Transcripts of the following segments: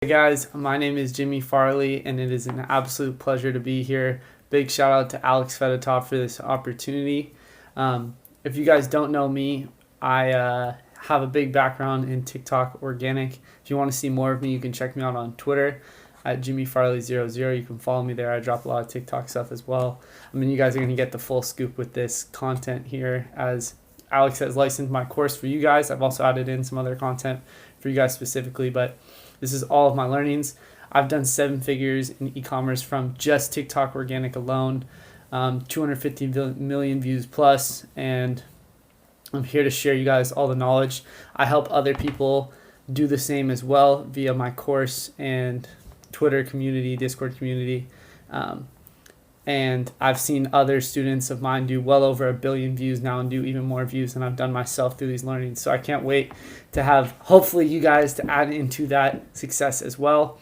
Hey guys, my name is Jimmy Farley, and it is an absolute pleasure to be here. Big shout out to Alex Fedotov for this opportunity. If you guys don't know me, I have a big background in TikTok organic. If you want to see more of me, you can check me out on Twitter at JimmyFarley00. You can follow me there. I drop a lot of TikTok stuff as well. You guys are going to get the full scoop with this content here, as Alex has licensed my course for you guys. I've also added in some other content for you guys specifically, but this is all of my learnings. I've done 7 figures in e-commerce from just TikTok organic alone, 250 million views plus, and I'm here to share you guys all the knowledge. I help other people do the same as well via my course and Twitter community, Discord community. And I've seen other students of mine do well over 1 billion views now and do even more views than I've done myself through these learnings. So I can't wait to have, hopefully, you guys to add into that success as well.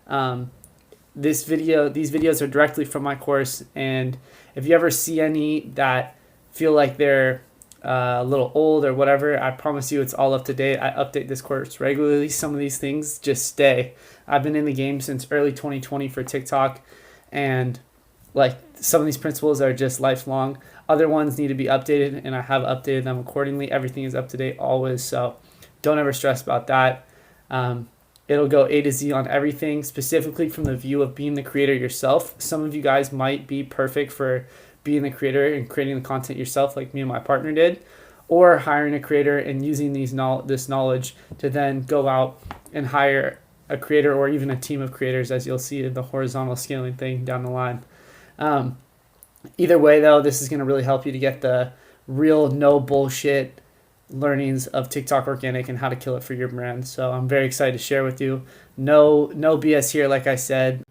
These videos are directly from my course. And if you ever see any that feel like they're a little old or whatever, I promise you it's all up to date. I update this course regularly. Some of these things just stay. I've been in the game since early 2020 for TikTok, and like some of these principles are just lifelong. Other ones need to be updated, and I have updated them accordingly. Everything is up to date always, so don't ever stress about that. It'll go A to Z on everything, specifically from the view of being the creator yourself. Some of you guys might be perfect for being the creator and creating the content yourself, like me and my partner did, or hiring a creator and using this knowledge to then go out and hire a creator or even a team of creators, as you'll see in the horizontal scaling thing down the line. Either way, though, this is going to really help you to get the real no bullshit learnings of TikTok organic and how to kill it for your brand. So I'm very excited to share with you. No BS here, like I said.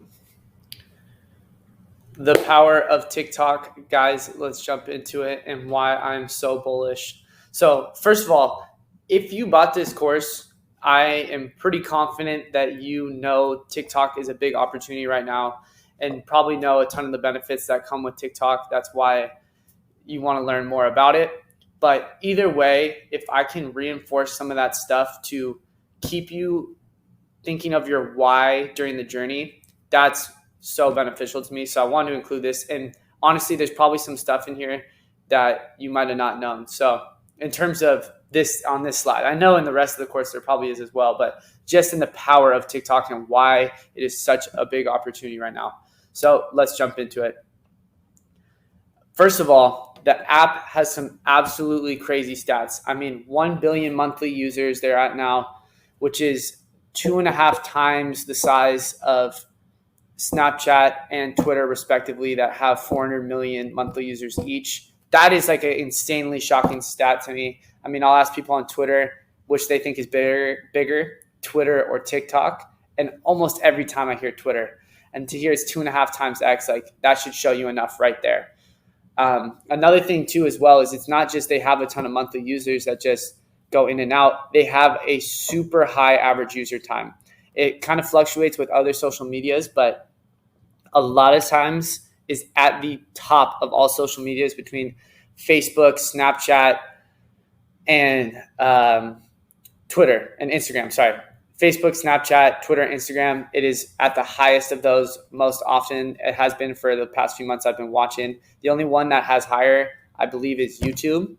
The power of TikTok, guys, let's jump into it and why I'm so bullish. So first of all, if you bought this course, I am pretty confident that you know TikTok is a big opportunity right now and probably know a ton of the benefits that come with TikTok. That's why you want to learn more about it. But either way, if I can reinforce some of that stuff to keep you thinking of your why during the journey, that's so beneficial to me. So I want to include this. And honestly, there's probably some stuff in here that you might have not known. So in terms of this on this slide, I know in the rest of the course there probably is as well, but just in the power of TikTok and why it is such a big opportunity right now. So let's jump into it. First of all, the app has some absolutely crazy stats. 1 billion monthly users they're at now, which is 2.5 times the size of Snapchat and Twitter, respectively, that have 400 million monthly users each. That is like an insanely shocking stat to me. I'll ask people on Twitter which they think is bigger, Twitter or TikTok. And almost every time I hear Twitter, and to hear it's 2.5 times X, like that should show you enough right there. Another thing too, as well, is it's not just they have a ton of monthly users that just go in and out. They have a super high average user time. It kind of fluctuates with other social medias, but a lot of times is at the top of all social medias between Facebook, Snapchat, and Twitter and Instagram. Sorry. Facebook, Snapchat, Twitter, Instagram. It is at the highest of those most often. It has been for the past few months I've been watching. The only one that has higher, I believe, is YouTube.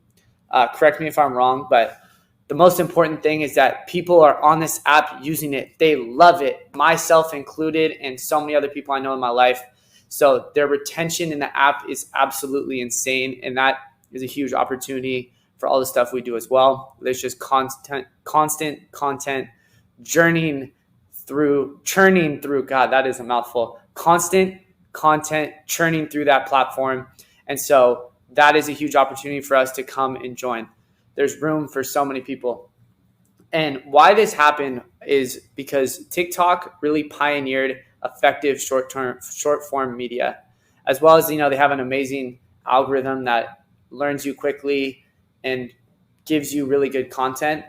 Correct me if I'm wrong, but the most important thing is that people are on this app using it. They love it, myself included, and so many other people I know in my life. So their retention in the app is absolutely insane, and that is a huge opportunity for all the stuff we do as well. There's just constant content churning through, God, that is a mouthful. Constant content churning through that platform. And so that is a huge opportunity for us to come and join. There's room for so many people. And why this happened is because TikTok really pioneered effective short form media, as well as, they have an amazing algorithm that learns you quickly and gives you really good content.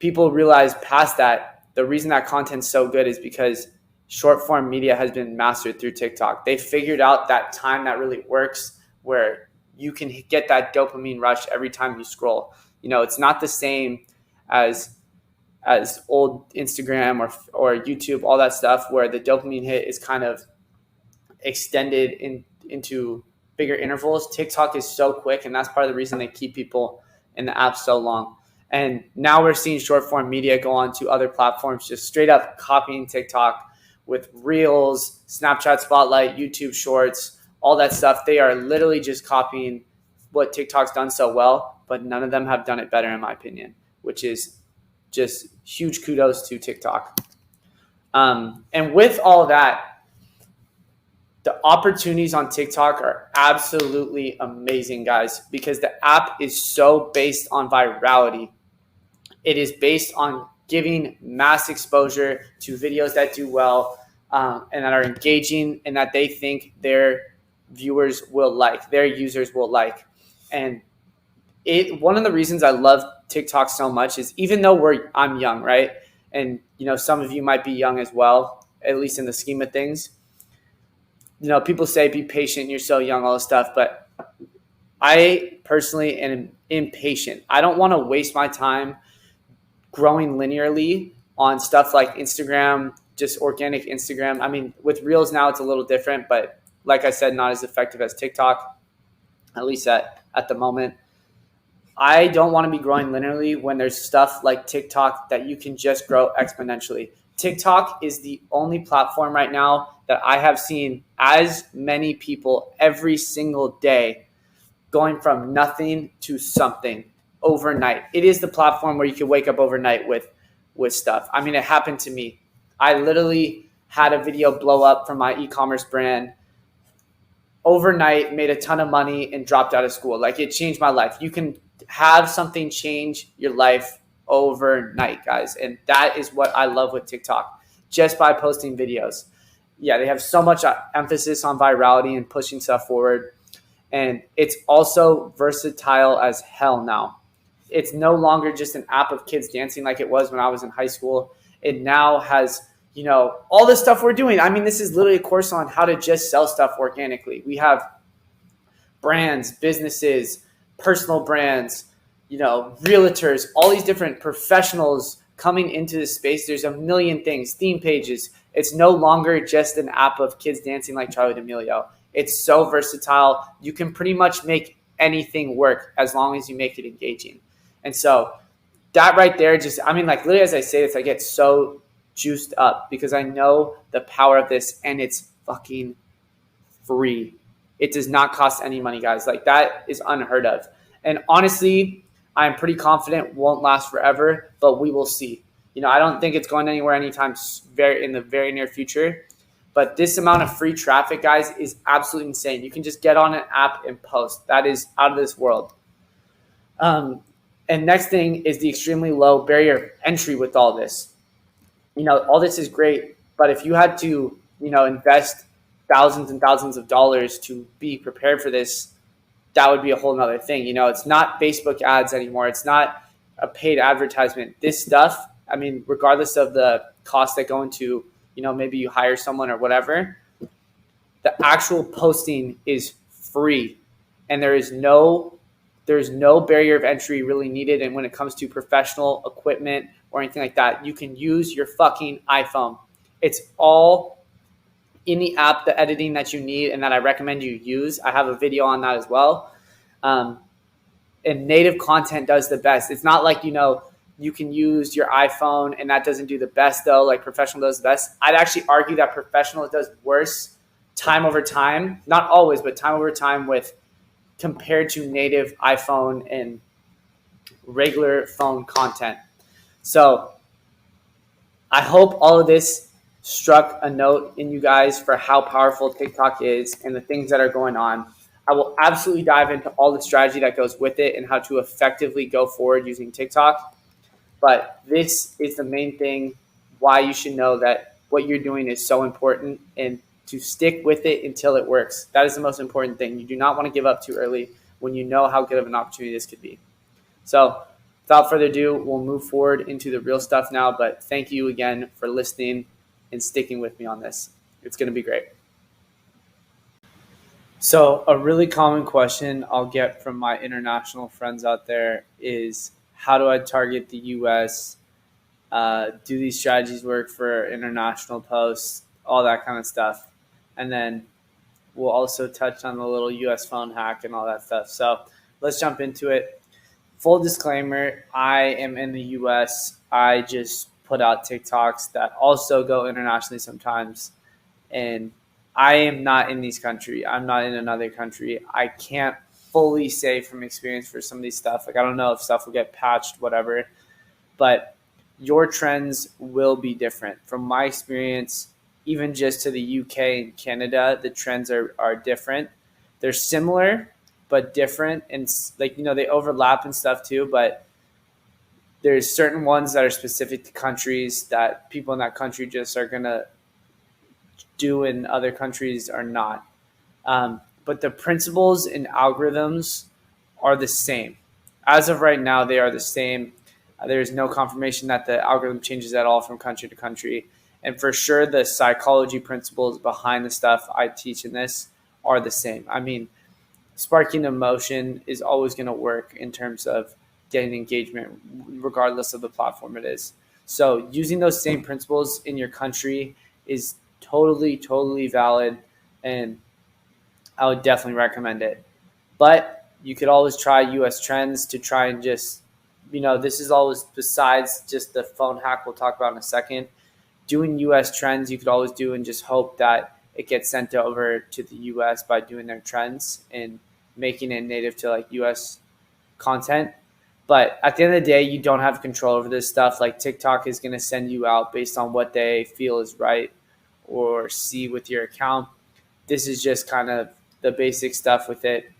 People realize past that the reason that content's so good is because short form media has been mastered through TikTok. They figured out that time that really works, where you can get that dopamine rush every time you scroll. It's not the same as as old Instagram or YouTube, all that stuff, where the dopamine hit is kind of extended into bigger intervals. TikTok is so quick, and that's part of the reason they keep people in the app so long. And now we're seeing short form media go on to other platforms, just straight up copying TikTok with Reels, Snapchat Spotlight, YouTube Shorts, all that stuff. They are literally just copying what TikTok's done so well, but none of them have done it better, in my opinion, which is just huge kudos to TikTok. And with all that, the opportunities on TikTok are absolutely amazing, guys, because the app is so based on virality. It is based on giving mass exposure to videos that do well, and that are engaging and that they think their viewers will like, their users will like. And one of the reasons I love TikTok so much is, even though I'm young, right? And, some of you might be young as well, at least in the scheme of things. People say be patient, you're so young, all this stuff, but I personally am impatient. I don't want to waste my time growing linearly on stuff like Instagram, just organic Instagram. I mean, with Reels now it's a little different, but like I said, not as effective as TikTok, at least at the moment. I don't want to be growing linearly when there's stuff like TikTok that you can just grow exponentially. TikTok is the only platform right now that I have seen as many people every single day going from nothing to something overnight. It is the platform where you can wake up overnight with stuff. I mean, it happened to me. I literally had a video blow up from my e-commerce brand overnight, made a ton of money, and dropped out of school. Like, it changed my life. You can have something change your life overnight, guys. And that is what I love with TikTok, just by posting videos. Yeah, they have so much emphasis on virality and pushing stuff forward. And it's also versatile as hell now. It's no longer just an app of kids dancing like it was when I was in high school. It now has, all this stuff we're doing. I mean, this is literally a course on how to just sell stuff organically. We have brands, businesses, personal brands, realtors, all these different professionals coming into this space. There's a million things, theme pages. It's no longer just an app of kids dancing like Charli D'Amelio. It's so versatile. You can pretty much make anything work as long as you make it engaging. And so that right there, literally as I say this, I get so juiced up because I know the power of this, and it's fucking free. It does not cost any money, guys. Like, that is unheard of. And honestly, I'm pretty confident won't last forever, but we will see. I don't think it's going anywhere anytime in the very near future. But this amount of free traffic, guys, is absolutely insane. You can just get on an app and post. That is out of this world. And next thing is the extremely low barrier of entry with all this. All this is great, but if you had to, invest thousands and thousands of dollars to be prepared for this, that would be a whole nother thing. It's not Facebook ads anymore. It's not a paid advertisement. This stuff, I mean, regardless of the costs that go into, maybe you hire someone or whatever, the actual posting is free, and there's no barrier of entry really needed. And when it comes to professional equipment or anything like that, you can use your fucking iPhone. It's all in the app, the editing that you need and that I recommend you use. I have a video on that as well. And native content does the best. It's not like, you can use your iPhone and that doesn't do the best though, like professional does the best. I'd actually argue that professional does worse time over time. Not always, but time over time compared to native iPhone and regular phone content. So I hope all of this struck a note in you guys for how powerful TikTok is and the things that are going on. I will absolutely dive into all the strategy that goes with it and how to effectively go forward using TikTok. But this is the main thing why you should know that what you're doing is so important, and to stick with it until it works. That is the most important thing. You do not want to give up too early when you know how good of an opportunity this could be. So without further ado, we'll move forward into the real stuff now. But thank you again for listening and sticking with me on this. It's going to be great. So a really common question I'll get from my international friends out there is, how do I target the US? do these strategies work for international posts, all that kind of stuff. And then we'll also touch on the little US phone hack and all that stuff. So let's jump into it. Full disclaimer, I am in the US. I just put out TikToks that also go internationally sometimes. And I am not in these countries. I'm not in another country. I can't fully say from experience for some of these stuff. Like, I don't know if stuff will get patched, whatever. But your trends will be different. From my experience, even just to the UK and Canada, the trends are different. They're similar, but different. And like, they overlap and stuff too, but there's certain ones that are specific to countries that people in that country just are going to do and other countries are not. But the principles and algorithms are the same. As of right now, they are the same. There's no confirmation that the algorithm changes at all from country to country. And for sure, the psychology principles behind the stuff I teach in this are the same. I mean, sparking emotion is always going to work in terms of getting engagement, regardless of the platform it is. So using those same principles in your country is totally valid, and I would definitely recommend it. But you could always try US trends to try and just, this is always, besides just the phone hack we'll talk about in a second, doing US trends you could always do and just hope that it gets sent over to the US by doing their trends and making it native to like US content. But at the end of the day, you don't have control over this stuff. Like, TikTok is going to send you out based on what they feel is right or see with your account. This is just kind of the basic stuff with it.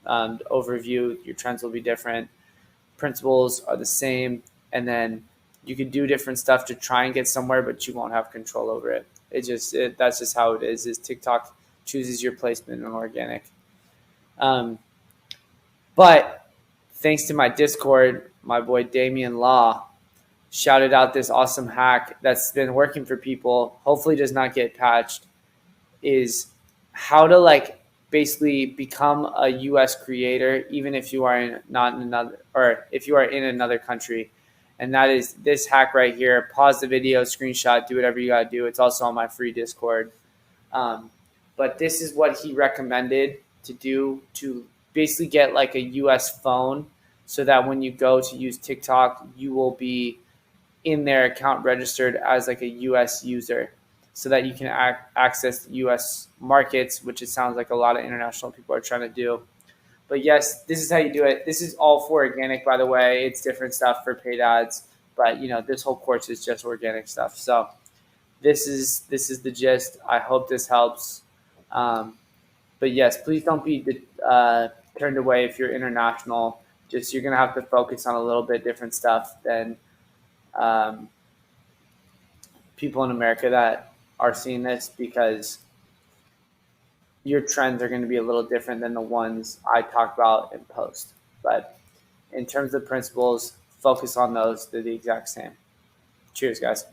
Overview, your trends will be different. Principles are the same. And then you can do different stuff to try and get somewhere, but you won't have control over it. That's just how it is TikTok chooses your placement in organic. But thanks to my Discord, my boy Damian Law shouted out this awesome hack that's been working for people, hopefully does not get patched, is how to basically become a US creator, even if you are if you are in another country. And that is this hack right here. Pause the video, screenshot, do whatever you gotta do. It's also on my free Discord. But this is what he recommended to do to basically get like a US phone, so that when you go to use TikTok, you will be in their account registered as like a US user, so that you can access US markets, which it sounds like a lot of international people are trying to do. But yes, this is how you do it. This is all for organic, by the way. It's different stuff for paid ads, but this whole course is just organic stuff. So this is the gist. I hope this helps. But yes, please don't be turned away if you're international. Just, you're gonna have to focus on a little bit different stuff than people in America that are seeing this, because your trends are going to be a little different than the ones I talk about in post. But in terms of principles, focus on those. They're the exact same. Cheers, guys.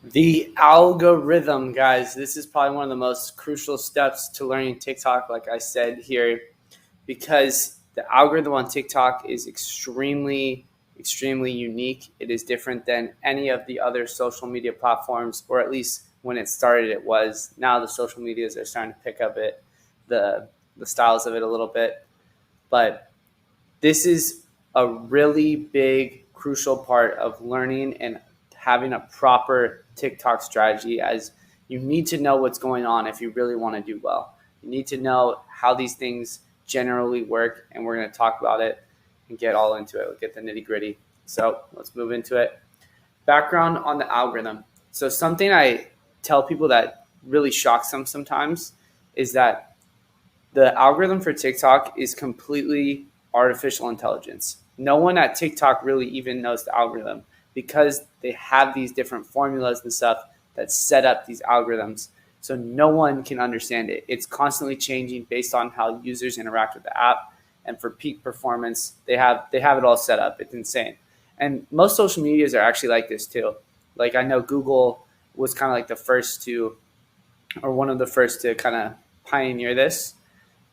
The algorithm, guys. This is probably one of the most crucial steps to learning TikTok, like I said here, because the algorithm on TikTok is extremely unique. It is different than any of the other social media platforms, or at least when it started it was. Now the social medias are starting to pick up the styles of it a little bit. But this is a really big, crucial part of learning and having a proper TikTok strategy, as you need to know what's going on if you really want to do well. You need to know how these things generally work, and we're going to talk about it and get all into it. We'll get the nitty gritty. So let's move into it. Background on the algorithm. So something I tell people that really shocks them sometimes is that the algorithm for TikTok is completely artificial intelligence. No one at TikTok really even knows the algorithm, because they have these different formulas and stuff that set up these algorithms. So no one can understand it. It's constantly changing based on how users interact with the app. And for peak performance, they have it all set up. It's insane. And most social medias are actually like this too. Like, I know Google was kind of like the first to, or one of the first to kind of pioneer this.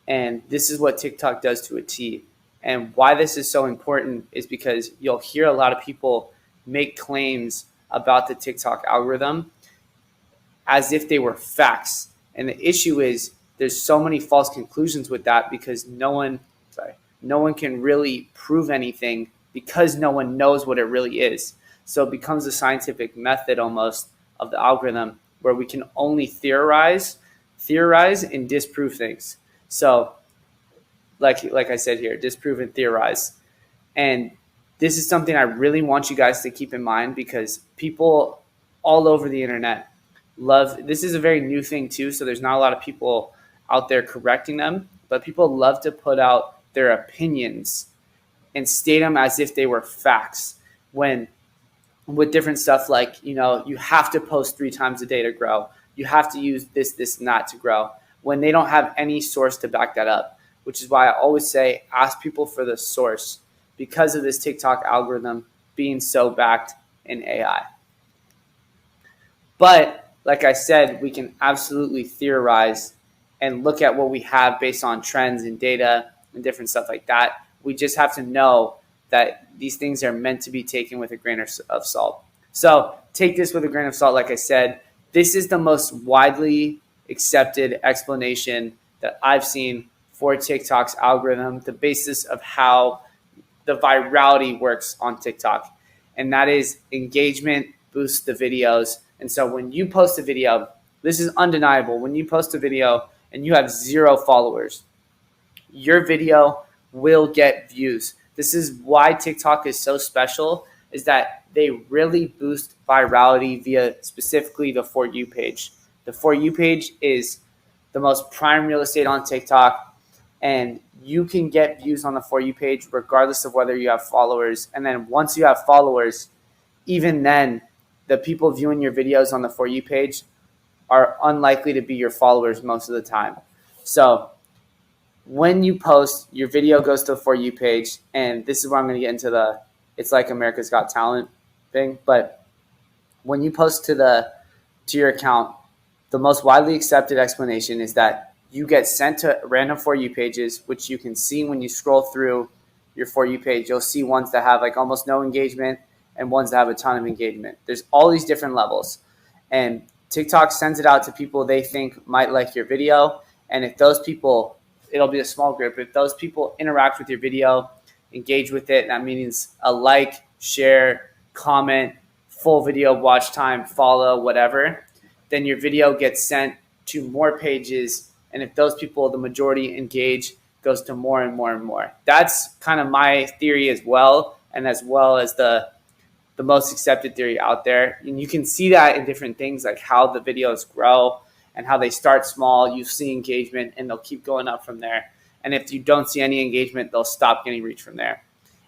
And this is what TikTok does to a T. And why this is so important is because you'll hear a lot of people make claims about the TikTok algorithm as if they were facts. And the issue is there's so many false conclusions with that because no one can really prove anything because no one knows what it really is. So it becomes a scientific method almost of the algorithm where we can only theorize and disprove things. So like I said here, disprove and theorize. And this is something I really want you guys to keep in mind because people all over the internet love, this is a very new thing too, so there's not a lot of people out there correcting them, but people love to put out their opinions and state them as if they were facts when with different stuff like, you have to post 3 times a day to grow. You have to use this, and that to grow when they don't have any source to back that up, which is why I always say ask people for the source because of this TikTok algorithm being so backed in AI. But like I said, we can absolutely theorize and look at what we have based on trends and data and different stuff like that. We just have to know that these things are meant to be taken with a grain of salt. So take this with a grain of salt. Like I said, this is the most widely accepted explanation that I've seen for TikTok's algorithm, the basis of how the virality works on TikTok. And that is engagement boosts the videos. And so when you post a video, this is undeniable. When you post a video and you have 0 followers, your video will get views. This is why TikTok is so special, is that they really boost virality via specifically the For You page. The For You page is the most prime real estate on TikTok, and you can get views on the For You page regardless of whether you have followers. And then once you have followers, even then, the people viewing your videos on the For You page are unlikely to be your followers most of the time. So when you post, your video goes to the For You page, and this is where I'm going to get into it's like America's Got Talent thing. But when you post to your account, the most widely accepted explanation is that you get sent to random For You pages, which you can see when you scroll through your For You page. You'll see ones that have like almost no engagement and ones that have a ton of engagement. There's all these different levels. And TikTok sends it out to people they think might like your video. And if those people, it'll be a small group. If those people interact with your video, engage with it, that means a like, share, comment, full video watch time, follow, whatever, then your video gets sent to more pages. And if those people, the majority engage, goes to more and more and more. That's kind of my theory as well. And as well as the most accepted theory out there. And you can see that in different things like how the videos grow and how they start small. You see engagement and they'll keep going up from there. And if you don't see any engagement, they'll stop getting reach from there.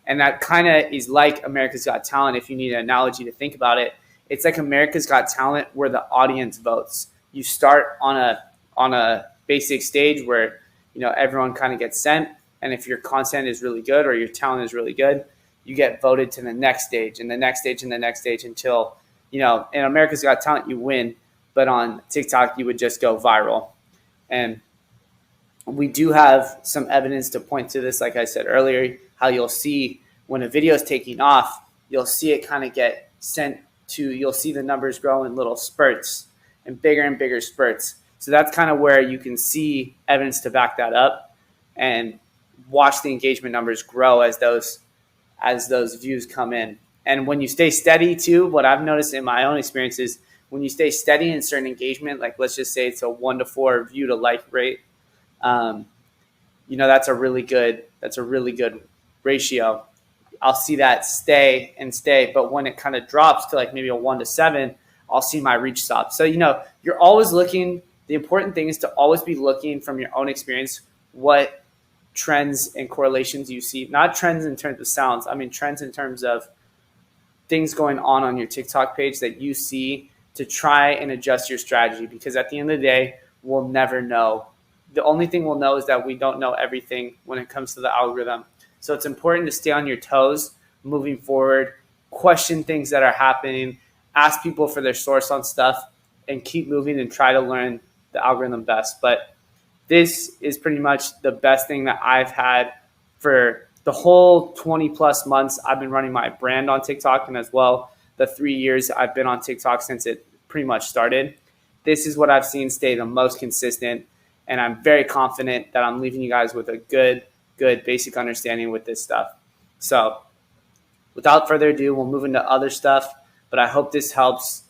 And that kind of is like America's Got Talent. If you need an analogy to think about it, it's like America's Got Talent where the audience votes. You start on a basic stage where, everyone kind of gets sent. And if your content is really good or your talent is really good, you get voted to the next stage and the next stage and the next stage until, in America's Got Talent, you win. But on TikTok, you would just go viral. And we do have some evidence to point to this, like I said earlier, how you'll see when a video is taking off, you'll see it kind of get sent to, you'll see the numbers grow in little spurts and bigger spurts. So that's kind of where you can see evidence to back that up and watch the engagement numbers grow as those views come in. And when you stay steady too, what I've noticed in my own experience is when you stay steady in certain engagement, like let's just say it's a 1 to 4 view to like rate, that's a really good ratio. I'll see that stay, but when it kind of drops to like maybe a 1 to 7, I'll see my reach stop. So, you're always looking, the important thing is to always be looking from your own experience, what trends and correlations you see, not trends in terms of sounds. I mean, trends in terms of things going on your TikTok page that you see to try and adjust your strategy. Because at the end of the day, we'll never know. The only thing we'll know is that we don't know everything when it comes to the algorithm. So it's important to stay on your toes moving forward, question things that are happening, ask people for their source on stuff, and keep moving and try to learn the algorithm best. But this is pretty much the best thing that I've had for the whole 20 plus months I've been running my brand on TikTok, and as well the 3 years I've been on TikTok since it pretty much started, this is what I've seen stay the most consistent. And I'm very confident that I'm leaving you guys with a good basic understanding with this stuff. So without further ado, we'll move into other stuff, but I hope this helps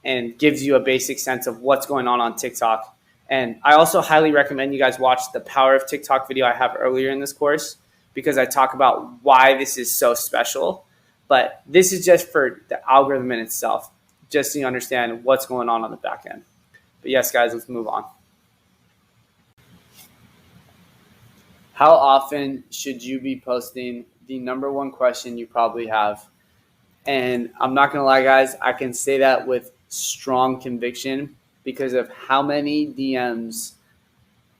and gives you a basic sense of what's going on TikTok. And I also highly recommend you guys watch the Power of TikTok video I have earlier in this course, because I talk about why this is so special. But this is just for the algorithm in itself, just so you understand what's going on the back end. But yes, guys, let's move on. How often should you be posting? The number one question you probably have. And I'm not going to lie, guys, I can say that with strong conviction because of how many DMs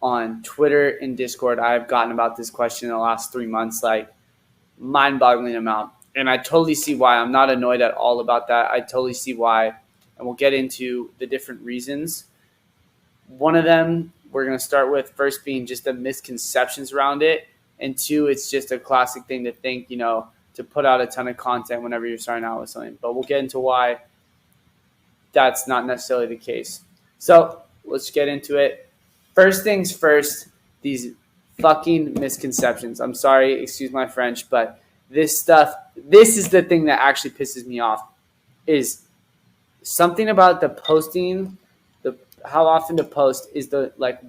on Twitter and Discord I've gotten about this question in the last 3 months, like mind-boggling amount. And I totally see why. I'm not annoyed at all about that. I totally see why. And we'll get into the different reasons. One of them we're going to start with first being just the misconceptions around it. And two, it's just a classic thing to think, to put out a ton of content whenever you're starting out with something. But we'll get into why that's not necessarily the case. So let's get into it. First things first, these fucking misconceptions. I'm sorry, excuse my French, but this is the thing that actually pisses me off, is something about the posting, how often to post is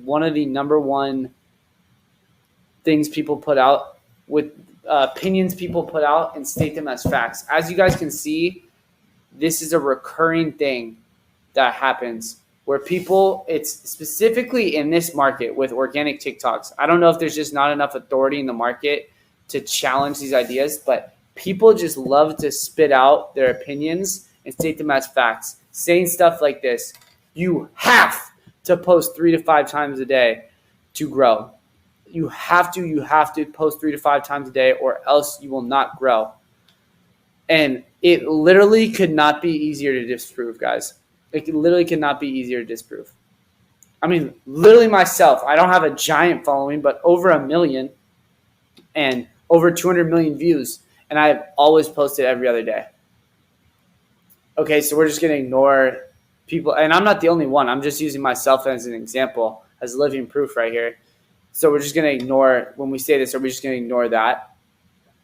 one of the number one things people put out, with opinions people put out and state them as facts. As you guys can see, this is a recurring thing that happens where people, it's specifically in this market with organic TikToks. I don't know if there's just not enough authority in the market to challenge these ideas, but people just love to spit out their opinions and state them as facts, saying stuff like this: you have to post 3 to 5 times a day to grow. You have to post 3 to 5 times a day, or else you will not grow. And it literally could not be easier to disprove, guys. It literally could not be easier to disprove. I mean, literally myself, I don't have a giant following, but over 1 million and over 200 million views. And I've always posted every other day. Okay, so we're just going to ignore people. And I'm not the only one. I'm just using myself as an example, as living proof right here. So we're just going to ignore, when we say this, are we just going to ignore that?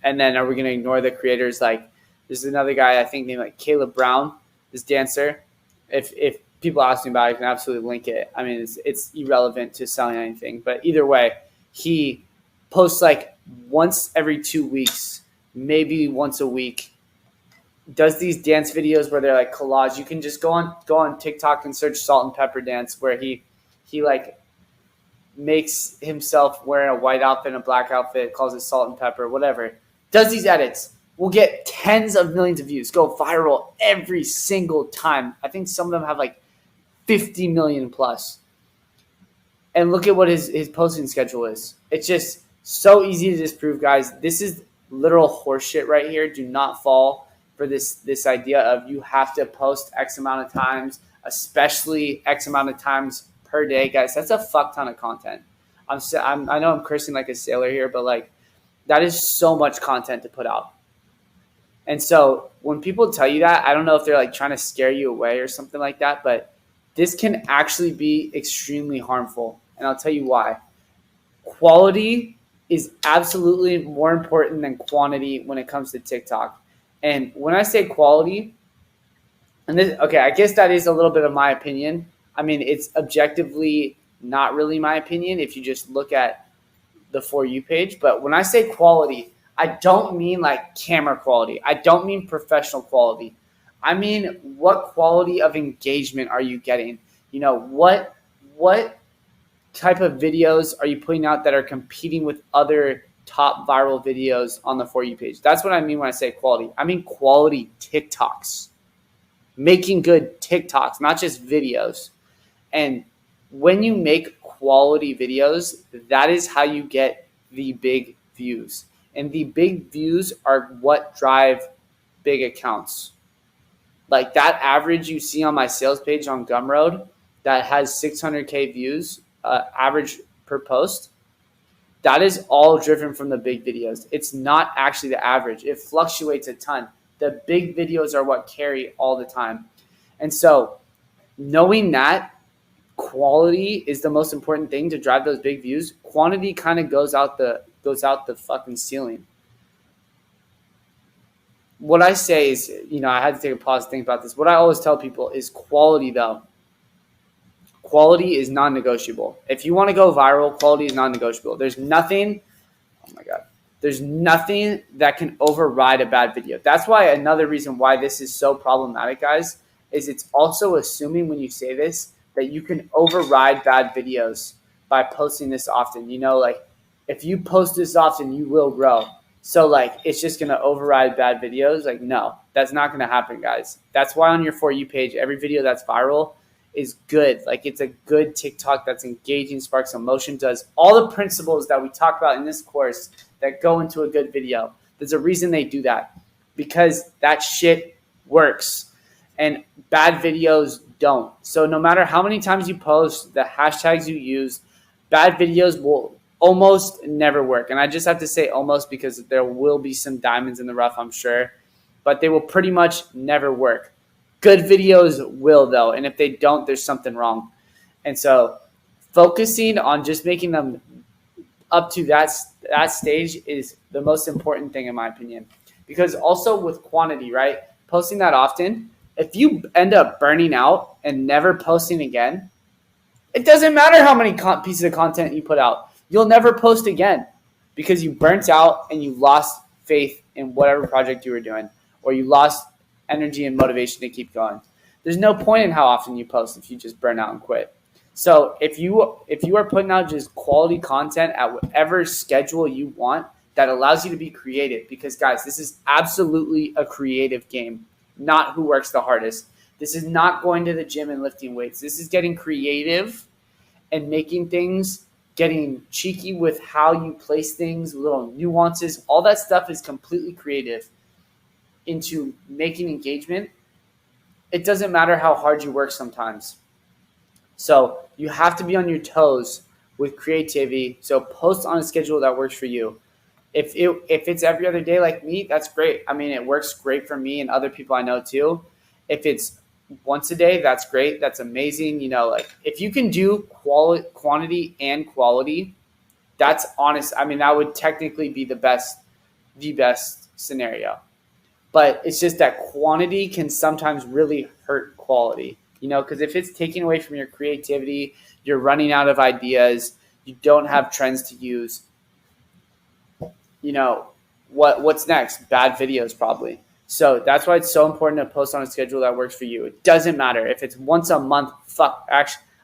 And then are we going to ignore the creators? Like, there's another guy, I think, named like Caleb Brown, this dancer. If people ask me about it, I can absolutely link it. I mean, it's irrelevant to selling anything. But either way, he posts like once every 2 weeks, maybe once a week. Does these dance videos where they're like collage. You can just go on TikTok and search salt and pepper dance, where he like makes himself wearing a white outfit and a black outfit, calls it salt and pepper, whatever. Does these edits, will get tens of millions of views, go viral every single time. I think some of them have like 50 million plus. And look at what his posting schedule is. It's just so easy to disprove, guys. This is literal horseshit right here. Do not fall for this idea of you have to post X amount of times, especially X amount of times per day, guys. That's a fuck ton of content. I know I'm cursing like a sailor here, but like that is so much content to put out. And so when people tell you that, I don't know if they're like trying to scare you away or something like that, but this can actually be extremely harmful. And I'll tell you why. Quality is absolutely more important than quantity when it comes to TikTok. And when I say quality, and this, okay, I guess that is a little bit of my opinion. I mean, it's objectively not really my opinion if you just look at the For You page. But when I say quality, I don't mean like camera quality. I don't mean professional quality. I mean, what quality of engagement are you getting? What type of videos are you putting out that are competing with other top viral videos on the For You page? That's what I mean when I say quality. I mean quality TikToks. Making good TikToks, not just videos. And when you make quality videos, that is how you get the big views. And the big views are what drive big accounts. Like that average you see on my sales page on Gumroad that has 600K views, average per post. That is all driven from the big videos. It's not actually the average. It fluctuates a ton. The big videos are what carry all the time. And so knowing that quality is the most important thing to drive those big views, quantity kind of goes out the fucking ceiling. What I say is, I had to take a pause to think about this. What I always tell people is quality, though. Quality is non-negotiable. If you want to go viral, quality is non-negotiable. There's nothing that can override a bad video. That's why another reason why this is so problematic, guys, is it's also assuming when you say this that you can override bad videos by posting this often. Like if you post this often, you will grow. So like it's just going to override bad videos. Like, no, that's not going to happen, guys. That's why on your For You page, every video that's viral is good. Like it's a good TikTok that's engaging, sparks emotion, does all the principles that we talk about in this course that go into a good video. There's a reason they do that, because that shit works and bad videos don't. So no matter how many times you post, the hashtags you use, bad videos will almost never work. And I just have to say almost because there will be some diamonds in the rough, I'm sure, but they will pretty much never work. Good videos will, though, and if they don't, there's something wrong. And so focusing on just making them up to that stage is the most important thing, in my opinion. Because also with quantity, right, posting that often, if you end up burning out and never posting again, it doesn't matter how many pieces of content you put out. You'll never post again because you burnt out and you lost faith in whatever project you were doing, or you lost energy and motivation to keep going. There's no point in how often you post if you just burn out and quit. So if you are putting out just quality content at whatever schedule you want, that allows you to be creative, because guys, this is absolutely a creative game, not who works the hardest. This is not going to the gym and lifting weights. This is getting creative and making things, getting cheeky with how you place things, little nuances. All that stuff is completely creative into making engagement. It doesn't matter how hard you work sometimes. So you have to be on your toes with creativity. So post on a schedule that works for you. If it's every other day like me, that's great. I mean, it works great for me and other people I know too. If it's once a day, that's great. That's amazing. Like if you can do quantity and quality, that's honest. I mean, that would technically be the best scenario. But it's just that quantity can sometimes really hurt quality, because if it's taking away from your creativity, you're running out of ideas, you don't have trends to use, what's next? Bad videos probably. So that's why it's so important to post on a schedule that works for you. It doesn't matter if it's once a month.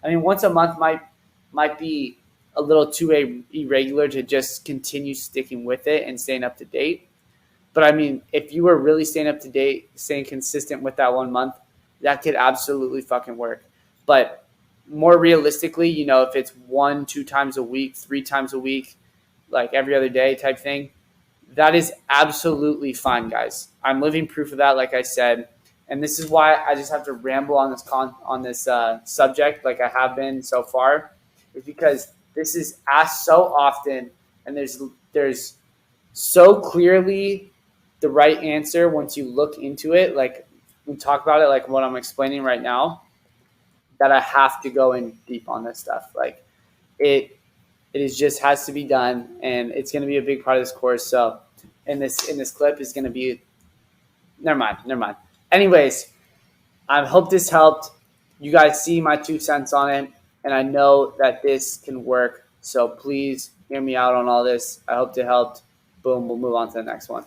Once a month might be a little too irregular to just continue sticking with it and staying up to date. But I mean, if you were really staying up to date, staying consistent with that 1 month, that could absolutely fucking work. But more realistically, if it's 1-2 times a week, 3 times a week, like every other day type thing, that is absolutely fine, guys. I'm living proof of that, like I said. And this is why I just have to ramble on this subject like I have been so far, is because this is asked so often, and there's so clearly the right answer once you look into it, like we talk about it, like what I'm explaining right now, that I have to go in deep on this stuff. Like it is just has to be done, and it's going to be a big part of this course. So in this clip is going to be never mind. Anyways, I hope this helped. You guys see my 2 cents on it, and I know that this can work. So please hear me out on all this. I hope it helped. Boom, we'll move on to the next one.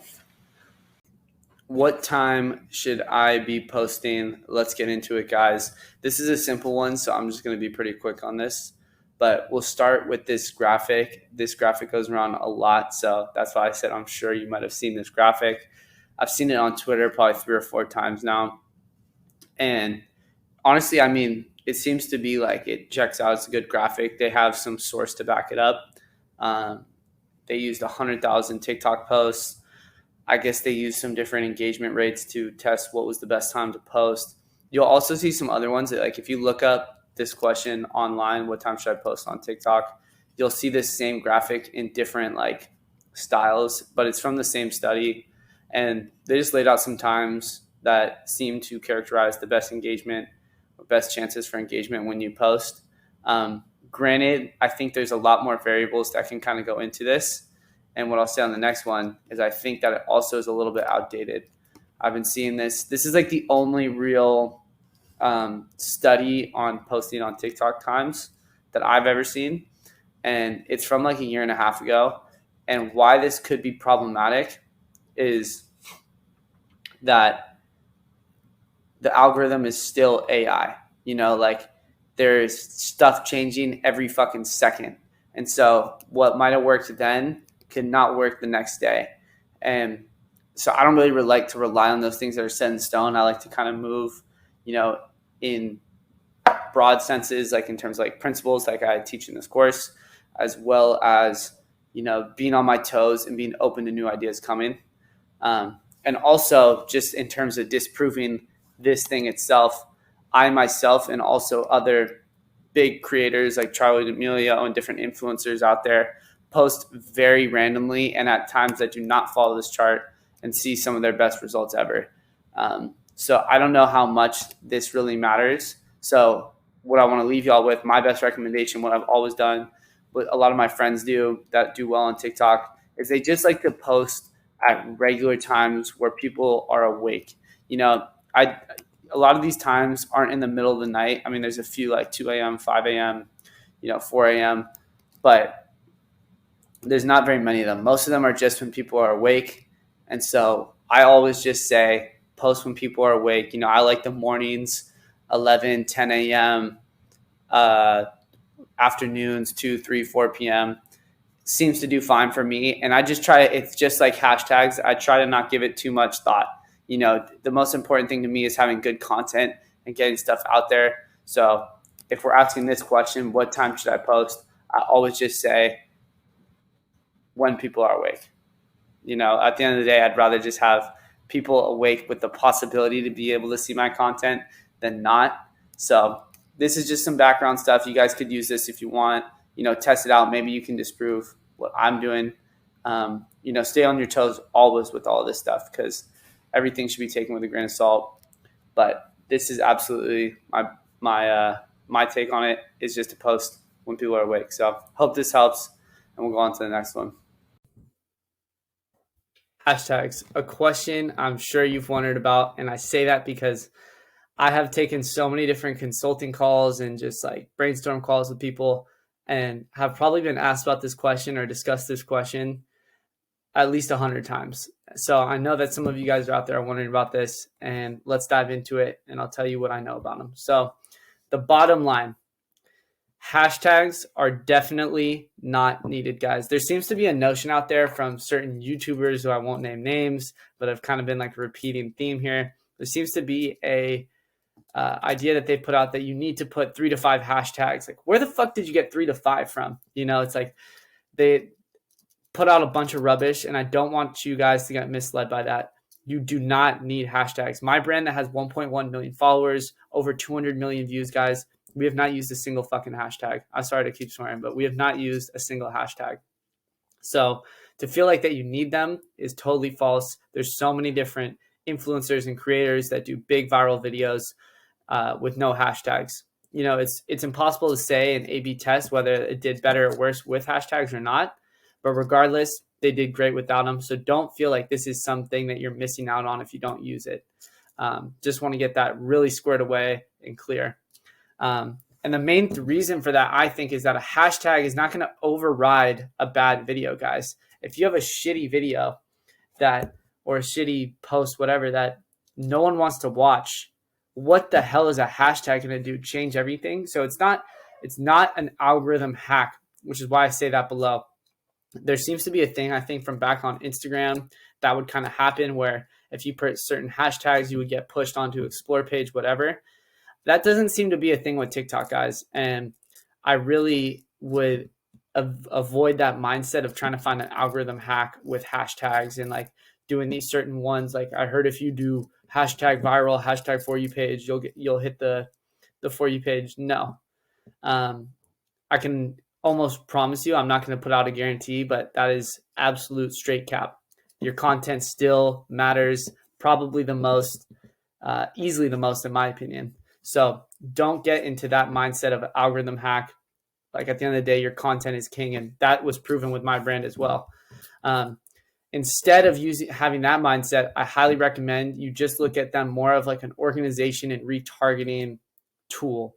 What time should I be posting? Let's get into it, guys. This is a simple one, so I'm just going to be pretty quick on this. But we'll start with this graphic. This graphic goes around a lot, so that's why I said I'm sure you might have seen this graphic. I've seen it on Twitter probably 3 or 4 times now. And honestly, I mean, it seems to be like it checks out. It's a good graphic. They have some source to back it up. They used 100,000 TikTok posts. I guess they used some different engagement rates to test what was the best time to post. You'll also see some other ones that, like, if you look up this question online, what time should I post on TikTok? you'll see this same graphic in different like styles, but it's from the same study. And they just laid out some times that seem to characterize the best engagement or best chances for engagement when you post. Granted, I think there's a lot more variables that can kind of go into this. And what I'll say on the next one is I think that it also is a little bit outdated. I've been seeing this. This is like the only real study on posting on TikTok times that I've ever seen. And it's from like a year and a half ago. And why this could be problematic is that the algorithm is still AI. You know, like there's stuff changing every fucking second. And so what might have worked then could not work the next day. And so I don't really like to rely on those things that are set in stone. I like to kind of move, you know, in broad senses, like in terms of like principles like I teach in this course, as well as, you know, being on my toes and being open to new ideas coming. And also just in terms of disproving this thing itself, I myself and also other big creators like Charlie D'Amelio and different influencers out there post very randomly and at times that do not follow this chart and see some of their best results ever. So I don't know how much this really matters. So what I want to leave y'all with, my best recommendation, what I've always done, what a lot of my friends do that do well on TikTok, is they just like to post at regular times where people are awake. You know, a lot of these times aren't in the middle of the night. I mean, there's a few like 2 a.m., 5 a.m., 4 a.m., but there's not very many of them. Most of them are just when people are awake. And so I always just say post when people are awake. I like the mornings, 11, 10 a.m., afternoons, 2, 3, 4 p.m. seems to do fine for me. And I just try, it's just like hashtags. I try to not give it too much thought. The most important thing to me is having good content and getting stuff out there. So if we're asking this question, what time should I post? I always just say when people are awake. At the end of the day, I'd rather just have people awake with the possibility to be able to see my content than not. So this is just some background stuff. You guys could use this if you want, test it out. Maybe you can disprove what I'm doing. Stay on your toes always with all of this stuff because everything should be taken with a grain of salt. But this is absolutely my take on it is just to post when people are awake. So hope this helps, and we'll go on to the next one. Hashtags, a question I'm sure you've wondered about, and I say that because I have taken so many different consulting calls and just like brainstorm calls with people and have probably been asked about this question or discussed this question at least 100 times. So I know that some of you guys are out there are wondering about this, and let's dive into it and I'll tell you what I know about them. So the bottom line, hashtags are definitely not needed, guys. There seems to be a notion out there from certain YouTubers who I won't name names, but have kind of been like a repeating theme here. There seems to be a idea that they put out that you need to put 3 to 5 hashtags. Like, where the fuck did you get 3 to 5 from? It's like they put out a bunch of rubbish, and I don't want you guys to get misled by that. You do not need hashtags. My brand that has 1.1 million followers, over 200 million views, guys, we have not used a single fucking hashtag. I'm sorry to keep swearing, but we have not used a single hashtag. So to feel like that you need them is totally false. There's so many different influencers and creators that do big viral videos with no hashtags. It's impossible to say an A/B test whether it did better or worse with hashtags or not. But regardless, they did great without them. So don't feel like this is something that you're missing out on if you don't use it. Just want to get that really squared away and clear. And the main reason for that, I think, is that a hashtag is not going to override a bad video, guys. If you have a shitty video or a shitty post, whatever, that no one wants to watch, what the hell is a hashtag going to do? Change everything? So it's not an algorithm hack, which is why I say that below. There seems to be a thing, I think, from back on Instagram that would kind of happen where if you put certain hashtags, you would get pushed onto explore page, whatever. That doesn't seem to be a thing with TikTok, guys. And I really would avoid that mindset of trying to find an algorithm hack with hashtags and like doing these certain ones. Like I heard if you do hashtag viral, hashtag for you page, you'll hit the for you page. No. I can almost promise you, I'm not going to put out a guarantee, but that is absolute straight cap. Your content still matters probably the most, easily the most, in my opinion. So don't get into that mindset of algorithm hack. Like at the end of the day, your content is king, and that was proven with my brand as well. Um, Instead of having that mindset, I highly recommend you just look at them more of like an organization and retargeting tool.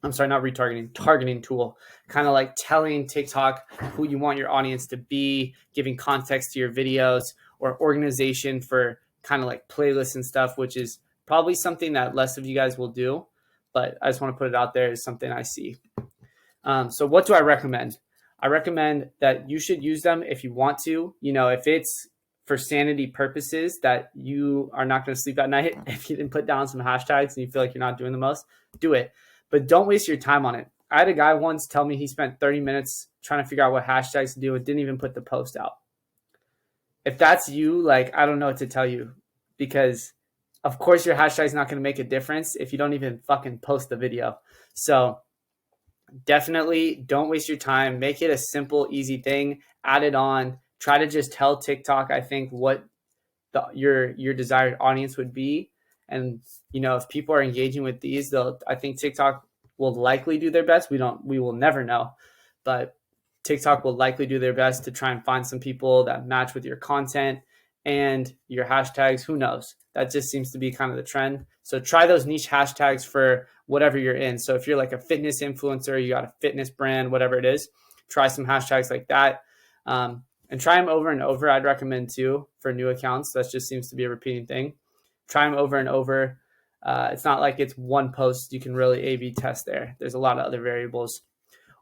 I'm sorry, not retargeting, targeting tool. Kind of like telling TikTok who you want your audience to be, giving context to your videos, or organization for kind of like playlists and stuff, which is probably something that less of you guys will do. But I just want to put it out there as something I see. So what do I recommend? I recommend that you should use them if you want to. You know, if it's for sanity purposes that you are not going to sleep at night, if you didn't put down some hashtags and you feel like you're not doing the most, do it. But don't waste your time on it. I had a guy once tell me he spent 30 minutes trying to figure out what hashtags to do and didn't even put the post out. If that's you, like, I don't know what to tell you, because of course your hashtag is not going to make a difference if you don't even fucking post the video. So definitely don't waste your time. Make it a simple, easy thing. Add it on. Try to just tell TikTok, I think, what your desired audience would be. And you know, if people are engaging with these, I think TikTok will likely do their best. We will never know, but TikTok will likely do their best to try and find some people that match with your content and your hashtags. Who knows? That just seems to be kind of the trend. So try those niche hashtags for whatever you're in. So if you're like a fitness influencer, you got a fitness brand, whatever it is, try some hashtags like that. And try them over and over. I'd recommend too for new accounts. That just seems to be a repeating thing. Try them over and over. It's not like it's one post. You can really A/B test there. There's a lot of other variables.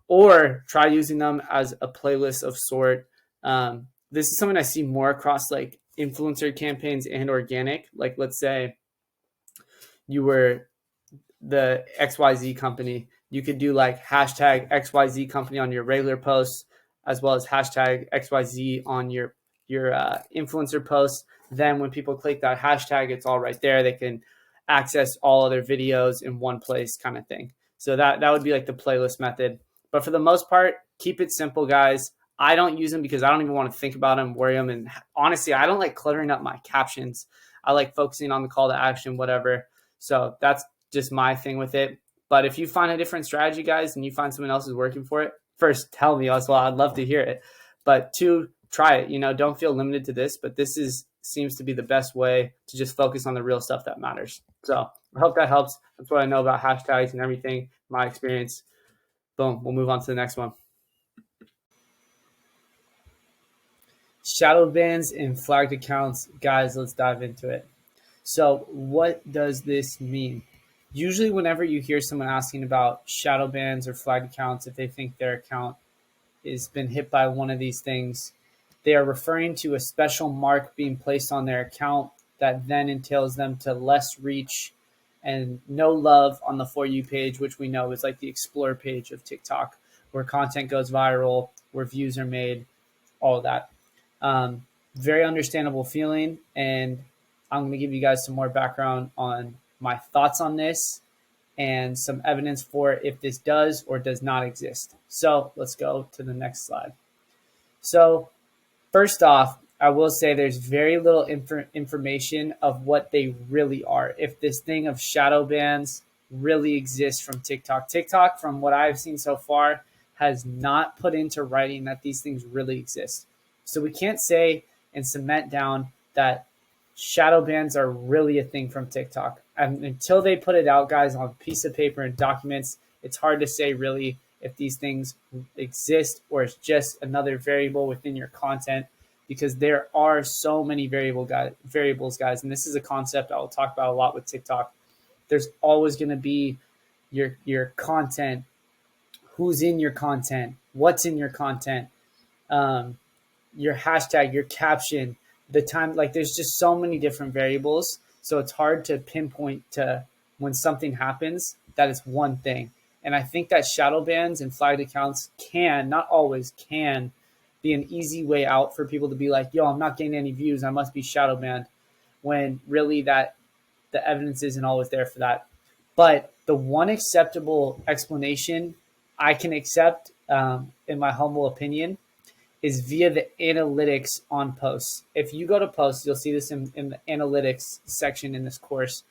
Or try using them as a playlist of sort. This is something I see more across like influencer campaigns and organic. Like let's say you were the XYZ company. You could do like hashtag XYZ company on your regular posts, as well as hashtag XYZ on your influencer posts. Then when people click that hashtag, it's all right there. They can access all other videos in one place, kind of thing. So that would be like the playlist method. But for the most part, keep it simple, guys. I don't use them because I don't even want to think about them, worry them. And honestly, I don't like cluttering up my captions. I like focusing on the call to action, whatever. So that's just my thing with it. But if you find a different strategy, guys, and you find someone else is working for it, first, tell me as well. I'd love to hear it. But two, try it. You know, don't feel limited to this, but this seems to be the best way to just focus on the real stuff that matters. So I hope that helps. That's what I know about hashtags and everything, my experience. Boom. We'll move on to the next one. Shadow bans and flagged accounts. Guys, let's dive into it. So what does this mean? Usually whenever you hear someone asking about shadow bans or flagged accounts, if they think their account has been hit by one of these things, they are referring to a special mark being placed on their account that then entails them to less reach and no love on the For You page, which we know is like the explore page of TikTok, where content goes viral, where views are made, all of that. Very understandable feeling. And I'm going to give you guys some more background on my thoughts on this and some evidence for if this does or does not exist. So let's go to the next slide. So first off, I will say there's very little information of what they really are. If this thing of shadow bans really exists from TikTok. TikTok, from what I've seen so far, has not put into writing that these things really exist. So we can't say and cement down that shadow bans are really a thing from TikTok. And until they put it out, guys, on a piece of paper and documents, it's hard to say really if these things exist or it's just another variable within your content, because there are so many variables, guys. And this is a concept I will talk about a lot with TikTok. There's always going to be your content, who's in your content, what's in your content, your hashtag, your caption, the time. Like there's just so many different variables. So it's hard to pinpoint to when something happens that it's one thing. And I think that shadow bans and flagged accounts can, not always can, be an easy way out for people to be like, yo, I'm not getting any views, I must be shadow banned, when really that the evidence isn't always there for that. But the one acceptable explanation I can accept in my humble opinion, is via the analytics on posts. If you go to posts, you'll see this in the analytics section in this course.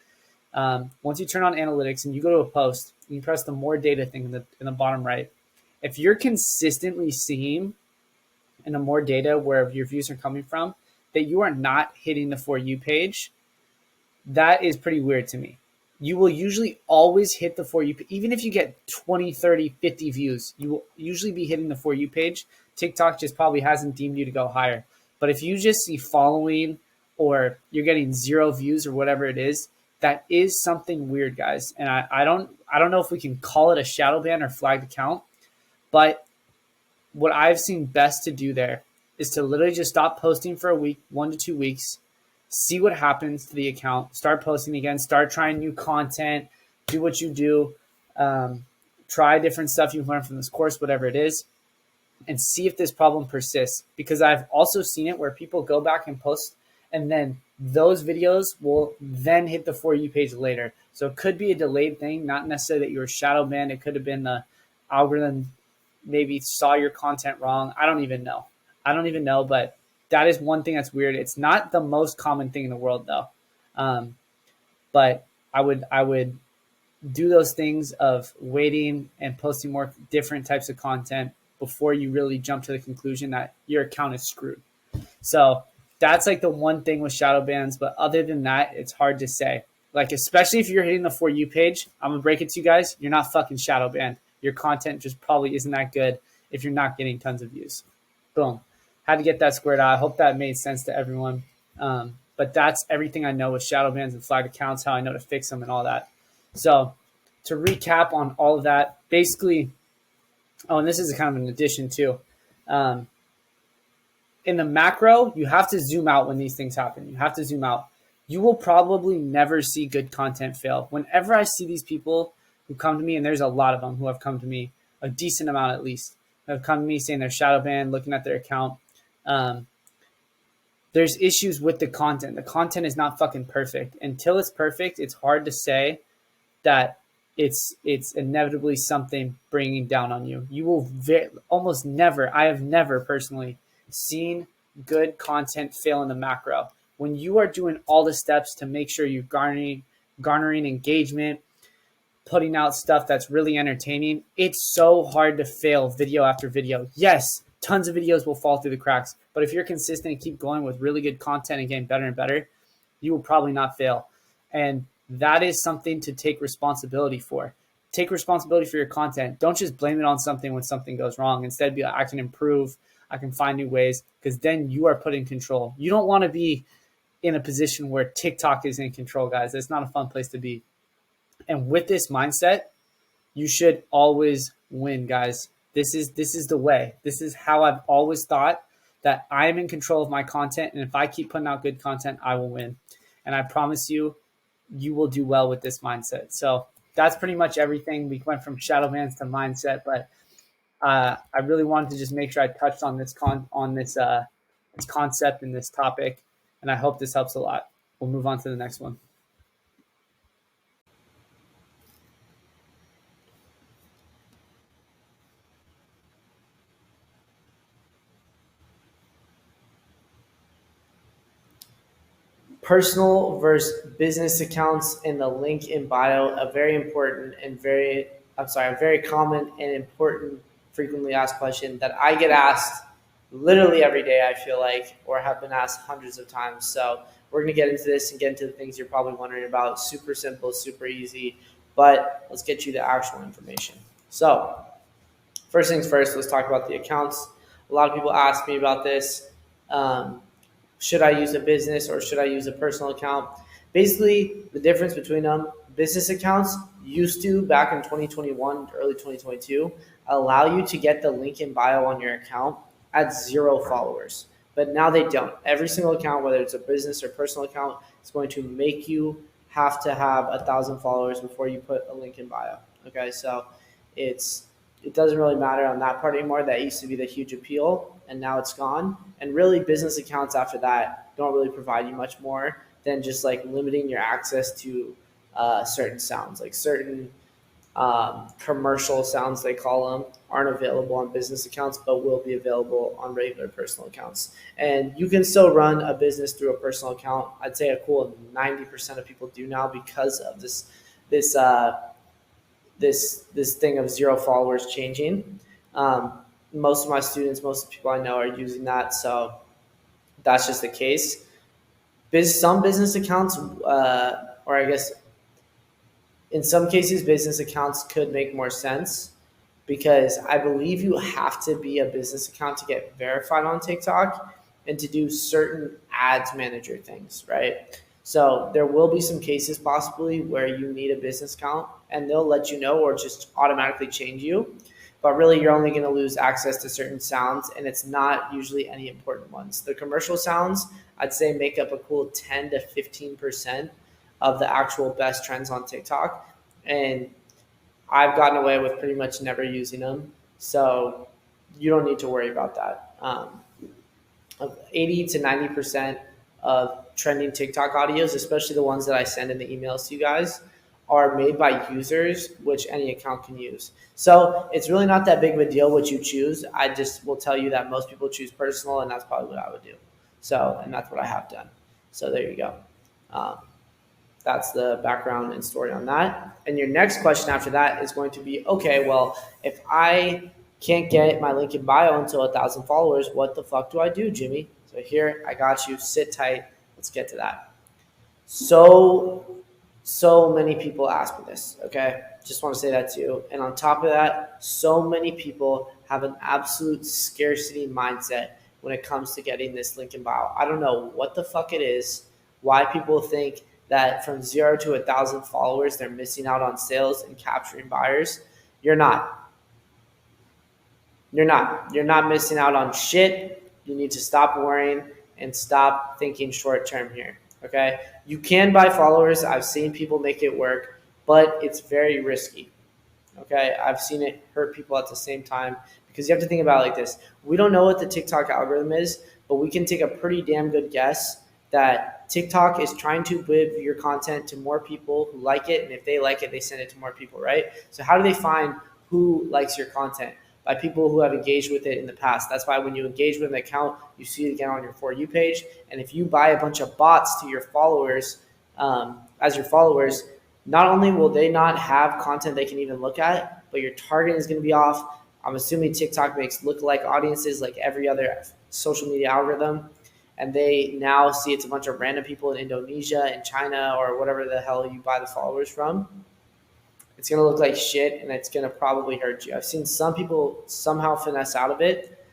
Once you turn on analytics and you go to a post, you press the more data thing in the bottom right. If you're consistently seeing in the more data where your views are coming from that you are not hitting the For You page, that is pretty weird to me. You will usually always hit the For You, even if you get 20, 30, 50 views, you will usually be hitting the For You page. TikTok just probably hasn't deemed you to go higher. But if you just see following or you're getting 0 views or whatever it is, that is something weird, guys. And I don't know if we can call it a shadow ban or flagged account, but what I've seen best to do there is to literally just stop posting for a week, 1 to 2 weeks, see what happens to the account, start posting again, start trying new content, do what you do, try different stuff you've learned from this course, whatever it is, and see if this problem persists. Because I've also seen it where people go back and post, and then those videos will then hit the For You page later. So it could be a delayed thing, not necessarily that you were shadow banned. It could have been the algorithm maybe saw your content wrong. I don't even know. But that is one thing that's weird. It's not the most common thing in the world though. But I would do those things of waiting and posting more different types of content before you really jump to the conclusion that your account is screwed. So that's like the one thing with shadow bans. But other than that, it's hard to say. Like, especially if you're hitting the For You page, I'm going to break it to you guys. You're not fucking shadow banned. Your content just probably isn't that good if you're not getting tons of views. Boom. Had to get that squared out. I hope that made sense to everyone. But that's everything I know with shadow bans and flagged accounts, how I know to fix them and all that. So to recap on all of that, basically, oh, and this is kind of an addition too. In the macro, you have to zoom out when these things happen. You have to zoom out. You will probably never see good content fail. Whenever I see these people who come to me, and there's a lot of them who have come to me, a decent amount at least, have come to me saying they're shadow banned, looking at their account. There's issues with the content. The content is not fucking perfect. Until it's perfect, it's hard to say that it's inevitably something bringing down on you. You will almost never, I have never personally seen good content fail in the macro. When you are doing all the steps to make sure you're garnering engagement, putting out stuff that's really entertaining, it's so hard to fail video after video. Yes, tons of videos will fall through the cracks, but if you're consistent and keep going with really good content and getting better and better, you will probably not fail. And that is something to take responsibility for. Take responsibility for your content. Don't just blame it on something when something goes wrong. Instead, be like, I can improve. I can find new ways, because then you are put in control. You don't want to be in a position where TikTok is in control, guys. It's not a fun place to be. And with this mindset, you should always win, guys. This is the way. This is how I've always thought, that I am in control of my content. And if I keep putting out good content, I will win. And I promise you, you will do well with this mindset. So that's pretty much everything. We went from shadow bans to mindset, but I really wanted to just make sure I touched on this this concept and this topic, and I hope this helps a lot. We'll move on to the next one. Personal versus business accounts in the link in bio, a very important and a very common and important frequently asked question that I get asked literally every day, I feel like, or have been asked hundreds of times. So we're going to get into this and get into the things you're probably wondering about. Super simple, super easy, but let's get you the actual information. So first things first, let's talk about the accounts. A lot of people ask me about this. Should I use a business or should I use a personal account? Basically, the difference between them, business accounts used to, back in 2021, early 2022, allow you to get the link in bio on your account at 0 followers. But now they don't. Every single account, whether it's a business or personal account, is going to make you have to have 1,000 followers before you put a link in bio. Okay, so it doesn't really matter on that part anymore. That used to be the huge appeal, and now it's gone. And really, business accounts after that don't really provide you much more than just like limiting your access to certain sounds, like certain commercial sounds, they call them, aren't available on business accounts, but will be available on regular personal accounts. And you can still run a business through a personal account. I'd say a cool 90% of people do now because of this this thing of zero followers changing. Most of my students, most of the people I know are using that, so that's just the case. Some business accounts, or I guess in some cases, business accounts could make more sense because I believe you have to be a business account to get verified on TikTok and to do certain ads manager things, right? So there will be some cases possibly where you need a business account and they'll let you know or just automatically change you. But really, you're only going to lose access to certain sounds, and it's not usually any important ones. The commercial sounds, I'd say, make up a cool 10 to 15% of the actual best trends on TikTok. And I've gotten away with pretty much never using them. So you don't need to worry about that. 80 to 90% of trending TikTok audios, especially the ones that I send in the emails to you guys, are made by users, which any account can use. So it's really not that big of a deal what you choose. I just will tell you that most people choose personal, and that's probably what I would do. So, and that's what I have done. So there you go. Um, that's the background and story on that. And your next question after that is going to be, okay, well, if I can't get my link in bio until 1,000 followers, what the fuck do I do, Jimmy? So here, I got you. Sit tight. Let's get to that. So many people ask me this, okay? Just want to say that to you. And on top of that, so many people have an absolute scarcity mindset when it comes to getting this link in bio. I don't know what the fuck it is, why people think that from 0 to 1,000 followers, they're missing out on sales and capturing buyers. You're not. You're not. You're not missing out on shit. You need to stop worrying and stop thinking short term here. Okay? You can buy followers. I've seen people make it work, but it's very risky. Okay? I've seen it hurt people at the same time because you have to think about it like this. We don't know what the TikTok algorithm is, but we can take a pretty damn good guess that TikTok is trying to give your content to more people who like it, and if they like it, they send it to more people, right? So how do they find who likes your content? By people who have engaged with it in the past. That's why when you engage with an account, you see it again on your For You page. And if you buy a bunch of bots to your followers, as your followers, not only will they not have content they can even look at, but your targeting is going to be off. I'm assuming TikTok makes lookalike audiences like every other social media algorithm. And they now see it's a bunch of random people in Indonesia and China or whatever the hell you buy the followers from. It's going to look like shit, and it's going to probably hurt you. I've seen some people somehow finesse out of it,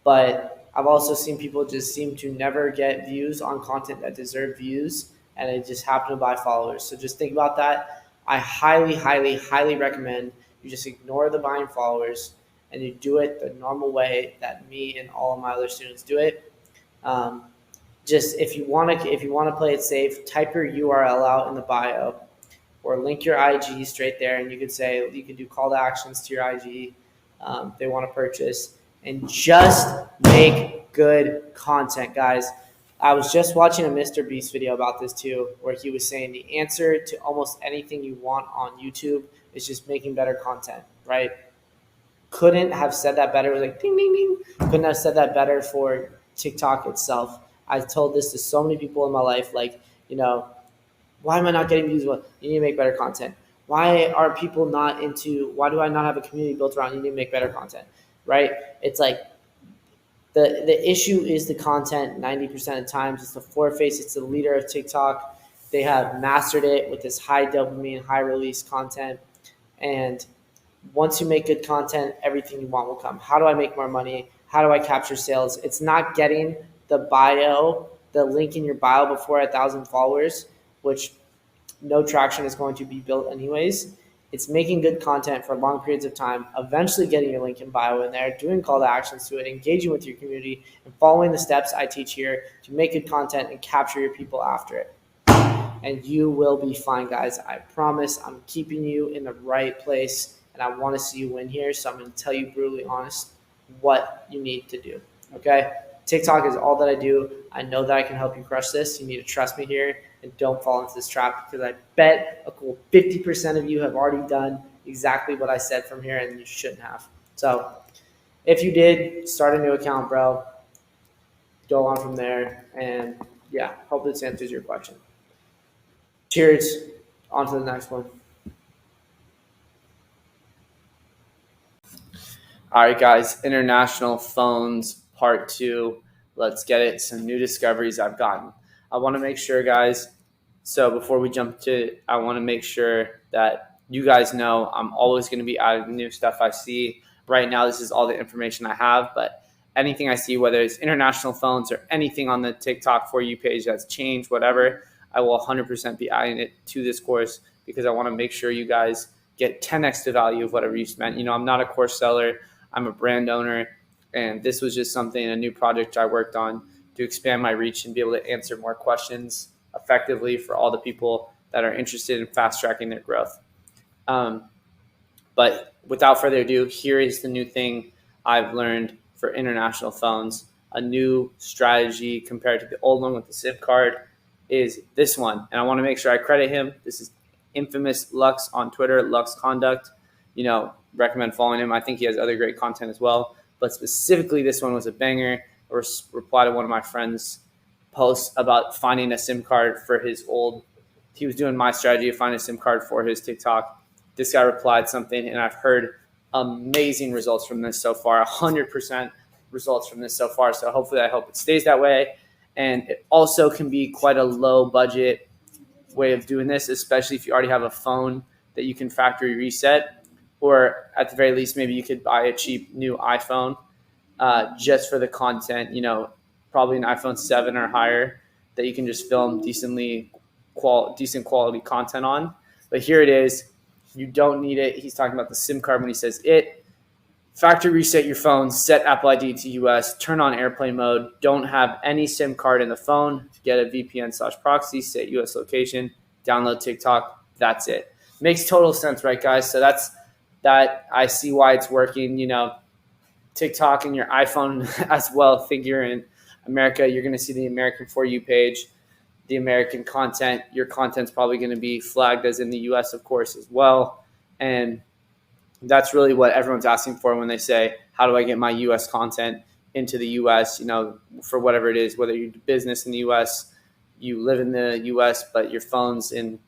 but I've also seen people just seem to never get views on content that deserve views, and they just happen to buy followers. So just think about that. I highly, highly, highly recommend you just ignore the buying followers, and you do it the normal way that me and all of my other students do it. Just if you want to play it safe, type your URL out in the bio, or link your IG straight there, and you could say you can do call to actions to your IG. They want to purchase, and just make good content, guys. I was just watching a Mr. Beast video about this too, where he was saying the answer to almost anything you want on YouTube is just making better content, right? Couldn't have said that better. It was like ding, ding, ding. Couldn't have said that better for TikTok itself. I've told this to so many people in my life, like, why am I not getting views? Well, you need to make better content. Why are people not into, why do I not have a community built around you need to make better content, right? It's like the issue is the content 90% of times. It's the foreface. It's the leader of TikTok. They have mastered it with this high dopamine, high release content. And once you make good content, everything you want will come. How do I make more money? How do I capture sales? It's not getting the link in your bio before 1,000 followers, which no traction is going to be built anyways. It's making good content for long periods of time, eventually getting your link in bio in there, doing call to actions to it, engaging with your community, and following the steps I teach here to make good content and capture your people after it. And you will be fine, guys. I promise. I'm keeping you in the right place, and I want to see you win here. So I'm going to tell you brutally honest what you need to do, okay? TikTok is all that I do. I know that I can help you crush this. You need to trust me here. and don't fall into this trap, because I bet a cool 50% of you have already done exactly what I said from here, and you shouldn't have. So if you did, start a new account, bro. Go on from there, and yeah, hope this answers your question. Cheers. On to the next one. All right, guys, international phones part 2. Let's get it. Some new discoveries I've gotten. I want to make sure, guys, so before we jump to it, I want to make sure that you guys know I'm always going to be adding new stuff I see. Right now, this is all the information I have, but anything I see, whether it's international phones or anything on the TikTok For You page that's changed, whatever, I will 100% be adding it to this course, because I want to make sure you guys get 10x the value of whatever you spent. You know, I'm not a course seller. I'm a brand owner, and this was just something, a new project I worked on to expand my reach and be able to answer more questions effectively for all the people that are interested in fast tracking their growth. But without further ado, here is the new thing I've learned for international phones. A new strategy compared to the old one with the SIM card is this one. And I want to make sure I credit him. This is infamous Lux on Twitter, Lux Conduct. You know, recommend following him. I think he has other great content as well. But specifically, this one was a banger. A reply to one of my friends' posts about finding a SIM card for his old. He was doing my strategy of finding a SIM card for his TikTok. This guy replied something, and I've heard amazing results from this so far. 100% results from this so far. So hopefully, I hope it stays that way. And it also can be quite a low budget way of doing this, especially if you already have a phone that you can factory reset, or at the very least, maybe you could buy a cheap new iPhone just for the content, you know, probably an iPhone 7 or higher that you can just film decent quality content on. But here it is. You don't need it. He's talking about the SIM card when he says it. Factory reset your phone, set Apple ID to US, turn on airplane mode, don't have any SIM card in the phone, get a VPN/proxy, set US location, download TikTok. That's it. Makes total sense, right, guys? So that's that. I see why it's working. You know, TikTok and your iPhone as well. Think you're in America, you're going to see the American For You page, the American content. Your content's probably going to be flagged as in the US, of course, as well. And that's really what everyone's asking for when they say, how do I get my US content into the US, you know, for whatever it is, whether you do business in the US, you live in the US, but your phone's in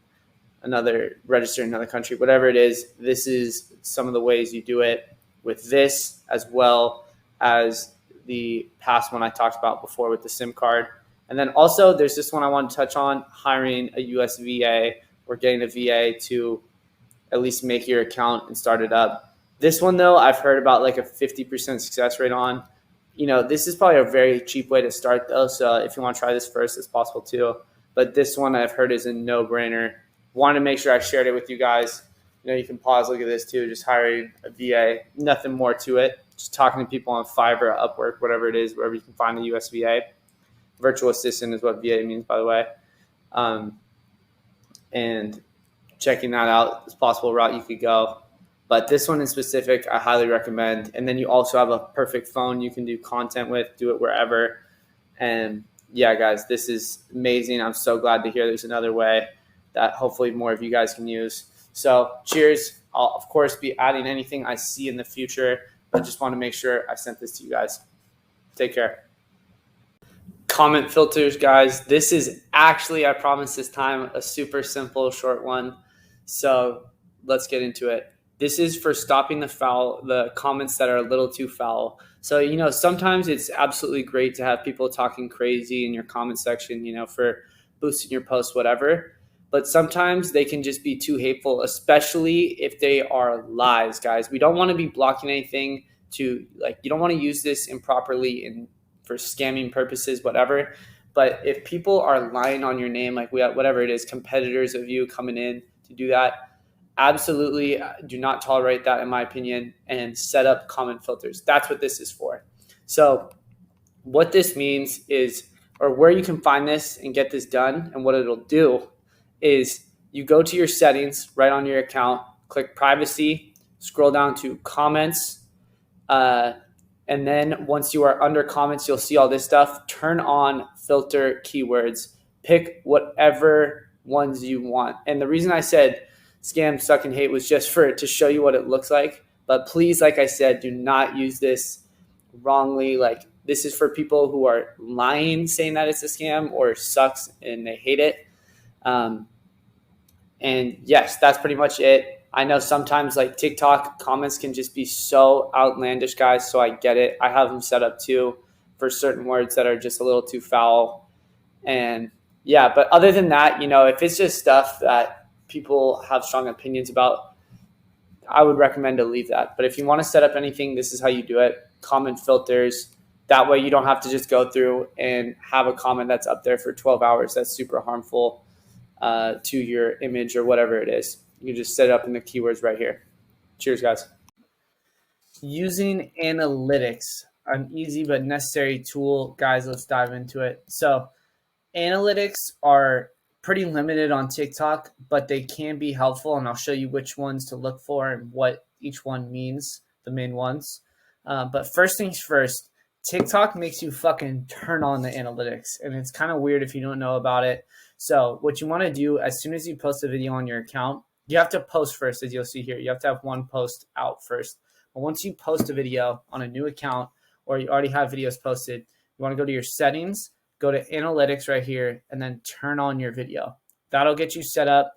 registered in another country, whatever it is. This is some of the ways you do it with this, as well as the past one I talked about before with the SIM card. And then also there's this one I want to touch on, hiring a US VA or getting a VA to at least make your account and start it up. This one, though, I've heard about like a 50% success rate on. You know, this is probably a very cheap way to start, though. So if you want to try this first, it's possible too. But this one I've heard is a no-brainer. Wanted to make sure I shared it with you guys. You know, you can pause, look at this too. Just hiring a VA, nothing more to it. Just talking to people on Fiverr, Upwork, whatever it is, wherever you can find a US VA. Virtual assistant is what VA means, by the way. And checking that out is a possible route you could go. But this one in specific, I highly recommend. And then you also have a perfect phone you can do content with, do it wherever. And yeah, guys, this is amazing. I'm so glad to hear there's another way that hopefully more of you guys can use. So cheers. I'll, of course, be adding anything I see in the future. I just want to make sure I sent this to you guys. Take care. Comment filters, guys. This is actually, I promise this time, a super simple, short one. So let's get into it. This is for stopping the comments that are a little too foul. So, you know, sometimes it's absolutely great to have people talking crazy in your comment section, you know, for boosting your post, whatever. But sometimes they can just be too hateful, especially if they are lies, guys. We don't want to be blocking anything you don't want to use this improperly for scamming purposes, whatever. But if people are lying on your name, like whatever it is, competitors of you coming in to do that, absolutely do not tolerate that, in my opinion, and set up comment filters. That's what this is for. So what this means is, or where you can find this and get this done, and what it'll do is you go to your settings right on your account, click privacy, scroll down to comments, and then once you are under comments, you'll see all this stuff. Turn on filter keywords. Pick whatever ones you want. And the reason I said scam, suck, and hate was just for it to show you what it looks like. But please, like I said, do not use this wrongly. Like, this is for people who are lying, saying that it's a scam or sucks and they hate it. And yes, that's pretty much it. I know sometimes like TikTok comments can just be so outlandish, guys. So I get it. I have them set up too for certain words that are just a little too foul. And yeah, but other than that, if it's just stuff that people have strong opinions about, I would recommend to leave that. But if you want to set up anything, this is how you do it. Comment filters. That way you don't have to just go through and have a comment that's up there for 12 hours. That's super harmful to your image or whatever it is. You can just set it up in the keywords right here. Cheers, guys. Using analytics, an easy but necessary tool. Guys, let's dive into it. So analytics are pretty limited on TikTok, but they can be helpful, and I'll show you which ones to look for and what each one means, the main ones. But first things first, TikTok makes you fucking turn on the analytics, and it's kind of weird if you don't know about it. So what you want to do as soon as you post a video on your account, you have to post first, as you'll see here. You have to have one post out first. But once you post a video on a new account or you already have videos posted, you want to go to your settings, go to analytics right here, and then turn on your video. That'll get you set up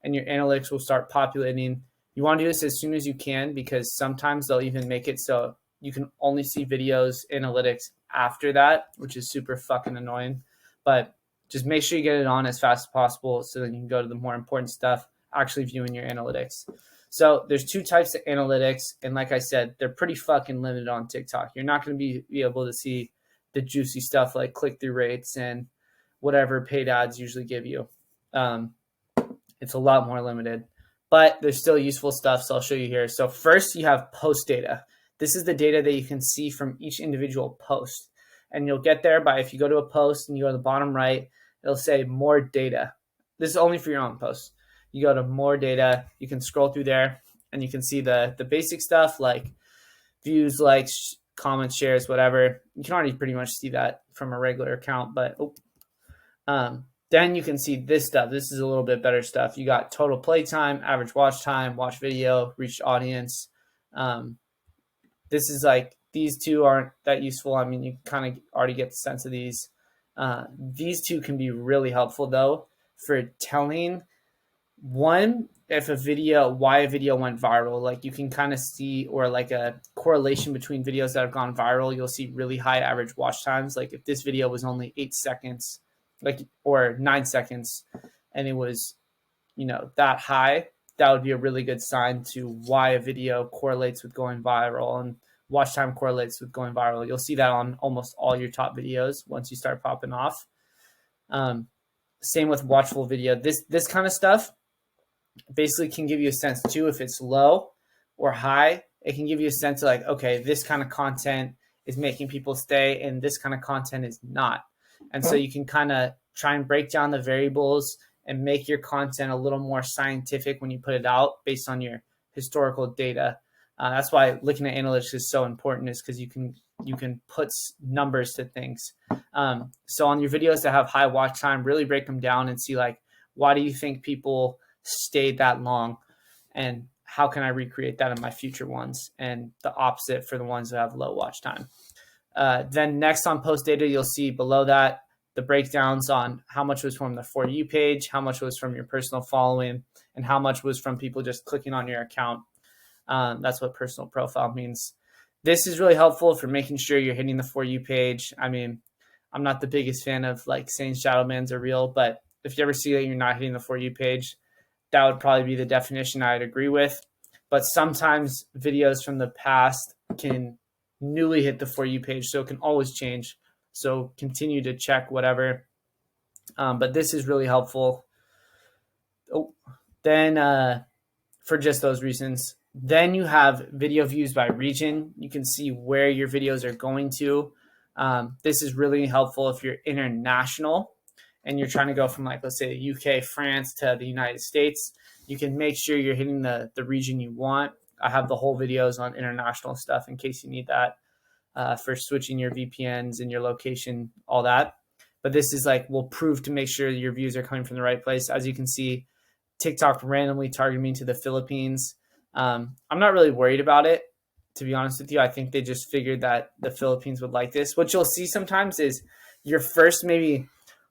and your analytics will start populating. You want to do this as soon as you can because sometimes they'll even make it so you can only see videos analytics after that, which is super fucking annoying. But just make sure you get it on as fast as possible so that you can go to the more important stuff, actually viewing your analytics. So there's two types of analytics. And like I said, they're pretty fucking limited on TikTok. You're not going to be able to see the juicy stuff like click-through rates and whatever paid ads usually give you. It's a lot more limited, but there's still useful stuff. So I'll show you here. So first you have post data. This is the data that you can see from each individual post. And you'll get there by, if you go to a post and you go to the bottom right, it'll say more data. This is only for your own posts. You go to more data, you can scroll through there and you can see the basic stuff like views, likes, comments, shares, whatever. You can already pretty much see that from a regular account, but then you can see this stuff. This is a little bit better stuff. You got total play time, average watch time, watch video, reached audience. This is like, these two aren't that useful. I mean, you kind of already get the sense of these. These two can be really helpful though for telling one, if why a video went viral. Like you can kind of see, or like a correlation between videos that have gone viral, you'll see really high average watch times. Like if this video was only 8 seconds, or 9 seconds, and it was, that high, that would be a really good sign to why a video correlates with going viral, and watch time correlates with going viral. You'll see that on almost all your top videos once you start popping off. Same with watchful video. This kind of stuff basically can give you a sense too, if it's low or high. It can give you a sense of like, okay, this kind of content is making people stay and this kind of content is not. And so you can kind of try and break down the variables and make your content a little more scientific when you put it out based on your historical data. That's why looking at analytics is so important, is because you can put numbers to things. So on your videos that have high watch time, really break them down and see like, why do you think people stayed that long, and how can I recreate that in my future ones, and the opposite for the ones that have low watch time. Then next on post data, you'll see below that the breakdowns on how much was from the For You page, how much was from your personal following, and how much was from people just clicking on your account. That's what personal profile means. This is really helpful for making sure you're hitting the For You page. I mean, I'm not the biggest fan of like saying shadow bans are real, but if you ever see that you're not hitting the For You page, that would probably be the definition I'd agree with. But sometimes videos from the past can newly hit the For You page, so it can always change. So continue to check whatever. But this is really helpful. Then for just those reasons. Then you have video views by region. You can see where your videos are going to. This is really helpful if you're international and you're trying to go from like, let's say UK, France to the United States. You can make sure you're hitting the region you want. I have the whole videos on international stuff in case you need that for switching your VPNs and your location, all that. but this is like, will prove to make sure your views are coming from the right place. As you can see, TikTok randomly targeted me to the Philippines. I'm not really worried about it, to be honest with you. I think they just figured that the Philippines would like this. What you'll see sometimes is your first maybe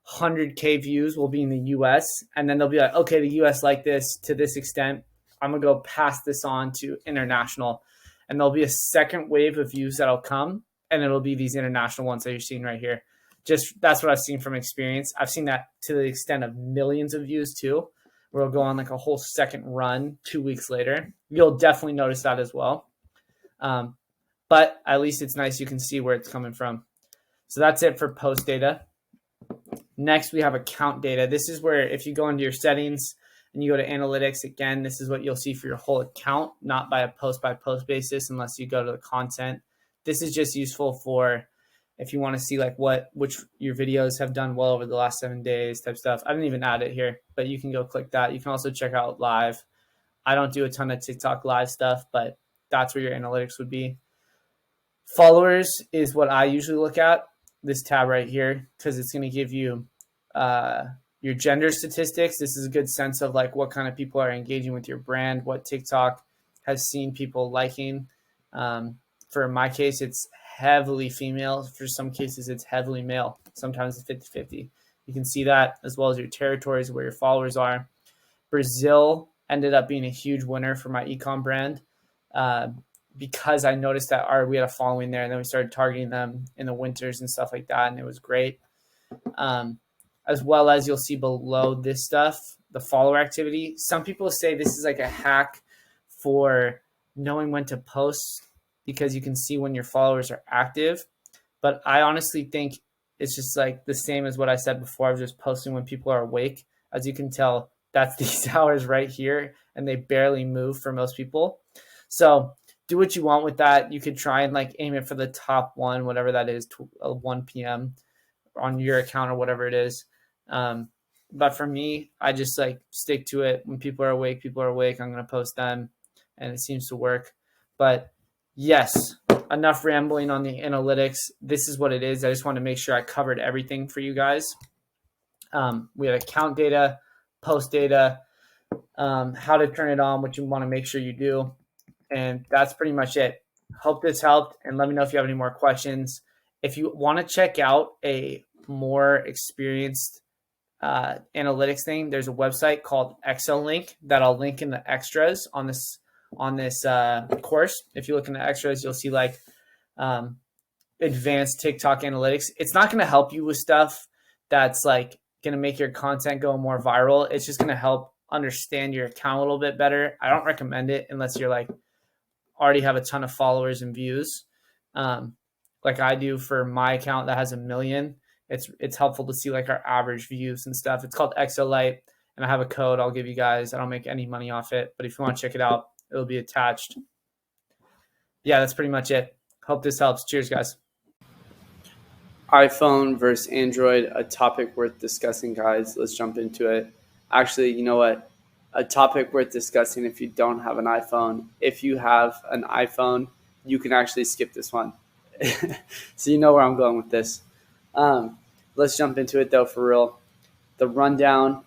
100K views will be in the US, and then they'll be like, okay, the US like this to this extent. I'm going to go pass this on to international. And there'll be a second wave of views that'll come, and it'll be these international ones that you're seeing right here. Just that's what I've seen from experience. I've seen that to the extent of millions of views too, where it'll go on like a whole second run 2 weeks later. You'll definitely notice that as well. But at least it's nice you can see where it's coming from. So that's it for post data. Next, we have account data. This is where if you go into your settings and you go to analytics, again, this is what you'll see for your whole account, not by a post basis unless you go to the content. This is just useful for if you want to see like which your videos have done well over the last 7 days type stuff. I didn't even add it here, but you can go click that. You can also check out live. I don't do a ton of TikTok live stuff, but that's where your analytics would be. Followers is what I usually look at, this tab right here, because it's going to give you your gender statistics. This is a good sense of like what kind of people are engaging with your brand, what TikTok has seen people liking. For my case, it's heavily female. For some cases, it's heavily male. Sometimes it's 50-50. You can see that as well as your territories where your followers are. Brazil ended up being a huge winner for my ecom brand because I noticed that we had a following there, and then we started targeting them in the winters and stuff like that, and it was great. As well as you'll see below this stuff, the follower activity. Some people say this is like a hack for knowing when to post because you can see when your followers are active. But I honestly think it's just like the same as what I said before. I'm just posting when people are awake. As you can tell, that's these hours right here, and they barely move for most people. So do what you want with that. You could try and like aim it for the top one, whatever that is, 1 p.m. on your account or whatever it is. But for me, I just like stick to it. When people are awake, I'm going to post them, and it seems to work. But yes, enough rambling on the analytics. This is what it is. I just want to make sure I covered everything for you guys. We have account data, post data, how to turn it on, what you want to make sure you do. And that's pretty much it. Hope this helped, and let me know if you have any more questions. If you want to check out a more experienced analytics thing, there's a website called Exolink that I'll link in the extras on this course. If you look in the extras, you'll see like advanced TikTok analytics. It's not going to help you with stuff that's like going to make your content go more viral. It's just going to help understand your account a little bit better. I don't recommend it unless you're like already have a ton of followers and views. Like I do for my account that has 1 million. It's helpful to see like our average views and stuff. It's called Exolite, and I have a code I'll give you guys. I don't make any money off it, but if you want to check it out, it'll be attached. Yeah, that's pretty much it. Hope this helps. Cheers, guys. iPhone versus Android, a topic worth discussing, guys. Let's jump into it. Actually, you know what? A topic worth discussing if you don't have an iPhone. If you have an iPhone, you can actually skip this one. So you know where I'm going with this. Let's jump into it, though, for real. The rundown.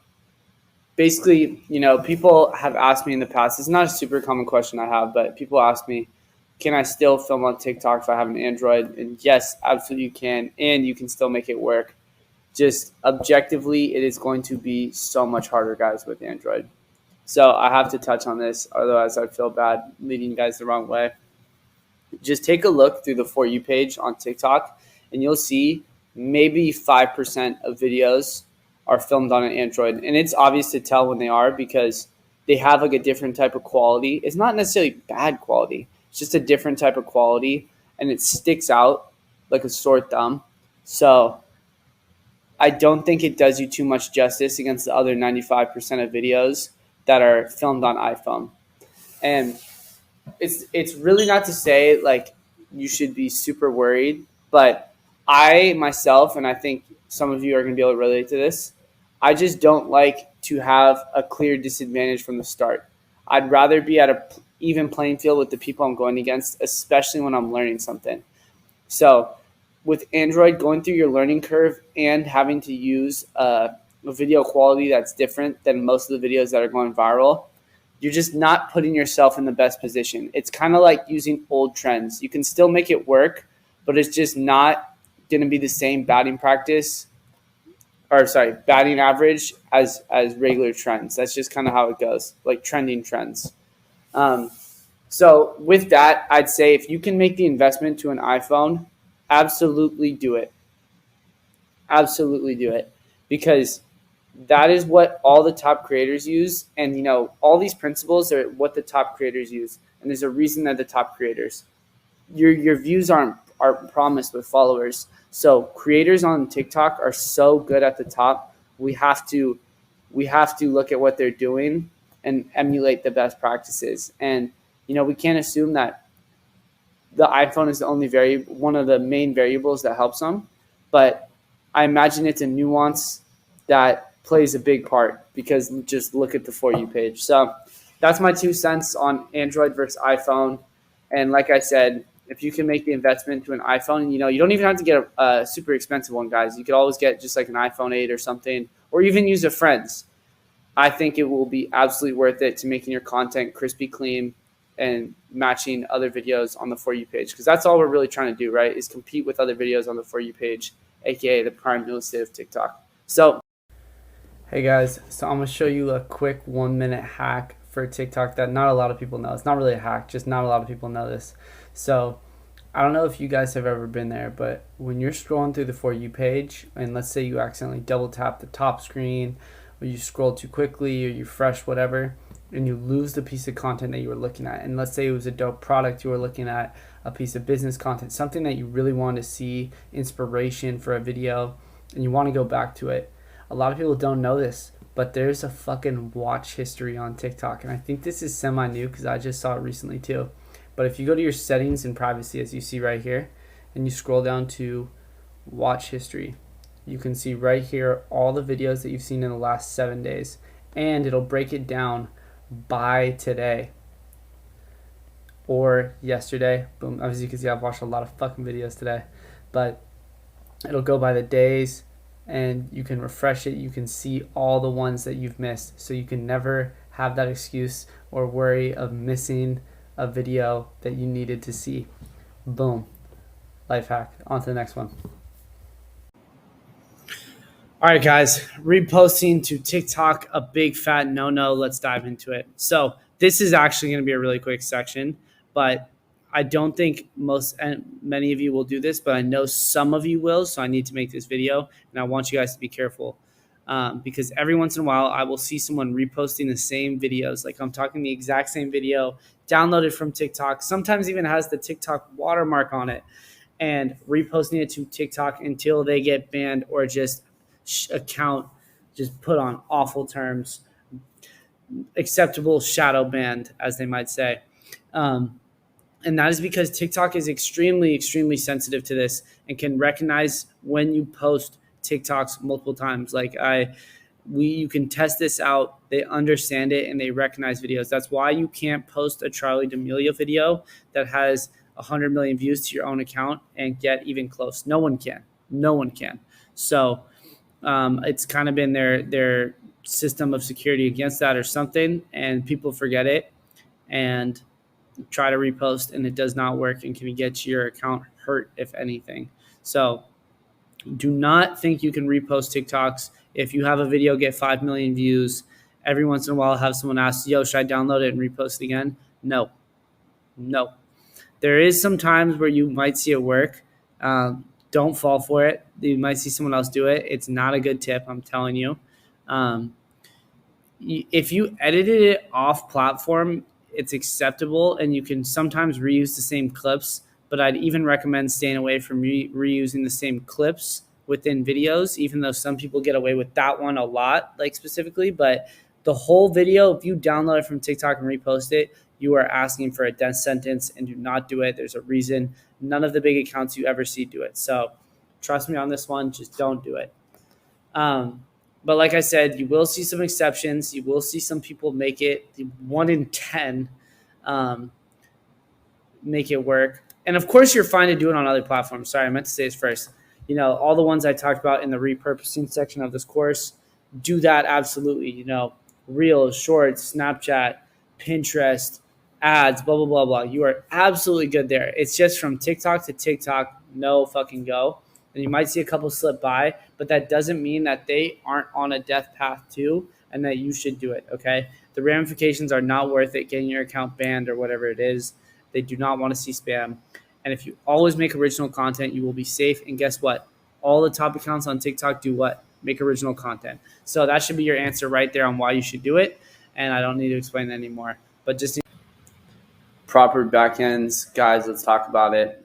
Basically, people have asked me in the past. It's not a super common question I have, but people ask me, can I still film on TikTok if I have an Android? And yes, absolutely you can. And you can still make it work. Just objectively, it is going to be so much harder, guys, with Android. So I have to touch on this, otherwise I'd feel bad leading you guys the wrong way. Just take a look through the For You page on TikTok, and you'll see maybe 5% of videos are filmed on an Android. And it's obvious to tell when they are because they have like a different type of quality. It's not necessarily bad quality. It's just a different type of quality, and it sticks out like a sore thumb. So I don't think it does you too much justice against the other 95% of videos that are filmed on iPhone. And it's really not to say like you should be super worried, but I myself, and I think some of you are going to be able to relate to this, I just don't like to have a clear disadvantage from the start. I'd rather be at an even playing field with the people I'm going against, especially when I'm learning something. So with Android going through your learning curve and having to use a video quality that's different than most of the videos that are going viral, you're just not putting yourself in the best position. It's kind of like using old trends. You can still make it work, but it's just not going to be the same batting average as regular trends. That's just kind of how it goes, like trending trends. Um, so with that, I'd say if you can make the investment to an iPhone, absolutely do it. Absolutely do it, because that is what all the top creators use. And all these principles are what the top creators use, and there's a reason they're the top creators. Your views aren't promised with followers. So creators on TikTok are so good at the top. We have to look at what they're doing and emulate the best practices. And we can't assume that the iPhone is the only one of the main variables that helps them, but I imagine it's a nuance that plays a big part, because just look at the For You page. So that's my 2 cents on Android versus iPhone. And like I said, if you can make the investment to an iPhone, you don't even have to get a super expensive one, guys. You could always get just like an iPhone 8 or something, or even use a friend's. I think it will be absolutely worth it to making your content crispy clean and matching other videos on the For You page, because that's all we're really trying to do, right? Is compete with other videos on the For You page, aka the prime real estate of TikTok. So, hey guys, so I'm gonna show you a quick 1-minute hack for TikTok that not a lot of people know. It's not really a hack, just not a lot of people know this. So I don't know if you guys have ever been there, but when you're scrolling through the For You page, and let's say you accidentally double tap the top screen, or you scroll too quickly, or you refresh whatever, and you lose the piece of content that you were looking at. And let's say it was a dope product you were looking at, a piece of business content, something that you really want to see, inspiration for a video, and you want to go back to it. A lot of people don't know this, but there's a fucking watch history on TikTok. And I think this is semi-new because I just saw it recently too. But if you go to your settings and privacy, as you see right here, and you scroll down to watch history, you can see right here all the videos that you've seen in the last 7 days. And it'll break it down by today or yesterday. Boom. As you can see, I've watched a lot of fucking videos today, but it'll go by the days, and you can refresh it. You can see all the ones that you've missed, so you can never have that excuse or worry of missing a video that you needed to see. Boom. Life hack. On to the next one. All right, guys, reposting to TikTok, a big fat no-no. Let's dive into it. So this is actually going to be a really quick section, but I don't think many of you will do this, but I know some of you will, so I need to make this video, and I want you guys to be careful, because every once in a while I will see someone reposting the same videos. Like, I'm talking the exact same video, downloaded from TikTok, sometimes even has the TikTok watermark on it, and reposting it to TikTok until they get banned or just account just put on awful terms, acceptable shadow banned, as they might say. And that is because TikTok is extremely, extremely sensitive to this and can recognize when you post TikToks multiple times. You can test this out. They understand it and they recognize videos. That's why you can't post a Charlie D'Amelio video that has 100 million views to your own account and get even close. No one can. No one can. So it's kind of been their system of security against that or something, and people forget it and try to repost, and it does not work and can get your account hurt, if anything. So do not think you can repost TikToks. If you have a video get 5 million views, every once in a while have someone ask, yo, should I download it and repost it again? No. There is some times where you might see it work. Don't fall for it. You might see someone else do it. It's not a good tip, I'm telling you. If you edited it off platform, it's acceptable, and you can sometimes reuse the same clips, but I'd even recommend staying away from reusing the same clips within videos, even though some people get away with that one a lot, like specifically. But the whole video, if you download it from TikTok and repost it, you are asking for a death sentence, and do not do it. There's a reason. None of the big accounts you ever see do it. So trust me on this one, just don't do it. But like I said, you will see some exceptions. You will see some people make it. 1 in 10 make it work. And of course, you're fine to do it on other platforms. Sorry, I meant to say this first. All the ones I talked about in the repurposing section of this course, do that absolutely. Reels, Shorts, Snapchat, Pinterest, ads, blah, blah, blah, blah. You are absolutely good there. It's just from TikTok to TikTok, no fucking go. And you might see a couple slip by, but that doesn't mean that they aren't on a death path too and that you should do it, okay? The ramifications are not worth it getting your account banned or whatever it is. They do not want to see spam. And if you always make original content, you will be safe. And guess what? All the top accounts on TikTok do what? Make original content. So that should be your answer right there on why you should do it. And I don't need to explain that anymore. But just proper backends, guys, let's talk about it.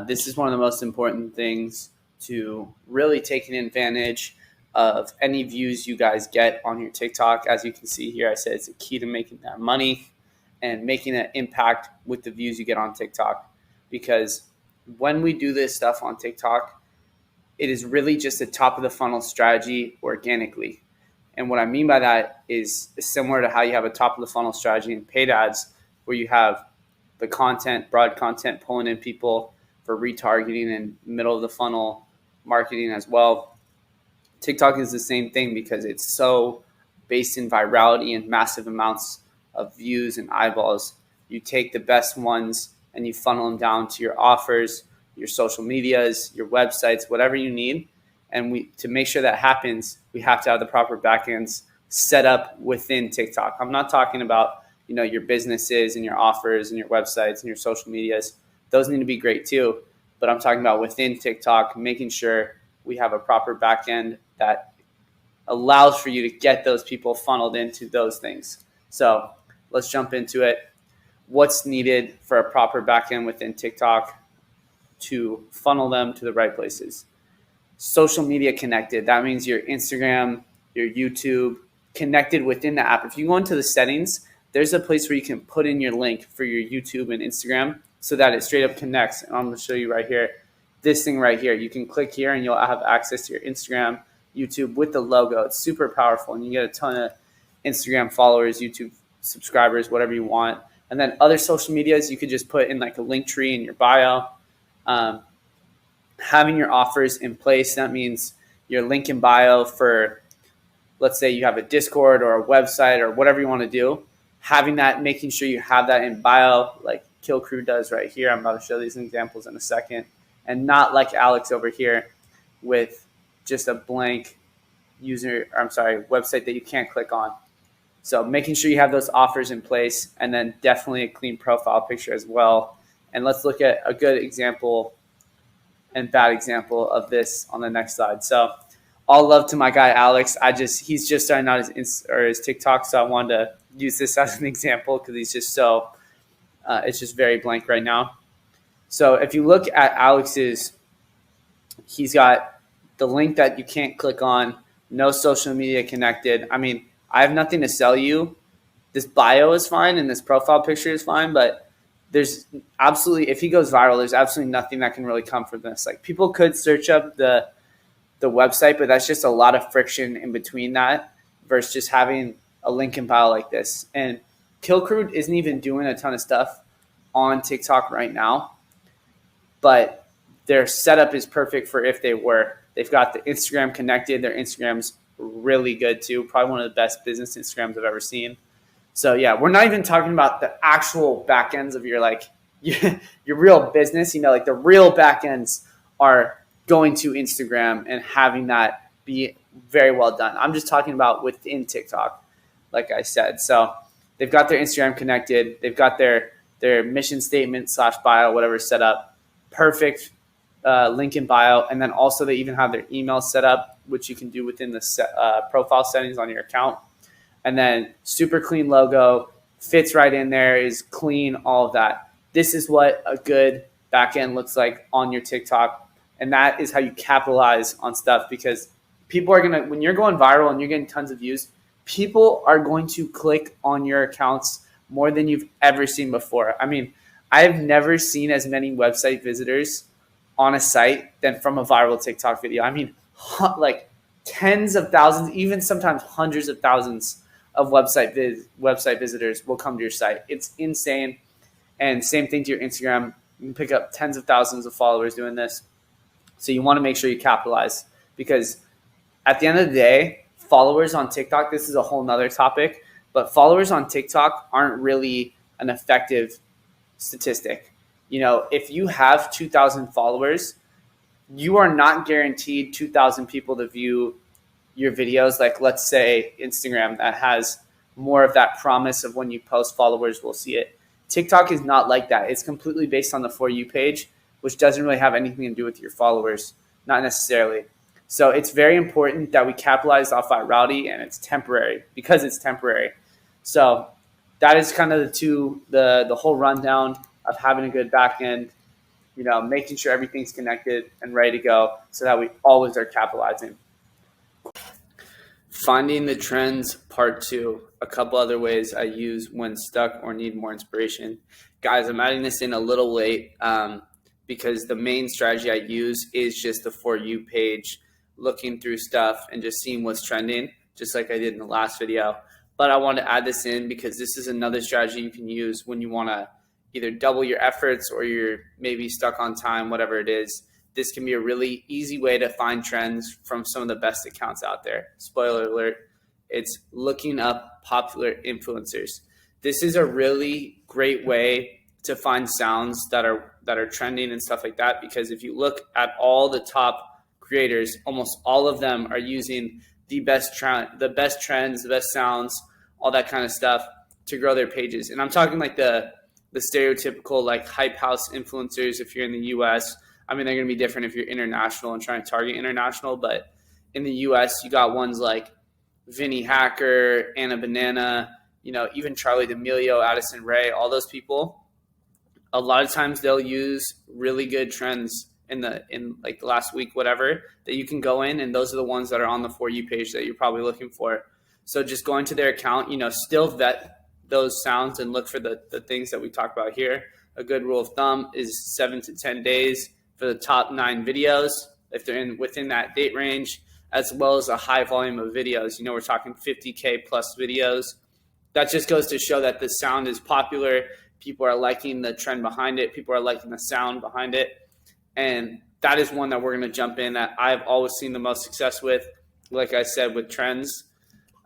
This is one of the most important things to really taking advantage of any views you guys get on your TikTok. As you can see here, I said it's a key to making that money and making an impact with the views you get on TikTok. Because when we do this stuff on TikTok, it is really just a top of the funnel strategy organically. And what I mean by that is similar to how you have a top of the funnel strategy in paid ads, where you have the content, broad content pulling in people for retargeting and middle of the funnel marketing as well. TikTok is the same thing because it's so based in virality and massive amounts of views and eyeballs. You take the best ones and you funnel them down to your offers, your social medias, your websites, whatever you need. And to make sure that happens, we have to have the proper backends set up within TikTok. I'm not talking about, your businesses and your offers and your websites and your social medias. Those need to be great too. But I'm talking about within TikTok, making sure we have a proper backend that allows for you to get those people funneled into those things. So let's jump into it. What's needed for a proper backend within TikTok to funnel them to the right places? Social media connected. That means your Instagram, your YouTube connected within the app. If you go into the settings, there's a place where you can put in your link for your YouTube and Instagram so that it straight up connects. And I'm going to show you right here, this thing right here. You can click here and you'll have access to your Instagram, YouTube with the logo. It's super powerful and you get a ton of Instagram followers, YouTube subscribers, whatever you want. And then other social medias, you could just put in like a link tree in your bio. Having your offers in place, that means your link in bio for, let's say you have a Discord or a website or whatever you want to do. Having that, making sure you have that in bio like Kill Crew does right here. I'm about to show these examples in a second. And not like Alex over here with just a blank website that you can't click on. So making sure you have those offers in place and then definitely a clean profile picture as well. And let's look at a good example and bad example of this on the next slide. So all love to my guy, Alex. He's just starting out his TikTok. So I wanted to use this as an example because he's just it's just very blank right now. So if you look at Alex's, he's got the link that you can't click on, no social media connected. I mean, I have nothing to sell you. This bio is fine and this profile picture is fine, but there's absolutely, if he goes viral, there's absolutely nothing that can really come from this. Like people could search up the website, but that's just a lot of friction in between that versus just having a link in bio like this. And Kill Crew isn't even doing a ton of stuff on TikTok right now, but their setup is perfect for if they were. They've got the Instagram connected. Their Instagram's really good too. Probably one of the best business Instagrams I've ever seen. So yeah, we're not even talking about the actual back ends of your real business. Like the real back ends are going to Instagram and having that be very well done. I'm just talking about within TikTok, like I said. So they've got their Instagram connected. They've got their mission statement / bio, whatever set up. Perfect link in bio. And then also they even have their email set up, which you can do within the profile settings on your account. And then super clean logo, fits right in there, is clean, all of that. This is what a good backend looks like on your TikTok. And that is how you capitalize on stuff, because people are going to, when you're going viral and you're getting tons of views, people are going to click on your accounts more than you've ever seen before. I mean, I've never seen as many website visitors on a site than from a viral TikTok video. I mean, like tens of thousands, even sometimes hundreds of thousands of website visitors will come to your site. It's insane. And same thing to your Instagram. You can pick up tens of thousands of followers doing this. So you want to make sure you capitalize, because at the end of the day, followers on TikTok, this is a whole nother topic, but followers on TikTok aren't really an effective statistic. If you have 2,000 followers, you are not guaranteed 2,000 people to view your videos. Like, let's say Instagram, that has more of that promise of when you post, followers will see it. TikTok is not like that. It's completely based on the For You page, which doesn't really have anything to do with your followers, not necessarily. So it's very important that we capitalize off virality, and it's temporary, because it's temporary. So that is kind of the whole rundown of having a good back end, making sure everything's connected and ready to go so that we always are capitalizing. Finding the trends, part 2. A couple other ways I use when stuck or need more inspiration. Guys, I'm adding this in a little late because the main strategy I use is just the For You page, looking through stuff and just seeing what's trending, just like I did in the last video. But I want to add this in because this is another strategy you can use when you want to either double your efforts or you're maybe stuck on time, whatever it is. This can be a really easy way to find trends from some of the best accounts out there. Spoiler alert, it's looking up popular influencers. This is a really great way to find sounds that are trending and stuff like that, because if you look at all the top creators, almost all of them are using the best trends, the best sounds, all that kind of stuff to grow their pages. And I'm talking like the stereotypical like hype house influencers if you're in the US. I mean, they're going to be different if you're international and trying to target international, but in the US, you got ones like Vinny Hacker, Anna Banana, even Charlie D'Amelio, Addison Rae, all those people. A lot of times they'll use really good trends in like the last week, whatever, that you can go in, and those are the ones that are on the For You page that you're probably looking for. So just going to their account, still vet those sounds and look for the things that we talk about here. A good rule of thumb is 7 to 10 days for the top 9 videos, if they're within that date range, as well as a high volume of videos. We're talking 50K plus videos. That just goes to show that the sound is popular. People are liking the trend behind it. People are liking the sound behind it. And that is one that we're going to jump in that I've always seen the most success with, like I said, with trends.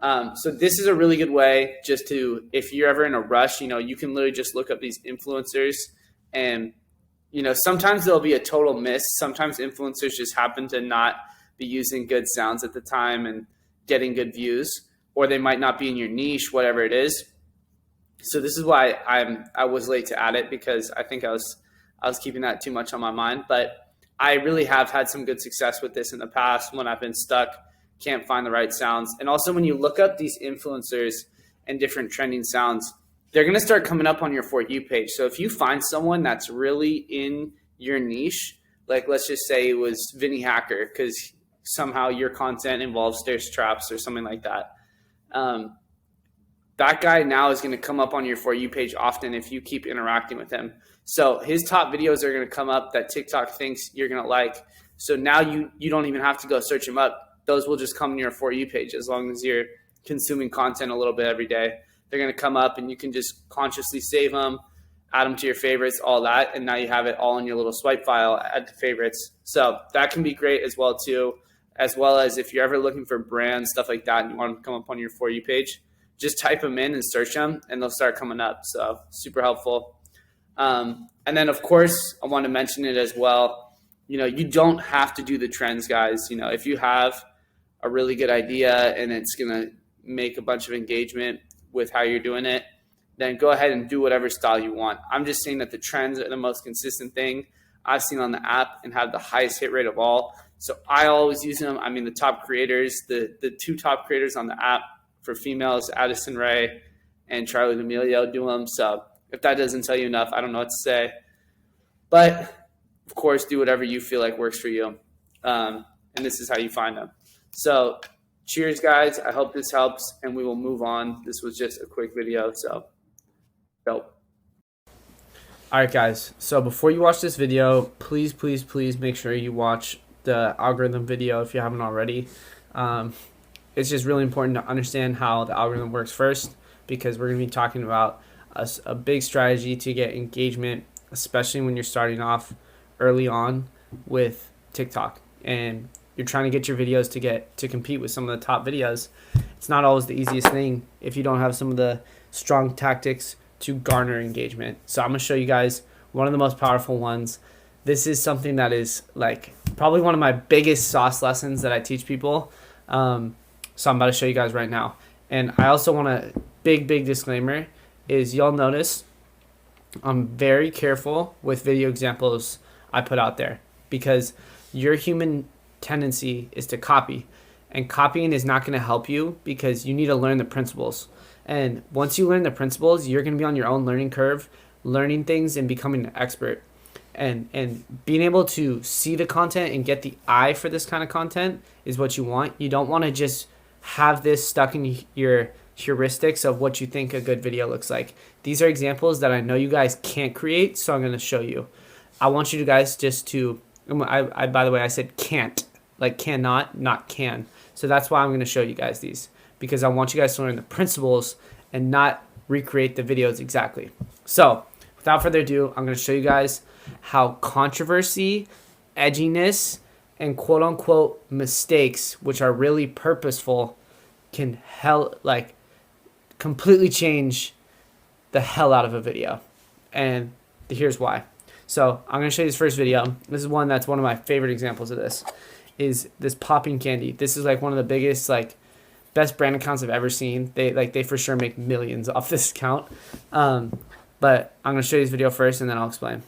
So this is a really good way just to, if you're ever in a rush, you can literally just look up these influencers, and sometimes there'll be a total miss. Sometimes influencers just happen to not be using good sounds at the time and getting good views, or they might not be in your niche, whatever it is. So this is why I was late to add it, because I think I was keeping that too much on my mind. But I really have had some good success with this in the past when I've been stuck, can't find the right sounds. And also when you look up these influencers and different trending sounds, they're going to start coming up on your For You page. So if you find someone that's really in your niche, like let's just say it was Vinny Hacker, because somehow your content involves thirst traps or something like that. That guy now is going to come up on your For You page often if you keep interacting with him. So his top videos are going to come up that TikTok thinks you're going to like. So now you don't even have to go search him up. Those will just come in your For You page as long as you're consuming content a little bit every day. They're going to come up, and you can just consciously save them, add them to your favorites, all that. And now you have it all in your little swipe file, add to favorites. So that can be great as well too, as well as if you're ever looking for brands, stuff like that, and you want them to come up on your For You page, just type them in and search them, and they'll start coming up. So super helpful. And then, of course, I want to mention it as well. You don't have to do the trends, guys. If you have a really good idea and it's going to make a bunch of engagement with how you're doing it, then go ahead and do whatever style you want. I'm just saying that the trends are the most consistent thing I've seen on the app and have the highest hit rate of all. So I always use them. I mean, the top creators, the 2 top creators on the app for females, Addison Rae and Charlie D'Amelio, do them. So if that doesn't tell you enough, I don't know what to say. But of course, do whatever you feel like works for you. And this is how you find them. So cheers, guys. I hope this helps, and we will move on. This was just a quick video, so dope. All right, guys. So before you watch this video, please make sure you watch the algorithm video if you haven't already. It's just really important to understand how the algorithm works first, because we're going to be talking about a big strategy to get engagement, especially when you're starting off early on with TikTok and you're trying to get your videos to compete with some of the top videos. It's not always the easiest thing if you don't have some of the strong tactics to garner engagement. So I'm gonna show you guys one of the most powerful ones. This is something that is like probably one of my biggest sauce lessons that I teach people. So I'm about to show you guys right now. And I also want a big disclaimer is y'all notice I'm very careful with video examples I put out there because your human tendency is to copy, and copying is not going to help you because you need to learn the principles. And once you learn the principles, you're going to be on your own learning curve, learning things and becoming an expert. And being able to see the content and get the eye for this kind of content is what you want. You don't want to just have this stuck in your heuristics of what you think a good video looks like. These are examples that I know you guys can't create, so I'm going to show you. I want you guys just to, by the way, I said can't, like cannot, not can. So that's why I'm going to show you guys these, because I want you guys to learn the principles and not recreate the videos exactly. So without further ado, I'm going to show you guys how controversy, edginess, and quote unquote mistakes, which are really purposeful, can completely change the hell out of a video. And here's why. So I'm going to show you this first video. This is one that's one of my favorite examples of this, is this popping candy. This is like one of the biggest, like best brand accounts I've ever seen. They for sure make millions off this account. But I'm going to show you this video first and then I'll explain.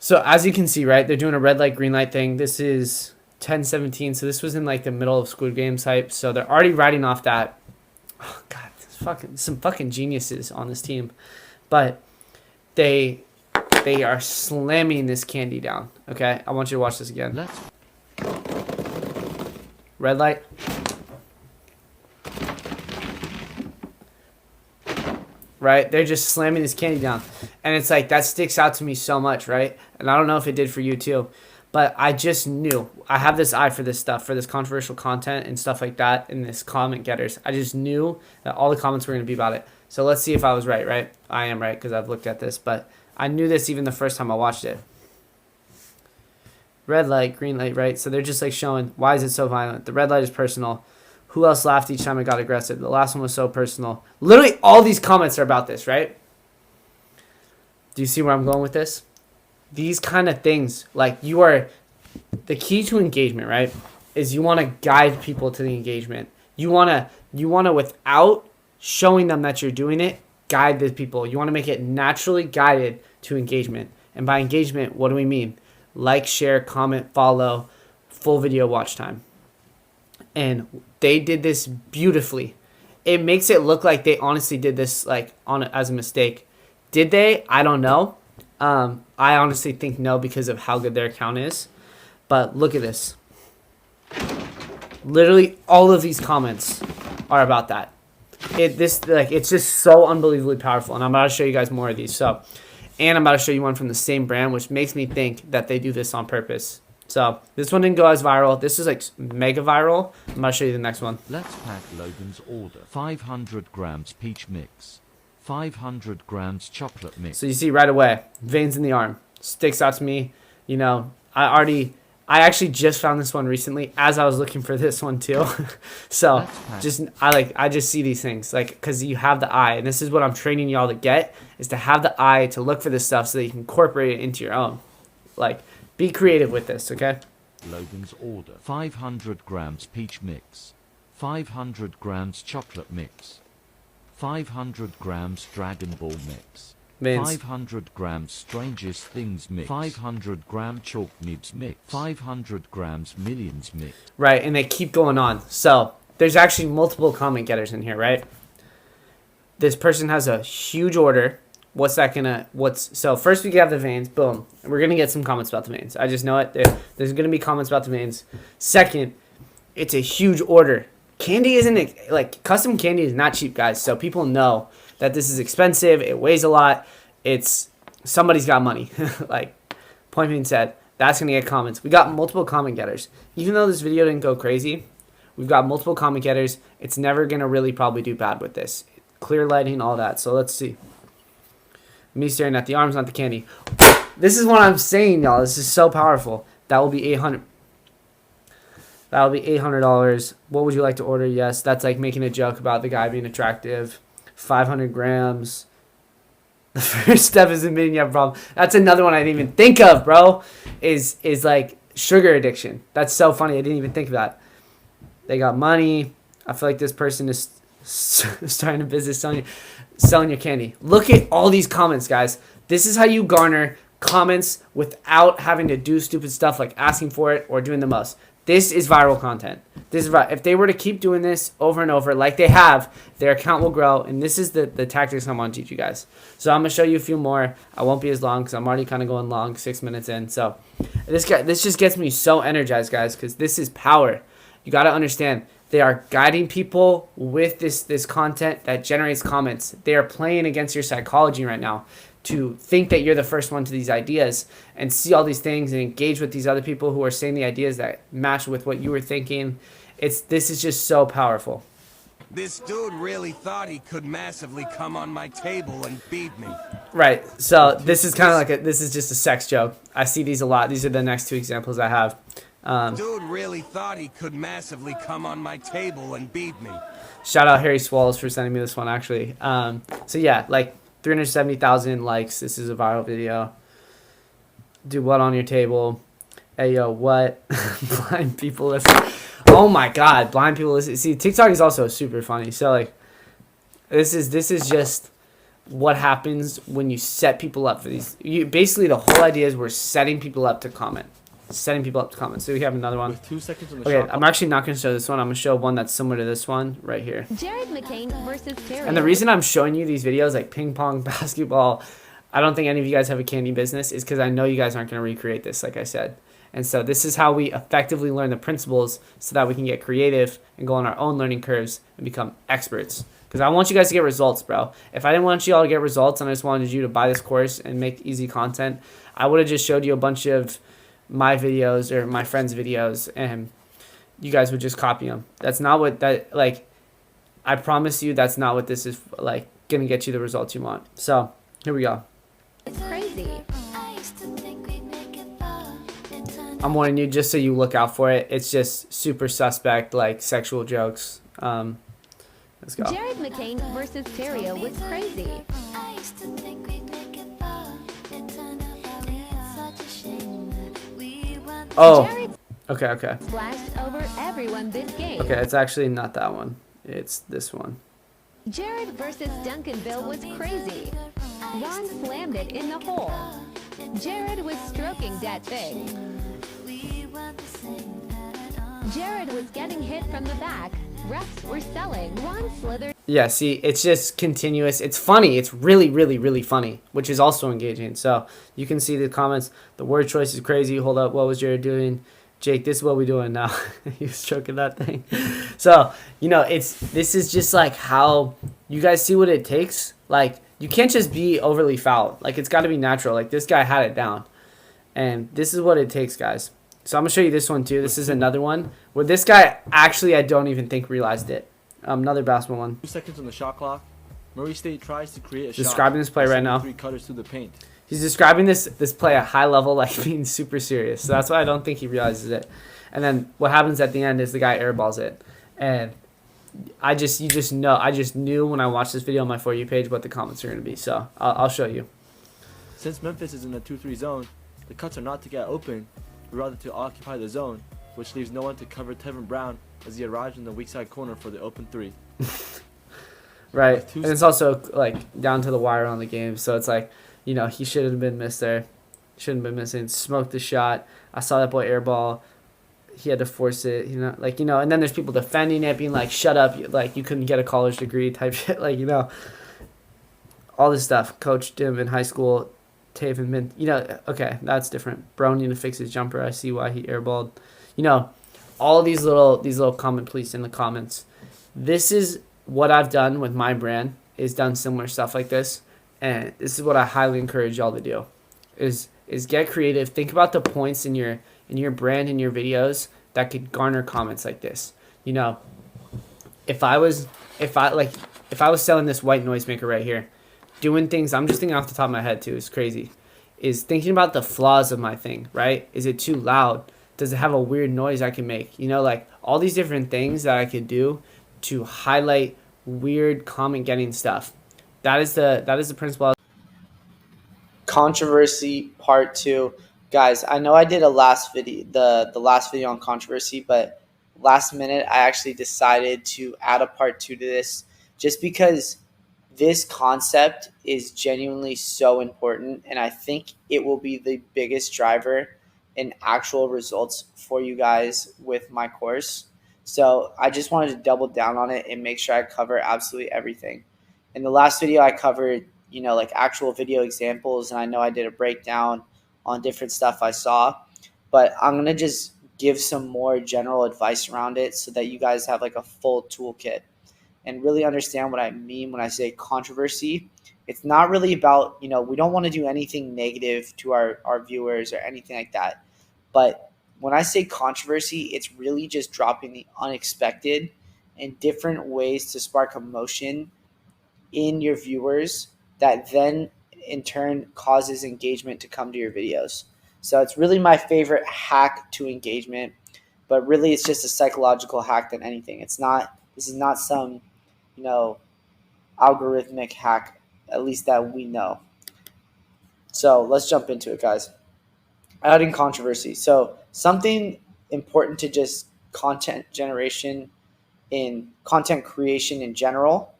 So as you can see, right, they're doing a red light, green light thing. This is 10:17, so this was in like the middle of Squid Game type. So they're already riding off that. Oh God, some fucking geniuses on this team, but they are slamming this candy down. Okay, I want you to watch this again. Red light. Right? They're just slamming this candy down. And it's like, that sticks out to me so much, right? And I don't know if it did for you too. But I just knew. I have this eye for this stuff, for this controversial content and stuff like that, and this comment getters. I just knew that all the comments were going to be about it. So let's see if I was right? I am right because I've looked at this. But I knew this even the first time I watched it. Red light, green light, right? So they're just like showing, why is it so violent? The red light is personal. Who else laughed each time it got aggressive? The last one was so personal. Literally all these comments are about this, right? Do you see where I'm going with this? These kind of things, like the key to engagement, right, is you want to guide people to the engagement. You want to, without showing them that you're doing it, guide the people. You want to make it naturally guided to engagement. And by engagement, what do we mean? Like, share, comment, follow, full video watch time. And they did this beautifully. It makes it look like they honestly did this as a mistake. Did they? I don't know. I honestly think no because of how good their account is. But look at this. Literally all of these comments are about that. It's just so unbelievably powerful. And I'm about to show you guys more of these. And I'm about to show you one from the same brand, which makes me think that they do this on purpose. So this one didn't go as viral. This is like mega viral. I'm going to show you the next one. Let's pack Logan's order. 500 grams peach mix. 500 grams chocolate mix. So you see right away, veins in the arm. Sticks out to me. You know, I actually just found this one recently as I was looking for this one too. So I just see these things because you have the eye. And this is what I'm training y'all to get, is to have the eye to look for this stuff so that you can incorporate it into your own. Be creative with this, okay? Logan's order. 500 grams peach mix. 500 grams chocolate mix. 500 grams Dragon Ball mix. 500 grams Strangest Things mix. 500 gram Chalk Nibs mix. 500 grams Millions mix. Right, and they keep going on. So there's actually multiple comment getters in here, right? This person has a huge order. So first we have the veins, boom. We're going to get some comments about the veins. I just know it. There's going to be comments about the veins. Second, it's a huge order. Candy isn't, custom candy is not cheap, guys. So people know that this is expensive. It weighs a lot. Somebody's got money. Point being said, that's going to get comments. We got multiple comment getters. Even though this video didn't go crazy, we've got multiple comment getters. It's never going to really probably do bad with this. Clear lighting, all that. So let's see. Me staring at the arms, not the candy. This is what I'm saying, y'all. This is so powerful. That will be $800. That will be $800. What would you like to order? Yes, that's like making a joke about the guy being attractive. 500 grams. The first step is admitting you have a problem. That's another one I didn't even think of, bro. Is like sugar addiction. That's so funny. I didn't even think of that. They got money. I feel like this person is starting a business selling your candy. Look at all these comments, guys. This is how you garner comments without having to do stupid stuff like asking for it or doing the most. This is viral content. This is if they were to keep doing this over and over like they have, their account will grow. And this is the tactics I want to teach you guys. So I'm going to show you a few more. I won't be as long because I'm already kind of going long, 6 minutes in. So this just gets me so energized, guys, because this is power. You got to understand. They are guiding people with this content that generates comments. They are playing against your psychology right now to think that you're the first one to these ideas and see all these things and engage with these other people who are saying the ideas that match with what you were thinking. This is just so powerful. This dude really thought he could massively come on my table and beat me. Right. So this is kind of like this is just a sex joke. I see these a lot. These are the next two examples I have. Dude really thought he could massively come on my table and beat me. Shout out Harry Swallows for sending me this one, actually. So yeah, like 370,000 likes. This is a viral video. Do what on your table? Hey, yo, what? Blind people listen. Oh my God, blind people listen. See, TikTok is also super funny. So like, this is just what happens when you set people up for these. Basically, the whole idea is we're setting people up to comment. Setting people up to comment. So we have another one. With 2 seconds on the Okay, shot I'm actually not going to show this one. I'm going to show one that's similar to this one right here. Jared McCain versus Terry. And the reason I'm showing you these videos like ping pong, basketball, I don't think any of you guys have a candy business, is because I know you guys aren't going to recreate this, like I said. And so this is how we effectively learn the principles so that we can get creative and go on our own learning curves and become experts. Because I want you guys to get results, bro. If I didn't want you all to get results and I just wanted you to buy this course and make easy content, I would have just showed you a bunch of my videos or my friends' videos and you guys would just copy them. That's not what that, like, I promise you that's not what this is, like, going to get you the results you want. So, here we go. It's crazy. I'm warning you just so you look out for it. It's just super suspect, like, sexual jokes. Let's go. Jared McCain versus Terry was crazy. Oh, okay. Splashed over everyone this game. Okay, it's actually not that one. It's this one. Jared versus Duncanville was crazy. Ron slammed it in the hole. Jared was stroking that thing. Jared was getting hit from the back. Refs were selling. Ron slithered. Yeah, see, it's just continuous. It's funny. It's really, really, really funny, which is also engaging. So you can see the comments. The word choice is crazy. Hold up. What was Jared doing? Jake, this is what we doing now. He was stroking that thing. So, you know, this is just like how you guys see what it takes. Like, you can't just be overly foul. Like, it's got to be natural. Like, this guy had it down. And this is what it takes, guys. So I'm going to show you this one, too. This is another one where this guy actually, I don't even think realized it. Another basketball one. 2 seconds on the shot clock. Murray State tries to create a shot. Describing this play right now. 3 cutters through the paint. He's describing this play at high level, like being super serious. So that's why I don't think he realizes it. And then what happens at the end is the guy airballs it. And you just know. I just knew when I watched this video on my For You page what the comments are going to be. So I'll show you. Since Memphis is in a 2-3 zone, the cuts are not to get open, but rather to occupy the zone, which leaves no one to cover Tevin Brown as he arrives in the weak side corner for the open 3. Right. And it's also like down to the wire on the game. So it's like, you know, he shouldn't have been missed there. Shouldn't have been missing. Smoked the shot. I saw that boy airball. He had to force it, you know, like, you know, and then there's people defending it, being like, shut up, like, you couldn't get a college degree type shit, like, you know, all this stuff. Coached him in high school, Taven Mint, you know, okay, that's different. Bro needed to fix his jumper. I see why he airballed. You know, all these little comment please in the comments. This is what I've done with my brand, is done similar stuff like this, and this is what I highly encourage y'all to do, is is get creative. Think about the points in your brand and your videos that could garner comments like this. You know, if I was selling this white noisemaker right here, doing things, I'm just thinking off the top of my head too, it's crazy, is thinking about the flaws of my thing, right? Is it too loud? Does it have a weird noise I can make? You know, like all these different things that I could do to highlight weird comment getting stuff. That is the principle. Controversy part 2. Guys, I know I did a last video, the last video on controversy, but last minute I actually decided to add a part 2 to this just because this concept is genuinely so important, and I think it will be the biggest driver in actual results for you guys with my course. So I just wanted to double down on it and make sure I cover absolutely everything. In the last video, I covered, you know, like actual video examples, and I know I did a breakdown on different stuff I saw, but I'm going to just give some more general advice around it so that you guys have like a full toolkit and really understand what I mean when I say controversy. It's not really about, you know, we don't want to do anything negative to our viewers or anything like that. But when I say controversy, it's really just dropping the unexpected and different ways to spark emotion in your viewers that then in turn causes engagement to come to your videos. So it's really my favorite hack to engagement, but really it's just a psychological hack than anything. This is not some, you know, algorithmic hack, at least that we know. So let's jump into it, guys. Adding controversy. So something important to just content generation in content creation in general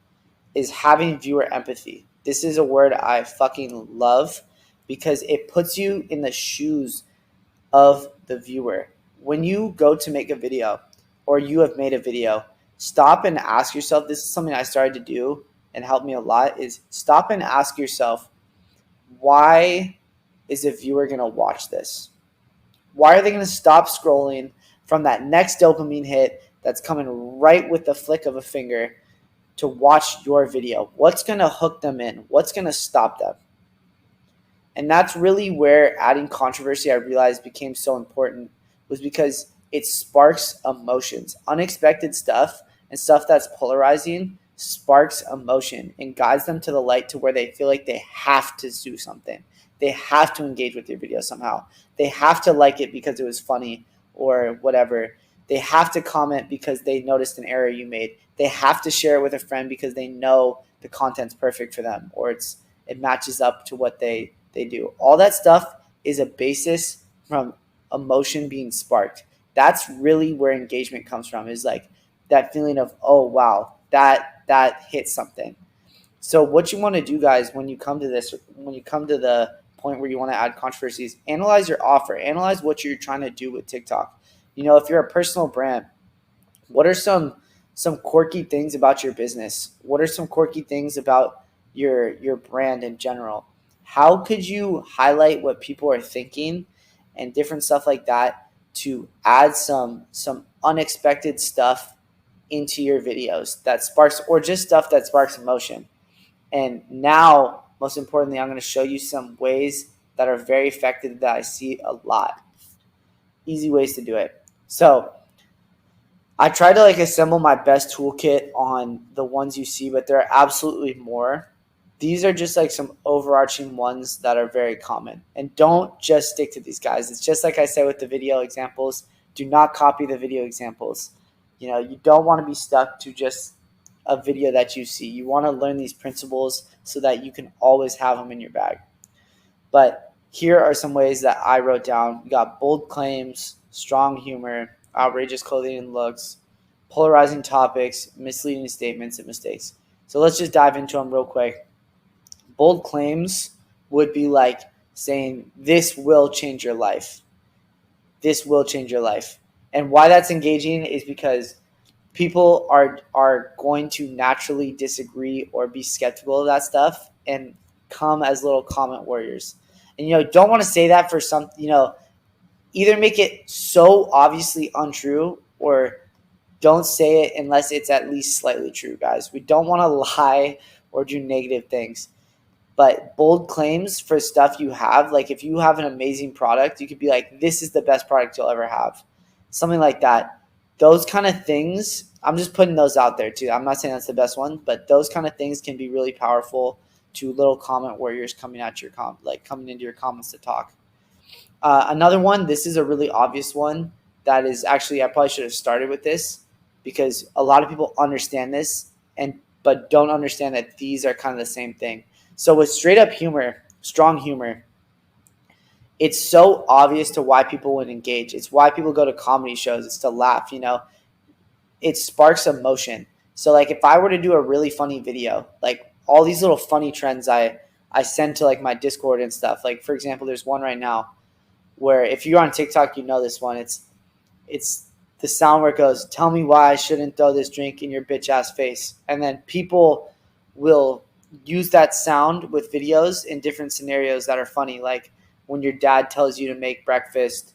is having viewer empathy. This is a word I fucking love because it puts you in the shoes of the viewer. When you go to make a video or you have made a video, stop and ask yourself, this is something I started to do and helped me a lot, is stop and ask yourself, why is a viewer going to watch this? Why are they going to stop scrolling from that next dopamine hit that's coming right with the flick of a finger to watch your video? What's going to hook them in? What's going to stop them? And that's really where adding controversy, I realized, became so important, was because it sparks emotions. Unexpected stuff and stuff that's polarizing sparks emotion and guides them to the light to where they feel like they have to do something. They have to engage with your video somehow. They have to like it because it was funny or whatever. They have to comment because they noticed an error you made. They have to share it with a friend because they know the content's perfect for them or it matches up to what they do. All that stuff is a basis from emotion being sparked. That's really where engagement comes from, is like that feeling of, oh, wow, that hit something. So what you want to do, guys, when you come to this, when you come to the point where you want to add controversies, analyze your offer. Analyze what you're trying to do with TikTok. You know, if you're a personal brand, what are some quirky things about your business? What are some quirky things about your brand in general? How could you highlight what people are thinking and different stuff like that to add some unexpected stuff into your videos that sparks, or just stuff that sparks emotion? And now, most importantly, I'm going to show you some ways that are very effective that I see a lot. Easy ways to do it. So I try to assemble my best toolkit on the ones you see, but there are absolutely more. These are just some overarching ones that are very common. And don't just stick to these, guys. It's just like I said with the video examples. Do not copy the video examples. You know, you don't want to be stuck to just a video that you see. You want to learn these principles so that you can always have them in your bag. But here are some ways that I wrote down. We got bold claims, strong humor, outrageous clothing and looks, polarizing topics, misleading statements, and mistakes. So let's just dive into them real quick. Bold claims would be like saying, this will change your life. This will change your life. And why that's engaging is because people are going to naturally disagree or be skeptical of that stuff and come as little comment warriors. And, don't want to say that for some, either make it so obviously untrue or don't say it unless it's at least slightly true, guys. We don't want to lie or do negative things. But bold claims for stuff you have, like if you have an amazing product, you could be like, this is the best product you'll ever have. Something like that. Those kind of things, I'm just putting those out there too. I'm not saying that's the best one, but those kind of things can be really powerful to little comment warriors coming at your coming into your comments to talk. Another one, this is a really obvious one that is actually, I probably should have started with this because a lot of people understand this but don't understand that these are kind of the same thing. So with straight up humor, strong humor, it's so obvious to why people would engage. It's why people go to comedy shows. It's to laugh, It sparks emotion. So like if I were to do a really funny video, like all these little funny trends I send to like my Discord and stuff. Like for example, there's one right now where if you're on TikTok, you know this one. It's the sound where it goes, tell me why I shouldn't throw this drink in your bitch ass face. And then people will use that sound with videos in different scenarios that are funny. Like when your dad tells you to make breakfast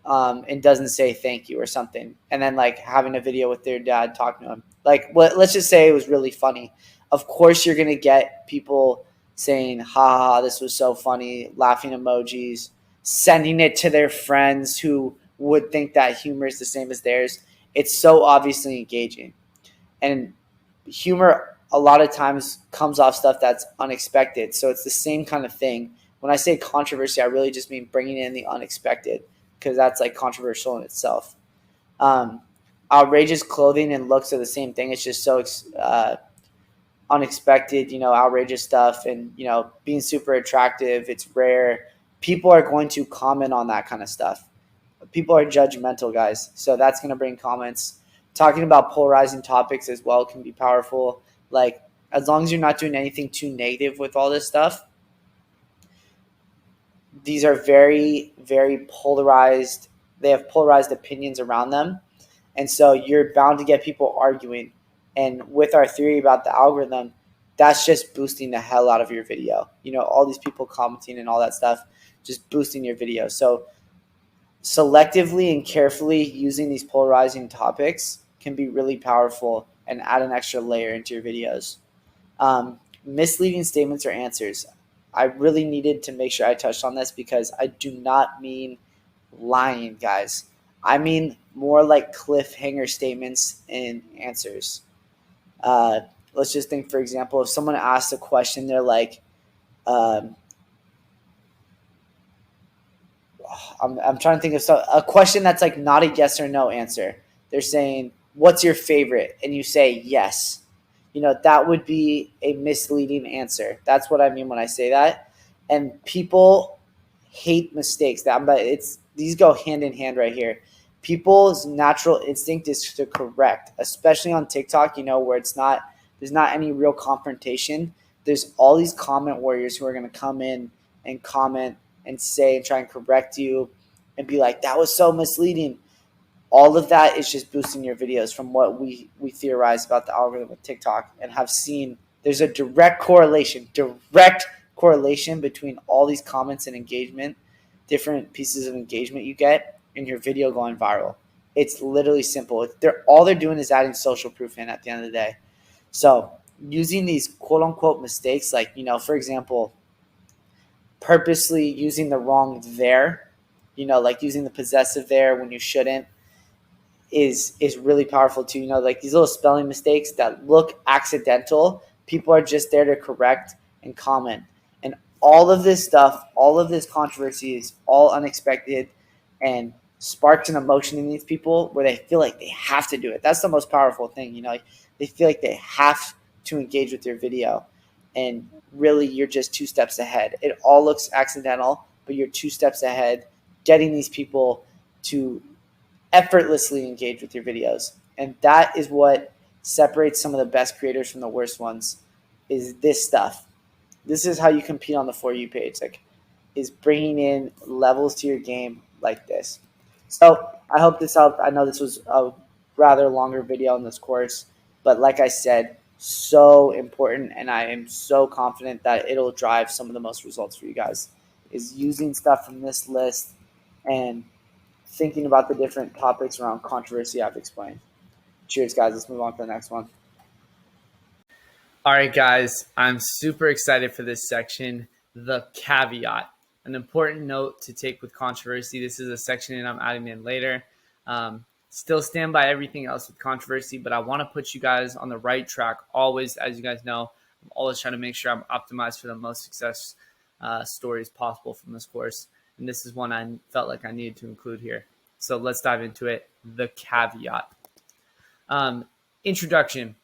and doesn't say thank you or something. And then like having a video with their dad talking to him. Like let's just say it was really funny. Of course you're going to get people saying, ha ha, this was so funny, laughing emojis, sending it to their friends who would think that humor is the same as theirs. It's so obviously engaging. And humor a lot of times comes off stuff that's unexpected. So it's the same kind of thing. When I say controversy, I really just mean bringing in the unexpected because that's like controversial in itself. Outrageous clothing and looks are the same thing. It's just so unexpected, outrageous stuff and, being super attractive. It's rare. People are going to comment on that kind of stuff. People are judgmental, guys. So that's going to bring comments. Talking about polarizing topics as well can be powerful. Like, as long as you're not doing anything too negative with all this stuff, these are very, very polarized. They have polarized opinions around them. And so you're bound to get people arguing. And with our theory about the algorithm, that's just boosting the hell out of your video. All these people commenting and all that stuff, just boosting your video. So selectively and carefully using these polarizing topics can be really powerful and add an extra layer into your videos. Misleading statements or answers. I really needed to make sure I touched on this because I do not mean lying, guys. I mean more like cliffhanger statements and answers. Let's just think, for example, if someone asks a question, they're like, I'm trying to think of a question that's like not a yes or no answer. They're saying, what's your favorite? And you say yes. That would be a misleading answer. That's what I mean when I say that. And people hate mistakes. These go hand in hand right here. People's natural instinct is to correct, especially on TikTok, where there's not any real confrontation. There's all these comment warriors who are going to come in and comment and say and try and correct you and be like, that was so misleading. All of that is just boosting your videos from what we theorize about the algorithm of TikTok and have seen. There's a direct correlation between all these comments and engagement, different pieces of engagement you get, and your video going viral. It's literally simple. All they're doing is adding social proof in at the end of the day. So using these quote unquote mistakes, like, for example, purposely using the wrong there, like using the possessive there when you shouldn't, is really powerful too. Like these little spelling mistakes that look accidental, people are just there to correct and comment. And all of this stuff, all of this controversy is all unexpected and sparks an emotion in these people where they feel like they have to do it. That's the most powerful thing. Like they feel like they have to engage with your video, and really you're just 2 steps ahead. It all looks accidental, but you're 2 steps ahead, getting these people to effortlessly engage with your videos. And that is what separates some of the best creators from the worst ones, is this stuff. This is how you compete on the For You page, is bringing in levels to your game like this. So I hope this helped. I know this was a rather longer video in this course, but like I said, so important, and I am so confident that it'll drive some of the most results for you guys, is using stuff from this list and thinking about the different topics around controversy I've explained. Cheers, guys. Let's move on to the next one. All right, guys, I'm super excited for this section, the caveat. An important note to take with controversy. This is a section and I'm adding in later. Still stand by everything else with controversy, but I want to put you guys on the right track always. As you guys know, I'm always trying to make sure I'm optimized for the most success stories possible from this course. And this is one I felt like I needed to include here. So let's dive into it. The caveat. Introduction.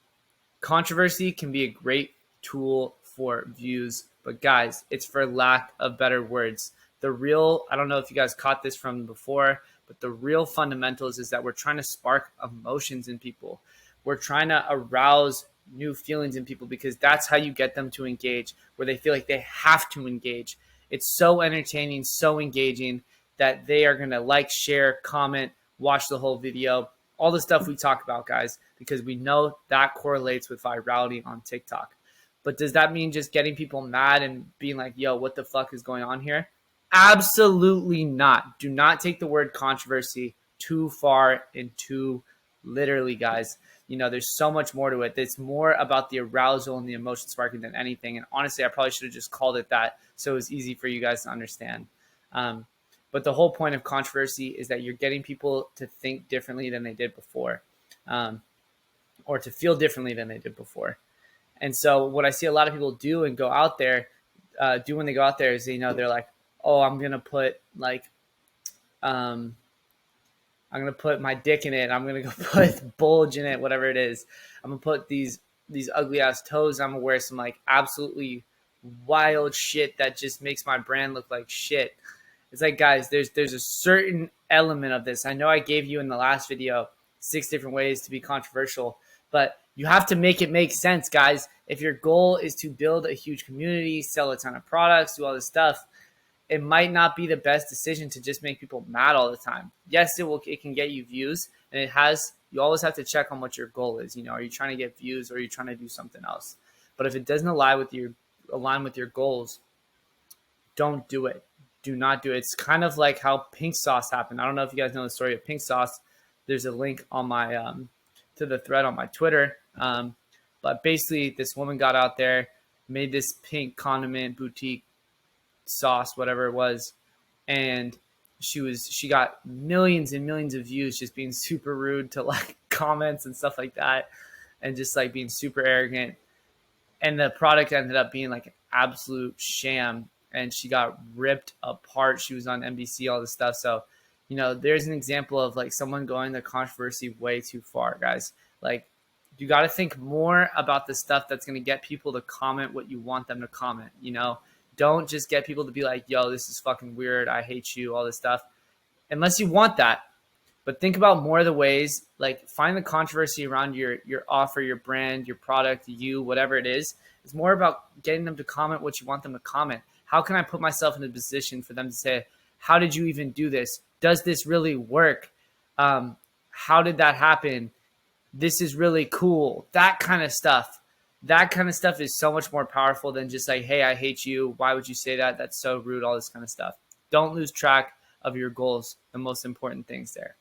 Controversy can be a great tool for views, but guys, it's for lack of better words. The real, I don't know if you guys caught this from before, but the real fundamentals is that we're trying to spark emotions in people. We're trying to arouse new feelings in people because that's how you get them to engage, where they feel like they have to engage. It's so entertaining, so engaging that they are going to like, share, comment, watch the whole video, all the stuff we talk about, guys, because we know that correlates with virality on TikTok. But does that mean just getting people mad and being like, yo, what the fuck is going on here? Absolutely not. Do not take the word controversy too far and too literally, guys. You know, there's so much more to it. It's more about the arousal and the emotion sparking than anything. And honestly, I probably should have just called it that so it was easy for you guys to understand. But the whole point of controversy is that you're getting people to think differently than they did before, or to feel differently than they did before. And so what I see a lot of people do and go out there, do when they go out there is, you know, they're like, oh, I'm going to put like, I'm going to put my dick in it. I'm going to go put bulge in it, whatever it is. I'm going to put these ugly ass toes. I'm going to wear some like absolutely wild shit that just makes my brand look like shit. It's like, guys, there's a certain element of this. I know I gave you in the last video 6 different ways to be controversial, but you have to make it make sense, guys. If your goal is to build a huge community, sell a ton of products, do all this stuff, it might not be the best decision to just make people mad all the time. Yes, it can get you views, and you always have to check on what your goal is. You know, are you trying to get views or are you trying to do something else? But if it doesn't align with your goals, don't do it. Do not do it. It's kind of like how pink sauce happened. I don't know if you guys know the story of pink sauce. There's a link on my to the thread on my Twitter. But basically, this woman got out there, made this pink condiment boutique sauce, whatever it was, and she got millions and millions of views just being super rude to like comments and stuff like that, and just like being super arrogant. And the product ended up being like an absolute sham. And she got ripped apart. She was on NBC, all this stuff. So, you know, there's an example of like someone going the controversy way too far, guys. Like, you got to think more about the stuff that's going to get people to comment what you want them to comment. You know, don't just get people to be like, yo, this is fucking weird. I hate you, all this stuff. Unless you want that. But think about more of the ways, like find the controversy around your offer, your brand, your product, you, whatever it is. It's more about getting them to comment what you want them to comment. How can I put myself in a position for them to say, how did you even do this? Does this really work? How did that happen? This is really cool. That kind of stuff. That kind of stuff is so much more powerful than just like, hey, I hate you. Why would you say that? That's so rude, all this kind of stuff. Don't lose track of your goals, the most important things there.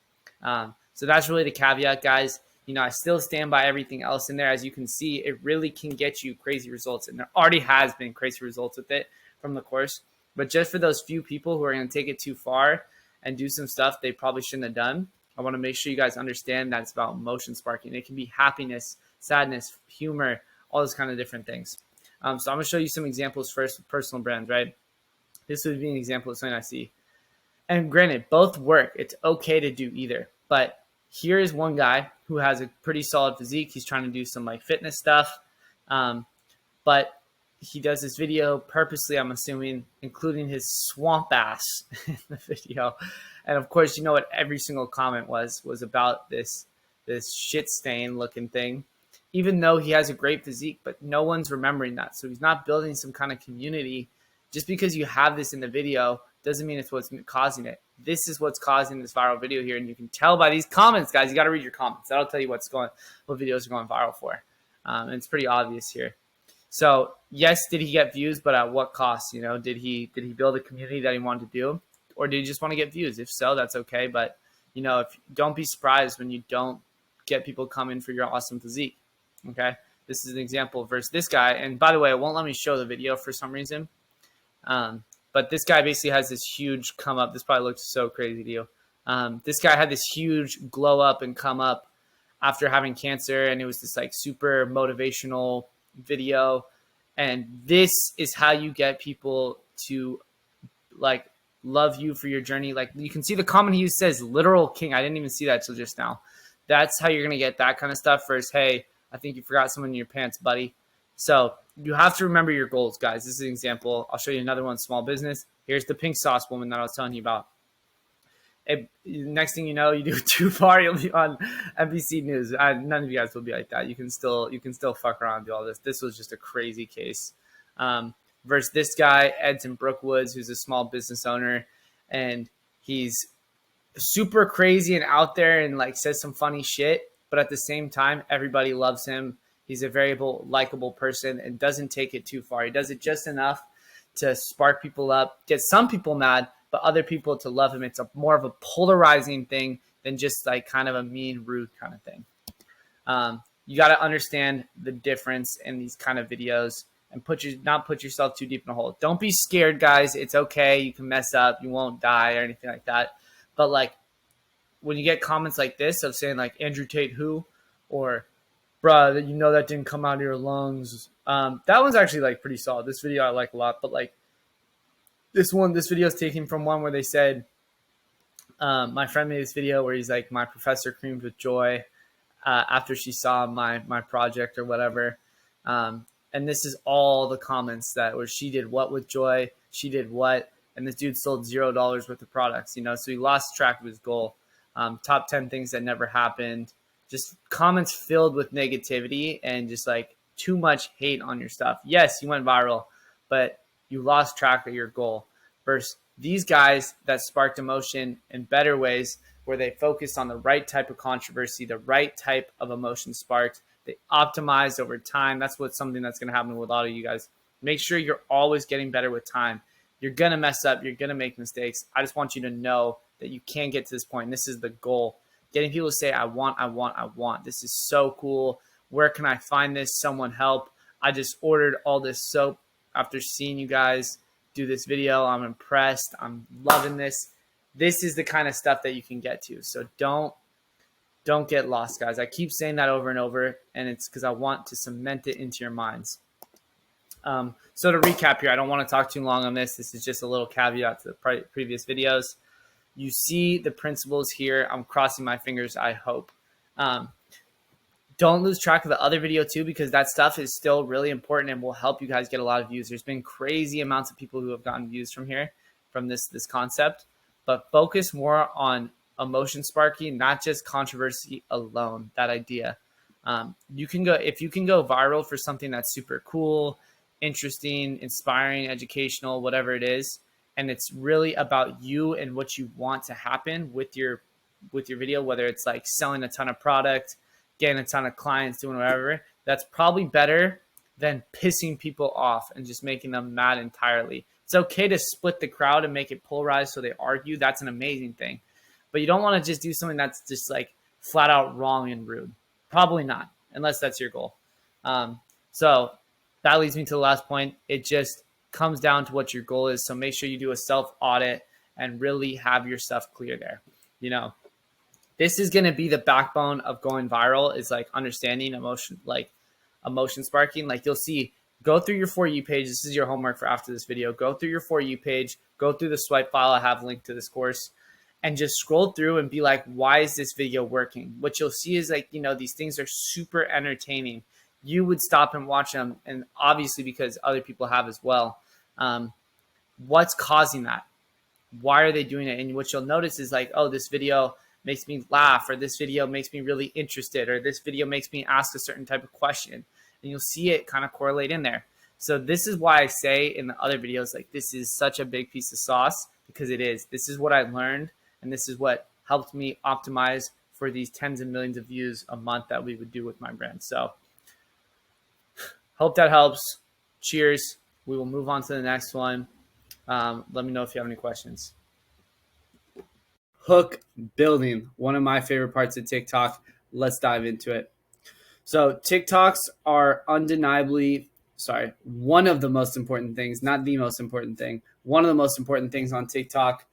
So that's really the caveat, guys. You know, I still stand by everything else in there. As you can see, it really can get you crazy results. And there already has been crazy results with it from the course. But just for those few people who are going to take it too far and do some stuff they probably shouldn't have done, I want to make sure you guys understand that it's about emotion sparking. It can be happiness, sadness, humor, all those kind of different things. So I'm going to show you some examples first with personal brands, right? This would be an example of something I see. And granted, both work. It's okay to do either. But here is one guy who has a pretty solid physique. He's trying to do some like fitness stuff. But he does this video purposely, I'm assuming, including his swamp ass in the video. And of course, you know what every single comment was about this shit stain looking thing, even though he has a great physique, but no one's remembering that. So he's not building some kind of community. Just because you have this in the video doesn't mean it's what's causing it. This is what's causing this viral video here. And you can tell by these comments, guys. You got to read your comments. That'll tell you what videos are going viral for. And it's pretty obvious here. So yes, did he get views, but at what cost? You know, did he build a community that he wanted to do, or did he just want to get views? If so, that's okay. But you know, don't be surprised when you don't get people coming for your awesome physique. Okay, This is an example versus this guy. And by the way, it won't let me show the video for some reason. But this guy basically has this huge come up. This probably looks so crazy to you. This guy had this huge glow up and come up after having cancer, and it was this like super motivational video. And this is how you get people to like love you for your journey. Like you can see the comment he says literal king. I didn't even see that till just now. That's how you're going to get that kind of stuff versus, hey, I think you forgot someone in your pants, buddy. So you have to remember your goals, guys. This is an example. I'll show you another one, small business. Here's the pink sauce woman that I was telling you about. Next thing you know, you do it too far, you'll be on NBC News. None of you guys will be like that. You can still fuck around and do all this. This was just a crazy case. Versus this guy, Edson Brookwoods, who's a small business owner, and he's super crazy and out there and like says some funny shit, but at the same time, everybody loves him. He's a very likable person and doesn't take it too far. He does it just enough to spark people up, get some people mad, but other people to love him. It's more of a polarizing thing than just like kind of a mean, rude kind of thing. You got to understand the difference in these kind of videos and not put yourself too deep in a hole. Don't be scared, guys. It's okay. You can mess up. You won't die or anything like that. But like when you get comments like this of saying like Andrew Tate who, or bruh, you know that didn't come out of your lungs. That one's actually like pretty solid. This video I like a lot, but like this video is taken from one where they said, my friend made this video where he's like, my professor creamed with joy after she saw my project or whatever. And this is all the comments that where she did what with joy, she did what, and this dude sold $0 worth of products, you know, so he lost track of his goal. Top 10 things that never happened, just comments filled with negativity and just like too much hate on your stuff. Yes, you went viral, but you lost track of your goal. Versus these guys that sparked emotion in better ways, where they focused on the right type of controversy, the right type of emotion sparked. They optimized over time. That's something that's going to happen with a lot of you guys. Make sure you're always getting better with time. You're going to mess up. You're going to make mistakes. I just want you to know that you can get to this point. And this is the goal. Getting people to say, I want. This is so cool. Where can I find this? Someone help. I just ordered all this soap after seeing you guys do this video. I'm impressed. I'm loving this. This is the kind of stuff that you can get to. So don't get lost, guys. I keep saying that over and over, and it's because I want to cement it into your minds. So to recap here, I don't want to talk too long on this. This is just a little caveat to the previous videos. You see the principles here. I'm crossing my fingers, I hope. Don't lose track of the other video too, because that stuff is still really important and will help you guys get a lot of views. There's been crazy amounts of people who have gotten views from this concept, but focus more on emotion sparking, not just controversy alone, that idea. If you can go viral for something that's super cool, interesting, inspiring, educational, whatever it is, and it's really about you and what you want to happen with your video, whether it's like selling a ton of product, getting a ton of clients, doing whatever, that's probably better than pissing people off and just making them mad entirely. It's okay to split the crowd and make it polarized so they argue. That's an amazing thing. But you don't want to just do something that's just like flat out wrong and rude. Probably not, unless that's your goal. So that leads me to the last point. It just comes down to what your goal is. So make sure you do a self-audit and really have your stuff clear there. You know, this is going to be the backbone of going viral, is like understanding emotion sparking. Like you'll see, go through your For You page. This is your homework for after this video. Go through your For You page, go through the swipe file I have linked to this course, and just scroll through and be like, why is this video working? What you'll see is like, you know, these things are super entertaining. You would stop and watch them, and obviously because other people have as well. What's causing that? Why are they doing it? And what you'll notice is like, oh, this video makes me laugh, or this video makes me really interested, or this video makes me ask a certain type of question. And you'll see it kind of correlate in there. So this is why I say in the other videos, like, this is such a big piece of sauce, because it is. This is what I learned, and this is what helped me optimize for these tens of millions of views a month that we would do with my brand. So hope that helps. Cheers. We will move on to the next one. Let me know if you have any questions. Hook building, one of my favorite parts of TikTok. Let's dive into it. So TikToks are undeniably, one of the most important things, not the most important thing, one of the most important things on TikTok,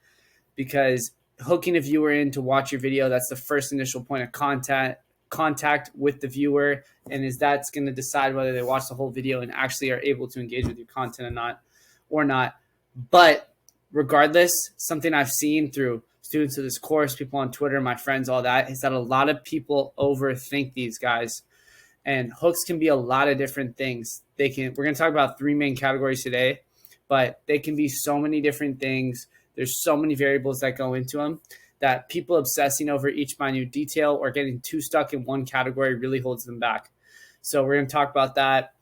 because hooking a viewer in to watch your video, that's the first initial point of contact with the viewer, and that's going to decide whether they watch the whole video and actually are able to engage with your content or not. But regardless, something I've seen through students of this course, people on Twitter, my friends, all that, is that a lot of people overthink these guys. And hooks can be a lot of different things. We're going to talk about 3 main categories today, but they can be so many different things. There's so many variables that go into them that people obsessing over each minute detail or getting too stuck in one category really holds them back. So we're going to talk about that,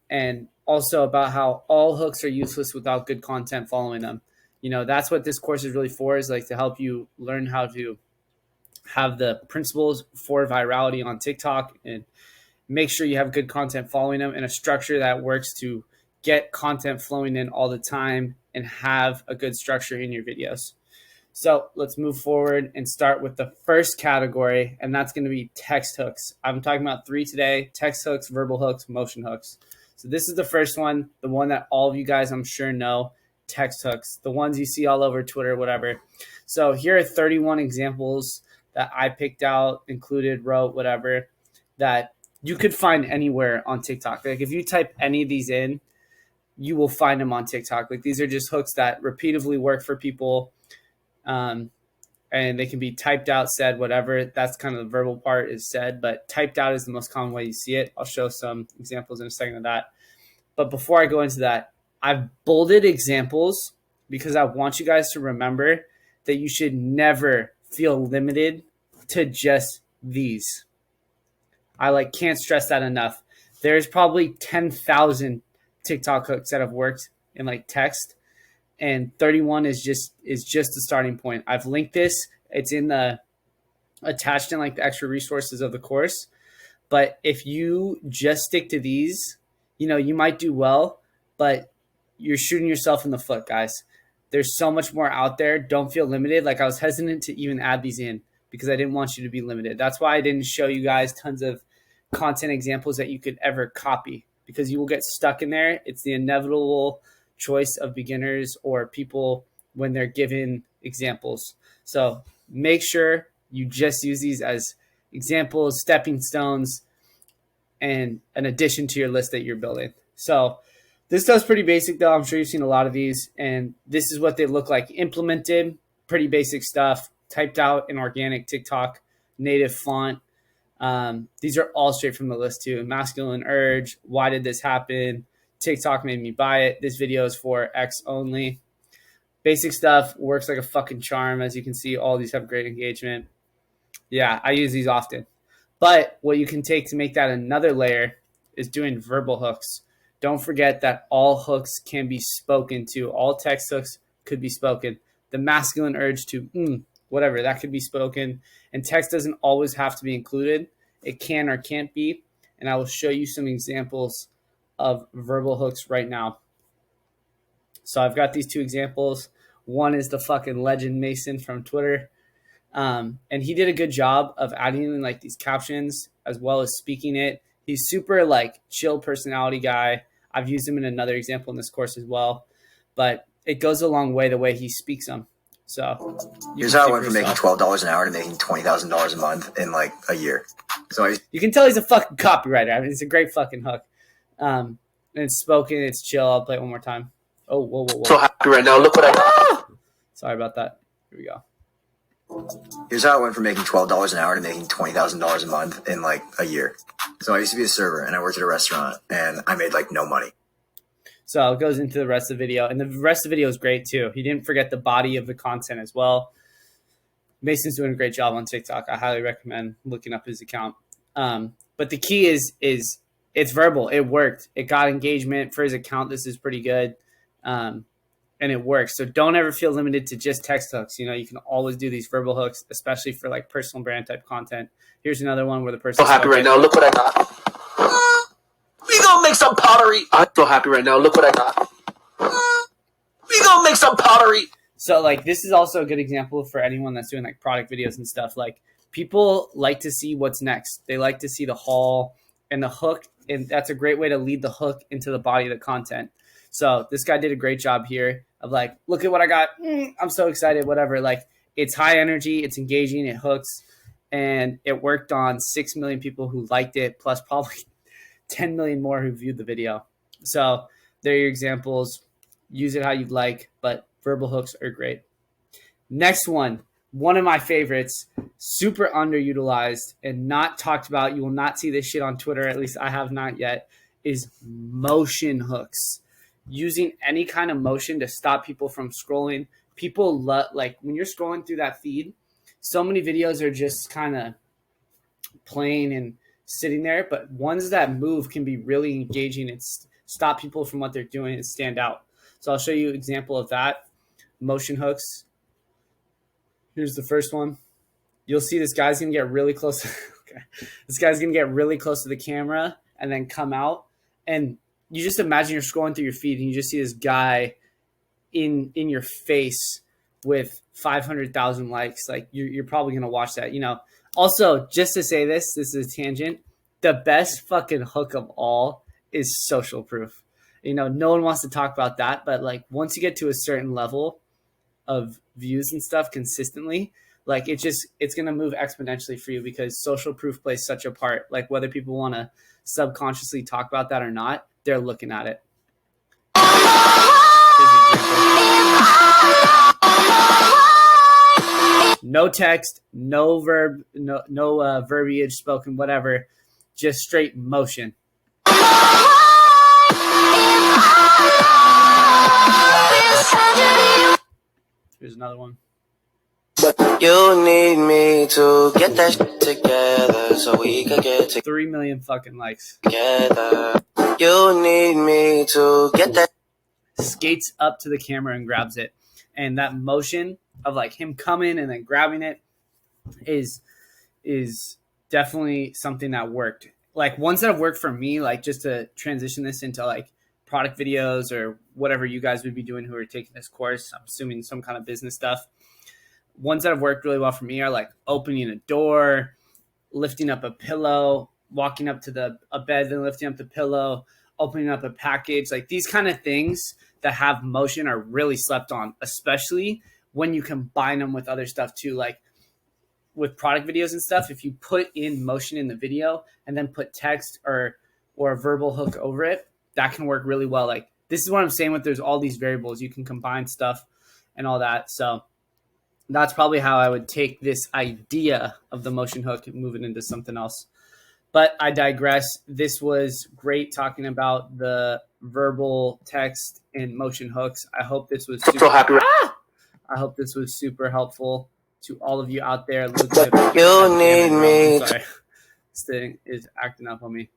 and also about how all hooks are useless without good content following them. That's what this course is really for, is like to help you learn how to have the principles for virality on TikTok and make sure you have good content following them and a structure that works to get content flowing in all the time and have a good structure in your videos. So let's move forward and start with the first category, and that's going to be text hooks. I'm talking about 3 today: text hooks, verbal hooks, motion hooks. So this is the first one, the one that all of you guys I'm sure know, text hooks, the ones you see all over Twitter, whatever. So here are 31 examples that I picked out, included, wrote, whatever, that you could find anywhere on TikTok. Like if you type any of these in, you will find them on TikTok. Like these are just hooks that repeatedly work for people. And they can be typed out, said, whatever. That's kind of the verbal part is said, but typed out is the most common way you see it. I'll show some examples in a second of that. But before I go into that, I've bolded examples because I want you guys to remember that you should never feel limited to just these. I can't stress that enough. There's probably 10,000 TikTok hooks that have worked in text, and 31 is just the starting point. I've linked this. It's attached in the extra resources of the course. But if you just stick to these, you might do well, but you're shooting yourself in the foot, guys. There's so much more out there. Don't feel limited. I was hesitant to even add these in because I didn't want you to be limited. That's why I didn't show you guys tons of content examples that you could ever copy, because you will get stuck in there. It's the inevitable choice of beginners or people when they're given examples. So make sure you just use these as examples, stepping stones, and an addition to your list that you're building. So this stuff's pretty basic, though. I'm sure you've seen a lot of these, and this is what they look like implemented. Pretty basic stuff, typed out in organic TikTok, native font. These are all straight from the list too. Masculine urge. Why did this happen? TikTok made me buy it. This video is for X only. Basic stuff works like a fucking charm. As you can see, all these have great engagement. Yeah, I use these often. But what you can take to make that another layer is doing verbal hooks. Don't forget that all hooks can be spoken to. All text hooks could be spoken. The masculine urge to whatever, that could be spoken. And text doesn't always have to be included. It can or can't be. And I will show you some examples of verbal hooks right now. So I've got these 2 examples. One is the fucking legend Mason from Twitter. And he did a good job of adding in these captions as well as speaking it. He's super chill personality guy. I've used him in another example in this course as well. But it goes a long way the way he speaks them. So here's how I went from making $12 an hour to making $20,000 a month in a year. So you can tell he's a fucking copywriter. I mean, it's a great fucking hook. And it's spoken, it's chill. I'll play it one more time. Oh, whoa. So happy right now. Look what I got. Sorry about that. Here we go. Here's how I went from making $12 an hour to making $20,000 a month in a year. So I used to be a server, and I worked at a restaurant, and I made no money. So it goes into the rest of the video, and the rest of the video is great too. He didn't forget the body of the content as well. Mason's doing a great job on TikTok. I highly recommend looking up his account. But the key is it's verbal. It worked. It got engagement for his account. This is pretty good. And it works. So don't ever feel limited to just text hooks. You can always do these verbal hooks, especially for personal brand type content. Here's another one where the person. So happy right now. Look what I got. We gonna make some pottery. I'm so happy right now. Look what I got. We gonna make some pottery. So this is also a good example for anyone that's doing product videos and stuff. People like to see what's next. They like to see the haul. and the hook, and that's a great way to lead the hook into the body of the content. So this guy did a great job here of like, look at what I got. I'm so excited, whatever. Like, it's high energy, it's engaging, it hooks, and it worked on 6 million people who liked it, plus probably 10 million more who viewed the video. So there are your examples. Use it how you'd like, but verbal hooks are great. Next one of my favorites, super underutilized and not talked about. You will not see this shit on Twitter, at least I have not yet, is motion hooks. Using any kind of motion to stop people from scrolling. People love, like when you're scrolling through that feed, so many videos are just kind of playing and sitting there, but ones that move can be really engaging and stop people from what they're doing and stand out. So I'll show you an example of that. Motion hooks. Here's the first one. You'll see this guy's going to get really close. Okay. This guy's going to get really close to the camera and then come out. And you just imagine you're scrolling through your feed and you just see this guy in your face with 500,000 likes. Like you're probably going to watch that, you know. Also, just to say this is a tangent. The best fucking hook of all is social proof. You know, no one wants to talk about that, but like once you get to a certain level of views and stuff consistently, like it's going to move exponentially for you because social proof plays such a part. Like whether people want to subconsciously talk about that or not, they're looking at it. No text, no verb, no verbiage spoken, whatever, just straight motion. Here's another one. You need me to get that shit together so we can get 3 million fucking likes. together. You need me to get that. Skates up to the camera and grabs it. And that motion of like him coming and then grabbing it is definitely something that worked. Like ones that have worked for me, like just to transition this into like product videos or whatever you guys would be doing who are taking this course, I'm assuming some kind of business stuff. Ones that have worked really well for me are like opening a door, lifting up a pillow, walking up to a bed, then lifting up the pillow, opening up a package. Like these kind of things that have motion are really slept on, especially when you combine them with other stuff too. Like with product videos and stuff, if you put in motion in the video and then put text or a verbal hook over it, that can work really well. Like this is what I'm saying with there's all these variables. You can combine stuff and all that. So that's probably how I would take this idea of the motion hook and move it into something else. But I digress. This was great talking about the verbal text and motion hooks. I hope this was super happy. I hope this was super helpful to all of you out there. You need me. Sorry. This thing is acting up on me.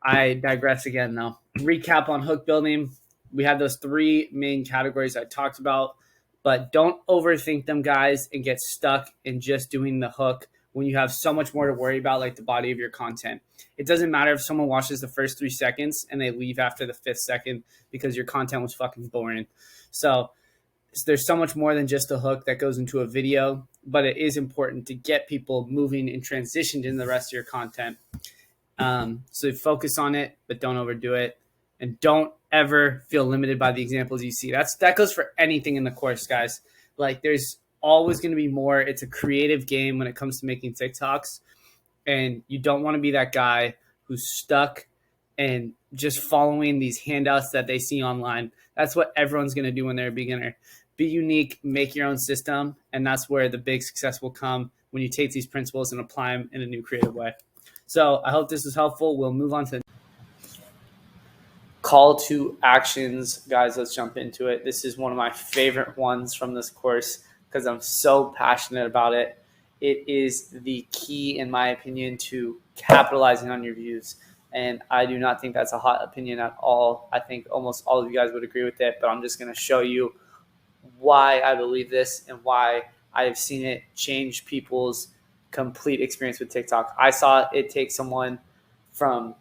I digress again though. Recap on hook building. We had those 3 main categories I talked about. But don't overthink them, guys, and get stuck in just doing the hook when you have so much more to worry about, like the body of your content. It doesn't matter if someone watches the first 3 seconds and they leave after the 5th second because your content was fucking boring. So there's so much more than just a hook that goes into a video, but it is important to get people moving and transitioned in the rest of your content. So focus on it, but don't overdo it. And don't ever feel limited by the examples you see. That goes for anything in the course, guys. Like there's always going to be more. It's a creative game when it comes to making TikToks. And you don't want to be that guy who's stuck and just following these handouts that they see online. That's what everyone's going to do when they're a beginner. Be unique, make your own system. And that's where the big success will come when you take these principles and apply them in a new creative way. So I hope this was helpful. We'll move on to call to actions. Guys, let's jump into it. This is one of my favorite ones from this course because I'm so passionate about it. It is the key, in my opinion, to capitalizing on your views. And I do not think that's a hot opinion at all. I think almost all of you guys would agree with it, but I'm just going to show you why I believe this and why I have seen it change people's complete experience with TikTok. I saw it take someone from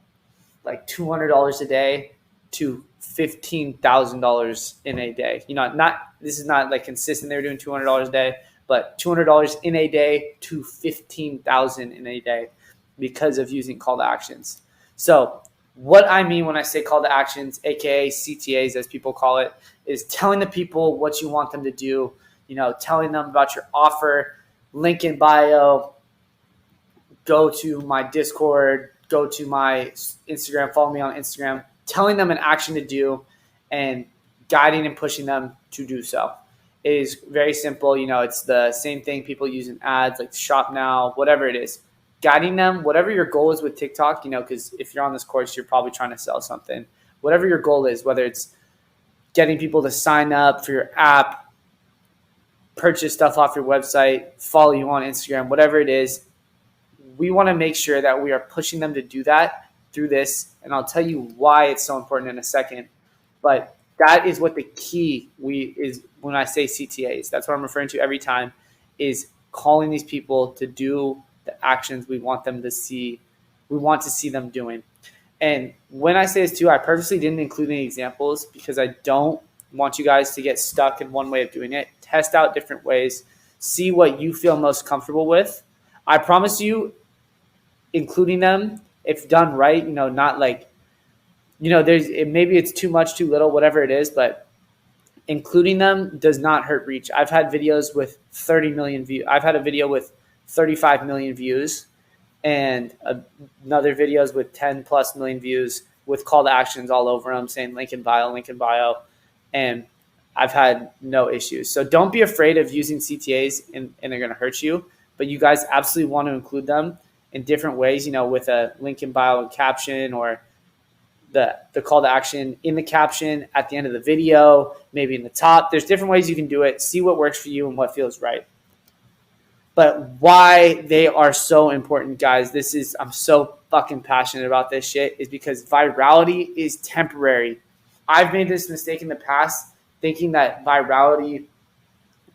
like $200 a day to $15,000 in a day. You know, this is not like consistent. They were doing $200 a day, but $200 in a day to $15,000 in a day because of using call to actions. So what I mean when I say call to actions, aka CTAs as people call it, is telling the people what you want them to do, telling them about your offer, link in bio, go to my Discord, go to my Instagram, follow me on Instagram, telling them an action to do and guiding and pushing them to do so. It is very simple. It's the same thing people use in ads like Shop Now, whatever it is. Guiding them, whatever your goal is with TikTok, because if you're on this course, you're probably trying to sell something. Whatever your goal is, whether it's getting people to sign up for your app, purchase stuff off your website, follow you on Instagram, whatever it is, we want to make sure that we are pushing them to do that through this. And I'll tell you why it's so important in a second. But that is what the key is when I say CTAs. That's what I'm referring to every time, is calling these people to do the actions we want them to see. We want to see them doing. And when I say this too, I purposely didn't include any examples because I don't want you guys to get stuck in one way of doing it. Test out different ways. See what you feel most comfortable with. I promise you, including them, if done right, not like, maybe it's too much, too little, whatever it is, but including them does not hurt reach. I've had videos with 30 million views. I've had a video with 35 million views and another videos with 10 plus million views with call to actions all over them saying link in bio. And I've had no issues. So don't be afraid of using CTAs and they're going to hurt you, but you guys absolutely want to include them in different ways, with a link in bio and caption, or the call to action in the caption at the end of the video, maybe in the top. There's different ways you can do it. See what works for you and what feels right. But why they are so important, guys, I'm so fucking passionate about this shit, is because virality is temporary. I've made this mistake in the past thinking that virality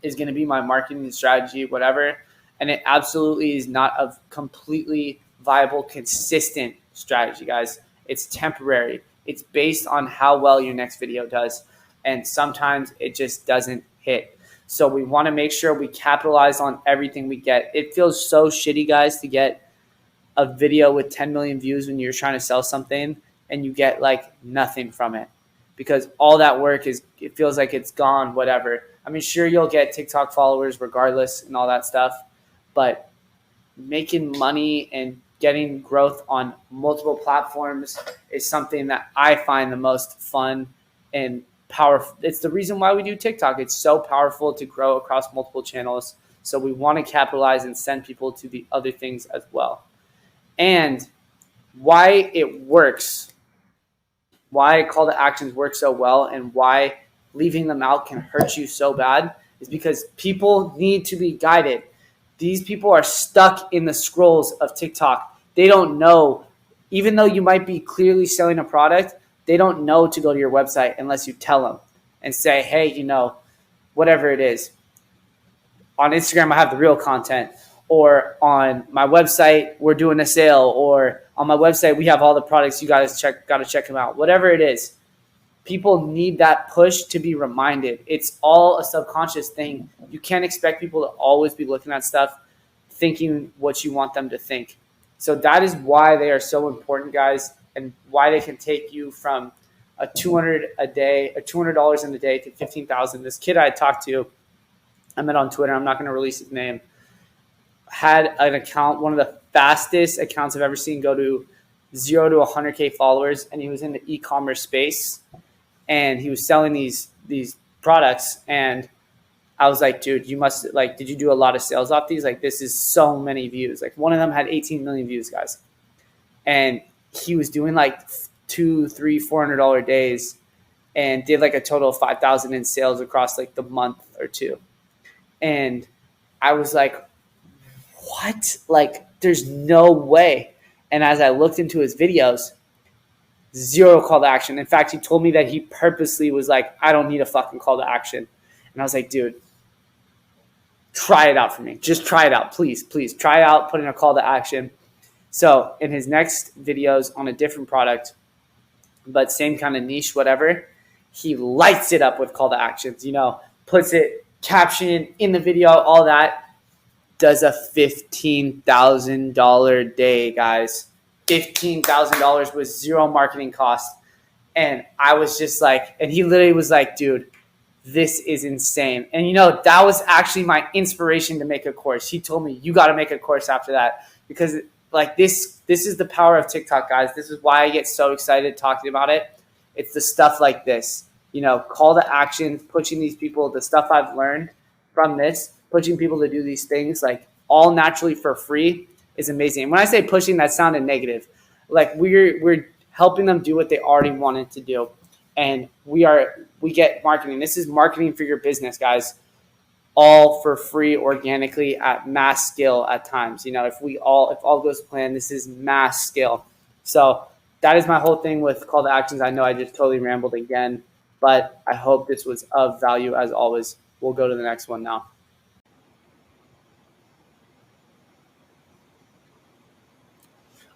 is going to be my marketing strategy, whatever. And it absolutely is not a completely viable, consistent strategy, guys. It's temporary. It's based on how well your next video does. And sometimes it just doesn't hit. So we want to make sure we capitalize on everything we get. It feels so shitty, guys, to get a video with 10 million views when you're trying to sell something and you get like nothing from it. Because all that work it feels like it's gone, whatever. I mean, sure, you'll get TikTok followers regardless and all that stuff. But making money and getting growth on multiple platforms is something that I find the most fun and powerful. It's the reason why we do TikTok. It's so powerful to grow across multiple channels. So we want to capitalize and send people to the other things as well. And why it works, why call to actions work so well, and why leaving them out can hurt you so bad is because people need to be guided. These people are stuck in the scrolls of TikTok. They don't know, even though you might be clearly selling a product, they don't know to go to your website unless you tell them and say, hey, whatever it is. On Instagram, I have the real content. Or on my website, we're doing a sale. Or on my website, we have all the products. You guys got to check them out. Whatever it is. People need that push to be reminded. It's all a subconscious thing. You can't expect people to always be looking at stuff, thinking what you want them to think. So that is why they are so important, guys, and why they can take you from a $200 in a day to $15,000. This kid I talked to, I met on Twitter. I'm not going to release his name. Had an account, one of the fastest accounts I've ever seen go to 0 to 100K followers, and he was in the e-commerce space. And he was selling these products, and I was like, dude, you must did you do a lot of sales off these? Like, this is so many views. Like, one of them had 18 million views, guys. And he was doing like $200, $300, $400 days and did like a total of 5,000 in sales across like the month or two. And I was like, what? Like, there's no way. And as I looked into his videos, 0 call to action. In fact, he told me that he purposely was like, I don't need a fucking call to action. And I was like, dude, try it out for me. Just try it out. Please try it out, put in a call to action. So in his next videos on a different product, but same kind of niche, whatever, he lights it up with call to actions, puts it caption in the video, all that. Does a $15,000 day, guys. $15,000 with zero marketing cost. And I was just like, and he literally was like, dude, this is insane. And, you know, that was actually my inspiration to make a course. He told me, you got to make a course after that, because like this is the power of TikTok, guys. This is why I get so excited talking about it. It's the stuff like this, you know, call to action, pushing these people, the stuff I've learned from this, pushing people to do these things like all naturally for free is amazing. And when I say pushing, that sounded negative. Like we're helping them do what they already wanted to do. And we get marketing. This is marketing for your business, guys, all for free, organically, at mass scale at times. You know, if all goes to plan, this is mass scale. So that is my whole thing with call to actions. I know I just totally rambled again, but I hope this was of value as always. We'll go to the next one now.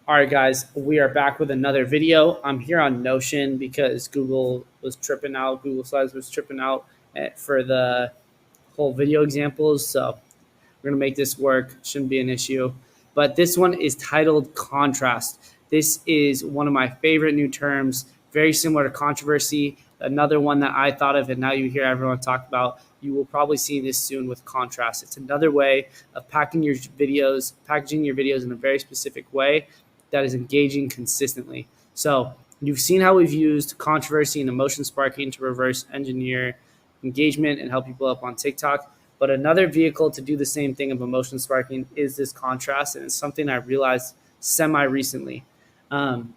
All right, guys, we are back with another video. I'm here on Notion because Google was tripping out. Google Slides was tripping out for the whole video examples. So we're going to make this work. Shouldn't be an issue. But this one is titled contrast. This is one of my favorite new terms, very similar to controversy. Another one that I thought of and now you hear everyone talk about. You will probably see this soon with contrast. It's another way of packaging your videos in a very specific way that is engaging consistently. So you've seen how we've used controversy and emotion sparking to reverse engineer engagement and help people up on TikTok. But another vehicle to do the same thing of emotion sparking is this contrast. And it's something I realized semi-recently. And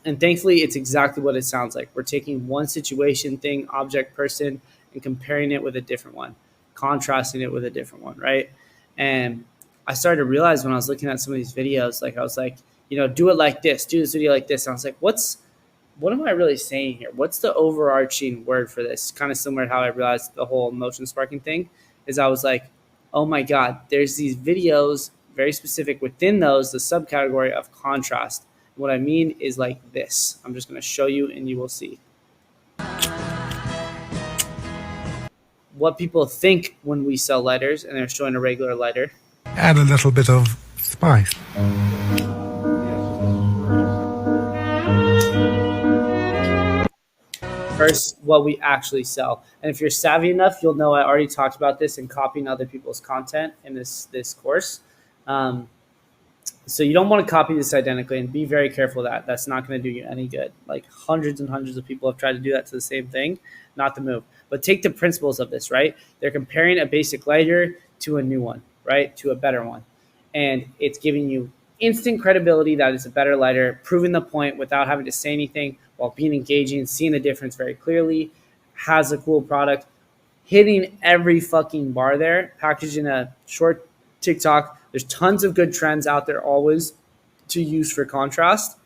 thankfully, it's exactly what it sounds like. We're taking one situation, thing, object, person, and comparing it with a different one, contrasting it with a different one, right? And I started to realize when I was looking at some of these videos, like I was like, you know, do it like this, do this video like this. And I was like, what am I really saying here? What's the overarching word for this? Kind of similar to how I realized the whole emotion sparking thing is I was like, oh my God, there's these videos very specific within those, the subcategory of contrast. What I mean is like this. I'm just going to show you and you will see. What people think when we sell lighters and they're showing a regular lighter. Add a little bit of spice. Versus what we actually sell. And if you're savvy enough, you'll know I already talked about this in copying other people's content in this course. So you don't want to copy this identically, and be very careful of that. That's not going to do you any good. Like hundreds and hundreds of people have tried to do that to the same thing, not the move. But take the principles of this, right? They're comparing a basic lighter to a new one, right? To a better one. And it's giving you instant credibility that it's a better lighter, proving the point without having to say anything, while being engaging, seeing the difference very clearly, has a cool product, hitting every fucking bar there, packaged in a short TikTok. There's tons of good trends out there always to use for contrast,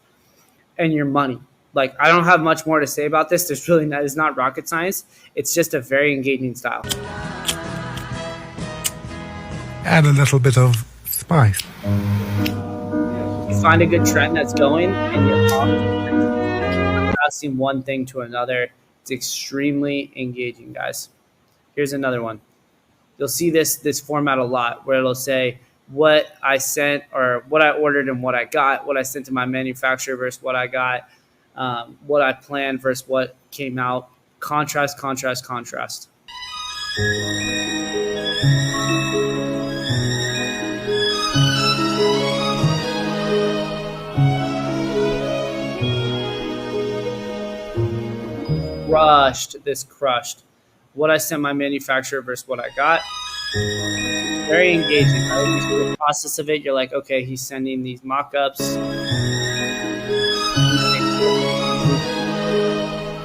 and your money. Like, I don't have much more to say about this. There's really not, it's not rocket science. It's just a very engaging style. Add a little bit of spice. You find a good trend that's going, and you're contrasting one thing to another. It's extremely engaging, guys. Here's another one. You'll see this format a lot, where it'll say what I sent or what I ordered and what I got, what I sent to my manufacturer versus what I got, what I planned versus what came out. Contrast, contrast, contrast. Crushed. What I sent my manufacturer versus what I got. Very engaging, right? You see the process of it. You're like, okay, he's sending these mock-ups.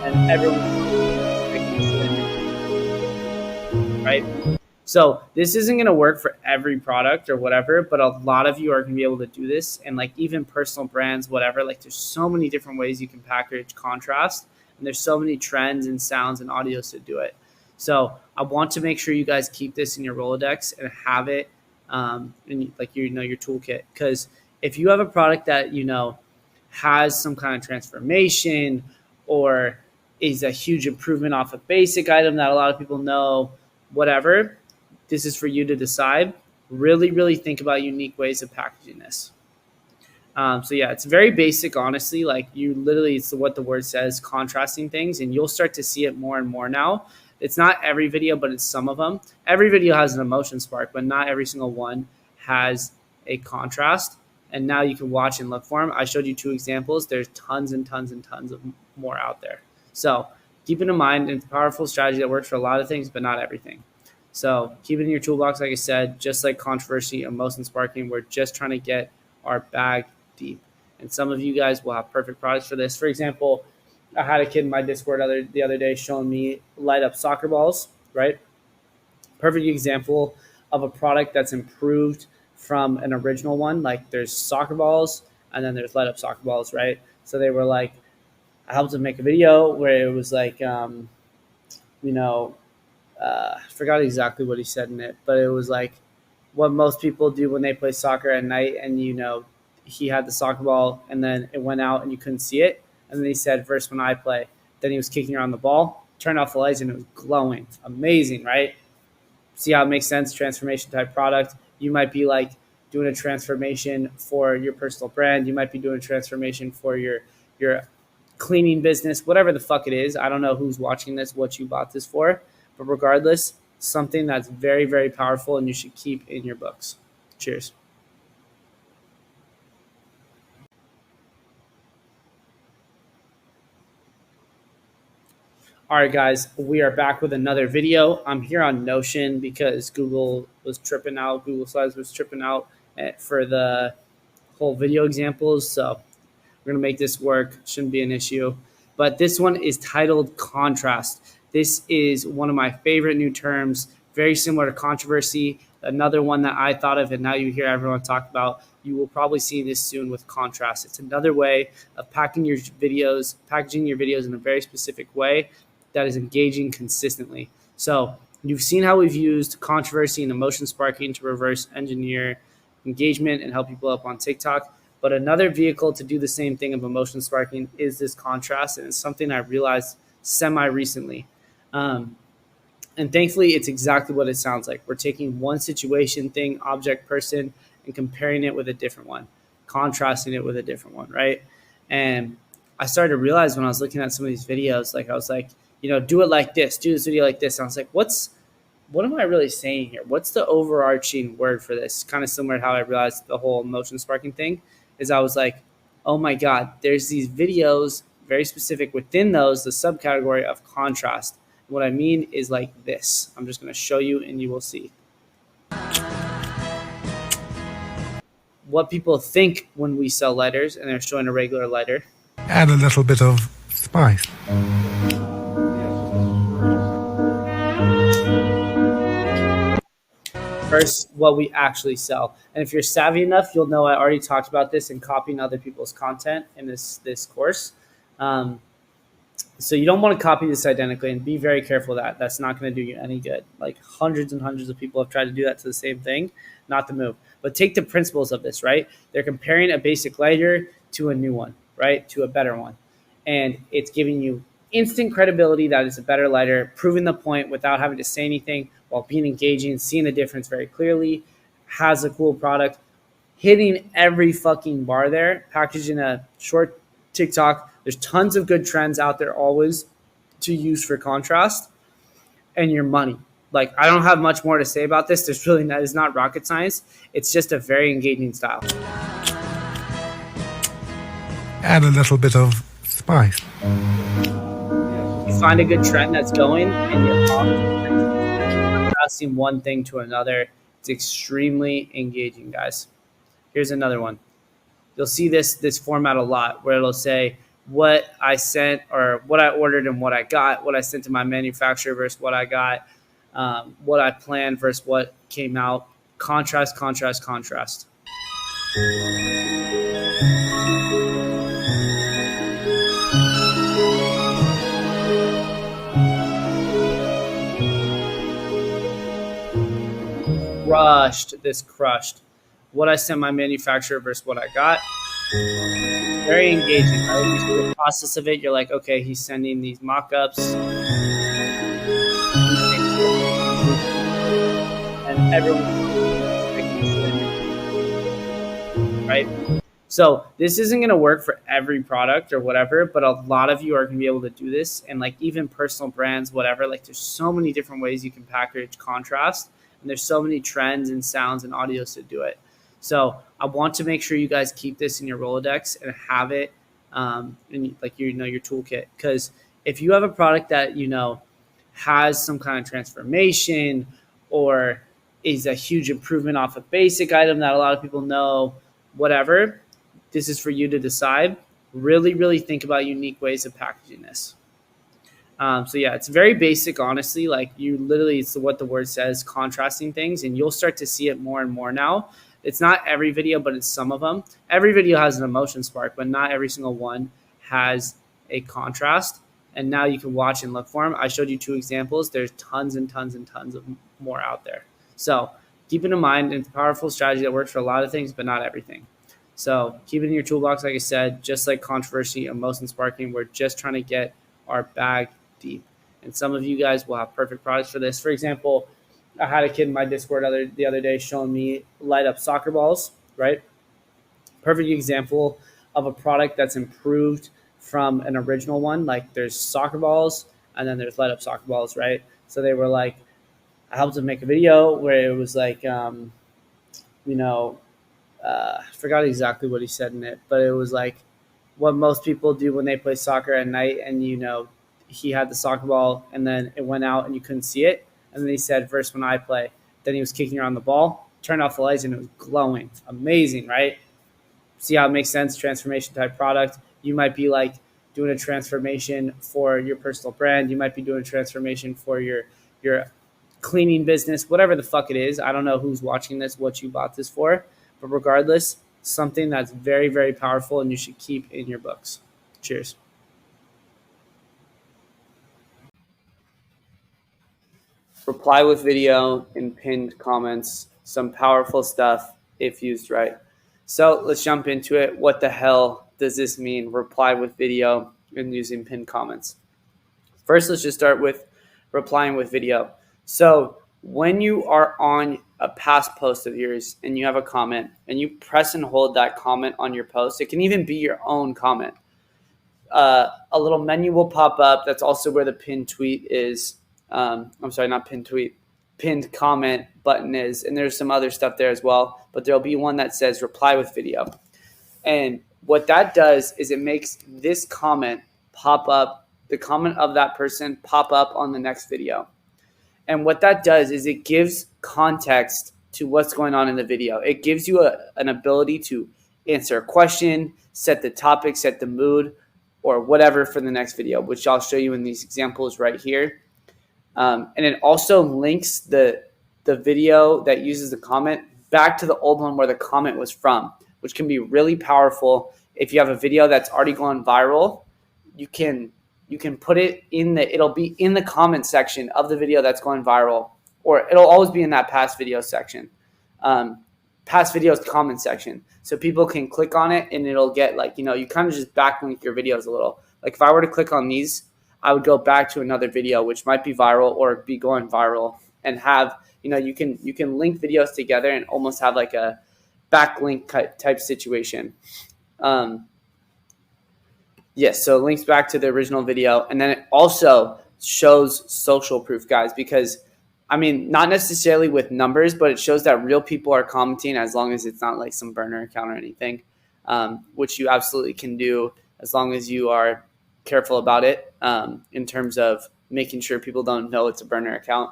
And everyone, right? So this isn't going to work for every product or whatever, but a lot of you are going to be able to do this. And like even personal brands, whatever, like there's so many different ways you can package contrast. And there's so many trends and sounds and audios to do it. So I want to make sure you guys keep this in your Rolodex and have it in like your toolkit. Because if you have a product that has some kind of transformation or is a huge improvement off a basic item that a lot of people know, whatever, this is for you to decide. Really, really think about unique ways of packaging this. So yeah, it's very basic, honestly. Like you literally, it's what the word says, contrasting things, and you'll start to see it more and more now. It's not every video, but it's some of them. Every video has an emotion spark, but not every single one has a contrast. And now you can watch and look for them. I showed you 2 examples. There's tons and tons and tons of more out there. So keep it in mind. It's a powerful strategy that works for a lot of things, but not everything. So keep it in your toolbox. Like I said, just like controversy, emotion sparking, we're just trying to get our bag deep. And some of you guys will have perfect products for this. For example, I had a kid in my Discord the other day showing me light up soccer balls, right? Perfect example of a product that's improved from an original one. Like there's soccer balls and then there's light up soccer balls, right? So they were like, I helped him make a video where it was like, I forgot exactly what he said in it, but it was like what most people do when they play soccer at night. And, he had the soccer ball and then it went out and you couldn't see it. And then he said, versus when I play, then he was kicking around the ball, turned off the lights and it was glowing. Amazing, right? See how it makes sense? Transformation type product. You might be like doing a transformation for your personal brand. You might be doing a transformation for your cleaning business, whatever the fuck it is. I don't know who's watching this, what you bought this for, but regardless, something that's very, very powerful and you should keep in your books. Cheers. All right, guys, we are back with another video. I'm here on Notion because Google was tripping out. Google Slides was tripping out for the whole video examples. So we're going to make this work. Shouldn't be an issue. But this one is titled contrast. This is one of my favorite new terms, very similar to controversy. Another one that I thought of and now you hear everyone talk about. You will probably see this soon with contrast. It's another way of packaging your videos in a very specific way that is engaging consistently. So you've seen how we've used controversy and emotion sparking to reverse engineer engagement and help people up on TikTok. But another vehicle to do the same thing of emotion sparking is this contrast. And it's something I realized semi-recently. And thankfully, it's exactly what it sounds like. We're taking one situation, thing, object, person, and comparing it with a different one, contrasting it with a different one, right? And I started to realize when I was looking at some of these videos, like I was like, do it like this, do this video like this. And I was like, what am I really saying here? What's the overarching word for this? Kind of similar to how I realized the whole emotion sparking thing is I was like, oh my God, there's these videos very specific within those, the subcategory of contrast. And what I mean is like this. I'm just going to show you and you will see. What people think when we sell lighters and they're showing a regular lighter. Add a little bit of spice. Versus what we actually sell. And if you're savvy enough, you'll know I already talked about this in copying other people's content in this course. So you don't want to copy this identically and be very careful that that's not going to do you any good. Like hundreds and hundreds of people have tried to do that to the same thing, not the move. But take the principles of this, right? They're comparing a basic lighter to a new one, right? To a better one. And it's giving you instant credibility that it's a better lighter, proving the point without having to say anything while being engaging, seeing the difference very clearly, has a cool product, hitting every fucking bar there, packaged in a short TikTok. There's tons of good trends out there always to use for contrast and your money. Like, I don't have much more to say about this. There's really not, it's not rocket science. It's just a very engaging style. Add a little bit of spice. You find a good trend that's going and you're contrasting one thing to another. It's extremely engaging, guys. Here's another one. You'll see this format a lot where it'll say what I sent or what I ordered and what I got, what I sent to my manufacturer versus what I got, what I planned versus what came out. Contrast, contrast, contrast. Crushed. What I sent my manufacturer versus what I got. Very engaging. Right? You see the process of it. You're like, okay, he's sending these mock-ups. And everyone, right? So this isn't going to work for every product or whatever, but a lot of you are going to be able to do this. And like even personal brands, whatever, like there's so many different ways you can package contrast, and there's so many trends and sounds and audios to do it. So I want to make sure you guys keep this in your Rolodex and have it in like your toolkit, because if you have a product that has some kind of transformation or is a huge improvement off a basic item that a lot of people know, whatever, this is for you to decide. Really, really think about unique ways of packaging this. So yeah, it's very basic, honestly. Like you literally, it's what the word says, contrasting things, and you'll start to see it more and more now. It's not every video, but it's some of them. Every video has an emotion spark, but not every single one has a contrast. And now you can watch and look for them. I showed you 2 examples. There's tons and tons and tons of more out there. So keep it in mind. It's a powerful strategy that works for a lot of things, but not everything. So keep it in your toolbox. Like I said, just like controversy, emotion sparking, we're just trying to get our bag deep. And some of you guys will have perfect products for this. For example, I had a kid in my Discord the other day showing me light up soccer balls, right? Perfect example of a product that's improved from an original one. Like there's soccer balls and then there's light up soccer balls, right? So they were like, I helped them make a video where it was like, I forgot exactly what he said in it, but it was like what most people do when they play soccer at night. And, he had the soccer ball and then it went out and you couldn't see it. And then he said, versus when I play, then he was kicking around the ball, turned off the lights and it was glowing. Amazing, right? See how it makes sense? Transformation type product. You might be like doing a transformation for your personal brand. You might be doing a transformation for your cleaning business, whatever the fuck it is. I don't know who's watching this, what you bought this for, but regardless, something that's very, very powerful and you should keep in your books. Cheers. Reply with video and pinned comments. Some powerful stuff if used right. So let's jump into it. What the hell does this mean? Reply with video and using pinned comments. First, let's just start with replying with video. So when you are on a past post of yours and you have a comment and you press and hold that comment on your post, it can even be your own comment. A little menu will pop up. That's also where the pinned tweet is. Pinned comment button is. And there's some other stuff there as well. But there'll be one that says reply with video. And what that does is it makes this comment pop up, the comment of that person pop up on the next video. And what that does is it gives context to what's going on in the video. It gives you an ability to answer a question, set the topic, set the mood, or whatever for the next video, which I'll show you in these examples right here. And it also links the video that uses the comment back to the old one where the comment was from, which can be really powerful. If you have a video that's already gone viral, you can put it it'll be in the comment section of the video that's going viral, or it'll always be in that past video section, past videos comment section. So people can click on it and it'll get you kind of just backlink your videos a little. Like if I were to click on these, I would go back to another video, which might be viral or be going viral, and have, you can link videos together and almost have like a backlink type situation. Yes, so it links back to the original video, and then it also shows social proof, guys, because, not necessarily with numbers, but it shows that real people are commenting as long as it's not like some burner account or anything, which you absolutely can do as long as you are careful about it in terms of making sure people don't know it's a burner account.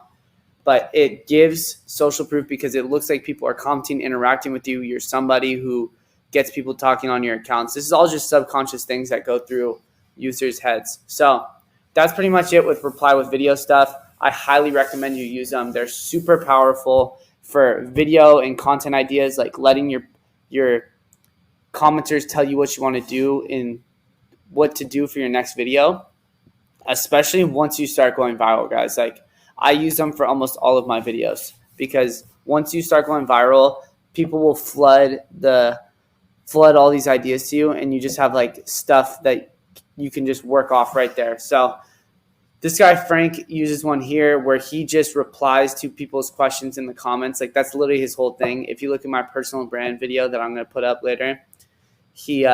But it gives social proof because it looks like people are commenting, interacting with you. You're somebody who gets people talking on your accounts. This is all just subconscious things that go through users' heads. So that's pretty much it with reply with video stuff. I highly recommend you use them. They're super powerful for video and content ideas, like letting your commenters tell you what you want to do and what to do for your next video, especially once you start going viral, guys. Like I use them for almost all of my videos because once you start going viral, people will flood all these ideas to you, and you just have like stuff that you can just work off right there. So this guy Frank uses one here where he just replies to people's questions in the comments. Like that's literally his whole thing. If you look at my personal brand video that I'm going to put up later, he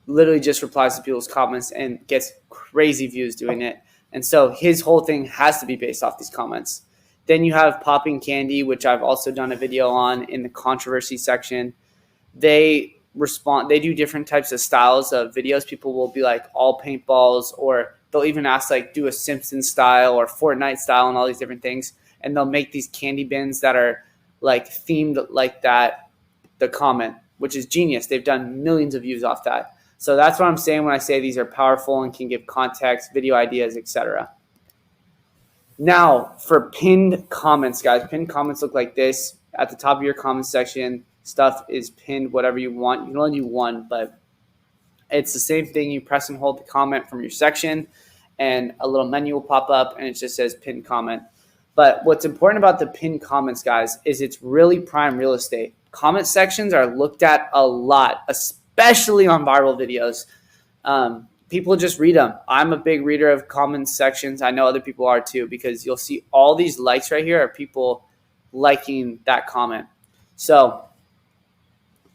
literally just replies to people's comments and gets crazy views doing it. And so his whole thing has to be based off these comments. Then you have Popping Candy, which I've also done a video on in the controversy section. They do different types of styles of videos. People will be like all paintballs, or they'll even ask like do a Simpsons style or Fortnite style and all these different things. And they'll make these candy bins that are like themed like that, the comment, which is genius. They've done millions of views off that. So that's what I'm saying when I say these are powerful and can give context, video ideas, etc. Now, for pinned comments, guys, pinned comments look like this. At the top of your comment section, stuff is pinned, whatever you want. You can only do one, but it's the same thing. You press and hold the comment from your section, and a little menu will pop up, and it just says pinned comment. But what's important about the pinned comments, guys, is it's really prime real estate. Comment sections are looked at a lot, especially on viral videos. People just read them. I'm a big reader of comment sections. I know other people are too, because you'll see all these likes right here are people liking that comment. So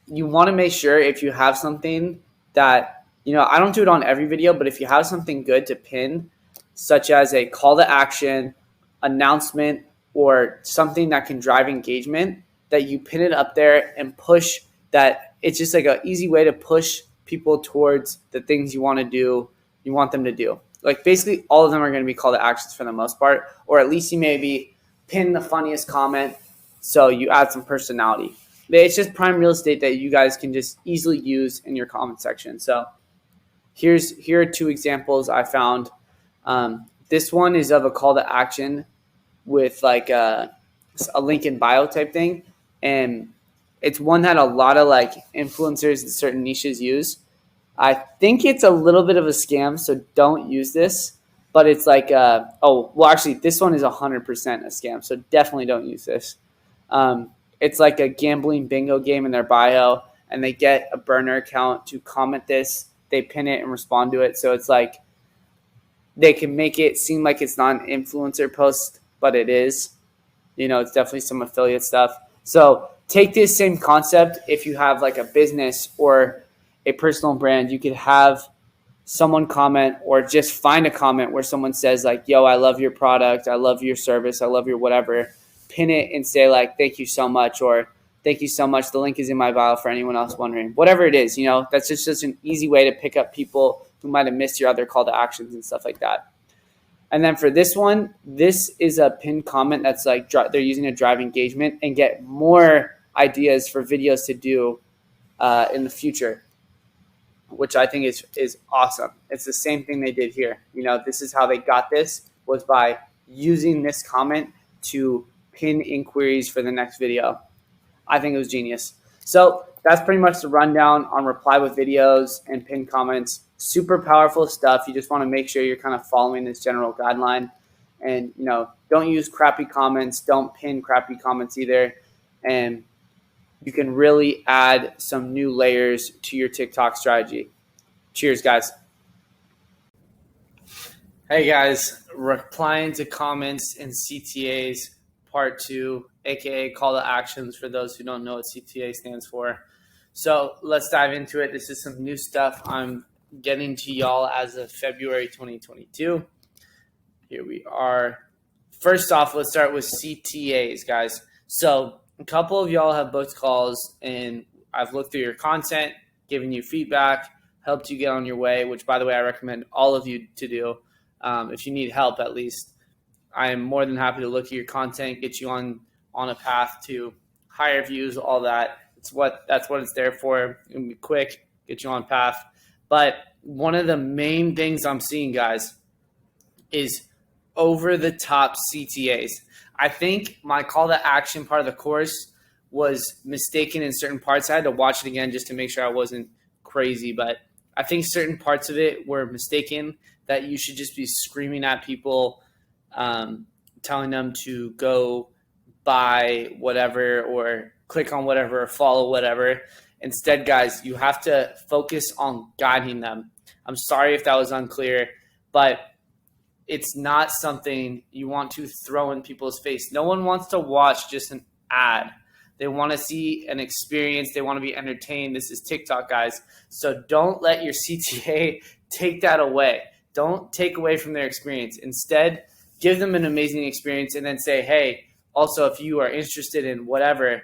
you want to make sure if you have something that, I don't do it on every video, but if you have something good to pin, such as a call to action, announcement, or something that can drive engagement, that you pin it up there and push that. It's just like an easy way to push people towards the things you want them to do. Like basically all of them are going to be call to actions for the most part, or at least you maybe pin the funniest comment so you add some personality. It's just prime real estate that you guys can just easily use in your comment section. So here are two examples I found. This one is of a call to action with like a link in bio type thing, and it's one that a lot of like influencers in certain niches use. I think it's a little bit of a scam, so don't use this. But it's like, actually, this one is 100% a scam, so definitely don't use this. It's like a gambling bingo game in their bio, and they get a burner account to comment this. They pin it and respond to it. So it's like they can make it seem like it's not an influencer post, but it is. It's definitely some affiliate stuff. So take this same concept. If you have like a business or a personal brand, you could have someone comment, or just find a comment where someone says like, yo, I love your product, I love your service, I love your whatever. Pin it and say like, thank you so much, or thank you so much. The link is in my bio for anyone else wondering. Whatever it is, that's just an easy way to pick up people who might have missed your other call to actions and stuff like that. And then for this one, this is a pinned comment that's like they're using to drive engagement and get more ideas for videos to do in the future, which I think is awesome. It's the same thing they did here. This is how they got this, was by using this comment to pin inquiries for the next video. I think it was genius. So that's pretty much the rundown on reply with videos and pin comments. Super powerful stuff. You just want to make sure you're kind of following this general guideline, and don't use crappy comments. Don't pin crappy comments either. And you can really add some new layers to your TikTok strategy. Cheers, guys. Hey, guys. Replying to comments in CTAs part 2, aka call to actions for those who don't know what CTA stands for. So let's dive into it. This is some new stuff I'm getting to y'all as of February 2022. Here we are. First off, let's start with CTAs, guys. So a couple of y'all have booked calls, and I've looked through your content, given you feedback, helped you get on your way, which, by the way, I recommend all of you to do. If you need help, at least, I am more than happy to look at your content, get you on a path to higher views, all that. That's what it's there for. It's gonna be quick, get you on path. But one of the main things I'm seeing, guys, is over the top CTAs. I think my call to action part of the course was mistaken in certain parts. I had to watch it again just to make sure I wasn't crazy, but I think certain parts of it were mistaken, that you should just be screaming at people, telling them to go buy whatever or click on whatever or follow whatever. Instead, guys, you have to focus on guiding them. I'm sorry if that was unclear, but it's not something you want to throw in people's face. No one wants to watch just an ad. They want to see an experience. They want to be entertained. This is TikTok, guys. So don't let your CTA take that away. Don't take away from their experience. Instead, give them an amazing experience and then say, hey, also, if you are interested in whatever,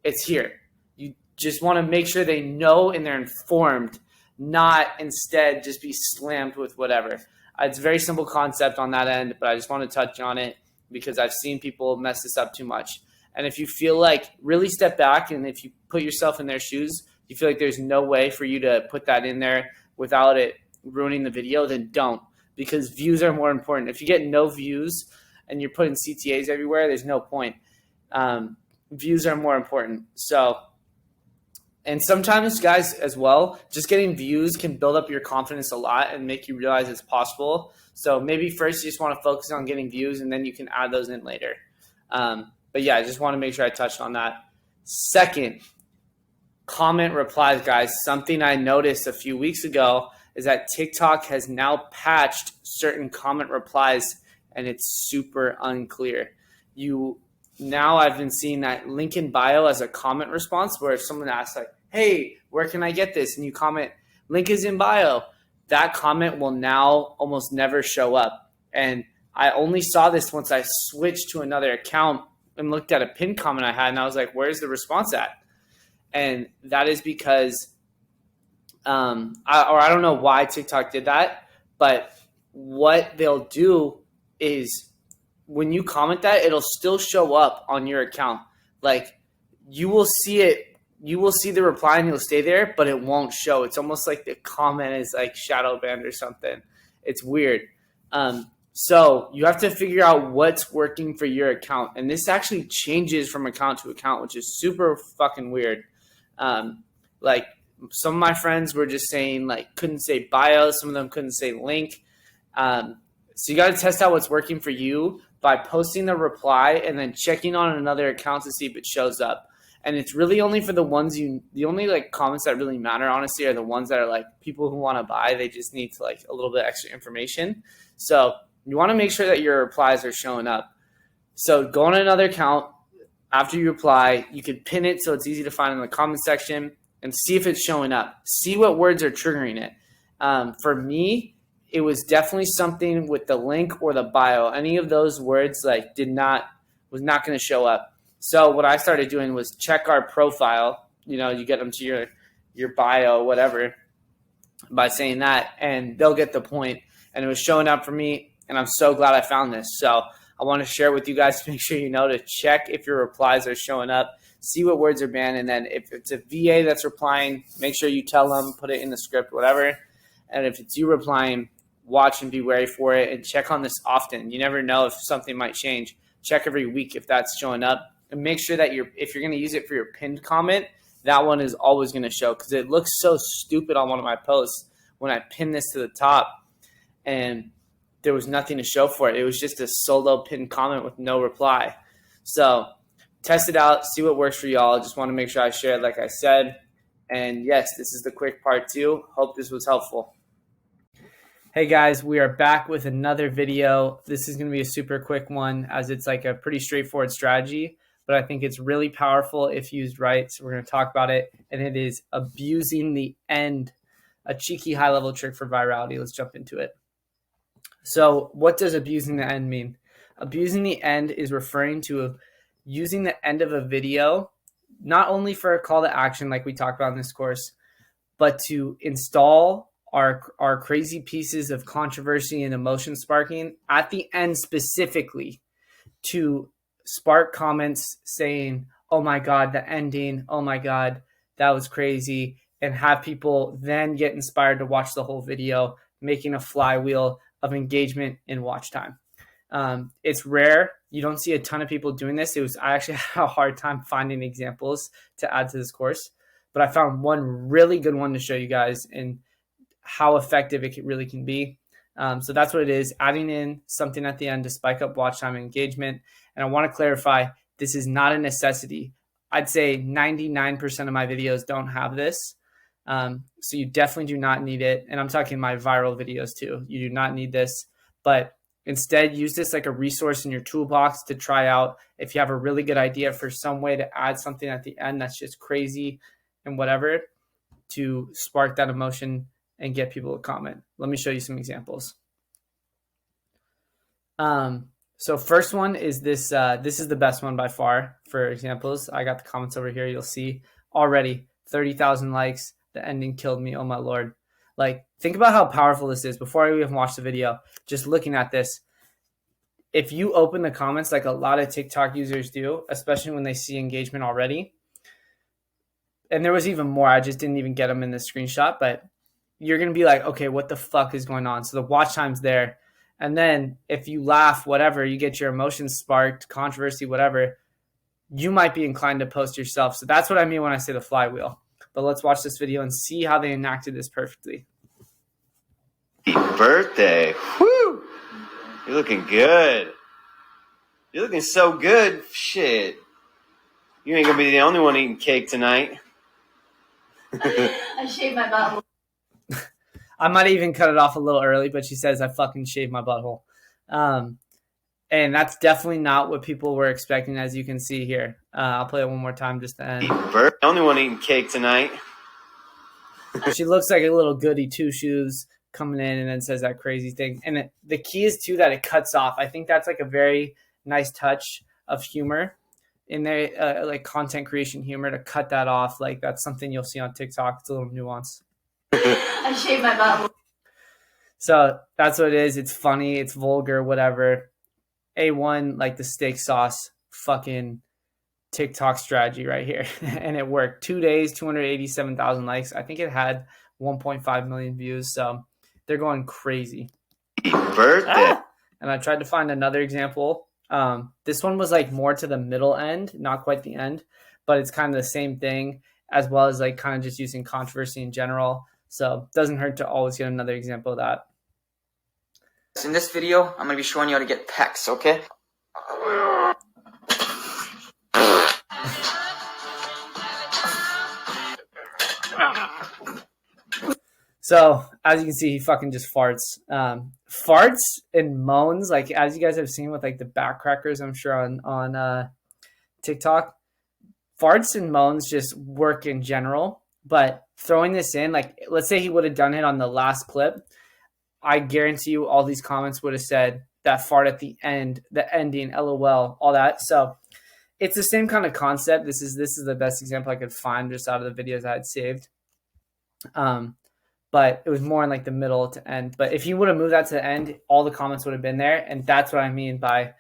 it's here. You just want to make sure they know and they're informed, not instead just be slammed with whatever. It's a very simple concept on that end, but I just want to touch on it because I've seen people mess this up too much. And if you feel like, really step back, and if you put yourself in their shoes, you feel like there's no way for you to put that in there without it ruining the video, then don't, because views are more important. If you get no views and you're putting CTAs everywhere, there's no point. Views are more important. So, and sometimes, guys, as well, just getting views can build up your confidence a lot and make you realize it's possible. So maybe first you just want to focus on getting views, and then you can add those in later. But yeah, I just want to make sure I touched on that. Second, comment replies, guys. Something I noticed a few weeks ago is that TikTok has now patched certain comment replies, and it's super unclear. Now I've been seeing that link in bio as a comment response, where if someone asks like, hey, where can I get this? And you comment, link is in bio. That comment will now almost never show up. And I only saw this once I switched to another account and looked at a pinned comment I had, and I was like, where's the response at? And that is because, I don't know why TikTok did that, but what they'll do is when you comment that, it'll still show up on your account. Like, you will see it, you will see the reply and you'll stay there, but it won't show. It's almost like the comment is like shadow banned or something. It's weird. So you have to figure out what's working for your account. And this actually changes from account to account, which is super fucking weird. Like, some of my friends were just saying, like, couldn't say bio. Some of them couldn't say link. So you got to test out what's working for you by posting the reply and then checking on another account to see if it shows up. And it's really only for the ones the only like comments that really matter, honestly, are the ones that are like people who want to buy. They just need to like a little bit extra information. So you want to make sure that your replies are showing up. So go on another account. After you reply, you could pin it so it's easy to find in the comment section and see if it's showing up. See what words are triggering it. For me, it was definitely something with the link or the bio. Any of those words like was not going to show up. So what I started doing was check our profile. You know, you get them to your bio, whatever, by saying that, and they'll get the point. And it was showing up for me, and I'm so glad I found this. So I want to share with you guys to make sure you know to check if your replies are showing up, see what words are banned, and then if it's a VA that's replying, make sure you tell them, put it in the script, whatever. And if it's you replying, watch and be wary for it, and check on this often. You never know if something might change. Check every week if that's showing up, and make sure that if you're going to use it for your pinned comment, that one is always going to show, because it looks so stupid on one of my posts when I pin this to the top and there was nothing to show for it. It was just a solo pinned comment with no reply. So test it out, see what works for y'all. Just want to make sure I shared like I said. And yes, this is the quick part 2. Hope this was helpful. Hey guys, we are back with another video. This is going to be a super quick one, as it's like a pretty straightforward strategy, but I think it's really powerful if used right. So we're going to talk about it, and it is abusing the end, a cheeky high-level trick for virality. Let's jump into it. So what does abusing the end mean? Abusing the end is referring to using the end of a video, not only for a call to action like we talked about in this course, but to install our crazy pieces of controversy and emotion sparking at the end specifically to spark comments saying, oh my God, the ending, oh my God, that was crazy, and have people then get inspired to watch the whole video, making a flywheel of engagement and watch time. It's rare. You don't see a ton of people doing this. I actually had a hard time finding examples to add to this course, but I found one really good one to show you guys and how effective it really can be. So that's what it is, adding in something at the end to spike up watch time and engagement. And I want to clarify, this is not a necessity. I'd say 99% of my videos don't have this. So you definitely do not need it. And I'm talking my viral videos too. You do not need this, but Instead, use this like a resource in your toolbox to try out. If you have a really good idea for some way to add something at the end that's just crazy and whatever, to spark that emotion and get people to comment. Let me show you some examples. So first one is this. This is the best one by far for examples. I got the comments over here. You'll see already 30,000 likes. The ending killed me. Oh my Lord. Like, think about how powerful this is before I even watch the video. Just looking at this, if you open the comments like a lot of TikTok users do, especially when they see engagement already, and there was even more, I just didn't even get them in the screenshot, but you're going to be like, okay, what the fuck is going on? So the watch time's there. And then if you laugh, whatever, you get your emotions sparked, controversy, whatever, you might be inclined to post yourself. So that's what I mean when I say the flywheel. But let's watch this video and see how they enacted this perfectly. Happy birthday. Woo! You're looking good. You're looking so good. Shit. You ain't gonna be the only one eating cake tonight. I shaved my butthole. I might even cut it off a little early, but she says I fucking shaved my butthole. And that's definitely not what people were expecting, as you can see here. I'll play it one more time just to end. Only one eating cake tonight. She looks like a little goody two-shoes coming in and then says that crazy thing. And the key is, too, that it cuts off. I think that's like a very nice touch of humor in there, like content creation humor, to cut that off. Like, that's something you'll see on TikTok. It's a little nuance. I shaved my butthole. So that's what it is. It's funny. It's vulgar, whatever. A1, like the steak sauce, fucking TikTok strategy right here. And it worked. 2 days, 287,000 likes. I think it had 1.5 million views. So they're going crazy. Birthday. And I tried to find another example. This one was like more to the middle end, not quite the end, but it's kind of the same thing, as well as like kind of just using controversy in general. So it doesn't hurt to always get another example of that. In this video, I'm going to be showing you how to get pecs, okay? So as you can see, he fucking just farts. Farts and moans, like as you guys have seen with like the backcrackers, I'm sure on TikTok, farts and moans just work in general. But throwing this in, like let's say he would have done it on the last clip, I guarantee you all these comments would have said that fart at the end, the ending, LOL, all that. So it's the same kind of concept. This is the best example I could find just out of the videos I had saved. But it was more in like the middle to end. But if you would have moved that to the end, all the comments would have been there. And that's what I mean by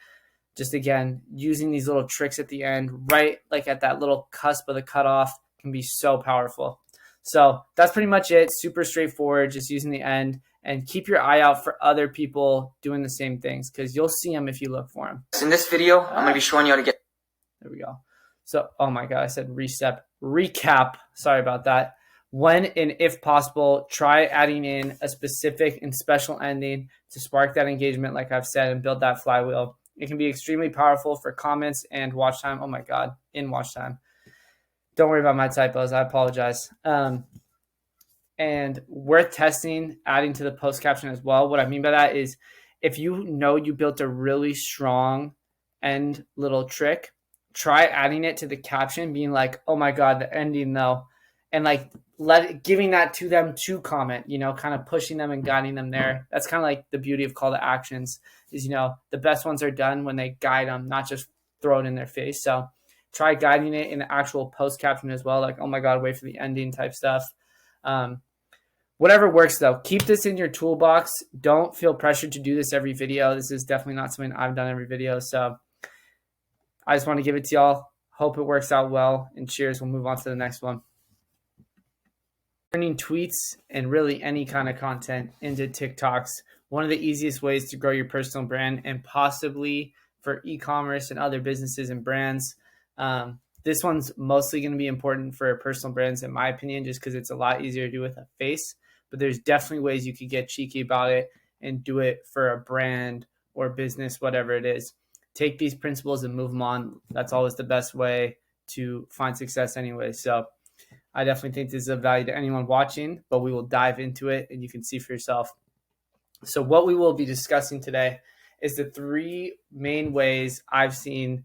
just, again, using these little tricks at the end, right? Like at that little cusp of the cutoff can be so powerful. So that's pretty much it. Super straightforward, just using the end. And keep your eye out for other people doing the same things, because you'll see them if you look for them. In this video, I'm going to be showing you how to get... There we go. So, oh my God, I said recap. Sorry about that. When and if possible, try adding in a specific and special ending to spark that engagement, like I've said, and build that flywheel. It can be extremely powerful for comments and watch time. Oh my God, in watch time. Don't worry about my typos. I apologize. And worth testing, adding to the post caption as well. What I mean by that is if you know you built a really strong end little trick, try adding it to the caption, being like, oh my God, the ending though. And like giving that to them to comment, you know, kind of pushing them and guiding them there. That's kind of like the beauty of call to actions is, you know, the best ones are done when they guide them, not just throw it in their face. So try guiding it in the actual post caption as well. Like, oh my God, wait for the ending type stuff. Whatever works though, keep this in your toolbox. Don't feel pressured to do this every video. This is definitely not something I've done every video. So I just want to give it to y'all. Hope it works out well, and cheers. We'll move on to the next one. Turning tweets and really any kind of content into TikToks. One of the easiest ways to grow your personal brand, and possibly for e-commerce and other businesses and brands. This one's mostly going to be important for personal brands, in my opinion, just because it's a lot easier to do with a face. But there's definitely ways you could get cheeky about it and do it for a brand or business, whatever it is. Take these principles and move them on. That's always the best way to find success anyway. So I definitely think this is of value to anyone watching, but we will dive into it and you can see for yourself. So what we will be discussing today is the 3 main ways I've seen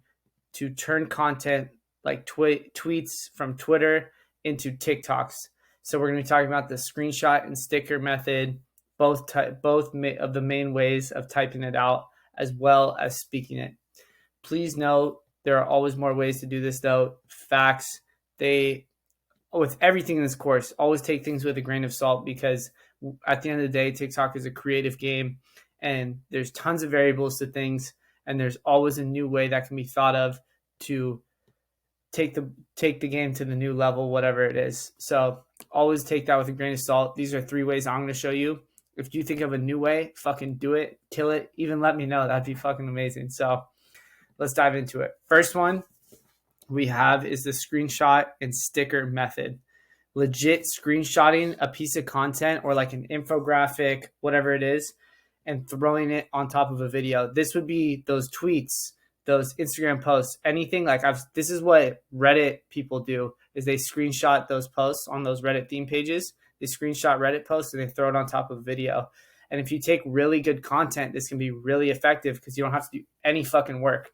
to turn content like tweets from Twitter into TikToks. So we're going to be talking about the screenshot and sticker method, both of the main ways of typing it out, as well as speaking it. Please note there are always more ways to do this, though. Facts, with everything in this course, always take things with a grain of salt, because at the end of the day, TikTok is a creative game and there's tons of variables to things, and there's always a new way that can be thought of to take the game to the new level, whatever it is. So always take that with a grain of salt. These are 3 ways I'm going to show you. If you think of a new way, fucking do it, kill it, even let me know. That'd be fucking amazing. So let's dive into it. First one we have is the screenshot and sticker method. Legit screenshotting a piece of content or like an infographic, whatever it is, and throwing it on top of a video. This would be those tweets, those Instagram posts, anything like this is what Reddit people do, is they screenshot those posts on those Reddit theme pages. They screenshot Reddit posts and they throw it on top of a video. And if you take really good content, this can be really effective because you don't have to do any fucking work.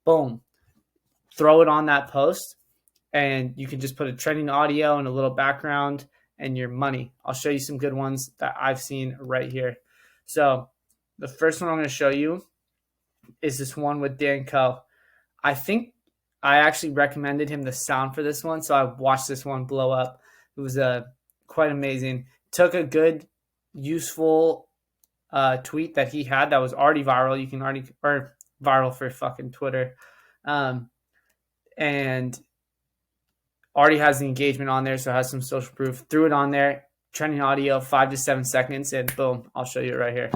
Boom. Throw it on that post and you can just put a trending audio and a little background and your money. I'll show you some good ones that I've seen right here. So the first one I'm going to show you is this one with Dan Coe. I think I actually recommended him the sound for this one, so I watched this one blow up. It was quite amazing. Took a good, useful tweet that he had that was already viral. You can already, or viral for fucking Twitter, and already has the engagement on there, so it has some social proof. Threw it on there, trending audio, 5 to 7 seconds, and boom, I'll show you it right here.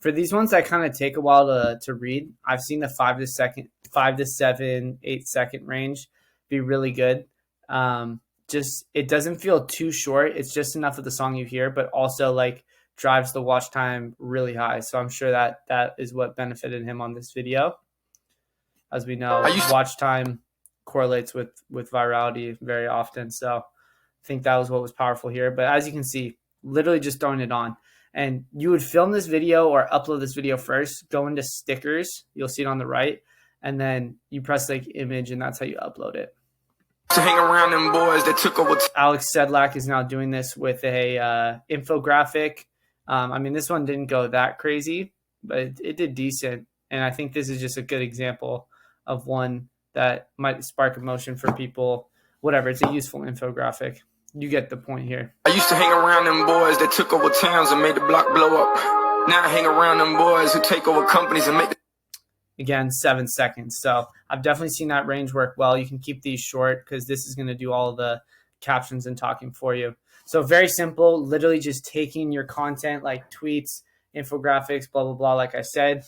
For these ones that kind of take a while to read, I've seen the 5 to 7, 8 second range be really good. Just it doesn't feel too short. It's just enough of the song you hear, but also like drives the watch time really high. So I'm sure that is what benefited him on this video. As we know, watch time correlates with virality very often. So I think that was what was powerful here. But as you can see, literally just throwing it on. And you would film this video or upload this video first, go into stickers, you'll see it on the right, and then you press like image, and that's how you upload it. To hang around them boys that took over. Alex Sedlak is now doing this with a infographic. I mean, this one didn't go that crazy, but it did decent. And I think this is just a good example of one that might spark emotion for people. Whatever, it's a useful infographic. You get the point here. I used to hang around them boys that took over towns and made the block blow up. Now I hang around them boys who take over companies and make the... Again, 7 seconds. So I've definitely seen that range work well. You can keep these short because this is going to do all the captions and talking for you. So very simple, literally just taking your content like tweets, infographics, blah, blah, blah, like I said,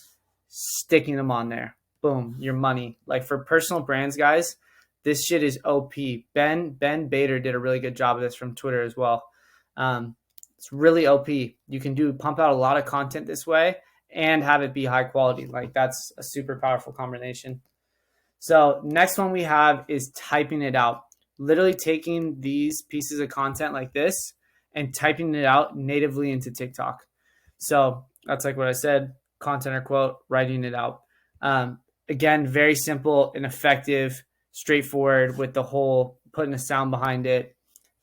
sticking them on there. Boom, your money. Like for personal brands, guys, this shit is OP. Ben Bader did a really good job of this from Twitter as well. It's really OP. You can pump out a lot of content this way and have it be high quality. Like that's a super powerful combination. So next one we have is typing it out. Literally taking these pieces of content like this and typing it out natively into TikTok. So that's like what I said, content or quote, writing it out. Again, very simple and effective, straightforward with the whole putting a sound behind it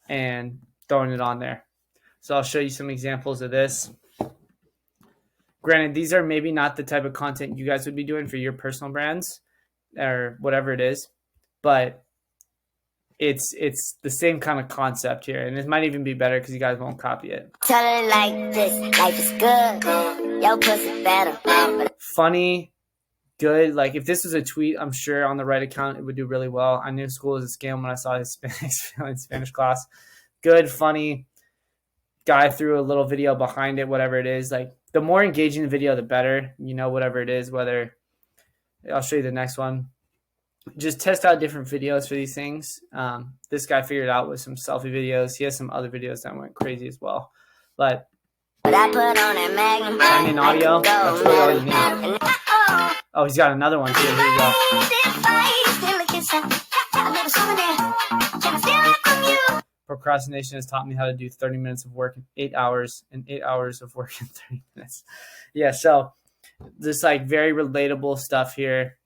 and throwing it on there. So I'll show you some examples of this. Granted, these are maybe not the type of content you guys would be doing for your personal brands or whatever it is, but it's the same kind of concept here, and it might even be better because you guys won't copy it. Tell it like this, life is good, yo pussy better. Funny, good. Like if this was a tweet, I'm sure on the right account it would do really well. I knew school was a scam when I saw his Spanish class. Good, funny guy threw a little video behind it, whatever it is. Like the more engaging the video, the better. You know, whatever it is. Whether I'll show you the next one. Just test out different videos for these things. This guy figured it out with some selfie videos. He has some other videos that went crazy as well. But trending audio, that's really all you need. Oh, he's got another one too. Here you go. procrastination has taught me how to do 30 minutes of work in 8 hours and 8 hours of work in 30 minutes. Yeah, so this like very relatable stuff here,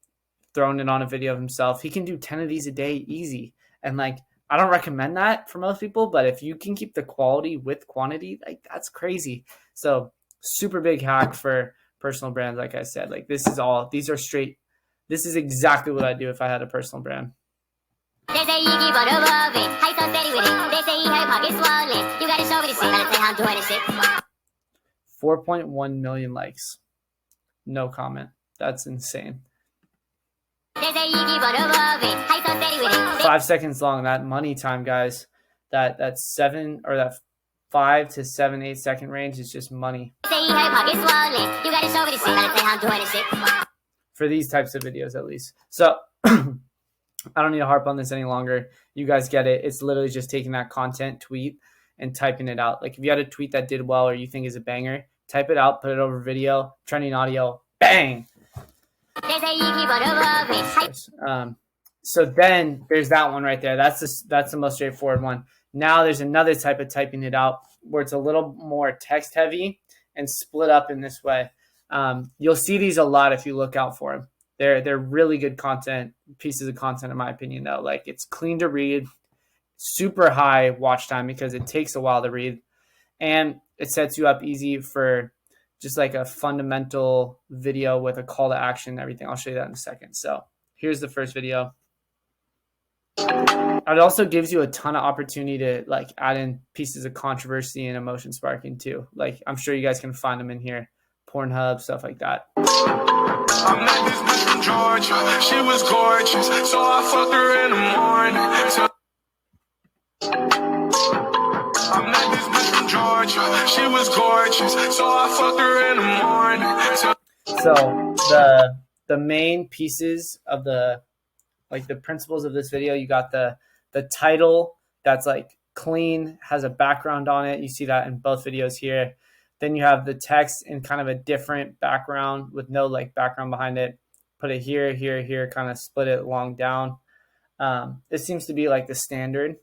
throwing it on a video of himself. He can do 10 of these a day easy. And like, I don't recommend that for most people, but if you can keep the quality with quantity, like that's crazy. So super big hack for personal brands. Like I said, like this is exactly what I'd do if I had a personal brand. 4.1 million likes. No comment. That's insane. 5 seconds long. That money time, guys. That 5 to 7, 8 second range is just money. For these types of videos, at least. So I don't need to harp on this any longer. You guys get it. It's literally just taking that content tweet and typing it out. Like if you had a tweet that did well or you think is a banger, type it out, put it over video, trending audio, bang. So then there's that one right there. That's the most straightforward one. Now there's another type of typing it out where it's a little more text heavy and split up in this way. You'll see these a lot if you look out for them. They're really good pieces of content in my opinion though. Like it's clean to read, super high watch time because it takes a while to read, and it sets you up easy for just like a fundamental video with a call to action and everything. I'll show you that in a second. So here's the first video. It also gives you a ton of opportunity to like add in pieces of controversy and emotion sparking too. Like I'm sure you guys can find them in here. Pornhub, stuff like that. I met this bitch from Georgia. She was gorgeous, so I fucked her in the morning. I met this bitch from Georgia. She was gorgeous, so I fucked her in the morning. So the main pieces of the principles of this video, you got the title that's like clean, has a background on it. You see that in both videos here. Then you have the text in kind of a different background with no like background behind it. Put it here, here, here, kind of split it long down. This seems to be like the standard,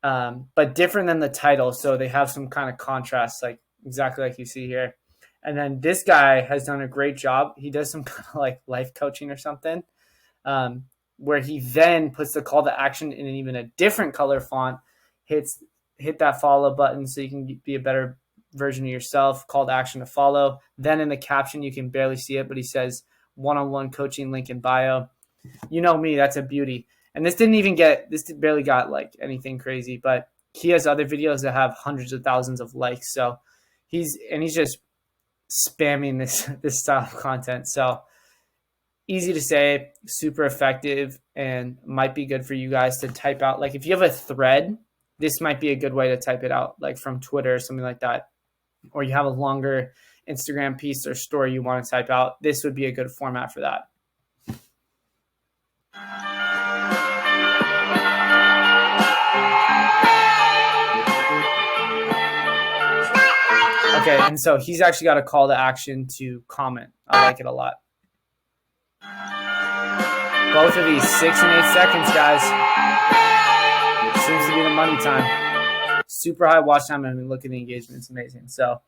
but different than the title. So they have some kind of contrast, like exactly like you see here. And then this guy has done a great job. He does some kind of like life coaching or something, where he then puts the call to action in even a different color font, hit that follow button so you can be a better version of yourself, call to action to follow. Then in the caption, you can barely see it, but he says one-on-one coaching link in bio. You know me, that's a beauty. And this barely got like anything crazy, but he has other videos that have hundreds of thousands of likes. So he's just spamming this style of content. So easy to say, super effective, and might be good for you guys to type out. Like if you have a thread, this might be a good way to type it out, like from Twitter or something like that. Or you have a longer Instagram piece or story you want to type out. This would be a good format for that. Okay, and so he's actually got a call to action to comment. I like it a lot. Both of these, 6 and 8 seconds, guys. Seems to be the money time. Super high watch time. I mean, look at the engagement. It's amazing. So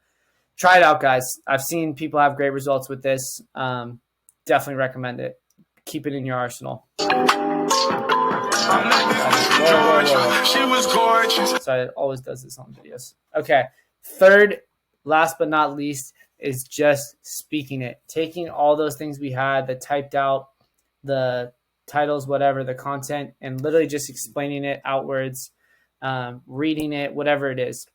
try it out, guys. I've seen people have great results with this. Definitely recommend it. Keep it in your arsenal. Whoa. She was gorgeous. So it always does this on videos. Okay. Third, last but not least, is just speaking it. Taking all those things we had, the typed out, the titles, whatever, the content, and literally just explaining it outwards, reading it, whatever it is.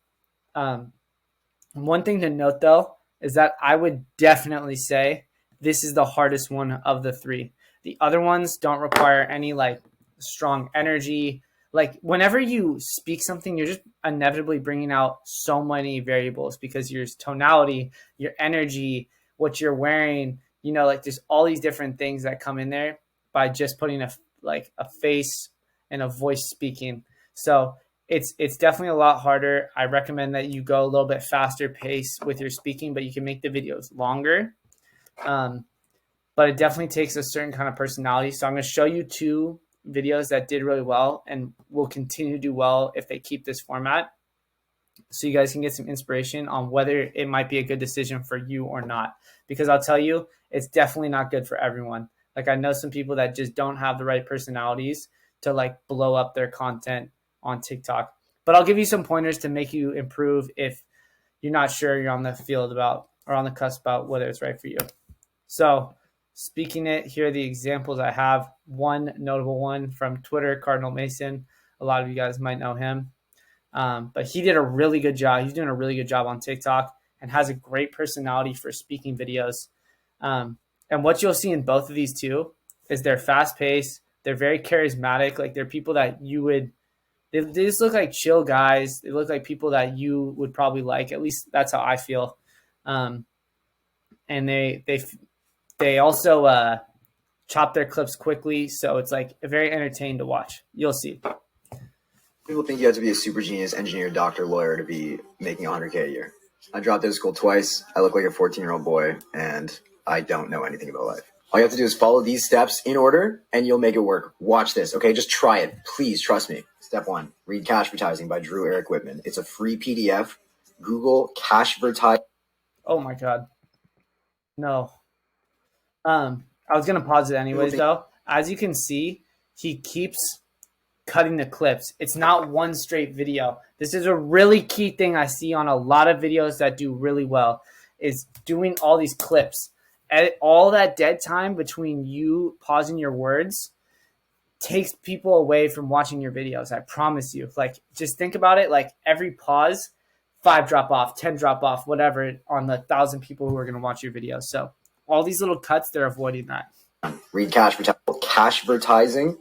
One thing to note, though, is that I would definitely say this is the hardest one of the three. The other ones don't require any like strong energy. Like whenever you speak something, you're just inevitably bringing out so many variables because your tonality, your energy, what you're wearing, you know, like there's all these different things that come in there by just putting a face and a voice speaking. So it's definitely a lot harder. I recommend that you go a little bit faster pace with your speaking, but you can make the videos longer. But it definitely takes a certain kind of personality. So I'm going to show you 2 videos that did really well and will continue to do well if they keep this format, so you guys can get some inspiration on whether it might be a good decision for you or not. Because I'll tell you, it's definitely not good for everyone. Like, I know some people that just don't have the right personalities to like blow up their content on TikTok. But I'll give you some pointers to make you improve if you're not sure you're on the field about or on the cusp about whether it's right for you. So speaking it, here are the examples I have. One notable one from Twitter, Cardinal Mason. A lot of you guys might know him. But he did a really good job. He's doing a really good job on TikTok and has a great personality for speaking videos. And what you'll see in both of these two is they're fast paced. They're very charismatic. Like, they're people that you would, they just look like chill guys. They look like people that you would probably like. At least that's how I feel. And they also chop their clips quickly. So it's like very entertaining to watch. You'll see. People think you have to be a super genius engineer, doctor, lawyer to be making 100K a year. I dropped out of school twice. I look like a 14-year-old boy, and I don't know anything about life. All you have to do is follow these steps in order, and you'll make it work. Watch this, okay? Just try it. Please, trust me. Step 1, read Cashvertising by Drew Eric Whitman. It's a free PDF. Google Cashvertising. Oh, my God. No. I was going to pause it anyways, though. As you can see, he keeps cutting the clips. It's not one straight video. This is a really key thing I see on a lot of videos that do really well, is doing all these clips. All that dead time between you pausing your words takes people away from watching your videos. I promise you. Like, just think about it. Like, every pause, 5 drop off, 10 drop off, whatever, on the 1,000 people who are going to watch your video. So all these little cuts, they're avoiding that. Read Cashvertising.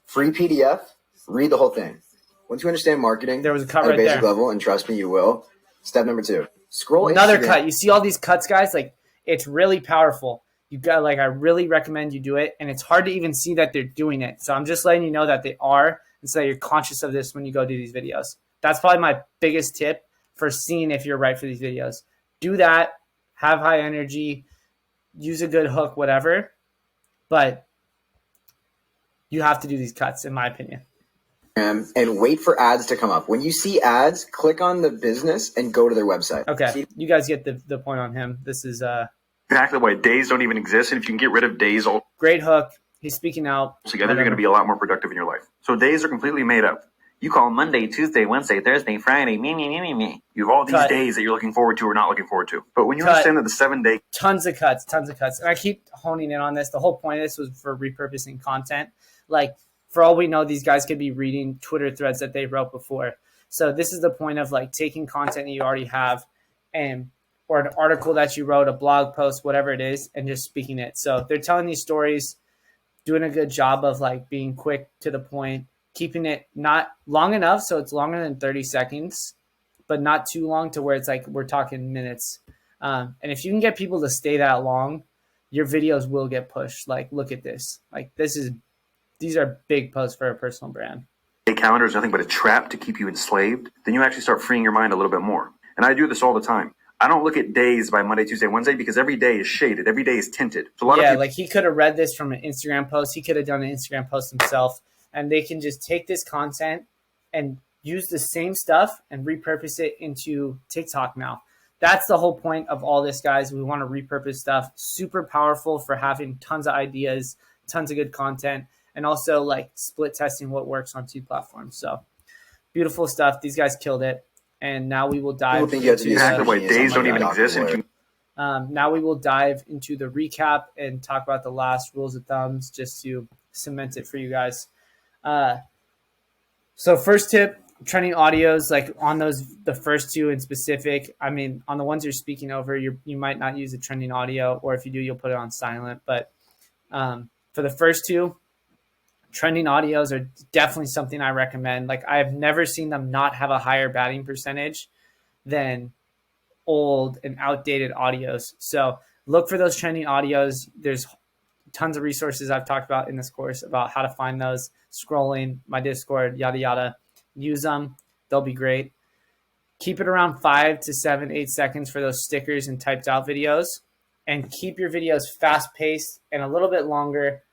Free PDF. Read the whole thing. Once you understand marketing there was a cut at right a basic there. level, and trust me, you will. Step number 2. Scroll Another Instagram. cut. You see all these cuts, guys? Like, it's really powerful. You got, like, I really recommend you do it. And it's hard to even see that they're doing it. So I'm just letting you know that they are, and so you're conscious of this when you go do these videos. That's probably my biggest tip for seeing if you're right for these videos. Do that. Have high energy. Use a good hook, whatever. But you have to do these cuts, in my opinion. And wait for ads to come up. When you see ads, click on the business and go to their website. Okay, you guys get the point on him. This is exactly why days don't even exist, and if you can get rid of days all great hook. He's speaking out together, you're going to be a lot more productive in your life. So days are completely made up. You call Monday, Tuesday, Wednesday, Thursday, Friday, me. You have all these days that you're looking forward to or not looking forward to. But when you understand that the 7 day tons of cuts. And I keep honing in on this. The whole point of this was for repurposing content. Like, for all we know, these guys could be reading Twitter threads that they wrote before. So this is the point of, like, taking content that you already have or an article that you wrote, a blog post, whatever it is, and just speaking it. So they're telling these stories, doing a good job of, like, being quick to the point, keeping it not long enough so it's longer than 30 seconds, but not too long to where it's like we're talking minutes. And if you can get people to stay that long, your videos will get pushed. Like, look at this. Like, these are big posts for a personal brand. A calendar is nothing but a trap to keep you enslaved. Then you actually start freeing your mind a little bit more. And I do this all the time. I don't look at days by Monday, Tuesday, Wednesday because every day is shaded. Every day is tinted. So a lot of people, like, he could have read this from an Instagram post. He could have done an Instagram post himself. And they can just take this content and use the same stuff and repurpose it into TikTok now. That's the whole point of all this, guys. We want to repurpose stuff. Super powerful for having tons of ideas, tons of good content, and also, like, split testing what works on 2 platforms. So beautiful stuff. These guys killed it. And now we will dive into exactly why days don't even exist. Now we will dive into the recap and talk about the last rules of thumbs just to cement it for you guys. So first tip, trending audios, like on the first 2 in specific. I mean, on the ones you're speaking over, you might not use a trending audio, or if you do, you'll put it on silent. But for the first 2, trending audios are definitely something I recommend. Like, I have never seen them not have a higher batting percentage than old and outdated audios. So look for those trending audios. There's tons of resources I've talked about in this course about how to find those, scrolling, my Discord, yada, yada. Use them. They'll be great. Keep it around 5 to 7, 8 seconds for those stickers and typed out videos, and keep your videos fast paced and a little bit longer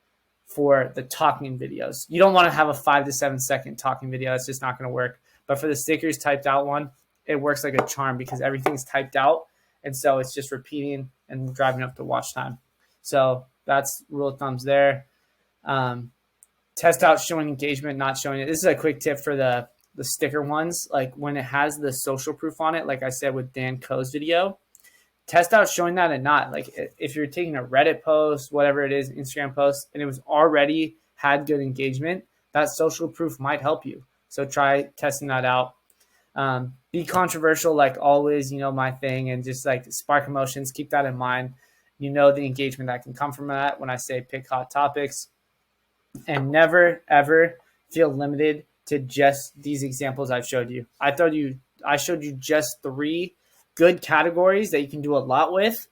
for the talking videos. You don't want to have a 5 to 7 second talking video. That's just not going to work. But for the stickers typed out one, it works like a charm because everything's typed out. And so it's just repeating and driving up the watch time. So that's rule of thumbs there. Test out showing engagement, not showing it. This is a quick tip for the sticker ones. Like when it has the social proof on it, like I said with Dan Coe's video, test out showing that and not. Like if you're taking a Reddit post, whatever it is, Instagram post, and it was already had good engagement, that social proof might help you. So try testing that out. Be controversial like always, my thing, and just like spark emotions. Keep that in mind. The engagement that can come from that when I say pick hot topics. And never, ever feel limited to just these examples I've showed you. I showed you just 3 good categories that you can do a lot with,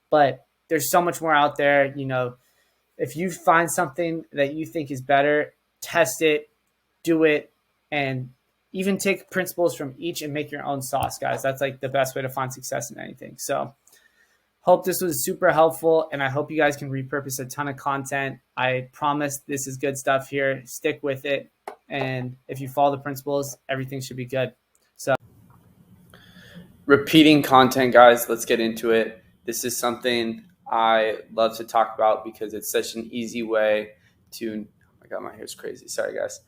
but there's so much more out there. If you find something that you think is better, test it, do it, and even take principles from each and make your own sauce, guys. That's like the best way to find success in anything. So hope this was super helpful, and I hope you guys can repurpose a ton of content. I promise this is good stuff here. Stick with it, and if you follow the principles, everything should be good. So repeating content, guys, let's get into it. This is something I love to talk about because it's such an easy way to – my God, my hair's crazy. Sorry, guys.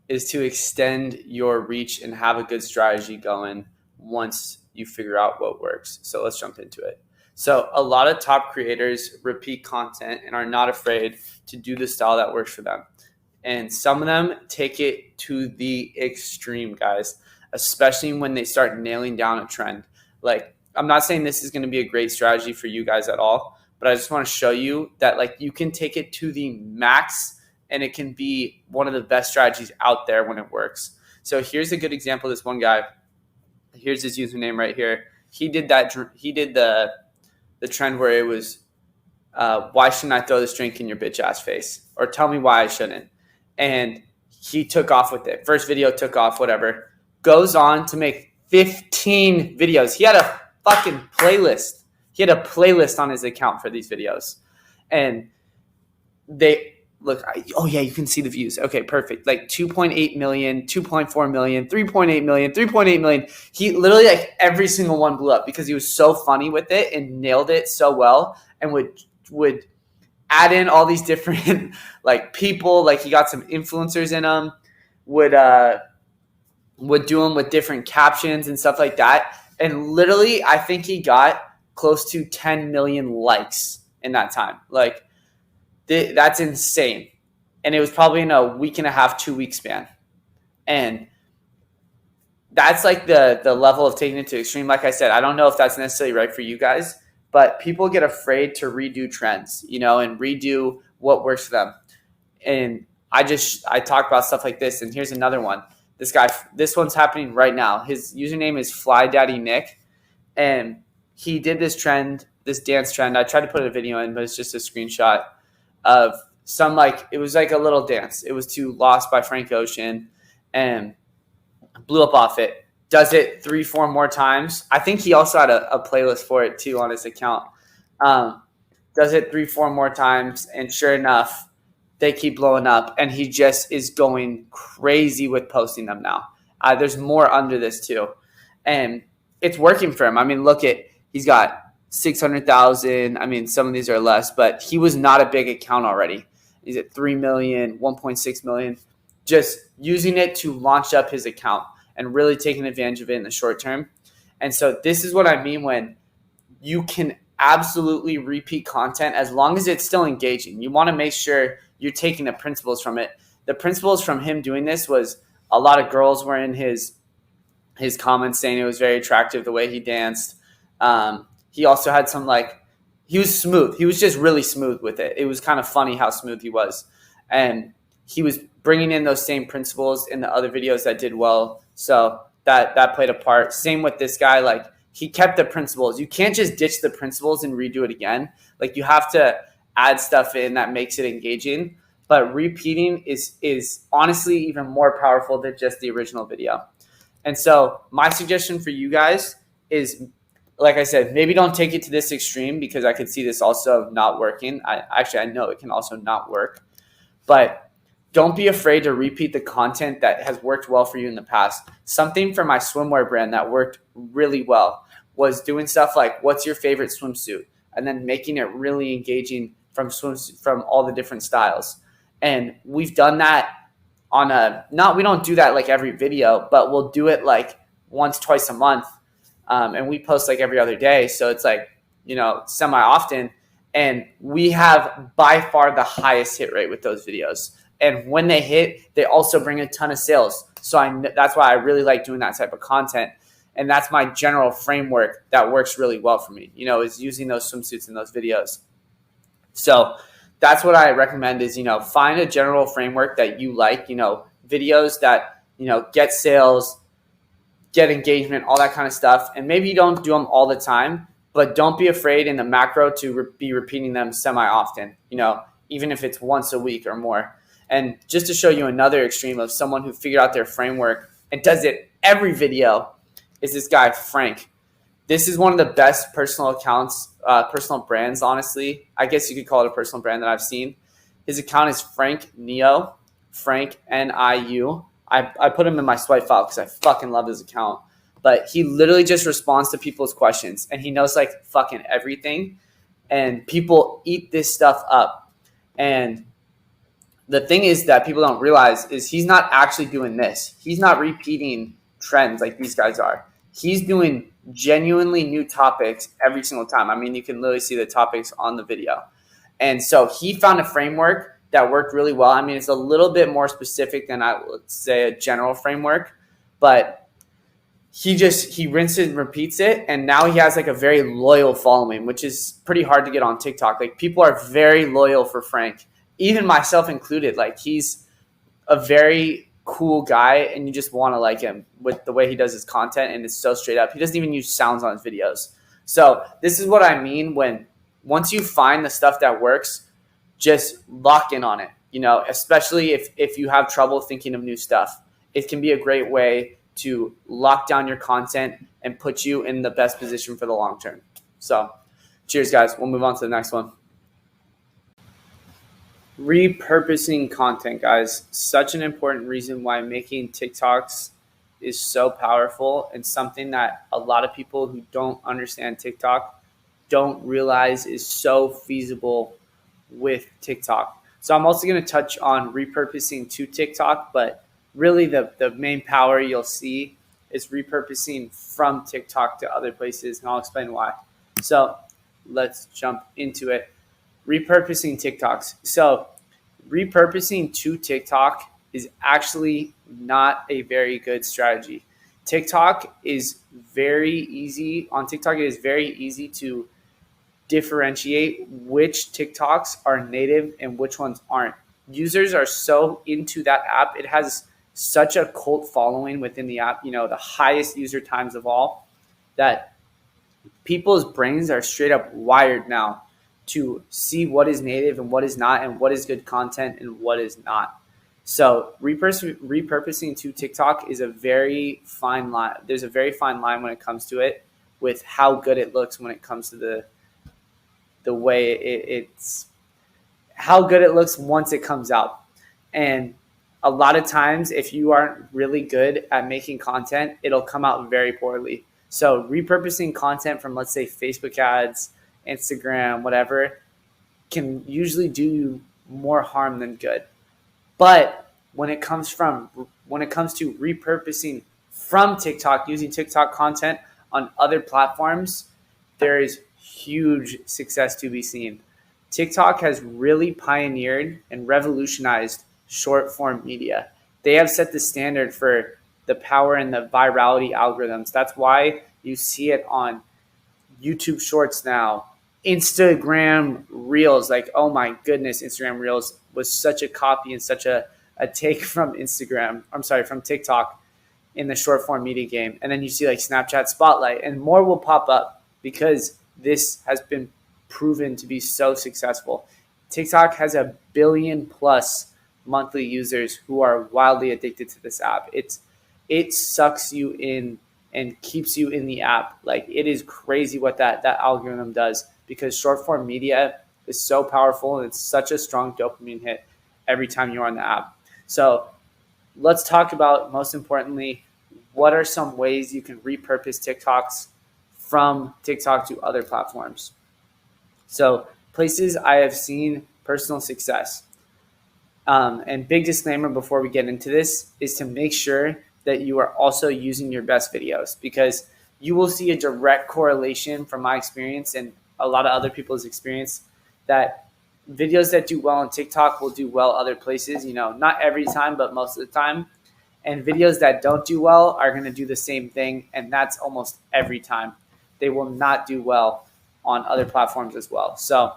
Is to extend your reach and have a good strategy going once you figure out what works. So let's jump into it. So a lot of top creators repeat content and are not afraid to do the style that works for them. And some of them take it to the extreme, guys, especially when they start nailing down a trend. Like, I'm not saying this is going to be a great strategy for you guys at all, but I just want to show you that like you can take it to the max and it can be one of the best strategies out there when it works. So here's a good example. This one guy, here's his username right here. He did the trend where it was, why shouldn't I throw this drink in your bitch ass face? Or tell me why I shouldn't. And he took off with it. First video took off, whatever. Goes on to make 15 videos. He had a fucking playlist. He had a playlist on his account for these videos. And oh yeah, you can see the views. Okay, perfect. Like 2.8 million, 2.4 million, 3.8 million, 3.8 million. He literally like every single one blew up because he was so funny with it and nailed it so well, and would add in all these different like people. Like he got some influencers in them. Would do them with different captions and stuff like that. And literally, I think he got close to 10 million likes in that time. Like, that's insane. And it was probably in a week and a half, 2 week span. And that's like the level of taking it to extreme. Like I said, I don't know if that's necessarily right for you guys, but people get afraid to redo trends, and redo what works for them. And I talk about stuff like this. And here's another one. This one's happening right now. His username is Fly Daddy Nick. And he did this trend, this dance trend. I tried to put a video in, but it's just a screenshot of it was like a little dance. It was to Lost by Frank Ocean and blew up off it. Does it 3-4 more times. I think he also had a playlist for it too on his account. Does it 3-4 more times, and sure enough, they keep blowing up, and he just is going crazy with posting them now. There's more under this too, and it's working for him. I mean, he's got 600,000. I mean, some of these are less, but he was not a big account already. He's at 3 million, 1.6 million, just using it to launch up his account and really taking advantage of it in the short term. And so this is what I mean when you can absolutely repeat content as long as it's still engaging. You want to make sure you're taking the principles from it. The principles from him doing this was a lot of girls were in his comments saying it was very attractive the way he danced. He also had some he was smooth. He was just really smooth with it. It was kind of funny how smooth he was. And he was bringing in those same principles in the other videos that did well. So that played a part. Same with this guy. He kept the principles. You can't just ditch the principles and redo it again. You have to add stuff in that makes it engaging. But repeating is honestly even more powerful than just the original video. And so my suggestion for you guys is like I said, maybe don't take it to this extreme, because I could see this also not working. I know it can also not work, but don't be afraid to repeat the content that has worked well for you in the past. Something for my swimwear brand that worked really well was doing stuff like, what's your favorite swimsuit? And then making it really engaging from all the different styles. And we've done that on we don't do that like every video, but we'll do it like once, twice a month. And we post like every other day. So it's like, semi often. And we have by far the highest hit rate with those videos. And when they hit, they also bring a ton of sales. So that's why I really like doing that type of content. And that's my general framework that works really well for me, is using those swimsuits in those videos. So that's what I recommend is, find a general framework that you like, videos that, get sales, get engagement, all that kind of stuff. And maybe you don't do them all the time, but don't be afraid in the macro to be repeating them semi-often, even if it's once a week or more. And just to show you another extreme of someone who figured out their framework and does it every video is this guy, Frank. This is one of the best personal accounts, personal brands, honestly. I guess you could call it a personal brand that I've seen. His account is Frank Neo, Frank N-I-U. I put him in my swipe file because I fucking love his account. But he literally just responds to people's questions, and he knows like fucking everything. And people eat this stuff up. And the thing is that people don't realize is he's not actually doing this. He's not repeating trends like these guys are. He's doing genuinely new topics every single time. I mean, you can literally see the topics on the video. And so he found a framework that worked really well. I mean, it's a little bit more specific than I would say a general framework, but he rinses and repeats it. And now he has like a very loyal following, which is pretty hard to get on TikTok. Like, people are very loyal for Frank, even myself included. Like, he's a very cool guy, and you just want to like him with the way he does his content, and it's so straight up. He doesn't even use sounds on his videos. So this is what I mean when once you find the stuff that works, just lock in on it, especially if you have trouble thinking of new stuff. It can be a great way to lock down your content and put you in the best position for the long term. So cheers, guys. We'll move on to the next one. Repurposing content, guys. Such an important reason why making TikToks is so powerful, and something that a lot of people who don't understand TikTok don't realize is so feasible with TikTok. So I'm also going to touch on repurposing to TikTok, but really the main power you'll see is repurposing from TikTok to other places, and I'll explain why. So let's jump into it. Repurposing TikToks. So repurposing to TikTok is actually not a very good strategy. TikTok is very easy. On TikTok, it is very easy to differentiate which TikToks are native and which ones aren't. Users are so into that app. It has such a cult following within the app, the highest user times of all, that people's brains are straight up wired now to see what is native and what is not, and what is good content and what is not. So repurposing to TikTok is a very fine line. There's a very fine line when it comes to it, with how good it looks when it comes to the way it's how good it looks once it comes out. And a lot of times, if you aren't really good at making content, it'll come out very poorly. So repurposing content from, let's say, Facebook ads, Instagram, whatever, can usually do you more harm than good. But when it comes to repurposing from TikTok, using TikTok content on other platforms, there is huge success to be seen. TikTok has really pioneered and revolutionized short form media. They have set the standard for the power and the virality algorithms. That's why you see it on YouTube Shorts now, Instagram Reels. Like, oh my goodness, Instagram Reels was such a copy and such a take from from TikTok in the short form media game. And then you see like Snapchat Spotlight, and more will pop up because this has been proven to be so successful. TikTok has 1 billion plus monthly users who are wildly addicted to this app. It sucks you in and keeps you in the app. Like, it is crazy what that algorithm does, because short form media is so powerful and it's such a strong dopamine hit every time you're on the app. So let's talk about, most importantly, what are some ways you can repurpose TikToks from TikTok to other platforms. So places I have seen personal success. And big disclaimer before we get into this is to make sure that you are also using your best videos, because you will see a direct correlation from my experience and a lot of other people's experience that videos that do well on TikTok will do well other places, not every time, but most of the time. And videos that don't do well are going to do the same thing. And that's almost every time. They will not do well on other platforms as well. So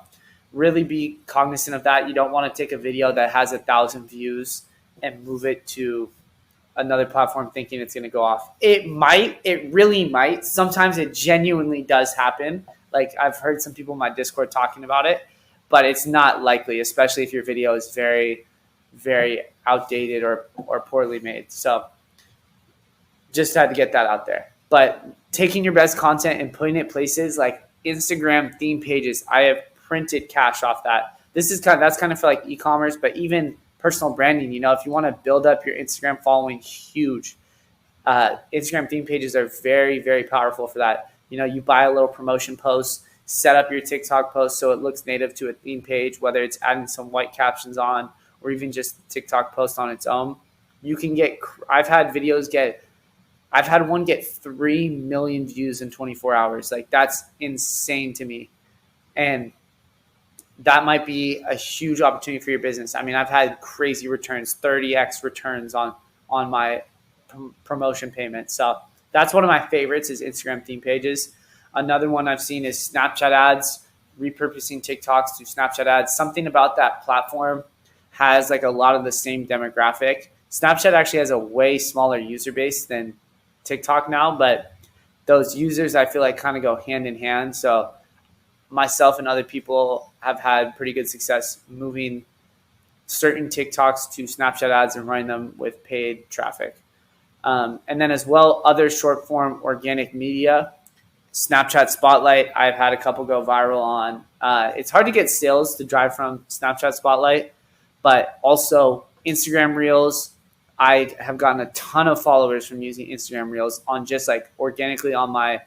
really be cognizant of that. You don't want to take a video that has 1,000 views and move it to another platform thinking it's going to go off. It really might. Sometimes it genuinely does happen. Like, I've heard some people in my Discord talking about it, but it's not likely, especially if your video is very, very outdated or poorly made. So just had to get that out there. But taking your best content and putting it places like Instagram theme pages, I have printed cash off that. That's kind of for like e-commerce, but even personal branding. If you want to build up your Instagram following, huge. Instagram theme pages are very, very powerful for that. You buy a little promotion post, set up your TikTok post so it looks native to a theme page, whether it's adding some white captions on or even just TikTok post on its own. You can get, I've had one get 3 million views in 24 hours. Like, that's insane to me. And that might be a huge opportunity for your business. I mean, I've had crazy returns, 30x returns on my promotion payments. So that's one of my favorites, is Instagram theme pages. Another one I've seen is Snapchat ads, repurposing TikToks to Snapchat ads. Something about that platform has like a lot of the same demographic. Snapchat actually has a way smaller user base than TikTok now, but those users I feel like kind of go hand in hand. So myself and other people have had pretty good success moving certain TikToks to Snapchat ads and running them with paid traffic. And then as well, other short form organic media. Snapchat Spotlight, I've had a couple go viral on. It's hard to get sales to drive from Snapchat Spotlight, but also Instagram Reels. I have gotten a ton of followers from using Instagram Reels on just like organically on my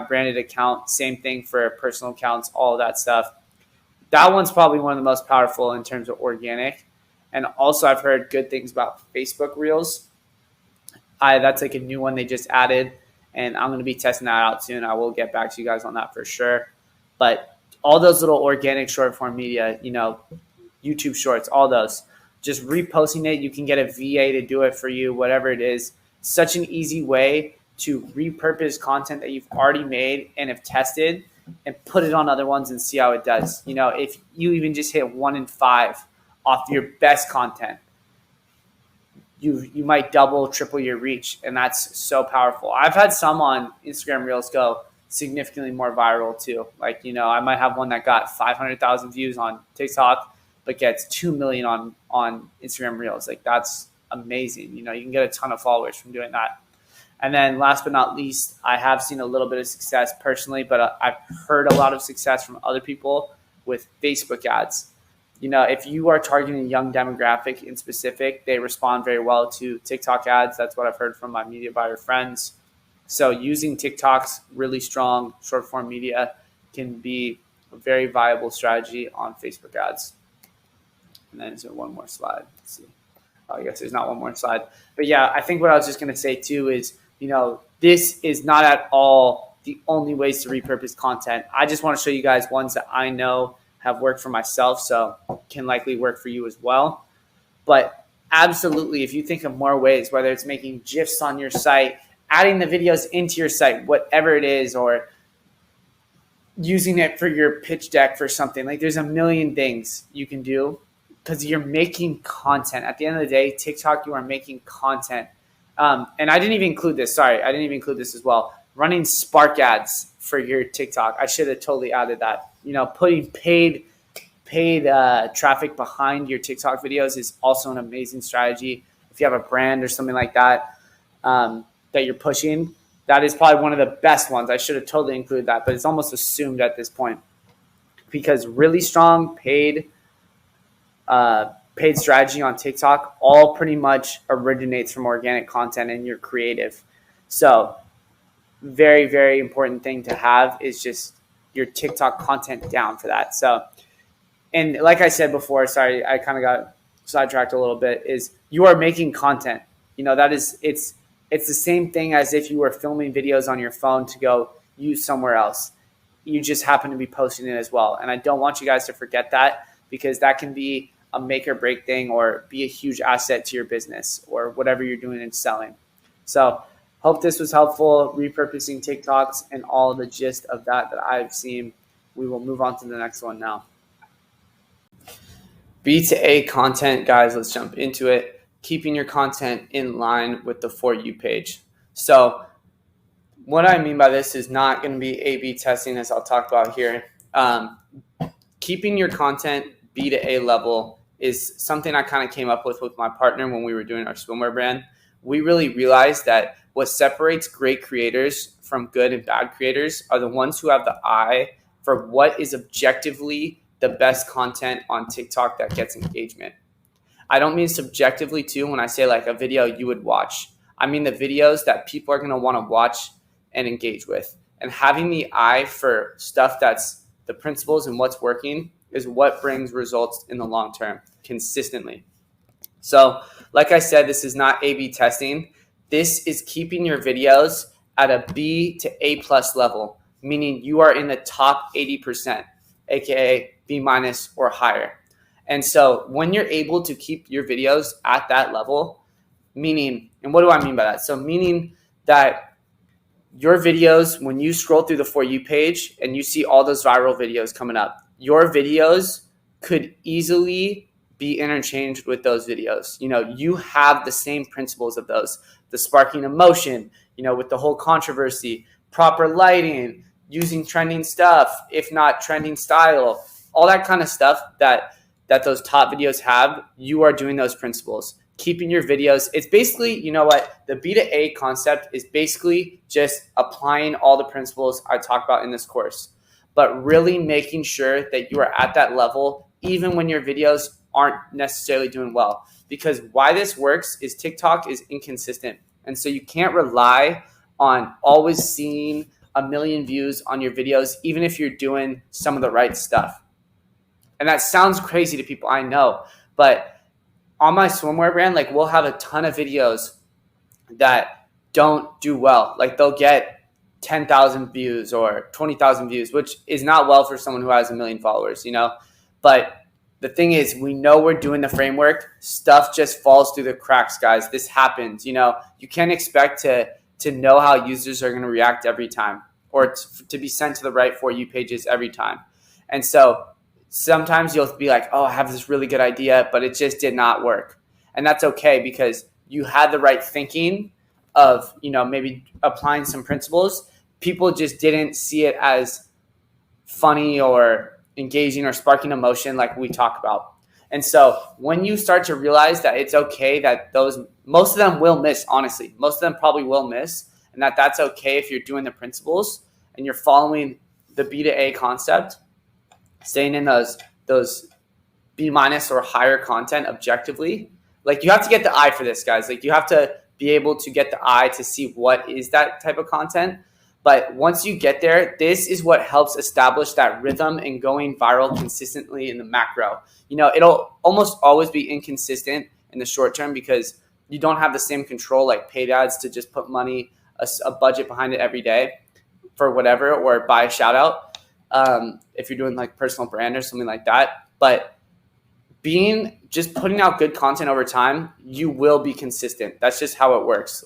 branded account. Same thing for personal accounts, all of that stuff. That one's probably one of the most powerful in terms of organic. And also I've heard good things about Facebook Reels. That's like a new one they just added, and I'm going to be testing that out soon. I will get back to you guys on that for sure. But all those little organic short form media, YouTube Shorts, all those, just reposting it. You can get a VA to do it for you, whatever it is. Such an easy way to repurpose content that you've already made and have tested and put it on other ones and see how it does. If you even just hit 1 in 5 off your best content, you might double, triple your reach, and that's so powerful. I've had some on Instagram Reels go significantly more viral too. Like, I might have one that got 500,000 views on TikTok, but gets 2 million on Instagram Reels. Like, that's amazing. You can get a ton of followers from doing that. And then last but not least, I have seen a little bit of success personally, but I've heard a lot of success from other people with Facebook ads. If you are targeting a young demographic in specific, they respond very well to TikTok ads. That's what I've heard from my media buyer friends. So using TikTok's really strong short form media can be a very viable strategy on Facebook ads. And then is there one more slide? Let's see. Oh, I guess there's not one more slide. But yeah, I think what I was just going to say too is, this is not at all the only ways to repurpose content. I just want to show you guys ones that I know have worked for myself, so can likely work for you as well. But absolutely, if you think of more ways, whether it's making GIFs on your site, adding the videos into your site, whatever it is, or using it for your pitch deck for something, like there's a million things you can do because you're making content. At the end of the day, TikTok, you are making content. And I didn't even include this. Sorry, I didn't even include this as well. Running Spark ads for your TikTok. I should have totally added that. Putting paid traffic behind your TikTok videos is also an amazing strategy. If you have a brand or something like that that you're pushing, That is probably one of the best ones. I should have totally included that, but it's almost assumed at this point because really strong paid strategy on TikTok all pretty much originates from organic content and you're creative. So very, very important thing to have is just your TikTok content down for that. So, and like I said before, sorry, I kind of got sidetracked a little bit, is you are making content. That is, it's the same thing as if you were filming videos on your phone to go use somewhere else. You just happen to be posting it as well. And I don't want you guys to forget that because that can be a make or break thing or be a huge asset to your business or whatever you're doing in selling. So hope this was helpful, repurposing TikToks and all the gist of that I've seen. We will move on to the next one now. B2A content, guys, let's jump into it. Keeping your content in line with the For You page. So what I mean by this is not going to be A/B testing, as I'll talk about here. Keeping your content B2A level is something I kind of came up with my partner when we were doing our swimwear brand. We really realized that what separates great creators from good and bad creators are the ones who have the eye for what is objectively the best content on TikTok that gets engagement. I don't mean subjectively too when I say like a video you would watch. I mean the videos that people are going to want to watch and engage with. And having the eye for stuff that's the principles and what's working is what brings results in the long term consistently. So like I said, this is not A/B testing. This is keeping your videos at a B to A plus level, meaning you are in the top 80%, aka B minus or higher. And so when you're able to keep your videos at that level, meaning, and what do I mean by that? So meaning that your videos, when you scroll through the For You page and you see all those viral videos coming up, your videos could easily be interchanged with those videos. You have the same principles of those, the sparking emotion, with the whole controversy, proper lighting, using trending stuff, if not trending style, all that kind of stuff that those top videos have. You are doing those principles, keeping your videos. It's basically, the B2A concept is basically just applying all the principles I talk about in this course, but really making sure that you are at that level, even when your videos aren't necessarily doing well. Because why this works is TikTok is inconsistent. And so you can't rely on always seeing 1 million views on your videos, even if you're doing some of the right stuff. And that sounds crazy to people, I know. But on my swimwear brand, we'll have a ton of videos that don't do well. They'll get 10,000 views or 20,000 views, which is not well for someone who has 1 million followers, But the thing is, we know we're doing the framework. Stuff just falls through the cracks, guys. This happens. You can't expect to know how users are going to react every time or to be sent to the right For You pages every time. And so sometimes you'll be like, oh, I have this really good idea, but it just did not work. And that's okay because you had the right thinking of, maybe applying some principles. People just didn't see it as funny or engaging or sparking emotion like we talk about. And so when you start to realize that it's okay that most of them will miss, honestly, most of them probably will miss, and that's okay if you're doing the principles and you're following the B2A concept, staying in those B minus or higher content objectively. You have to get the eye for this, guys. You have to be able to get the eye to see what is that type of content. But once you get there, this is what helps establish that rhythm and going viral consistently in the macro. It'll almost always be inconsistent in the short term because you don't have the same control like paid ads to just put money, a budget behind it every day for whatever, or buy a shout out if you're doing personal brand or something like that. But just putting out good content over time, you will be consistent. That's just how it works.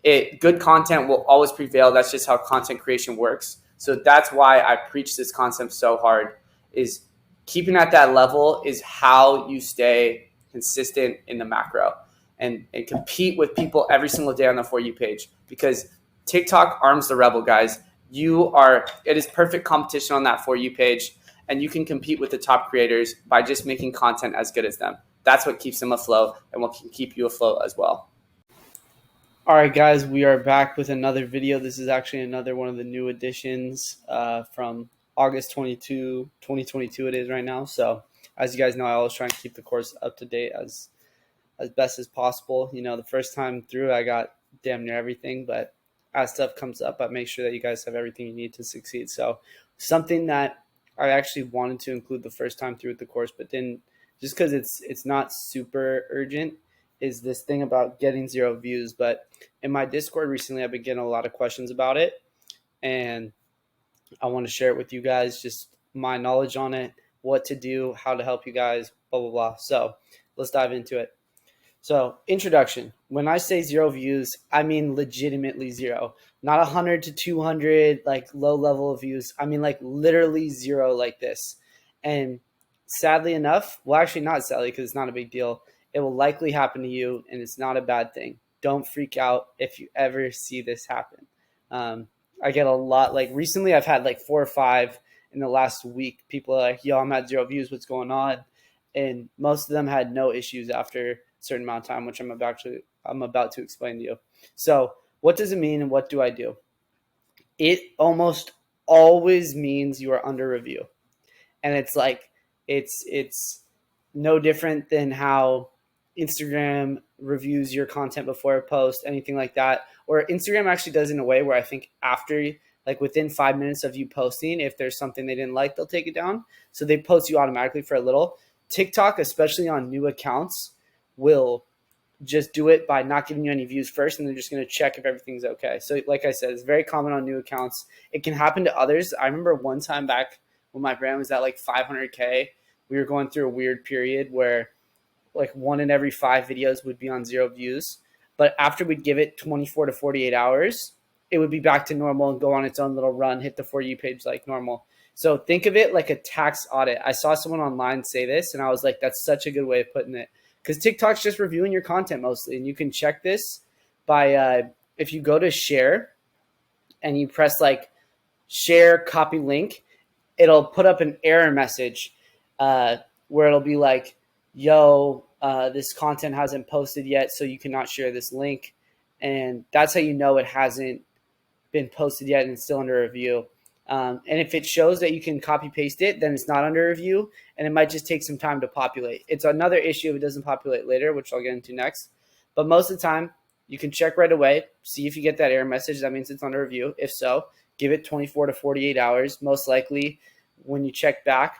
Good content will always prevail. That's just how content creation works. So that's why I preach this concept so hard, is keeping at that level is how you stay consistent in the macro and compete with people every single day on the For You page, because TikTok arms the rebel, guys. It is perfect competition on that For You page, and you can compete with the top creators by just making content as good as them. That's what keeps them afloat and what can keep you afloat as well. All right, guys, we are back with another video. This is actually another one of the new editions from August 22, 2022 it is right now. So as you guys know, I always try and keep the course up to date as best as possible. You know, the first time through, I got damn near everything, but as stuff comes up, I make sure that you guys have everything you need to succeed. So something that I actually wanted to include the first time through with the course, but then just because it's not super urgent, is this thing about getting 0 views. But in my Discord recently, I've been getting a lot of questions about it, and I want to share it with you guys, just my knowledge on it, what to do, how to help you guys, blah, blah, blah. So let's dive into it. So, introduction. When I say 0 views, I mean legitimately 0. Not 100 to 200, like low level of views. I mean like literally 0 like this. And sadly enough, well, actually not sadly because it's not a big deal. It will likely happen to you, and it's not a bad thing. Don't freak out if you ever see this happen. I get a lot, like recently I've had like 4 or 5 in the last week. People are like, yo, I'm at 0 views. What's going on? And most of them had no issues after a certain amount of time, which I'm about to explain to you. So what does it mean and what do I do? It almost always means you are under review. And it's like it's no different than how Instagram reviews your content before a post, anything like that. Or Instagram actually does in a way where I think after, like within 5 minutes of you posting, if there's something they didn't like, they'll take it down. So they post you automatically for a little. TikTok, especially on new accounts, will just do it by not giving you any views first, and they're just going to check if everything's okay. So like I said, it's very common on new accounts. It can happen to others. I remember one time back when my brand was at like 500K, we were going through a weird period where like 1 in every 5 videos would be on 0 views. But after we'd give it 24 to 48 hours, it would be back to normal and go on its own little run, hit the For You page like normal. So think of it like a tax audit. I saw someone online say this, and I was like, that's such a good way of putting it. Because TikTok's just reviewing your content mostly. And you can check this by if you go to share and you press like share, copy link, it'll put up an error message where it'll be like, yo, this content hasn't posted yet, so you cannot share this link. And that's how you know it hasn't been posted yet and it's still under review. And if it shows that you can copy paste it, then it's not under review, and it might just take some time to populate. It's another issue if it doesn't populate later, which I'll get into next. But most of the time, you can check right away, see if you get that error message. That means it's under review. If so, give it 24 to 48 hours. Most likely, when you check back,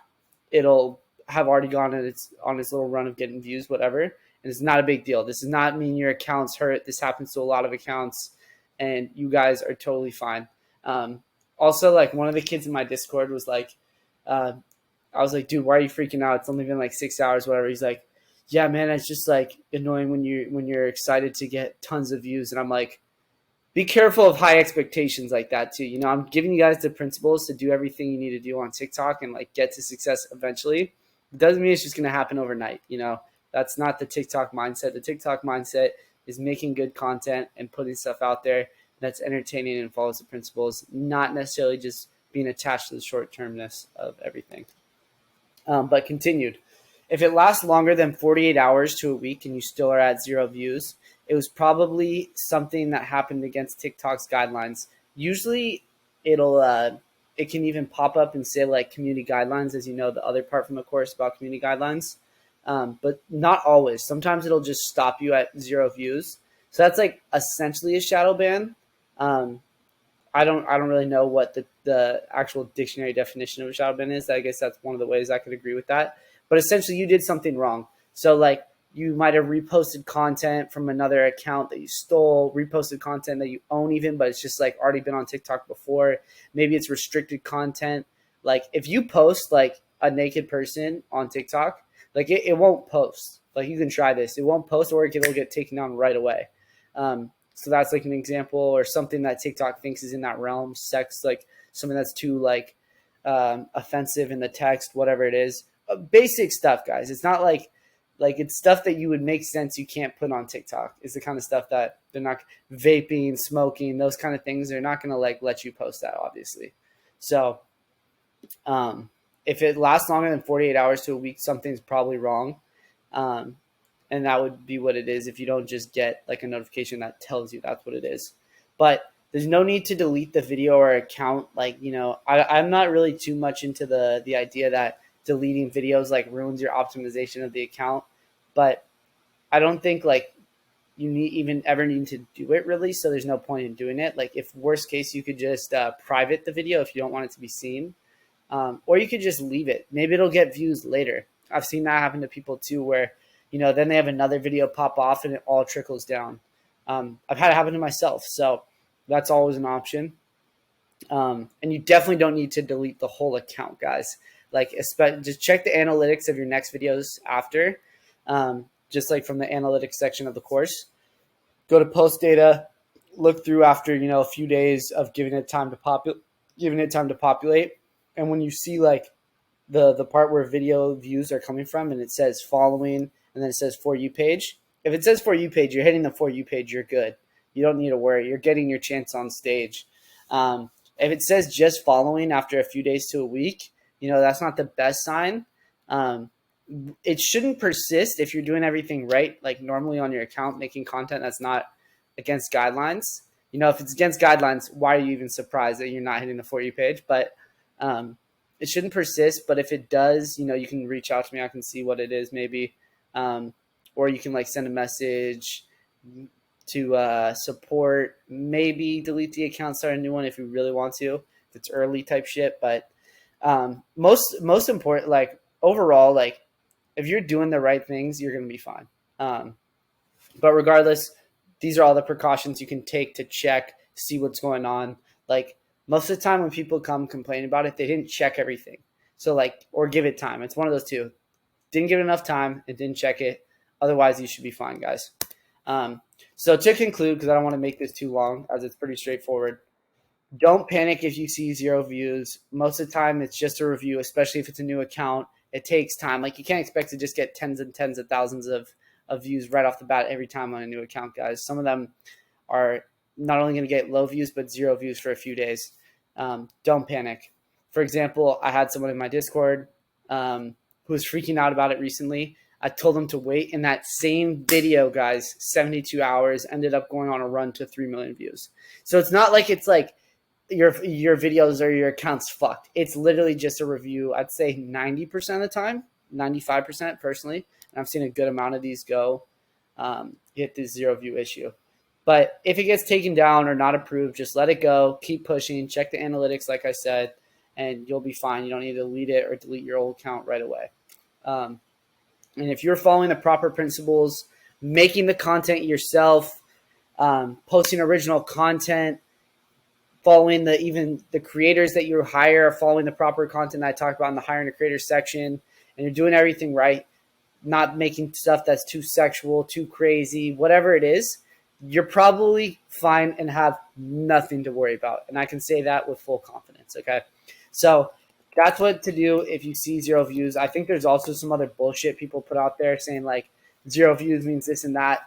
it'll have already gone on its little run of getting views, whatever. And it's not a big deal. This does not mean your account's hurt. This happens to a lot of accounts, and you guys are totally fine. Also, like one of the kids in my Discord was like, I was like, dude, why are you freaking out? It's only been like 6 hours, whatever. He's like, yeah, man, it's just like annoying when you're excited to get tons of views. And I'm like, be careful of high expectations like that too. You know, I'm giving you guys the principles to do everything you need to do on TikTok and like get to success eventually. It doesn't mean it's just going to happen overnight. You know, that's not the TikTok mindset. The TikTok mindset is making good content and putting stuff out there that's entertaining and follows the principles, not necessarily just being attached to the short-termness of everything. But continued. If it lasts longer than 48 hours to a week and you still are at 0 views, it was probably something that happened against TikTok's guidelines. Usually it can even pop up and say like community guidelines, as you know, the other part from the course about community guidelines. But not always. Sometimes it'll just stop you at 0 views. So that's like essentially a shadow ban. I don't really know what the actual dictionary definition of a shadow ban is. I guess that's one of the ways I could agree with that. But essentially you did something wrong. So like you might have reposted content from another account that you stole, reposted content that you own even, but it's just like already been on TikTok before. Maybe it's restricted content. Like if you post like a naked person on TikTok, like it won't post. Like you can try this. It won't post, or it'll get taken down right away. So that's like an example, or something that TikTok thinks is in that realm. Sex, like something that's too like offensive in the text, whatever it is. Basic stuff, guys. It's not like it's stuff that you would make sense you can't put on TikTok. It's the kind of stuff that they're not vaping, smoking, those kind of things. They're not going to like let you post that, obviously. So if it lasts longer than 48 hours to a week, something's probably wrong. and that would be what it is if you don't just get like a notification that tells you that's what it is. But there's no need to delete the video or account. Like, you know, I'm not really too much into the idea that deleting videos like ruins your optimization of the account, but I don't think like you even ever need to do it really. So there's no point in doing it. Like if worst case, you could just private the video if you don't want it to be seen, or you could just leave it. Maybe it'll get views later. I've seen that happen to people too, where, you know, then they have another video pop off and it all trickles down. I've had it happen to myself. So that's always an option. And you definitely don't need to delete the whole account, guys. Like, just check the analytics of your next videos after, just like from the analytics section of the course. Go to post data, look through after, you know, a few days of giving it time to populate. And when you see like the part where video views are coming from and it says following and then it says For You page, if it says For You page, you're hitting the For You page, you're good. You don't need to worry. You're getting your chance on stage. If it says just following after a few days to a week, you know, that's not the best sign. It shouldn't persist if you're doing everything right, like normally on your account, making content that's not against guidelines. You know, if it's against guidelines, why are you even surprised that you're not hitting the For You page? But it shouldn't persist. But if it does, you know, you can reach out to me. I can see what it is maybe. Or you can like send a message to support, maybe delete the account, start a new one if you really want to, if it's early type shit. But most important, like overall, like if you're doing the right things, you're going to be fine. But regardless, these are all the precautions you can take to check, see what's going on. Like most of the time when people come complain about it, they didn't check everything. So like, or give it time. It's one of those two. Didn't give it enough time and didn't check it. Otherwise, you should be fine, guys. So to conclude, because I don't want to make this too long, as it's pretty straightforward, don't panic if you see 0 views. Most of the time, it's just a review, especially if it's a new account. It takes time. Like you can't expect to just get tens and tens of thousands of views right off the bat every time on a new account, guys. Some of them are not only going to get low views, but 0 views for a few days. Don't panic. For example, I had someone in my Discord who was freaking out about it recently. I told them to wait, and that same video, guys, 72 hours, ended up going on a run to 3 million views. So it's not like it's like your videos or your account's fucked. It's literally just a review. I'd say 90% of the time, 95% personally. And I've seen a good amount of these go hit this 0 view issue. But if it gets taken down or not approved, just let it go. Keep pushing. Check the analytics, like I said, and you'll be fine. You don't need to delete it or delete your old account right away. And if you're following the proper principles, making the content yourself, posting original content, following even the creators that you hire, following the proper content I talked about in the hiring a creator section, and you're doing everything right, not making stuff that's too sexual, too crazy, whatever it is, you're probably fine and have nothing to worry about. And I can say that with full confidence, okay? So that's what to do if you see 0 views. I think there's also some other bullshit people put out there saying like 0 views means this and that.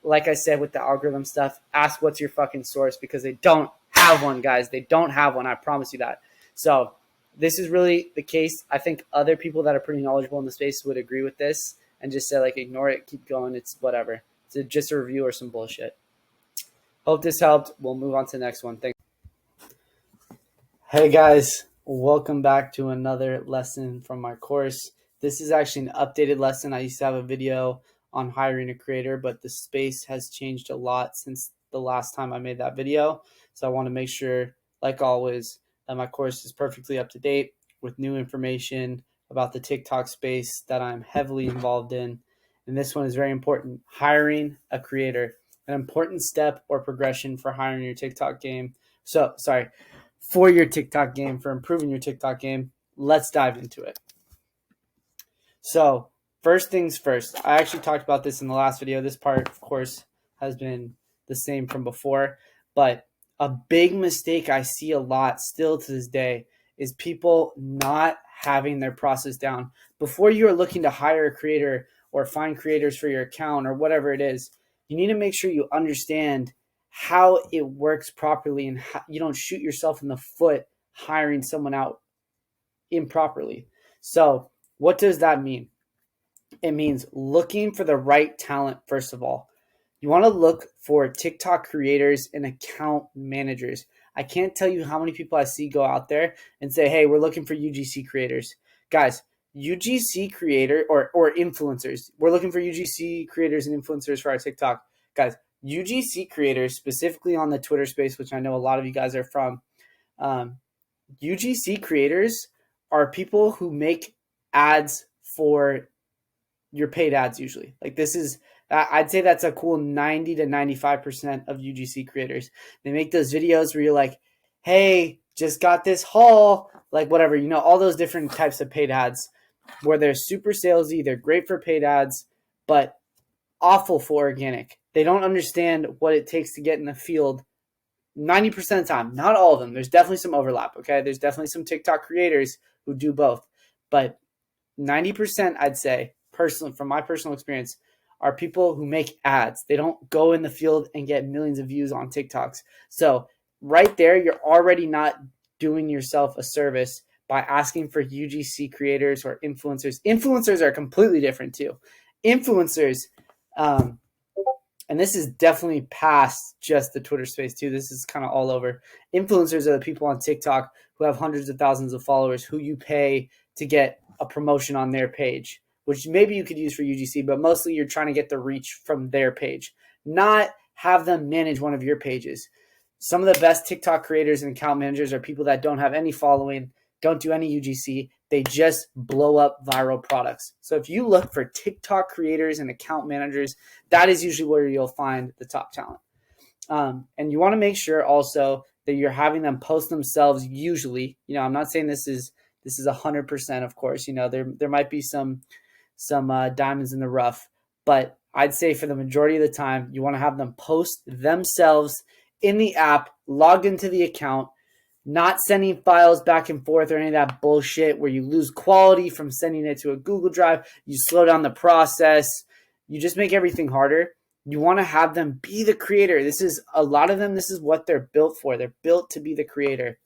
Like I said with the algorithm stuff, ask what's your fucking source, because they don't have one, guys. They don't have one. I promise you that. So this is really the case. I think other people that are pretty knowledgeable in the space would agree with this and just say like, ignore it, keep going. It's whatever. It's just a review or some bullshit. Hope this helped. We'll move on to the next one. Thanks. Hey guys. Welcome back to another lesson from my course. This is actually an updated lesson. I used to have a video on hiring a creator, but the space has changed a lot since the last time I made that video. So I want to make sure, like always, that my course is perfectly up to date with new information about the TikTok space that I'm heavily involved in. And this one is very important. Hiring a creator, an important step or progression for hiring your TikTok game. For your TikTok game, for improving your TikTok game. Let's dive into it. So first things first, I actually talked about this in the last video. This part, of course, has been the same from before, but a big mistake I see a lot still to this day is people not having their process down. Before you are looking to hire a creator or find creators for your account or whatever it is, you need to make sure you understand how it works properly and how you don't shoot yourself in the foot hiring someone out improperly. So what does that mean? It means looking for the right talent, first of all. You want to look for TikTok creators and account managers. I can't tell you how many people I see go out there and say, hey, we're looking for UGC creators. Guys, UGC creator or influencers. We're looking for UGC creators and influencers for our TikTok. Guys, UGC creators, specifically on the Twitter space, which I know a lot of you guys are from, UGC creators are people who make ads for your paid ads usually. Like this is, I'd say that's a cool 90 to 95% of UGC creators. They make those videos where you're like, hey, just got this haul, like whatever, you know, all those different types of paid ads where they're super salesy. They're great for paid ads, but awful for organic. They don't understand what it takes to get in the field 90% of the time. Not all of them. There's definitely some overlap, okay? There's definitely some TikTok creators who do both. But 90%, I'd say, personally, from my personal experience, are people who make ads. They don't go in the field and get millions of views on TikToks. So right there, you're already not doing yourself a service by asking for UGC creators or influencers. Influencers are completely different too. Influencers, and this is definitely past just the Twitter space too. This is kind of all over. Influencers are the people on TikTok who have hundreds of thousands of followers who you pay to get a promotion on their page, which maybe you could use for UGC, but mostly you're trying to get the reach from their page, not have them manage one of your pages. Some of the best TikTok creators and account managers are people that don't have any following, don't do any UGC. They just blow up viral products. So if you look for TikTok creators and account managers, that is usually where you'll find the top talent. And you want to make sure also that you're having them post themselves usually. You know, I'm not saying this is 100%, of course. You know, there might be some diamonds in the rough, but I'd say for the majority of the time, you want to have them post themselves in the app, logged into the account, not sending files back and forth or any of that bullshit where you lose quality from sending it to a Google Drive. You slow down the process. You just make everything harder. You want to have them be the creator. This is a lot of them. This is what they're built for. They're built to be the creator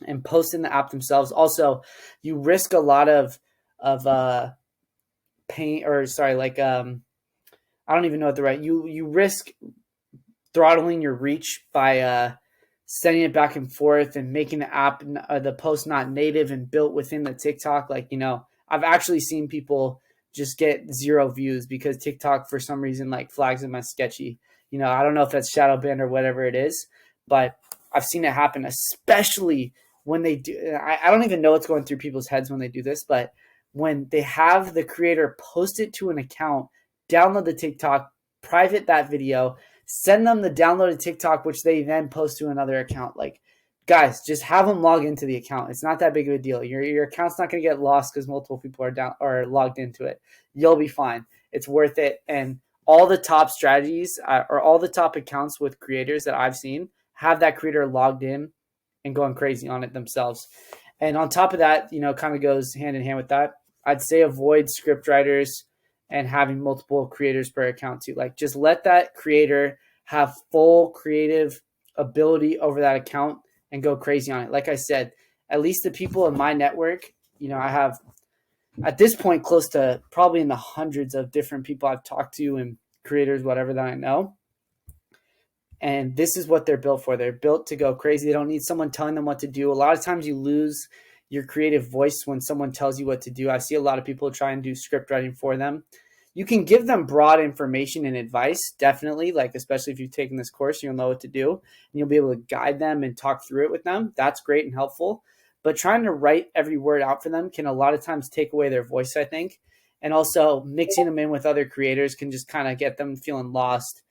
and post in the app themselves. Also, you risk a lot of pain, or sorry, like I don't even know what the right. You risk throttling your reach by sending it back and forth and making the app, the post not native and built within the TikTok. Like, you know, I've actually seen people just get 0 views because TikTok for some reason like flags them as sketchy. You know, I don't know if that's shadow banned or whatever it is, but I've seen it happen, especially when they do. I don't even know what's going through people's heads when they do this, but when they have the creator post it to an account, download the TikTok, private that video, send them the downloaded TikTok, which they then post to another account. Like, guys, just have them log into the account. It's not that big of a deal. Your account's not going to get lost because multiple people are logged into it. You'll be fine. It's worth it. And all the top strategies or all the top accounts with creators that I've seen have that creator logged in and going crazy on it themselves. And on top of that, you know, kind of goes hand in hand with that. I'd say avoid script writers and having multiple creators per account too. Like, just let that creator have full creative ability over that account and go crazy on it. Like I said, at least the people in my network, you know, I have at this point close to probably in the hundreds of different people I've talked to and creators, whatever, that I know. And this is what they're built for. They're built to go crazy. They don't need someone telling them what to do. A lot of times you lose your creative voice when someone tells you what to do. I see a lot of people try and do script writing for them. You can give them broad information and advice, definitely, like especially if you've taken this course, you'll know what to do, and you'll be able to guide them and talk through it with them. That's great and helpful. But trying to write every word out for them can a lot of times take away their voice, I think. And also mixing them in with other creators can just kind of get them feeling lost.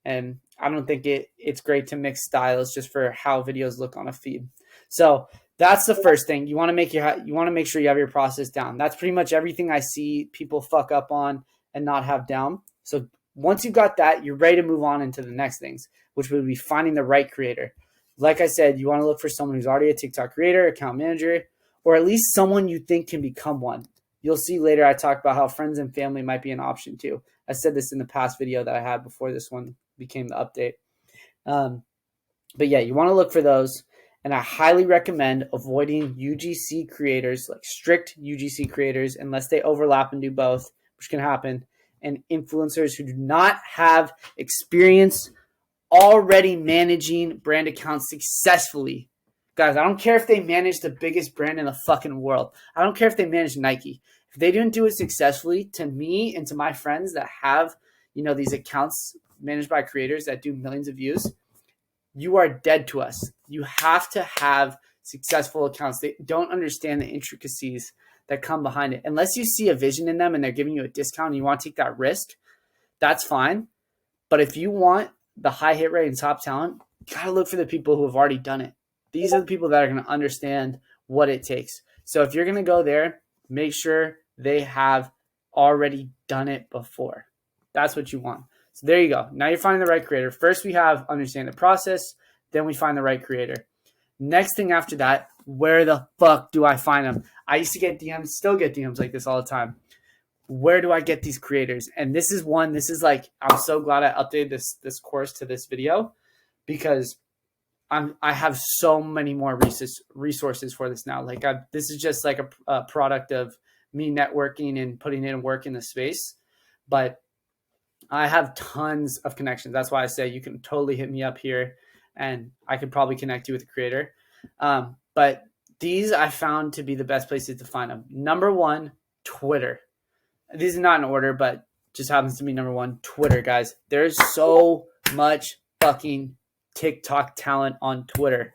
And I don't think it's great to mix styles just for how videos look on a feed. So that's the first thing. You want to make sure you have your process down. That's pretty much everything I see people fuck up on and not have down. So once you've got that, you're ready to move on into the next things, which would be finding the right creator. Like I said, you want to look for someone who's already a TikTok creator, account manager, or at least someone you think can become one. You'll see later I talk about how friends and family might be an option too. I said this in the past video that I had before this one became the update. But yeah, you want to look for those. And I highly recommend avoiding UGC creators, like strict UGC creators, unless they overlap and do both, which can happen, and influencers who do not have experience already managing brand accounts successfully. Guys, I don't care if they manage the biggest brand in the fucking world. I don't care if they manage Nike. If they didn't do it successfully, to me and to my friends that have, these accounts managed by creators that do millions of views, you are dead to us. You have to have successful accounts. They don't understand the intricacies that come behind it. Unless you see a vision in them and they're giving you a discount and you want to take that risk, that's fine. But if you want the high hit rate and top talent, you got to look for the people who have already done it. These are the people that are going to understand what it takes. So if you're going to go there, make sure they have already done it before. That's what you want. So there you go. Now you're finding the right creator. First, we have understand the process. Then we find the right creator. Next thing after that, where the fuck do I find them? I used to get DMs, still get DMs like this all the time. Where do I get these creators? And this is like, I'm so glad I updated this course to this video, because I have so many more resources for this now. Like this is just like a product of me networking and putting in work in the space. But I have tons of connections. That's why I say you can totally hit me up here and I could probably connect you with a creator. But these I found to be the best places to find them. Number one, Twitter. These are not in order, but just happens to be number one, Twitter, guys. There's so much fucking TikTok talent on Twitter.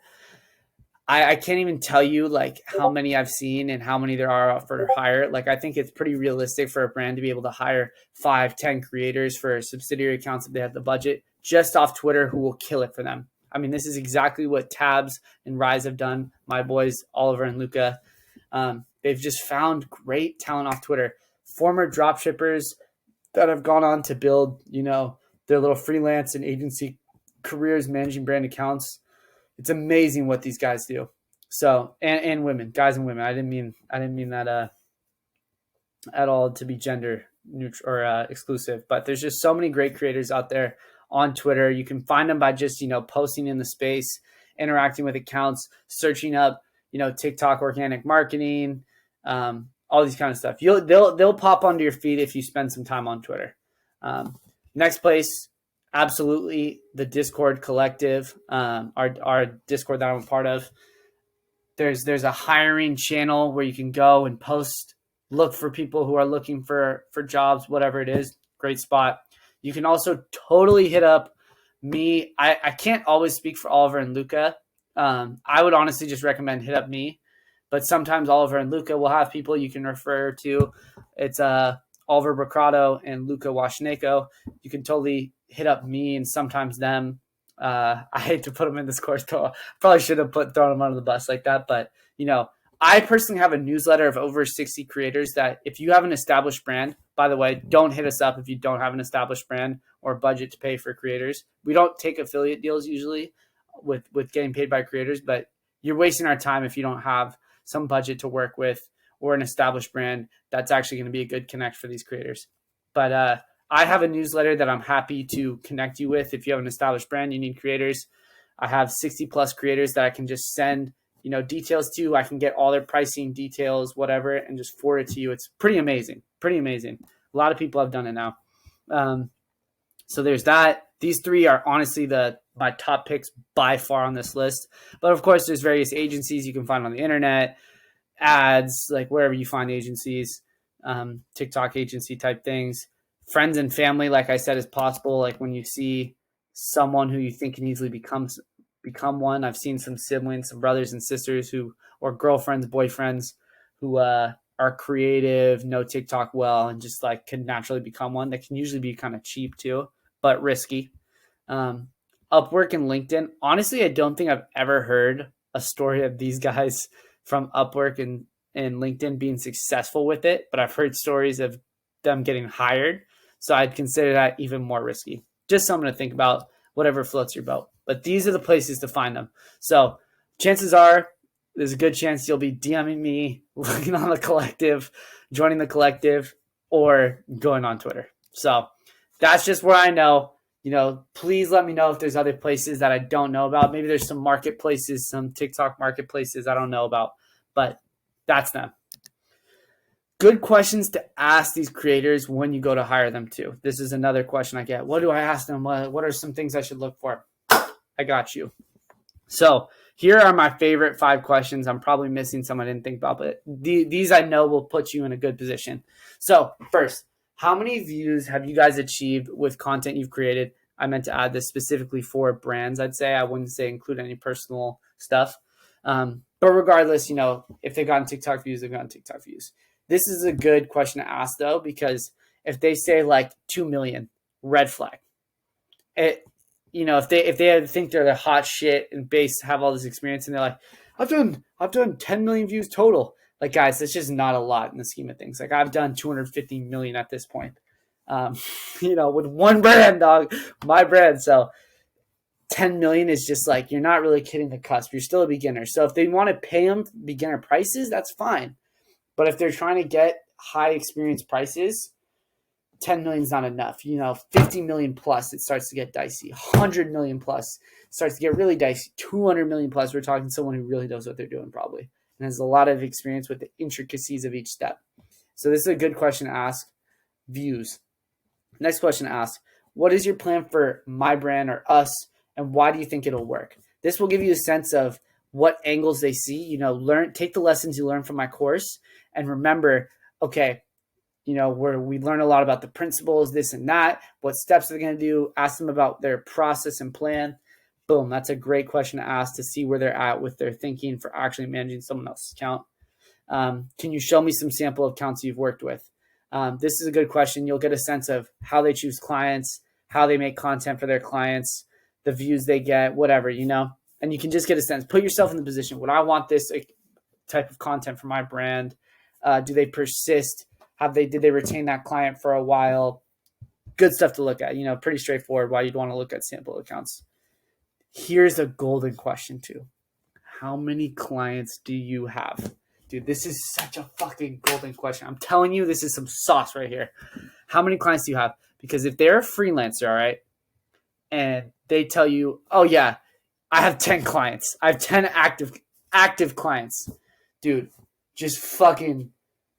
I can't even tell you like how many I've seen and how many there are for hire. Like I think it's pretty realistic for a brand to be able to hire 5-10 creators for subsidiary accounts if they have the budget just off Twitter, who will kill it for them. I mean, this is exactly what Tabs and Rise have done. My boys, Oliver and Luca, they've just found great talent off Twitter. Former dropshippers that have gone on to build, their little freelance and agency careers managing brand accounts. It's amazing what these guys do. So, and women, guys and women. I didn't mean that at all to be gender neutral or exclusive, but there's just so many great creators out there on Twitter. You can find them by just, posting in the space, interacting with accounts, searching up, TikTok organic marketing, all these kind of stuff. They'll pop onto your feed if you spend some time on Twitter. Next place, absolutely the Discord collective, our Discord that I'm a part of. There's a hiring channel where you can go and post, look for people who are looking for jobs, whatever it is. Great spot. You can also totally hit up me. I can't always speak for Oliver and Luca. I would honestly just recommend hit up me, but sometimes Oliver and Luca will have people you can refer to. It's Oliver Bracado and Luca Washneko. You can totally hit up me and sometimes them. I hate to put them in this course, though. Probably should have thrown them under the bus like that. But, I personally have a newsletter of over 60 creators that if you have an established brand, by the way, don't hit us up if you don't have an established brand or budget to pay for creators. We don't take affiliate deals usually with getting paid by creators, but you're wasting our time if you don't have some budget to work with or an established brand that's actually going to be a good connect for these creators. But I have a newsletter that I'm happy to connect you with. If you have an established brand, you need creators. I have 60 plus creators that I can just send, details to. I can get all their pricing details, whatever, and just forward it to you. It's pretty amazing. A lot of people have done it now. So there's that. These three are honestly my top picks by far on this list. But of course, there's various agencies you can find on the internet, ads, like wherever you find agencies, TikTok agency type things. Friends and family, like I said, is possible. Like when you see someone who you think can easily become one. I've seen some siblings, some brothers and sisters or girlfriends, boyfriends who are creative, know TikTok well, and just like can naturally become one. That can usually be kind of cheap too, but risky. Upwork and LinkedIn. Honestly, I don't think I've ever heard a story of these guys from Upwork and LinkedIn being successful with it, but I've heard stories of them getting hired. So I'd consider that even more risky. Just something to think about, whatever floats your boat. But these are the places to find them. So chances are there's a good chance you'll be DMing me, looking on the collective, joining the collective, or going on Twitter. So that's just where I know. Please let me know if there's other places that I don't know about. Maybe there's some marketplaces, some TikTok marketplaces I don't know about, but that's them. Good questions to ask these creators when you go to hire them too. This is another question I get. What do I ask them? What are some things I should look for? I got you. So here are my favorite 5 questions. I'm probably missing some I didn't think about, but these I know will put you in a good position. So first, how many views have you guys achieved with content you've created? I meant to add this specifically for brands, I'd say. I wouldn't say include any personal stuff. But regardless, if they've gotten TikTok views, they've gotten TikTok views. This is a good question to ask, though, because if they say like 2 million, red flag. If they think they're the hot shit and have all this experience and they're like, I've done 10 million views total. Like, guys, that's just not a lot in the scheme of things. Like, I've done 250 million at this point. With one brand, dog, my brand. So 10 million is just like, you're not really hitting the cusp. You're still a beginner. So if they want to pay them beginner prices, that's fine. But if they're trying to get high experience prices, 10 million is not enough. 50 million plus, it starts to get dicey. 100 million plus starts to get really dicey. 200 million plus, we're talking someone who really knows what they're doing probably and has a lot of experience with the intricacies of each step. So this is a good question to ask. Views. Next question to ask, what is your plan for my brand or us, and why do you think it'll work? This will give you a sense of what angles they see. Take the lessons you learn from my course and remember, okay, where we learn a lot about the principles, this and that, what steps they're going to do, ask them about their process and plan. Boom, that's a great question to ask to see where they're at with their thinking for actually managing someone else's account. Can you show me some sample of accounts you've worked with? This is a good question. You'll get a sense of how they choose clients, how they make content for their clients, the views they get, whatever, and you can just get a sense. Put yourself in the position. Would I want this type of content for my brand? Do they persist? Did they retain that client for a while? Good stuff to look at, pretty straightforward why you'd want to look at sample accounts. Here's a golden question too. How many clients do you have? Dude, this is such a fucking golden question. I'm telling you, this is some sauce right here. How many clients do you have? Because if they're a freelancer, all right, and they tell you, oh yeah, I have 10 clients. I have 10 active clients. Dude, just fucking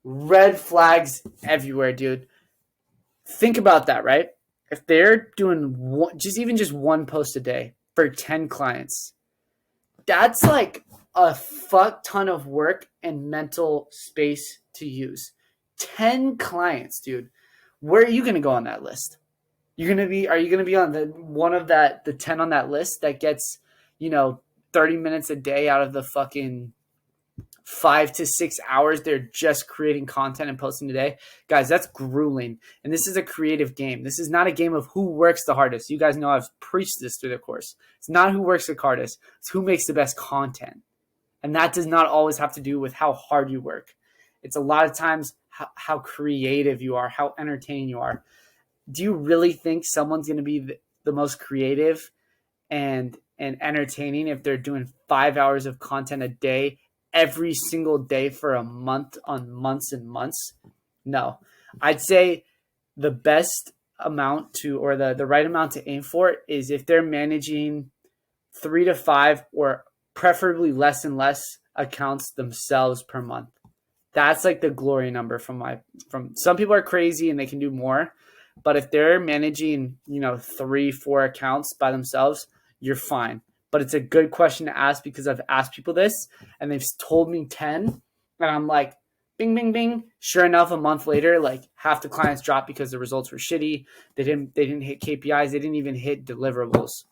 red flags everywhere, dude. Think about that, right? If they're doing just one post a day for 10 clients, that's like a fuck ton of work and mental space to use. 10 clients, dude. Where are you going to go on that list? Are you going to be on the 10 on that list that gets, 30 minutes a day out of the fucking 5 to 6 hours they're just creating content and posting today? Guys, that's grueling. And this is a creative game. This is not a game of who works the hardest. You guys know I've preached this through the course. It's not who works the hardest. It's who makes the best content. And that does not always have to do with how hard you work. It's a lot of times how creative you are, how entertaining you are. Do you really think someone's going to be the most creative and entertaining if they're doing 5 hours of content a day every single day for a month on months and months? No. I'd say the best amount or the right amount to aim for is if they're managing 3 to 5 or preferably less and less accounts themselves per month. That's like the glory number from some people are crazy and they can do more, but if they're managing, 3-4 accounts by themselves, you're fine. But it's a good question to ask because I've asked people this and they've told me 10 and I'm like, bing, bing, bing. Sure enough, a month later, like half the clients dropped because the results were shitty. They didn't hit KPIs. They didn't even hit deliverables.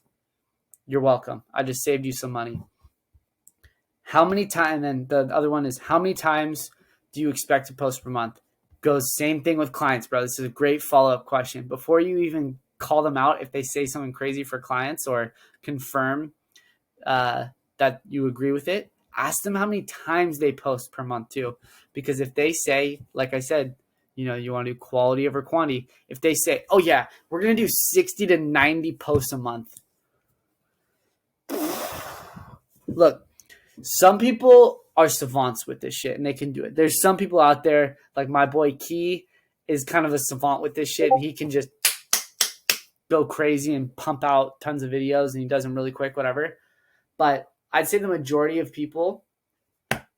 You're welcome. I just saved you some money. How many times, and then the other one is how many times do you expect to post per month? Goes same thing with clients, bro. This is a great follow-up question. Before you even call them out, if they say something crazy for clients or confirm that you agree with it, ask them how many times they post per month too. Because if they say, like I said, you want to do quality over quantity. If they say, oh yeah, we're going to do 60 to 90 posts a month. Look, some people are savants with this shit and they can do it. There's some people out there, like my boy Key is kind of a savant with this shit and he can just go crazy and pump out tons of videos and he does them really quick, whatever. But I'd say the majority of people,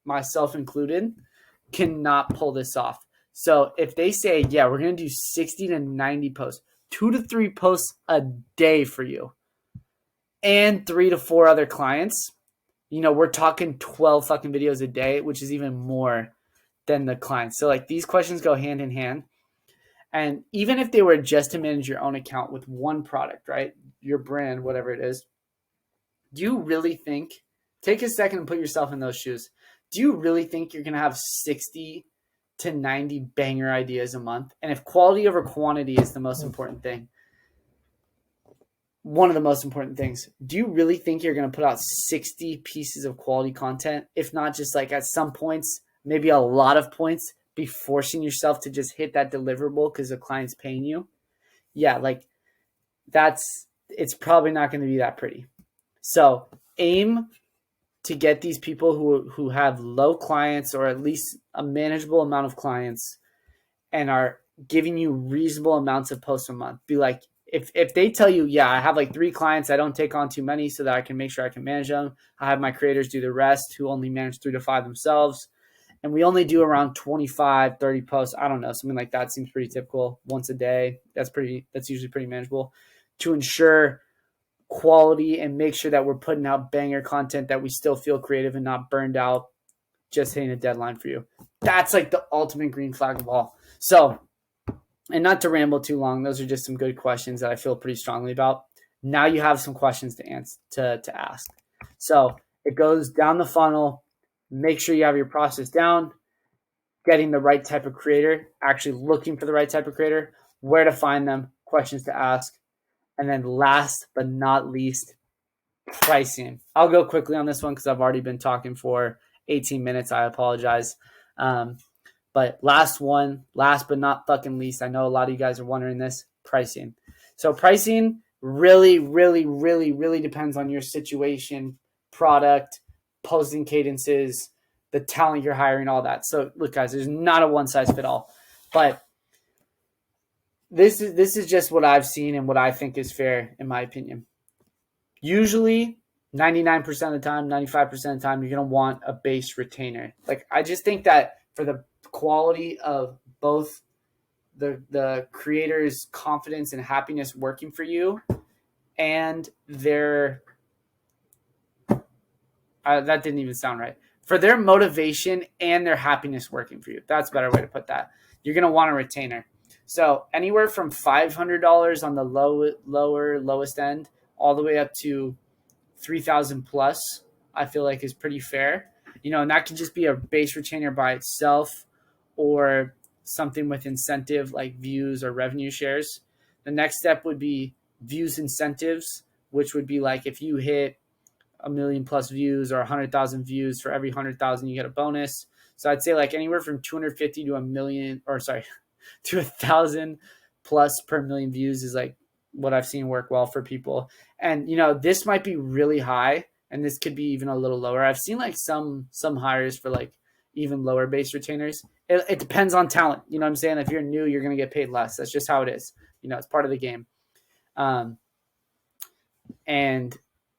myself included, cannot pull this off. So if they say, yeah, we're going to do 60 to 90 posts, 2 to 3 posts a day for you, and 3 to 4 other clients, we're talking 12 fucking videos a day, which is even more than the clients. So like these questions go hand in hand. And even if they were just to manage your own account with one product, right? Your brand, whatever it is, do you really think, take a second and put yourself in those shoes. Do you really think you're going to have 60 to 90 banger ideas a month? And if quality over quantity is the most important thing, one of the most important things, do you really think you're going to put out 60 pieces of quality content? If not, just like at some points, maybe a lot of points, be forcing yourself to just hit that deliverable because the client's paying you? Yeah, like it's probably not going to be that pretty. So aim to get these people who have low clients or at least a manageable amount of clients and are giving you reasonable amounts of posts a month. Be like, if they tell you, yeah, I have like 3 clients, I don't take on too many so that I can make sure I can manage them. I have my creators do the rest who only manage 3 to 5 themselves. And we only do around 25, 30 posts. I don't know. Something like that seems pretty typical once a day. That's usually pretty manageable to ensure quality and make sure that we're putting out banger content that we still feel creative and not burned out just hitting a deadline for you. That's like the ultimate green flag of all. So, and not to ramble too long, those are just some good questions that I feel pretty strongly about. Now you have some questions to answer to ask. So it goes down the funnel. Make sure you have your process down, getting the right type of creator, actually looking for the right type of creator, where to find them, questions to ask. And then last but not least, pricing. I'll go quickly on this one because I've already been talking for 18 minutes. I apologize. But last but not fucking least, I know a lot of you guys are wondering this, pricing. So pricing really, really, really, really depends on your situation, product, posting cadences, the talent you're hiring, all that. So look, guys, there's not a one size fit all, but this is just what I've seen and what I think is fair in my opinion. Usually 99% of the time, 95% of the time, you're going to want a base retainer. Like, I just think that for the quality of both the creator's confidence and happiness working for you and their that didn't even sound right. For their motivation and their happiness working for you. That's a better way to put that. You're going to want a retainer. So anywhere from $500 on the lowest end all the way up to 3,000 plus, I feel like is pretty fair. And that could just be a base retainer by itself or something with incentive like views or revenue shares. The next step would be views incentives, which would be like if you hit 1 million plus views or 100,000 views, for every 100,000 you get a bonus. So I'd say like anywhere from 250 to to 1,000 plus per million views is like what I've seen work well for people. And this might be really high and this could be even a little lower. I've seen like some hires for like even lower base retainers. It depends on talent. You know what I'm saying? If you're new, you're going to get paid less. That's just how it is. It's part of the game. And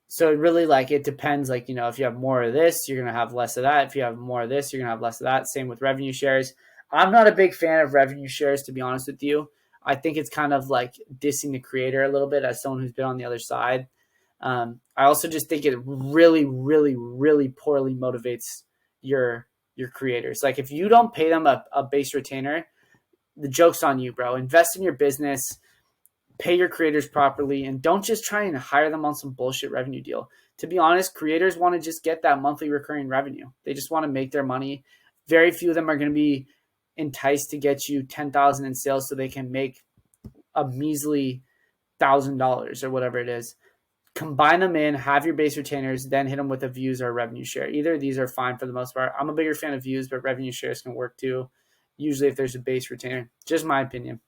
so it really it depends, if you have more of this, you're going to have less of that. If you have more of this, you're going to have less of that. Same with revenue shares. I'm not a big fan of revenue shares, to be honest with you. I think it's kind of like dissing the creator a little bit as someone who's been on the other side. I also just think it really, really, really poorly motivates your creators. Like if you don't pay them a base retainer, the joke's on you, bro. Invest in your business, pay your creators properly, and don't just try and hire them on some bullshit revenue deal. To be honest, creators want to just get that monthly recurring revenue. They just want to make their money. Very few of them are going to be enticed to get you 10,000 in sales so they can make a measly $1,000 or whatever it is. Combine them in, have your base retainers, then hit them with a views or a revenue share. Either of these are fine for the most part. I'm a bigger fan of views, but revenue shares can work too. Usually if there's a base retainer, just my opinion.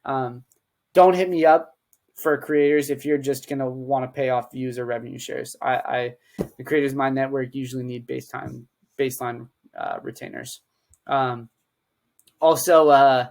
Don't hit me up for creators if you're just going to want to pay off views or revenue shares. The Creators Mind Network usually need baseline retainers. Also,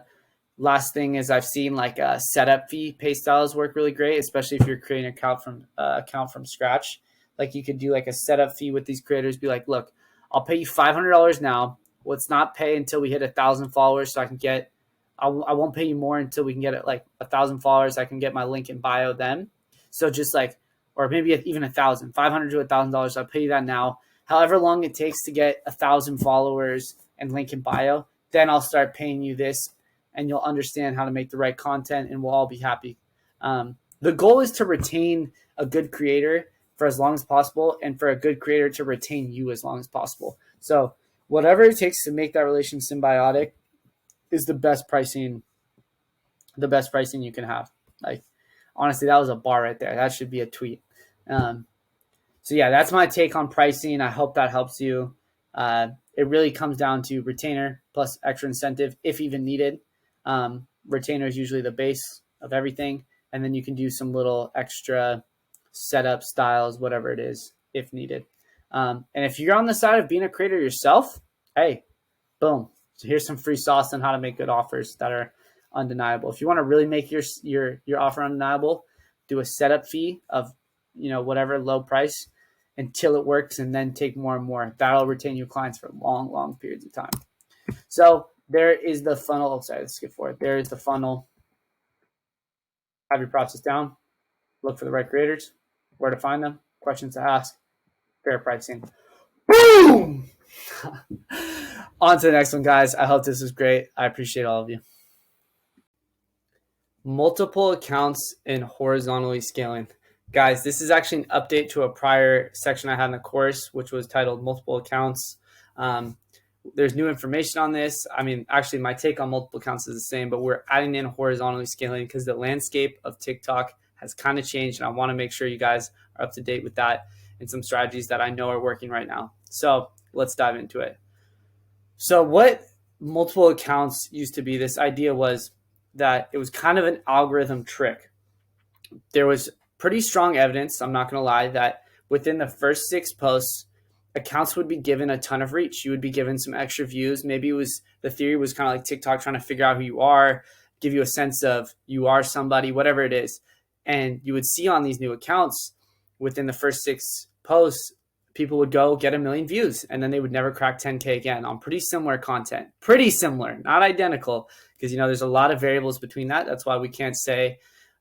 last thing is I've seen like a setup fee pay styles work really great, especially if you're creating an account from scratch. Like you could do like a setup fee with these creators. Be like, look, I'll pay you $500 now. let's not pay until we hit 1,000 followers so I can get, I won't pay you more until we can get it like 1,000 followers. I can get my link in bio then. So just like, or maybe even 1,000, $500 to $1,000. I'll pay you that now. However long it takes to get 1,000 followers and link in bio, then I'll start paying you this, and you'll understand how to make the right content, and we'll all be happy. The goal is to retain a good creator for as long as possible, and for a good creator to retain you as long as possible. So whatever it takes to make that relation symbiotic is the best pricing you can have. Like, honestly, that was a bar right there. That should be a tweet. So yeah, that's my take on pricing. I hope that helps you. It really comes down to retainer plus extra incentive if even needed. Retainer is usually the base of everything. And then you can do some little extra setup styles, whatever it is, if needed. And if you're on the side of being a creator yourself, hey, boom. So here's some free sauce on how to make good offers that are undeniable. If you want to really make your offer undeniable, do a setup fee of, whatever low price until it works, and then take more and more. That'll retain your clients for long, long periods of time. So there is the funnel. Oh, sorry, let's skip forward. There is the funnel. Have your process down. Look for the right creators. Where to find them. Questions to ask. Fair pricing. Boom! On to the next one, guys. I hope this was great. I appreciate all of you. Multiple accounts and horizontally scaling. Guys, this is actually an update to a prior section I had in the course, which was titled Multiple Accounts. There's new information on this. I mean, actually, my take on multiple accounts is the same, but we're adding in horizontally scaling because the landscape of TikTok has kind of changed, and I want to make sure you guys are up to date with that and some strategies that I know are working right now. So let's dive into it. So what multiple accounts used to be, this idea was that it was kind of an algorithm trick. There was pretty strong evidence, I'm not going to lie, that within the first 6 posts, accounts would be given a ton of reach. You would be given some extra views. Maybe the theory was kind of like TikTok trying to figure out who you are, give you a sense of you are somebody, whatever it is. And you would see on these new accounts within the first 6 posts, people would go get 1 million views, and then they would never crack 10K again on pretty similar content. Pretty similar, not identical, because there's a lot of variables between that. That's why we can't say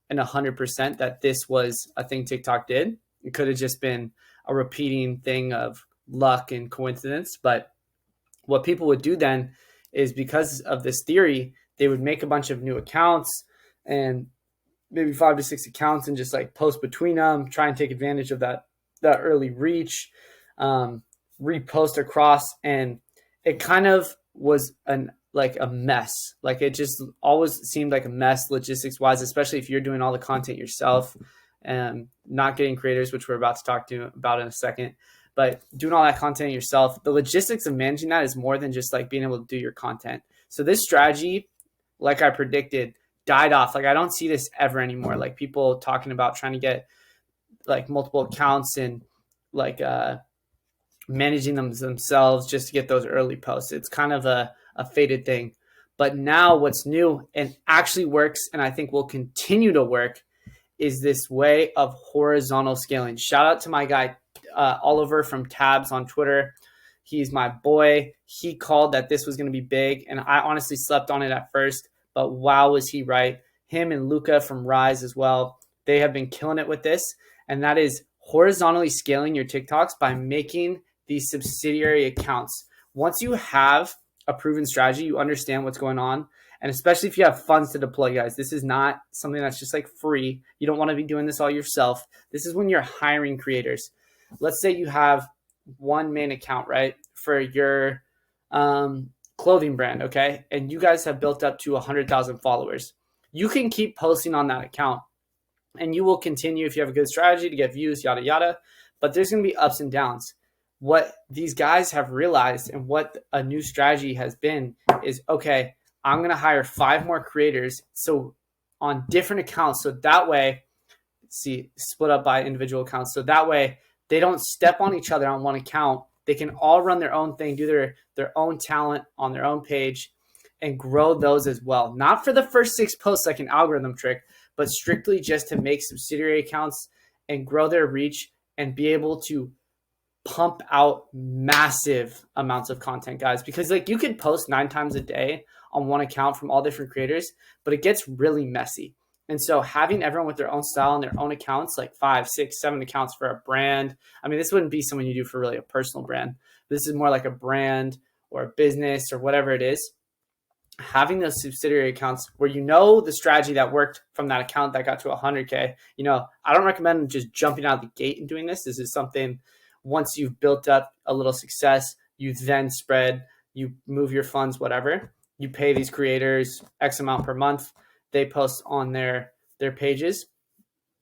in 100% that this was a thing TikTok did. It could have just been a repeating thing of luck and coincidence. But what people would do then is, because of this theory, they would make a bunch of new accounts, and maybe 5 to 6 accounts, and just like post between them, try and take advantage of that early reach, repost across. And it kind of was a mess. Like, it just always seemed like a mess logistics wise, especially if you're doing all the content yourself and not getting creators, which we're about to talk about in a second. But doing all that content yourself, the logistics of managing that is more than just like being able to do your content. So this strategy, like I predicted, died off. Like, I don't see this ever anymore. Like, people talking about trying to get like multiple accounts and like managing them themselves just to get those early posts. It's kind of a faded thing. But now what's new and actually works, and I think will continue to work, is this way of horizontal scaling. Shout out to my guy, Oliver from Tabs on Twitter. He's my boy. He called that this was going to be big, and I honestly slept on it at first, but wow, was he right. Him and Luca from Rise as well, they have been killing it with this, and that is horizontally scaling your TikToks by making these subsidiary accounts. Once you have a proven strategy, you understand what's going on, and especially if you have funds to deploy, guys, this is not something that's just like free. You don't want to be doing this all yourself. This is when you're hiring creators. Let's say you have one main account, right, for your clothing brand, okay? And you guys have built up to 100,000 followers. You can keep posting on that account, and you will continue, if you have a good strategy, to get views, yada, yada. But there's going to be ups and downs. What these guys have realized, and what a new strategy has been, is, okay, I'm going to hire 5 more creators, so on different accounts, so that way, split up by individual accounts, so that way they don't step on each other on one account. They can all run their own thing, do their own talent on their own page, and grow those as well. Not for the first 6 posts like an algorithm trick, but strictly just to make subsidiary accounts and grow their reach and be able to pump out massive amounts of content, guys, because like you could post 9 times a day on one account from all different creators, but it gets really messy. And so having everyone with their own style and their own accounts, like 5, 6, 7 accounts for a brand. I mean, this wouldn't be someone you do for really a personal brand. This is more like a brand or a business or whatever it is. Having those subsidiary accounts where you know the strategy that worked from that account that got to 100K, you know, I don't recommend just jumping out of the gate and doing this. This is something once you've built up a little success, you then spread, you move your funds, whatever. You pay these creators X amount per month. They post on their pages.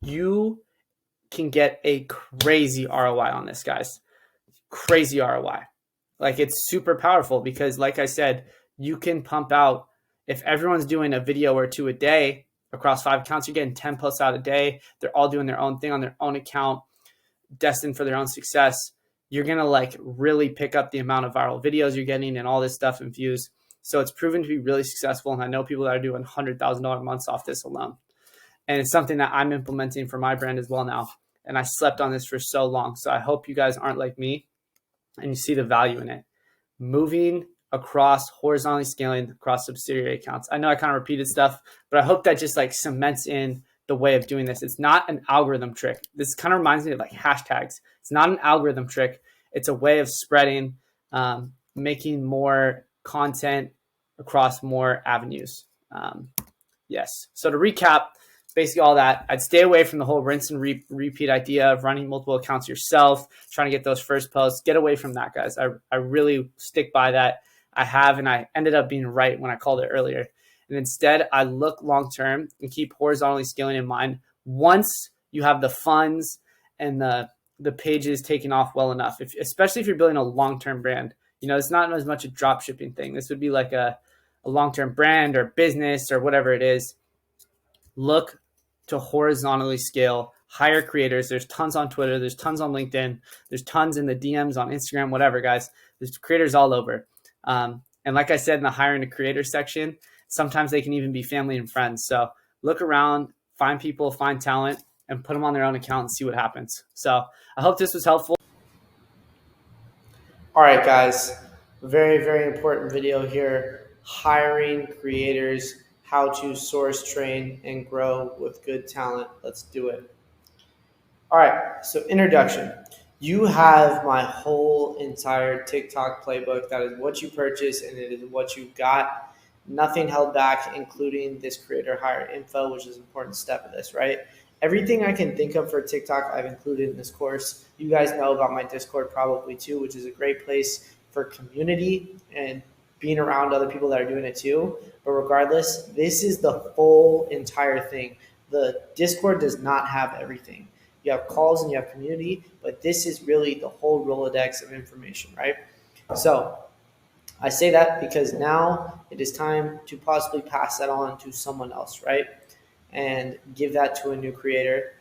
You can get a crazy ROI on this, guys. Crazy ROI. Like it's super powerful because like I said, you can pump out, if everyone's doing a video or 2 a day across 5 accounts, you're getting 10 posts out a day. They're all doing their own thing on their own account, destined for their own success. You're going to like really pick up the amount of viral videos you're getting and all this stuff and views. So it's proven to be really successful. And I know people that are doing $100,000 months off this alone. And it's something that I'm implementing for my brand as well now. And I slept on this for so long. So I hope you guys aren't like me and you see the value in it. Moving across, horizontally scaling across subsidiary accounts. I know I kind of repeated stuff, but I hope that just like cements in the way of doing this. It's not an algorithm trick. This kind of reminds me of like hashtags. It's not an algorithm trick. It's a way of spreading, making more content across more avenues. Yes. So to recap, basically all that, I'd stay away from the whole rinse and repeat idea of running multiple accounts yourself, trying to get those first posts. Get away from that, guys. I really stick by that. I have, and I ended up being right when I called it earlier. And instead, I look long-term and keep horizontally scaling in mind. Once you have the funds and the pages taking off well enough, especially if you're building a long-term brand, you know, it's not as much a drop shipping thing. This would be like a long-term brand or business or whatever it is. Look to horizontally scale, hire creators. There's tons on Twitter. There's tons on LinkedIn. There's tons in the DMs on Instagram, whatever, guys. There's creators all over. And like I said, in the hiring a creator section, sometimes they can even be family and friends. So look around, find people, find talent, and put them on their own account and see what happens. So I hope this was helpful. All right, guys, very, very important video here. Hiring creators, how to source, train, and grow with good talent. Let's do it. All right, so introduction. You have my whole entire TikTok playbook. That is what you purchase and it is what you got. Nothing held back, including this creator hire info, which is an important step of this, right? Everything I can think of for TikTok, I've included in this course. You guys know about my Discord probably too, which is a great place for community and being around other people that are doing it too. But regardless, this is the full entire thing. The Discord does not have everything. You have calls and you have community, but this is really the whole Rolodex of information, right? So I say that because now it is time to possibly pass that on to someone else, right? And give that to a new creator.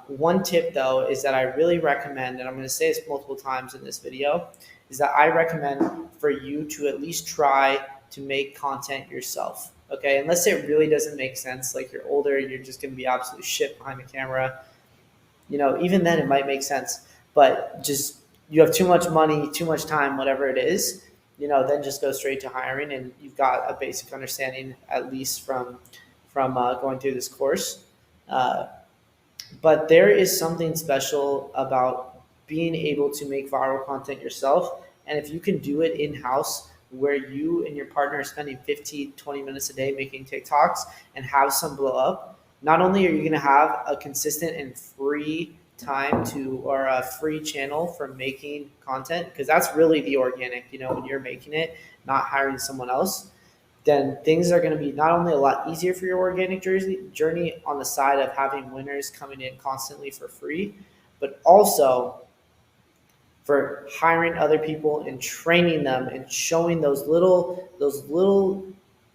One tip though is that I really recommend, and I'm going to say this multiple times in this video, is that I recommend for you to at least try to make content yourself. Okay, unless it really doesn't make sense, like you're older and you're just going to be absolute shit behind the camera. You know, even then it might make sense, but just you have too much money, too much time, whatever it is, you know, then just go straight to hiring and you've got a basic understanding at least from going through this course. But there is something special about being able to make viral content yourself. And if you can do it in-house where you and your partner are spending 15, 20 minutes a day making TikToks and have some blow up, not only are you going to have a consistent and free time to, or a free channel for making content, because that's really the organic, you know, when you're making it, not hiring someone else, then things are going to be not only a lot easier for your organic journey on the side of having winners coming in constantly for free, but also for hiring other people and training them and showing those little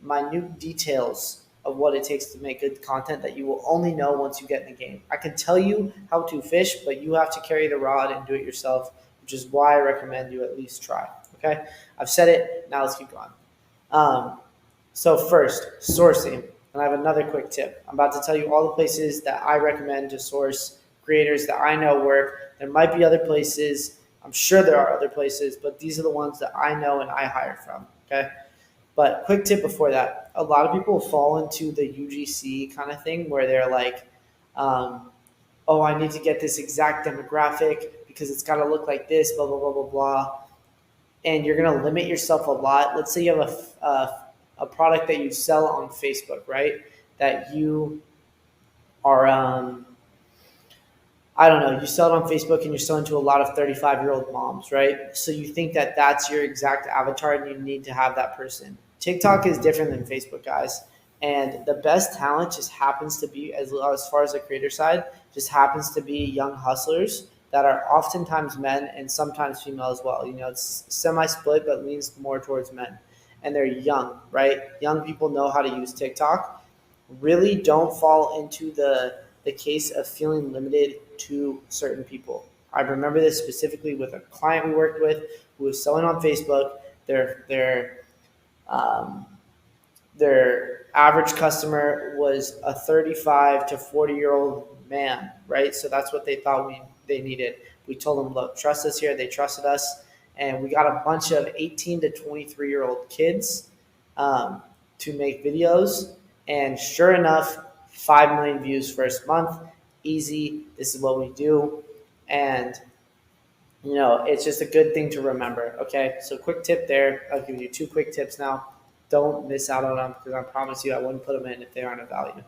minute details of what it takes to make good content that you will only know once you get in the game. I can tell you how to fish, but you have to carry the rod and do it yourself, which is why I recommend you at least try. Okay, I've said it, now let's keep going. So first, sourcing. And I have another quick tip. I'm about to tell you all the places that I recommend to source creators that I know work. There might be other places I'm sure there are other places, but these are the ones that I know and I hire from. Okay. But quick tip before that, a lot of people fall into the UGC kind of thing where they're like, oh, I need to get this exact demographic because it's got to look like this, blah, blah, blah, blah, blah. And you're going to limit yourself a lot. Let's say you have a product that you sell on Facebook, right? That you are, I don't know, you sell it on Facebook and you're selling to a lot of 35-year-old moms, right? So you think that that's your exact avatar and you need to have that person. TikTok is different than Facebook, guys. And the best talent just happens to be, as far as the creator side, just happens to be young hustlers that are oftentimes men and sometimes female as well. You know, it's semi-split, but leans more towards men. And they're young, right? Young people know how to use TikTok. Really don't fall into the case of feeling limited to certain people. I remember this specifically with a client we worked with who was selling on Facebook. Their average customer was a 35 to 40-year-old man, right? So that's what they thought they needed. We told them, look, trust us here. They trusted us. And we got a bunch of 18 to 23-year-old kids to make videos. And sure enough, 5 million views first month. Easy. This is what we do. And, you know, it's just a good thing to remember. Okay. So quick tip there. I'll give you 2 quick tips now. Don't miss out on them because I promise you I wouldn't put them in if they aren't of value.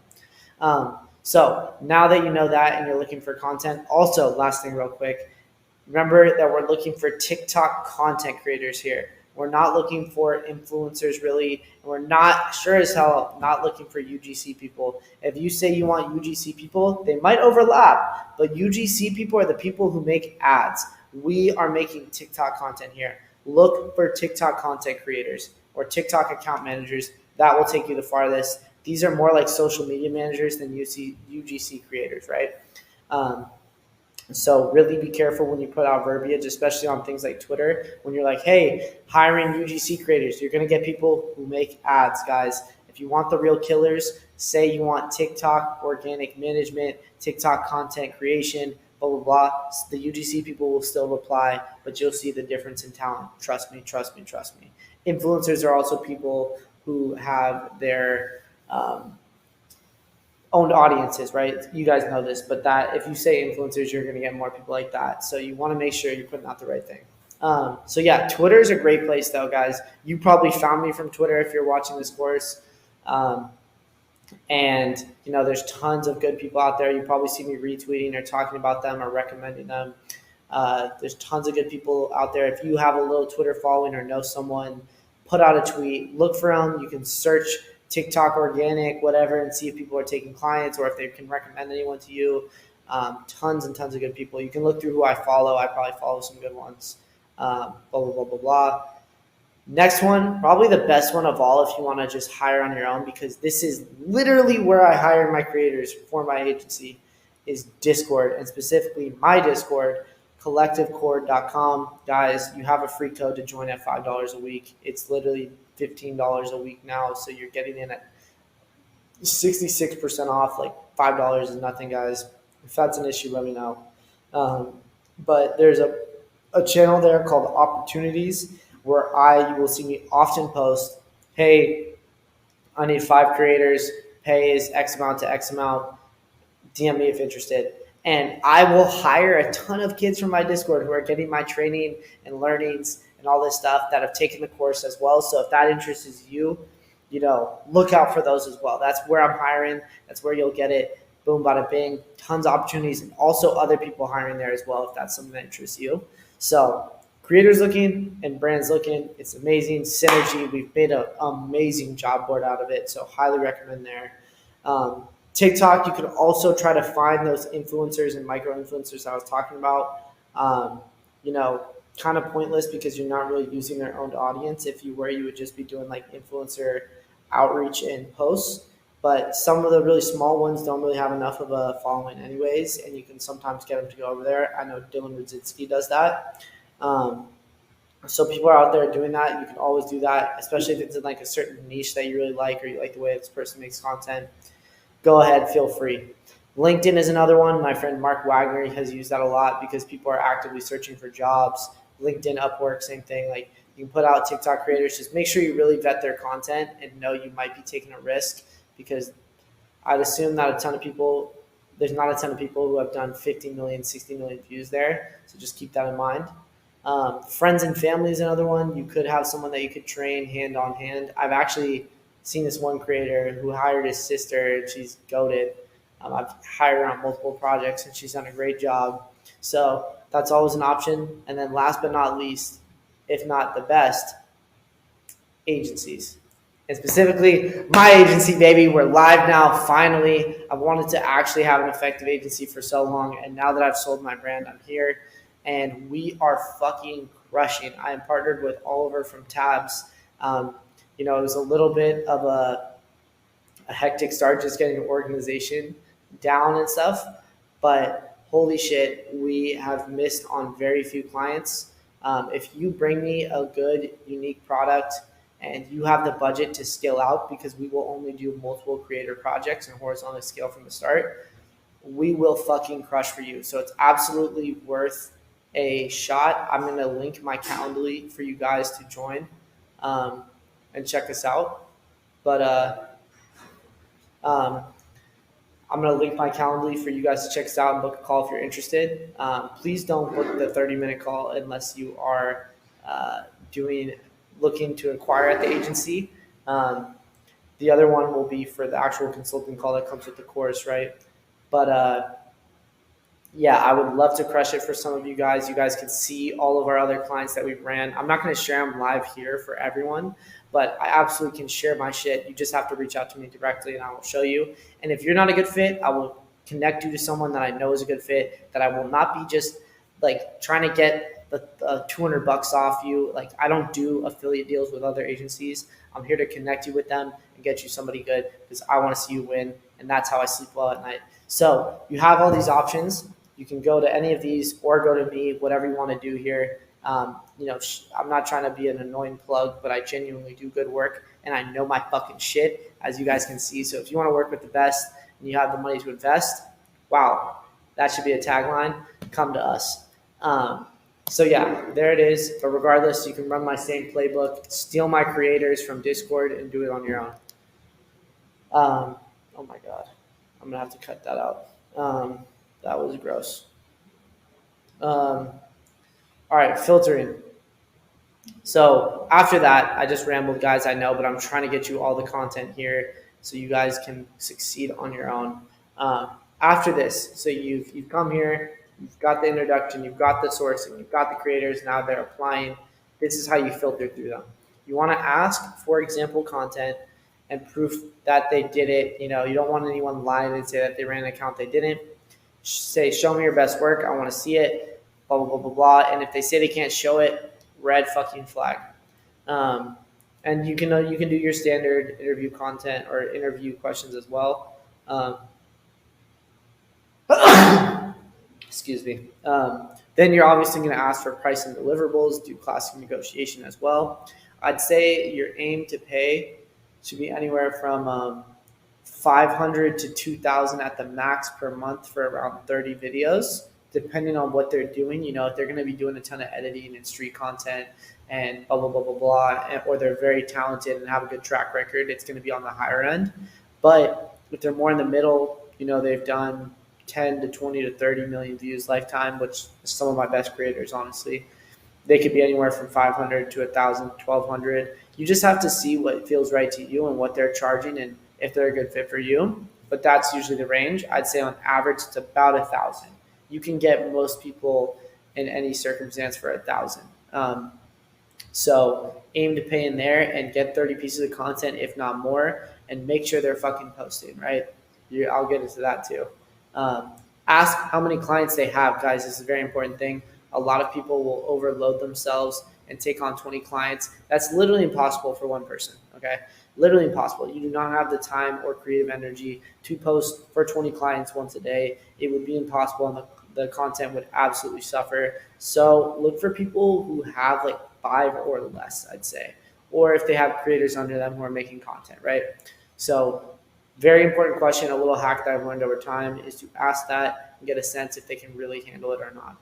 So now that you know that and you're looking for content, also last thing real quick, remember that we're looking for TikTok content creators here. We're not looking for influencers really, and we're not sure as hell not looking for UGC people. If you say you want UGC people, they might overlap, but UGC people are the people who make ads. We are making TikTok content here. Look for TikTok content creators or TikTok account managers. That will take you the farthest. These are more like social media managers than UGC creators, right? So really be careful when you put out verbiage, especially on things like Twitter. When you're like, hey, hiring UGC creators, you're going to get people who make ads, guys. If you want the real killers, say you want TikTok organic management, TikTok content creation, blah, blah, blah. The UGC people will still reply, but you'll see the difference in talent. Trust me, trust me, trust me. Influencers are also people who have their owned audiences, right? You guys know this, but that if you say influencers, you're going to get more people like that. So you want to make sure you're putting out the right thing. So yeah, Twitter is a great place though, guys. You probably found me from Twitter if you're watching this course. And you know, there's tons of good people out there. You probably see me retweeting or talking about them or recommending them. There's tons of good people out there. If you have a little Twitter following or know someone, put out a tweet, look for them. You can search TikTok organic, whatever, and see if people are taking clients or if they can recommend anyone to you. Tons and tons of good people. You can look through who I follow. I probably follow some good ones. Blah, blah, blah, blah, blah. Next one, probably the best one of all if you want to just hire on your own, because this is literally where I hire my creators for my agency, is Discord, and specifically my Discord, collectivecord.com. Guys, you have a free code to join at $5 a week. It's literally $15 a week now, so you're getting in at 66% off. Like $5 is nothing, guys. If that's an issue, let me know. But there's a channel there called Opportunities where you will see me often post, hey, I need 5 creators, pay is X amount to X amount, DM me if interested. And I will hire a ton of kids from my Discord who are getting my training and learnings and all this stuff that have taken the course as well. So if that interests you, you know, look out for those as well. That's where I'm hiring. That's where you'll get it. Boom, bada bing. Tons of opportunities, and also other people hiring there as well if that's something that interests you. So creators looking and brands looking. It's amazing. Synergy. We've made an amazing job board out of it. So highly recommend there. TikTok, you can also try to find those influencers and micro influencers I was talking about. You know, kind of pointless because you're not really using their own audience. If you were, you would just be doing like influencer outreach and posts. But some of the really small ones don't really have enough of a following anyways, and you can sometimes get them to go over there. I know Dylan Rudzinski does that. So people are out there doing that. You can always do that, especially if it's in like a certain niche that you really like or you like the way this person makes content. Go ahead, feel free. LinkedIn is another one. My friend Mark Wagner has used that a lot because people are actively searching for jobs. LinkedIn, Upwork, same thing. Like you can put out TikTok creators. Just make sure you really vet their content and know you might be taking a risk, because I'd assume that there's not a ton of people who have done 50 million, 60 million views there. So just keep that in mind. Friends and family is another one. You could have someone that you could train hand on hand. I've actually seen this one creator who hired his sister, and she's goated. I've hired her on multiple projects, and she's done a great job. So that's always an option. And then last but not least, if not the best, agencies. And specifically, my agency, baby. We're live now, finally. I wanted to actually have an effective agency for so long, and now that I've sold my brand, I'm here, and we are fucking crushing. I am partnered with Oliver from Tabs. It was a little bit of a hectic start just getting the organization down and stuff, but holy shit, we have missed on very few clients. If you bring me a good, unique product and you have the budget to scale out, because we will only do multiple creator projects and horizontal scale from the start, we will fucking crush for you. So it's absolutely worth a shot. I'm going to link my Calendly for you guys to join and check us out. But I'm going to link my Calendly for you guys to check us out and book a call if you're interested. Please don't book the 30-minute call unless you are looking to inquire at the agency. The other one will be for the actual consulting call that comes with the course, right? But yeah, I would love to crush it for some of you guys. You guys can see all of our other clients that we've ran. I'm not going to share them live here for everyone, but I absolutely can share my shit. You just have to reach out to me directly and I will show you. And if you're not a good fit, I will connect you to someone that I know is a good fit, that I will not be just like trying to get the $200 off you. Like, I don't do affiliate deals with other agencies. I'm here to connect you with them and get you somebody good, because I want to see you win. And that's how I sleep well at night. So you have all these options. You can go to any of these or go to me, whatever you want to do here. I'm not trying to be an annoying plug, but I genuinely do good work and I know my fucking shit, as you guys can see. So if you want to work with the best and you have the money to invest, wow, that should be a tagline. Come to us. So yeah, there it is. But regardless, you can run my same playbook, steal my creators from Discord and do it on your own. Oh my God, I'm gonna have to cut that out. That was gross. All right, filtering. So after that, I just rambled, guys, I know, but I'm trying to get you all the content here so you guys can succeed on your own. After this, so you've come here, you've got the introduction, you've got the sourcing, you've got the creators, now they're applying. This is how you filter through them. You want to ask for example content and proof that they did it. You don't want anyone lying and say that they ran an account they didn't. Say, show me your best work. I want to see it, blah, blah, blah, blah, blah. And if they say they can't show it, red fucking flag. And you can do your standard interview content or interview questions as well. Excuse me. Then you're obviously going to ask for price and deliverables, do classic negotiation as well. I'd say your aim to pay should be anywhere from 500 to 2,000 at the max per month for around 30 videos, depending on what they're doing. If they're going to be doing a ton of editing and street content and blah, blah, blah, blah, blah, or they're very talented and have a good track record, it's going to be on the higher end. But if they're more in the middle, they've done 10 to 20 to 30 million views lifetime, which is some of my best creators, honestly. They could be anywhere from 500 to 1,000, 1,200. You just have to see what feels right to you and what they're charging and if they're a good fit for you. But that's usually the range. I'd say on average, it's about 1,000. You can get most people in any circumstance for 1,000. So aim to pay in there and get 30 pieces of content, if not more, and make sure they're fucking posting, right? I'll get into that too. Ask how many clients they have, guys. This is a very important thing. A lot of people will overload themselves and take on 20 clients. That's literally impossible for one person, okay? Literally impossible. You do not have the time or creative energy to post for 20 clients once a day. It would be impossible, and the content would absolutely suffer. So look for people who have like 5 or less, I'd say, or if they have creators under them who are making content, right? So Very important question, a little hack that I've learned over time is to ask that and get a sense if they can really handle it or not.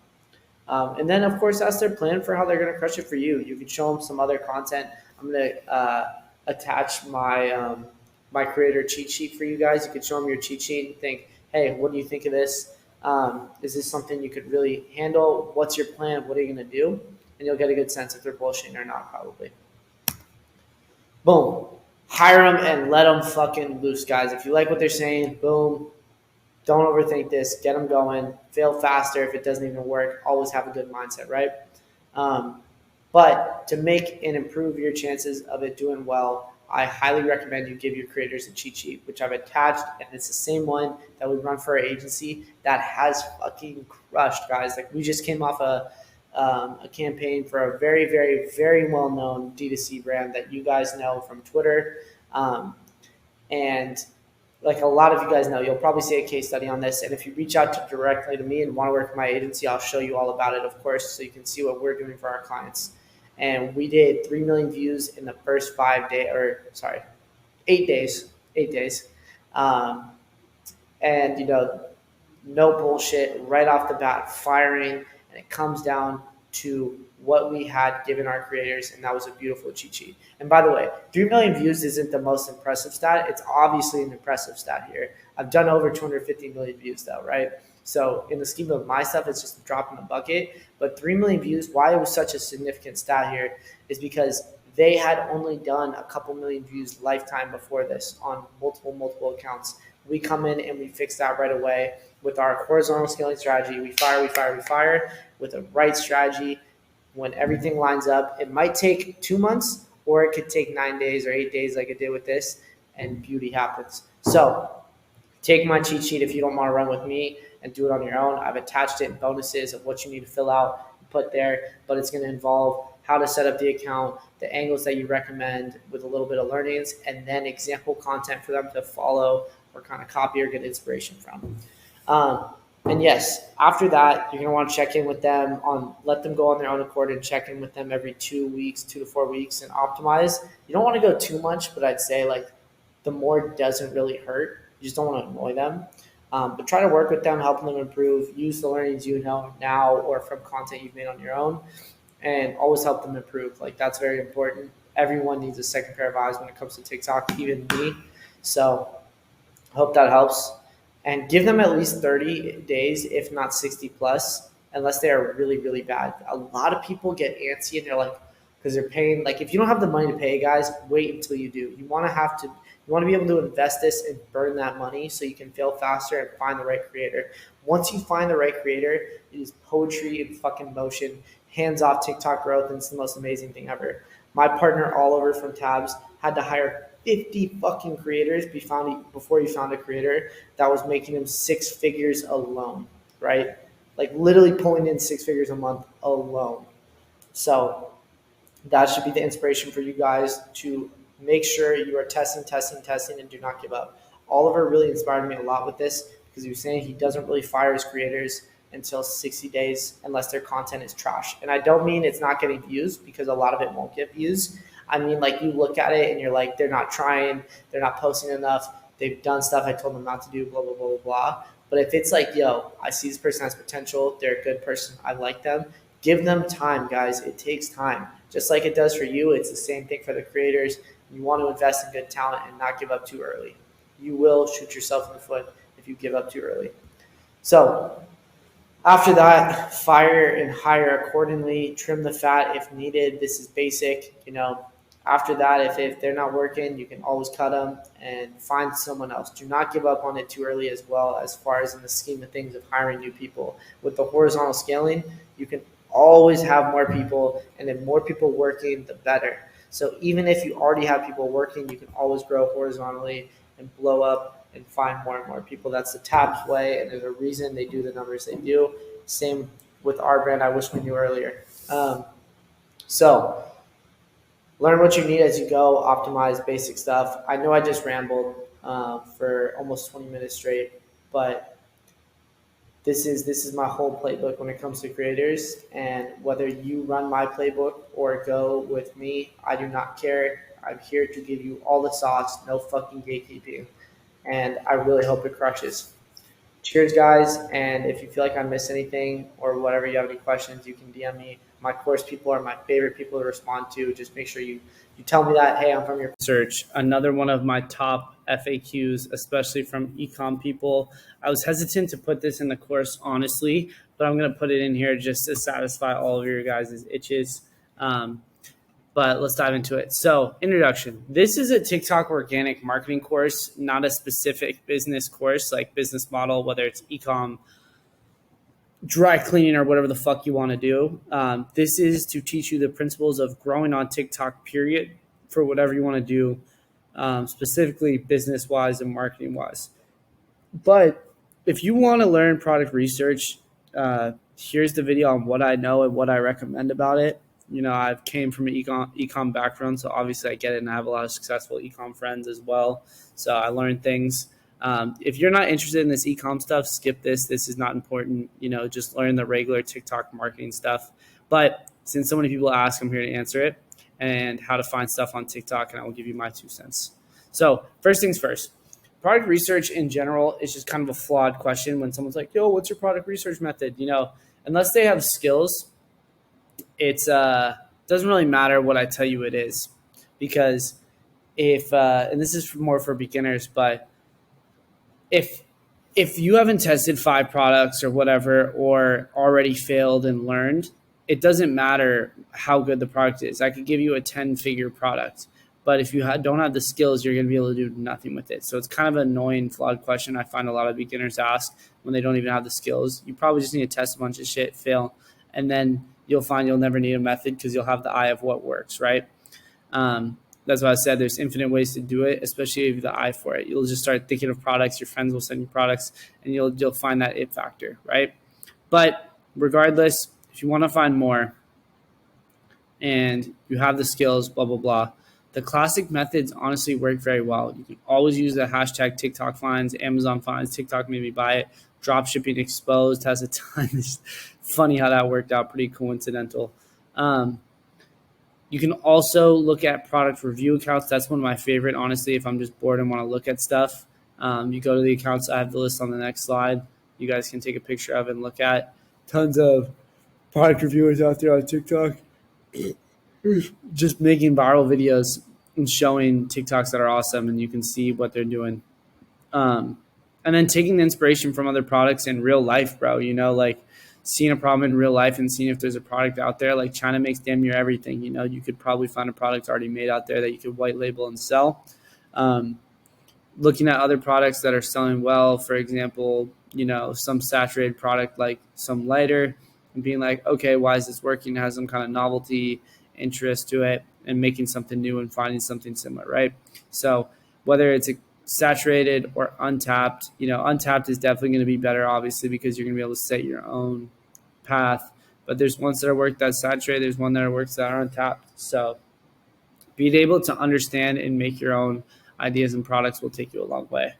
And then, of course, that's their plan for how they're going to crush it for you. You can show them some other content. I'm going to attach my my creator cheat sheet for you guys. You could show them your cheat sheet and think, hey, what do you think of this? Is this something you could really handle? What's your plan? What are you going to do? And you'll get a good sense if they're bullshitting or not, probably. Boom. Hire them and let them fucking loose, guys. If you like what they're saying, boom. Don't overthink this. Get them going. Fail faster if it doesn't even work. Always have a good mindset, right? But to make and improve your chances of it doing well, I highly recommend you give your creators a cheat sheet, which I've attached, and it's the same one that we run for our agency that has fucking crushed, guys. Like, we just came off a campaign for a very, very, very well-known D2C brand that you guys know from Twitter. And like a lot of you guys know, you'll probably see a case study on this. And if you reach out directly to me and want to work with my agency, I'll show you all about it, of course, so you can see what we're doing for our clients. And we did 3 million views in the first 8 days. 8 days. And, you know, no bullshit, right off the bat, firing. And it comes down to what we had given our creators, and that was a beautiful cheat sheet. And by the way, 3 million views isn't the most impressive stat. It's obviously an impressive stat here. I've done over 250 million views though, right? So in the scheme of my stuff, it's just a drop in the bucket. But 3 million views, why it was such a significant stat here is because they had only done a couple million views lifetime before this on multiple accounts. We come in and we fix that right away with our horizontal scaling strategy. We fire with the right strategy. When everything lines up, it might take 2 months or it could take 9 days or 8 days like it did with this, and beauty happens. So take my cheat sheet if you don't want to run with me and do it on your own. I've attached it in bonuses of what you need to fill out and put there, but it's going to involve how to set up the account, the angles that you recommend with a little bit of learnings, and then example content for them to follow or kind of copy or get inspiration from. And yes, after that, you're going to want to check in with them let them go on their own accord and check in with them every 2 weeks, 2 to 4 weeks, and optimize. You don't want to go too much, but I'd say like the more doesn't really hurt. You just don't want to annoy them. But try to work with them, help them improve, use the learnings you know now or from content you've made on your own, and always help them improve. Like, that's very important. Everyone needs a second pair of eyes when it comes to TikTok, even me. So I hope that helps. And give them at least 30 days, if not 60 plus, unless they are really, really bad. A lot of people get antsy and they're like, because they're paying, like, if you don't have the money to pay, guys, wait until you do. You want to be able to invest this and burn that money so you can fail faster and find the right creator. Once you find the right creator, it is poetry in fucking motion, hands off TikTok growth, and it's the most amazing thing ever. My partner Oliver from Tabs had to hire 50 fucking creators before he found a creator that was making him 6 figures alone, right? Like, literally pulling in 6 figures a month alone. So that should be the inspiration for you guys to make sure you are testing, and do not give up. Oliver really inspired me a lot with this because he was saying he doesn't really fire his creators until 60 days unless their content is trash. And I don't mean it's not getting views, because a lot of it won't get views. I mean, like, you look at it and you're like, they're not trying, they're not posting enough, they've done stuff I told them not to do, blah, blah, blah, blah, blah. But if it's like, yo, I see this person has potential, they're a good person, I like them, give them time, guys. It takes time. Just like it does for you, it's the same thing for the creators. You want to invest in good talent and not give up too early. You will shoot yourself in the foot if you give up too early. So after that, fire and hire accordingly, trim the fat if needed. This is basic, you know. After that, if they're not working, you can always cut them and find someone else. Do not give up on it too early as well, as far as in the scheme of things of hiring new people. With the horizontal scaling, you can always have more people, and the more people working, the better. So even if you already have people working, you can always grow horizontally and blow up and find more and more people. That's the Tabs way, and there's a reason they do the numbers they do. Same with our brand, I wish we knew earlier. So learn what you need as you go, optimize basic stuff. I know I just rambled for almost 20 minutes straight, but this is my whole playbook when it comes to creators. And whether you run my playbook or go with me, I do not care. I'm here to give you all the sauce, no fucking gatekeeping. and I really hope it crushes. Cheers, guys. And if you feel like I missed anything or whatever, you have any questions, you can DM me. My course people are my favorite people to respond to. Just make sure you tell me that, hey, I'm from your search. Another one of my top FAQs, especially from ecom people. I was hesitant to put this in the course, honestly, but I'm going to put it in here just to satisfy all of your guys' itches. But let's dive into it. So, introduction. This is a TikTok organic marketing course, not a specific business course like business model, whether it's ecom, dry cleaning, or whatever the fuck you want to do. This is to teach you the principles of growing on TikTok, period, for whatever you want to do, specifically business-wise and marketing-wise. But if you want to learn product research, here's the video on what I know and what I recommend about it. You know, I came from an ecom background, so obviously I get it, and I have a lot of successful ecom friends as well. So I learned things. If you're not interested in this ecom stuff, skip this. This is not important. You know, just learn the regular TikTok marketing stuff. But since so many people ask, I'm here to answer it and how to find stuff on TikTok, and I will give you my 2 cents. So first things first. Product research in general is just kind of a flawed question when someone's like, yo, what's your product research method? You know, unless they have skills, it's doesn't really matter what I tell you it is, because if and this is more for beginners, but if you haven't tested 5 products or whatever, or already failed and learned, it doesn't matter how good the product is. I could give you a 10-figure product, but if you don't have the skills, you're going to be able to do nothing with it. So it's kind of an annoying, flawed question I find a lot of beginners ask when they don't even have the skills. You probably just need to test a bunch of shit, fail, and then you'll find you'll never need a method because you'll have the eye of what works, right? That's why I said there's infinite ways to do it, especially if you have the eye for it. You'll just start thinking of products. Your friends will send you products, and you'll find that it factor, right? But regardless, if you want to find more and you have the skills, blah, blah, blah, the classic methods honestly work very well. You can always use the hashtag TikTok finds, Amazon finds, TikTok made me buy it. Dropshipping exposed has a ton. It's funny how that worked out, pretty coincidental. You can also look at product review accounts. That's one of my favorite, honestly, if I'm just bored and want to look at stuff. You go to the accounts. I have the list on the next slide. You guys can take a picture of and look at. Tons of product reviewers out there on TikTok just making viral videos and showing TikToks that are awesome, and you can see what they're doing. And then taking the inspiration from other products in real life, bro, you know, like seeing a problem in real life and seeing if there's a product out there. Like China makes damn near everything. You know, you could probably find a product already made out there that you could white label and sell. Looking at other products that are selling well, for example, you know, some saturated product like some lighter, and being like, okay, why is this working? It has some kind of novelty, interest to it, and making something new and finding something similar, right? So whether it's a saturated or untapped, you know, untapped is definitely going to be better, obviously, because you're going to be able to set your own path. But there's ones that are work that's saturated, there's one that are works that are untapped. So being able to understand and make your own ideas and products will take you a long way.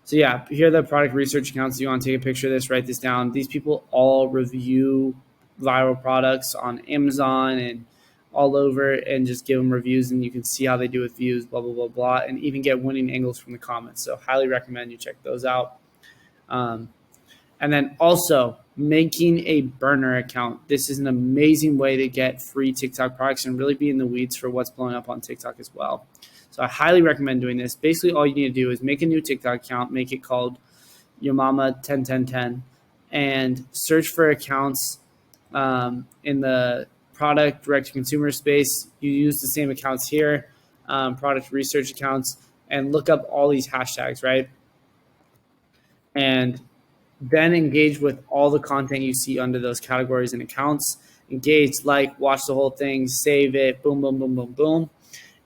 So yeah, here are the product research accounts. You want to take a picture of this, write this down. These people all review viral products on Amazon and all over, and just give them reviews, and you can see how they do with views, blah, blah, blah, blah, and even get winning angles from the comments. So highly recommend you check those out. And then also making a burner account. This is an amazing way to get free TikTok products and really be in the weeds for what's blowing up on TikTok as well. So I highly recommend doing this. Basically, all you need to do is make a new TikTok account, make it called Your Mama 101010, and search for accounts in the product direct-to-consumer space. You use the same accounts here, product research accounts, and look up all these hashtags, right? And then engage with all the content you see under those categories and accounts. Engage, like, watch the whole thing, save it, boom, boom, boom, boom, boom.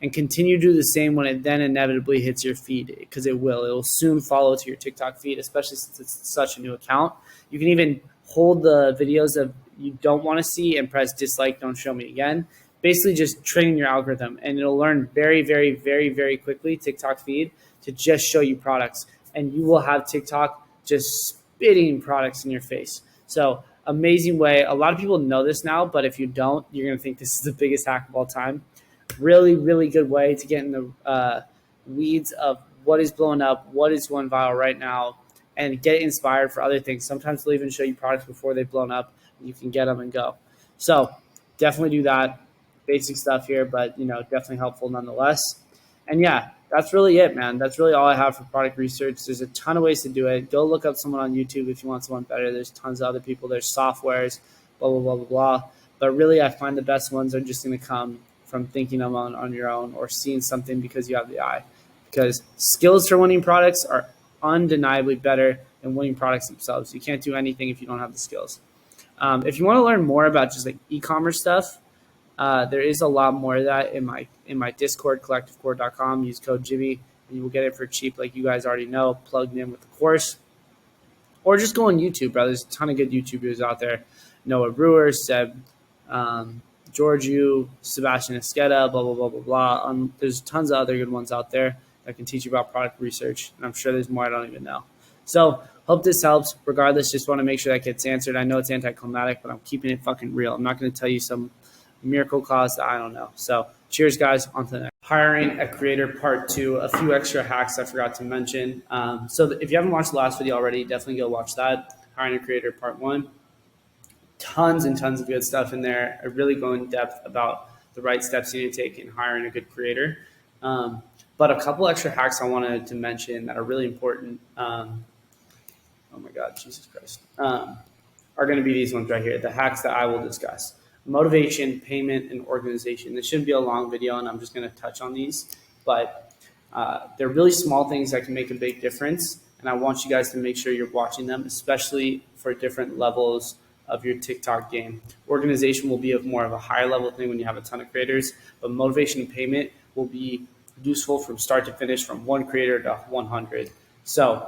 And continue to do the same when it then inevitably hits your feed, because it will. It will soon follow to your TikTok feed, especially since it's such a new account. You can even hold the videos that you don't want to see and press dislike, don't show me again. Basically just training your algorithm, and it'll learn very, very, very, very quickly, TikTok feed, to just show you products. And you will have TikTok just spitting products in your face. So amazing way. A lot of people know this now, but if you don't, you're going to think this is the biggest hack of all time. Really, really good way to get in the weeds of what is blowing up, what is going viral right now, and get inspired for other things. Sometimes they'll even show you products before they've blown up, and you can get them and go. So definitely do that. Basic stuff here, but definitely helpful nonetheless. And yeah, that's really it, man. That's really all I have for product research. There's a ton of ways to do it. Go look up someone on YouTube if you want someone better. There's tons of other people. There's softwares, blah, blah, blah, blah, blah. But really, I find the best ones are just going to come from thinking them on your own or seeing something because you have the eye. Because skills for winning products are undeniably better than winning products themselves. You can't do anything if you don't have the skills. If you want to learn more about just like e-commerce stuff, there is a lot more of that in my Discord, collectivecore.com. Use code Jimmy, and you will get it for cheap, like you guys already know, plugged in with the course. Or just go on YouTube, bro. There's a ton of good YouTubers out there. Noah Brewer, Seb, Georgiou, Sebastian Esqueda, blah, blah, blah, blah, blah. There's tons of other good ones out there that can teach you about product research, and I'm sure there's more I don't even know. So hope this helps. Regardless, just want to make sure that gets answered. I know it's anticlimactic, but I'm keeping it fucking real. I'm not going to tell you some miracle cause that I don't know. So cheers, guys. On to the next. Hiring a creator part 2, a few extra hacks I forgot to mention. So if you haven't watched the last video already, definitely go watch that. Hiring a creator part 1. Tons and tons of good stuff in there. I really go in depth about the right steps you need to take in hiring a good creator. But a couple extra hacks I wanted to mention that are really important. Oh my God, Jesus Christ. Are going to be these ones right here, the hacks that I will discuss. Motivation, payment, and organization. This shouldn't be a long video, and I'm just going to touch on these. But they're really small things that can make a big difference. And I want you guys to make sure you're watching them, especially for different levels of your TikTok game. Organization will be more of a higher level thing when you have a ton of creators, but motivation and payment will be useful from start to finish, from one creator to 100. So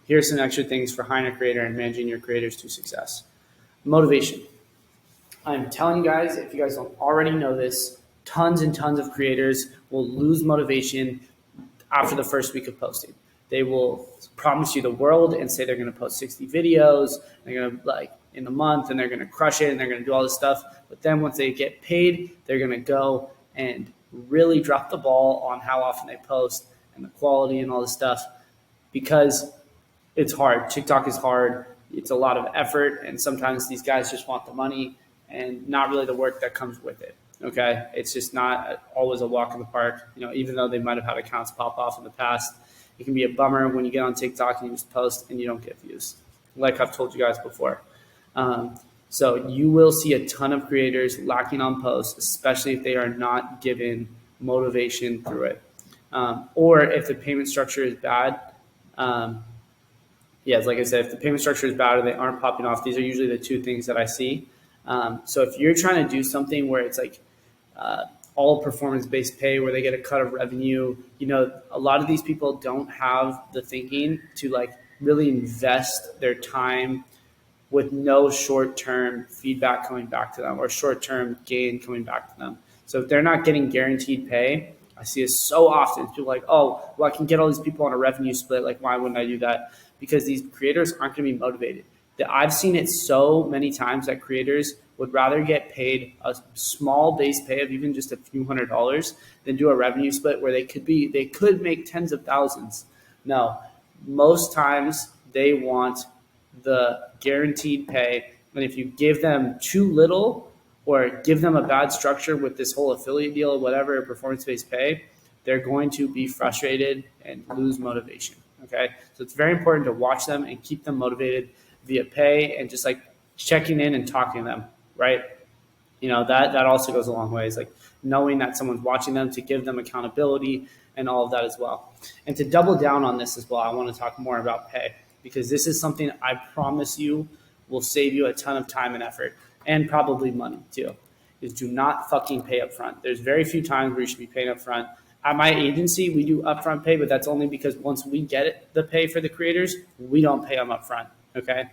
here's some extra things for hiring a creator and managing your creators to success. Motivation. I'm telling you guys, if you guys don't already know this, tons and tons of creators will lose motivation after the first week of posting. They will promise you the world and say they're going to post 60 videos, they're going to in a month, and they're going to crush it, and they're going to do all this stuff. But then once they get paid, they're going to go and really drop the ball on how often they post and the quality and all this stuff, because it's hard. TikTok is hard. It's a lot of effort, and sometimes these guys just want the money and not really the work that comes with it. Okay, it's just not always a walk in the park. Even though they might have had accounts pop off in the past, it can be a bummer when you get on TikTok and you just post and you don't get views, like I've told you guys before. So you will see a ton of creators lacking on posts, especially if they are not given motivation through it, or if the payment structure is bad. Like I said, if the payment structure is bad or they aren't popping off, these are usually the two things that I see. So if you're trying to do something where it's all performance-based pay, where they get a cut of revenue, a lot of these people don't have the thinking to really invest their time with no short-term feedback coming back to them or short-term gain coming back to them. So if they're not getting guaranteed pay, I see it so often. People are like, oh, well, I can get all these people on a revenue split. Why wouldn't I do that? Because these creators aren't going to be motivated. I've seen it so many times that creators would rather get paid a small base pay of even just a few $100s than do a revenue split where they could make tens of thousands. No, most times they want the guaranteed pay. And if you give them too little or give them a bad structure with this whole affiliate deal or whatever, performance-based pay, they're going to be frustrated and lose motivation. Okay, so it's very important to watch them and keep them motivated via pay and just checking in and talking to them, right? That also goes a long way. It's knowing that someone's watching them, to give them accountability and all of that as well. And to double down on this as well, I want to talk more about pay, because this is something I promise you will save you a ton of time and effort, and probably money too, is do not fucking pay up front. There's very few times where you should be paying up front. At my agency, we do upfront pay, but that's only because once we get the pay for the creators, we don't pay them up front, okay?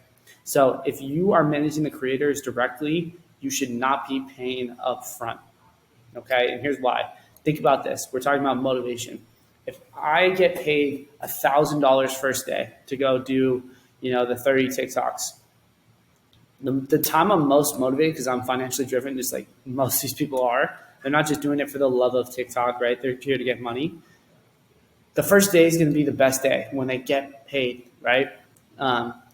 So if you are managing the creators directly, you should not be paying up front, okay? And here's why. Think about this. We're talking about motivation. If I get paid $1,000 first day to go do, the 30 TikToks, the time I'm most motivated, because I'm financially driven, just like most of these people are, they're not just doing it for the love of TikTok, right? They're here to get money. the first day is going to be the best day when they get paid, right?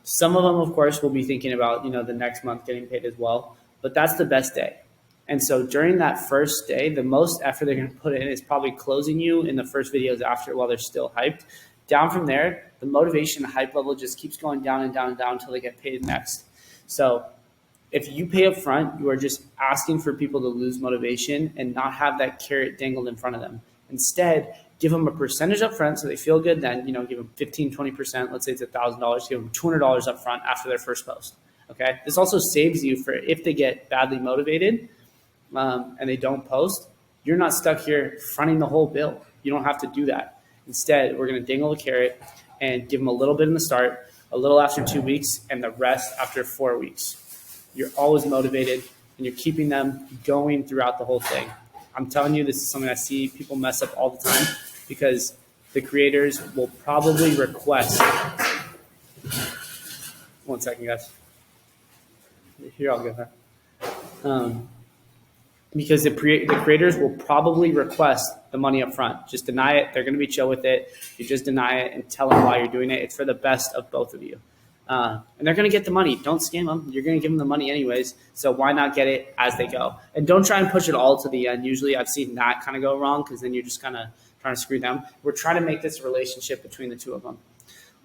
Some of them, of course, will be thinking about, the next month getting paid as well, but that's the best day. And so during that first day, the most effort they're going to put in is probably closing you in the first videos after while they're still hyped. Down from there, the motivation, the hype level just keeps going down and down and down until they get paid next. So if you pay up front, you are just asking for people to lose motivation and not have that carrot dangled in front of them. Instead, give them a percentage up front so they feel good. Then, give them 15, 20%. Let's say it's $1,000. Give them $200 up front after their first post. Okay. This also saves you for if they get badly motivated and they don't post, you're not stuck here fronting the whole bill. You don't have to do that. Instead, we're going to dangle the carrot and give them a little bit in the start, a little after 2 weeks, and the rest after 4 weeks. You're always motivated, and you're keeping them going throughout the whole thing. I'm telling you, this is something I see people mess up all the time because the creators will probably request. 1 second, guys. Here, I'll get that. Because the creators will probably request the money up front. Just deny it. They're going to be chill with it. You just deny it and tell them why you're doing it. It's for the best of both of you. And they're going to get the money. Don't scam them. You're going to give them the money anyways. So why not get it as they go? And don't try and push it all to the end. Usually I've seen that kind of go wrong because then you're just kind of trying to screw them. We're trying to make this a relationship between the two of them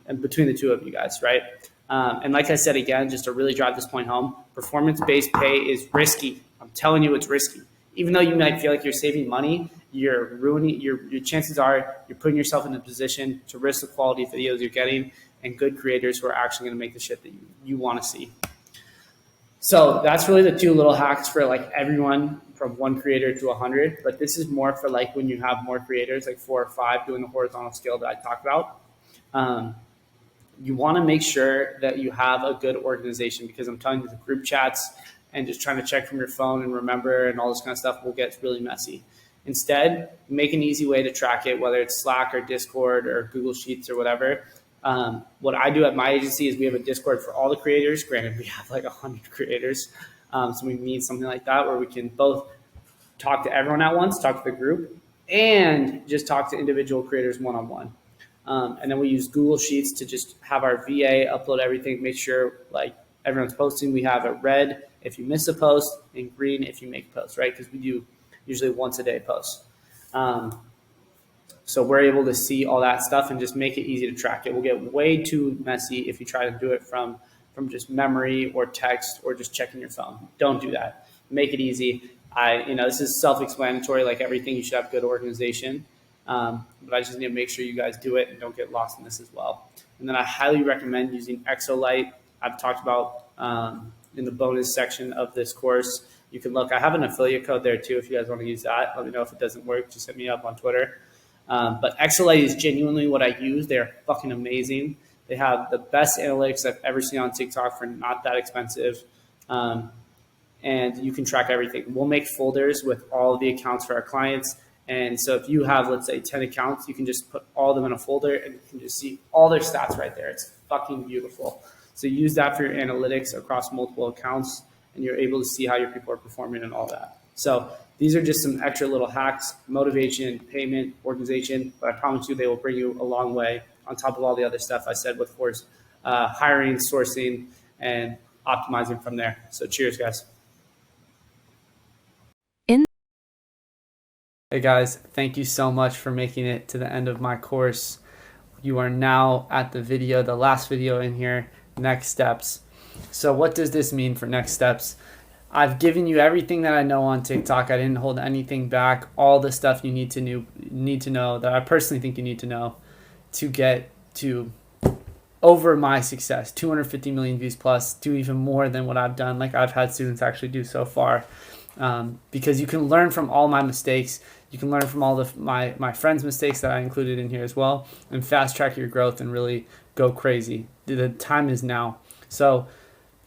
and between the two of you guys, right? And like I said, again, just to really drive this point home, performance-based pay is risky. I'm telling you, it's risky. Even though you might feel like you're saving money, you're ruining your chances are you're putting yourself in a position to risk the quality of videos you're getting and good creators who are actually going to make the shit that you want to see. So that's really the two little hacks for like everyone from 1 creator to 100. But this is more for like when you have more creators, like 4 or 5 doing the horizontal scale that I talked about. You want to make sure that you have a good organization because I'm telling you the group chats and just trying to check from your phone and remember and all this kind of stuff will get really messy. Instead, make an easy way to track it, whether it's Slack or Discord or Google Sheets or whatever. What I do at my agency is we have a Discord for all the creators. Granted, we have like 100 creators. So we need something like that where we can both talk to everyone at once, talk to the group, and just talk to individual creators one-on-one. And then we use Google Sheets to just have our VA upload everything, make sure like everyone's posting. We have it red if you miss a post and green if you make posts, right? Because we do usually once a day posts. So we're able to see all that stuff and just make it easy to track it. We'll get way too messy if you try to do it from just memory or text or just checking your phone. Don't do that. Make it easy. This is self-explanatory, like everything. You should have good organization. But I just need to make sure you guys do it and don't get lost in this as well. And then I highly recommend using Exolite. I've talked about in the bonus section of this course. You can look. I have an affiliate code there too if you guys want to use that. Let me know if it doesn't work. Just hit me up on Twitter. But Exolite is genuinely what I use. They're fucking amazing. They have the best analytics I've ever seen on TikTok for not that expensive. And you can track everything. We'll make folders with all of the accounts for our clients. And so if you have, let's say, 10 accounts, you can just put all of them in a folder and you can just see all their stats right there. It's fucking beautiful. So use that for your analytics across multiple accounts, and you're able to see how your people are performing and all that. So these are just some extra little hacks: motivation, payment, organization. But I promise you they will bring you a long way on top of all the other stuff I said with, of course, hiring, sourcing, and optimizing from there. So cheers, guys. Hey guys, thank you so much for making it to the end of my course. You are now at the last video in here, next steps. So what does this mean for next steps? I've given you everything that I know on TikTok. I didn't hold anything back. All the stuff you need to know that I personally think you need to know to get to over my success, 250 million views plus, do even more than what I've done, like I've had students actually do so far. Because you can learn from all my mistakes. You can learn from all my friends' mistakes that I included in here as well, and fast track your growth and really go crazy. The time is now. So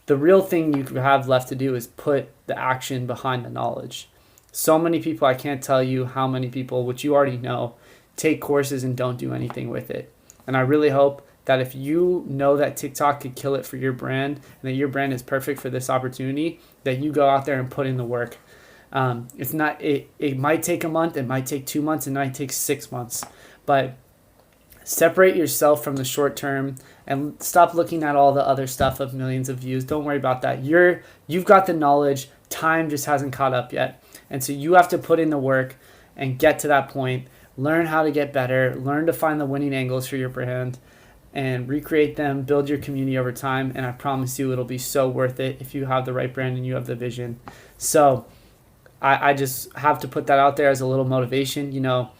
the real thing you have left to do is put the action behind the knowledge. So many people, I can't tell you how many people, which you already know, take courses and don't do anything with it. And I really hope that if you know that TikTok could kill it for your brand and that your brand is perfect for this opportunity, that you go out there and put in the work. It might take a month, it might take 2 months, it might take 6 months, but separate yourself from the short term and stop looking at all the other stuff of millions of views. Don't worry about that. You've got the knowledge. Time just hasn't caught up yet. And so you have to put in the work and get to that point. Learn how to get better. Learn to find the winning angles for your brand and recreate them. Build your community over time. And I promise you it'll be so worth it if you have the right brand and you have the vision. So I just have to put that out there as a little motivation. You know,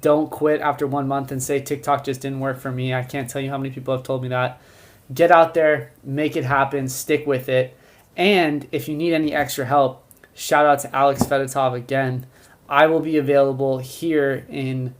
don't quit after 1 month and say TikTok just didn't work for me. I can't tell you how many people have told me that. Get out there, make it happen, stick with it. And if you need any extra help, shout out to Alex Fedotov again. I will be available here in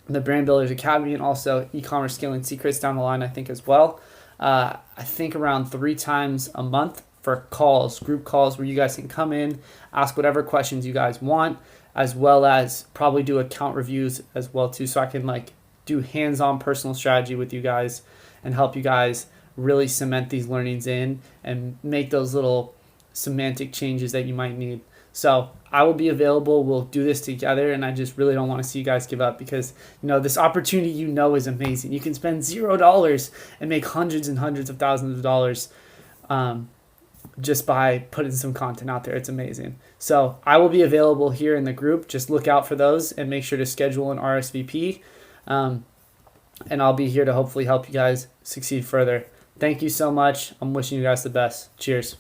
the Brand Builders Academy and also e-commerce scaling secrets down the line, I think, as well. I think around 3 times a month for calls, group calls, where you guys can come in, ask whatever questions you guys want, as well as probably do account reviews as well too, so I can like do hands-on personal strategy with you guys and help you guys really cement these learnings in and make those little semantic changes that you might need. So I will be available. We'll do this together, and I just really don't want to see you guys give up because, you know, this opportunity, you know, is amazing. You can spend $0 and make hundreds and hundreds of thousands of dollars just by putting some content out there. It's amazing. So I will be available here in the group. Just look out for those and make sure to schedule an RSVP. And I'll be here to hopefully help you guys succeed further. Thank you so much. I'm wishing you guys the best. Cheers.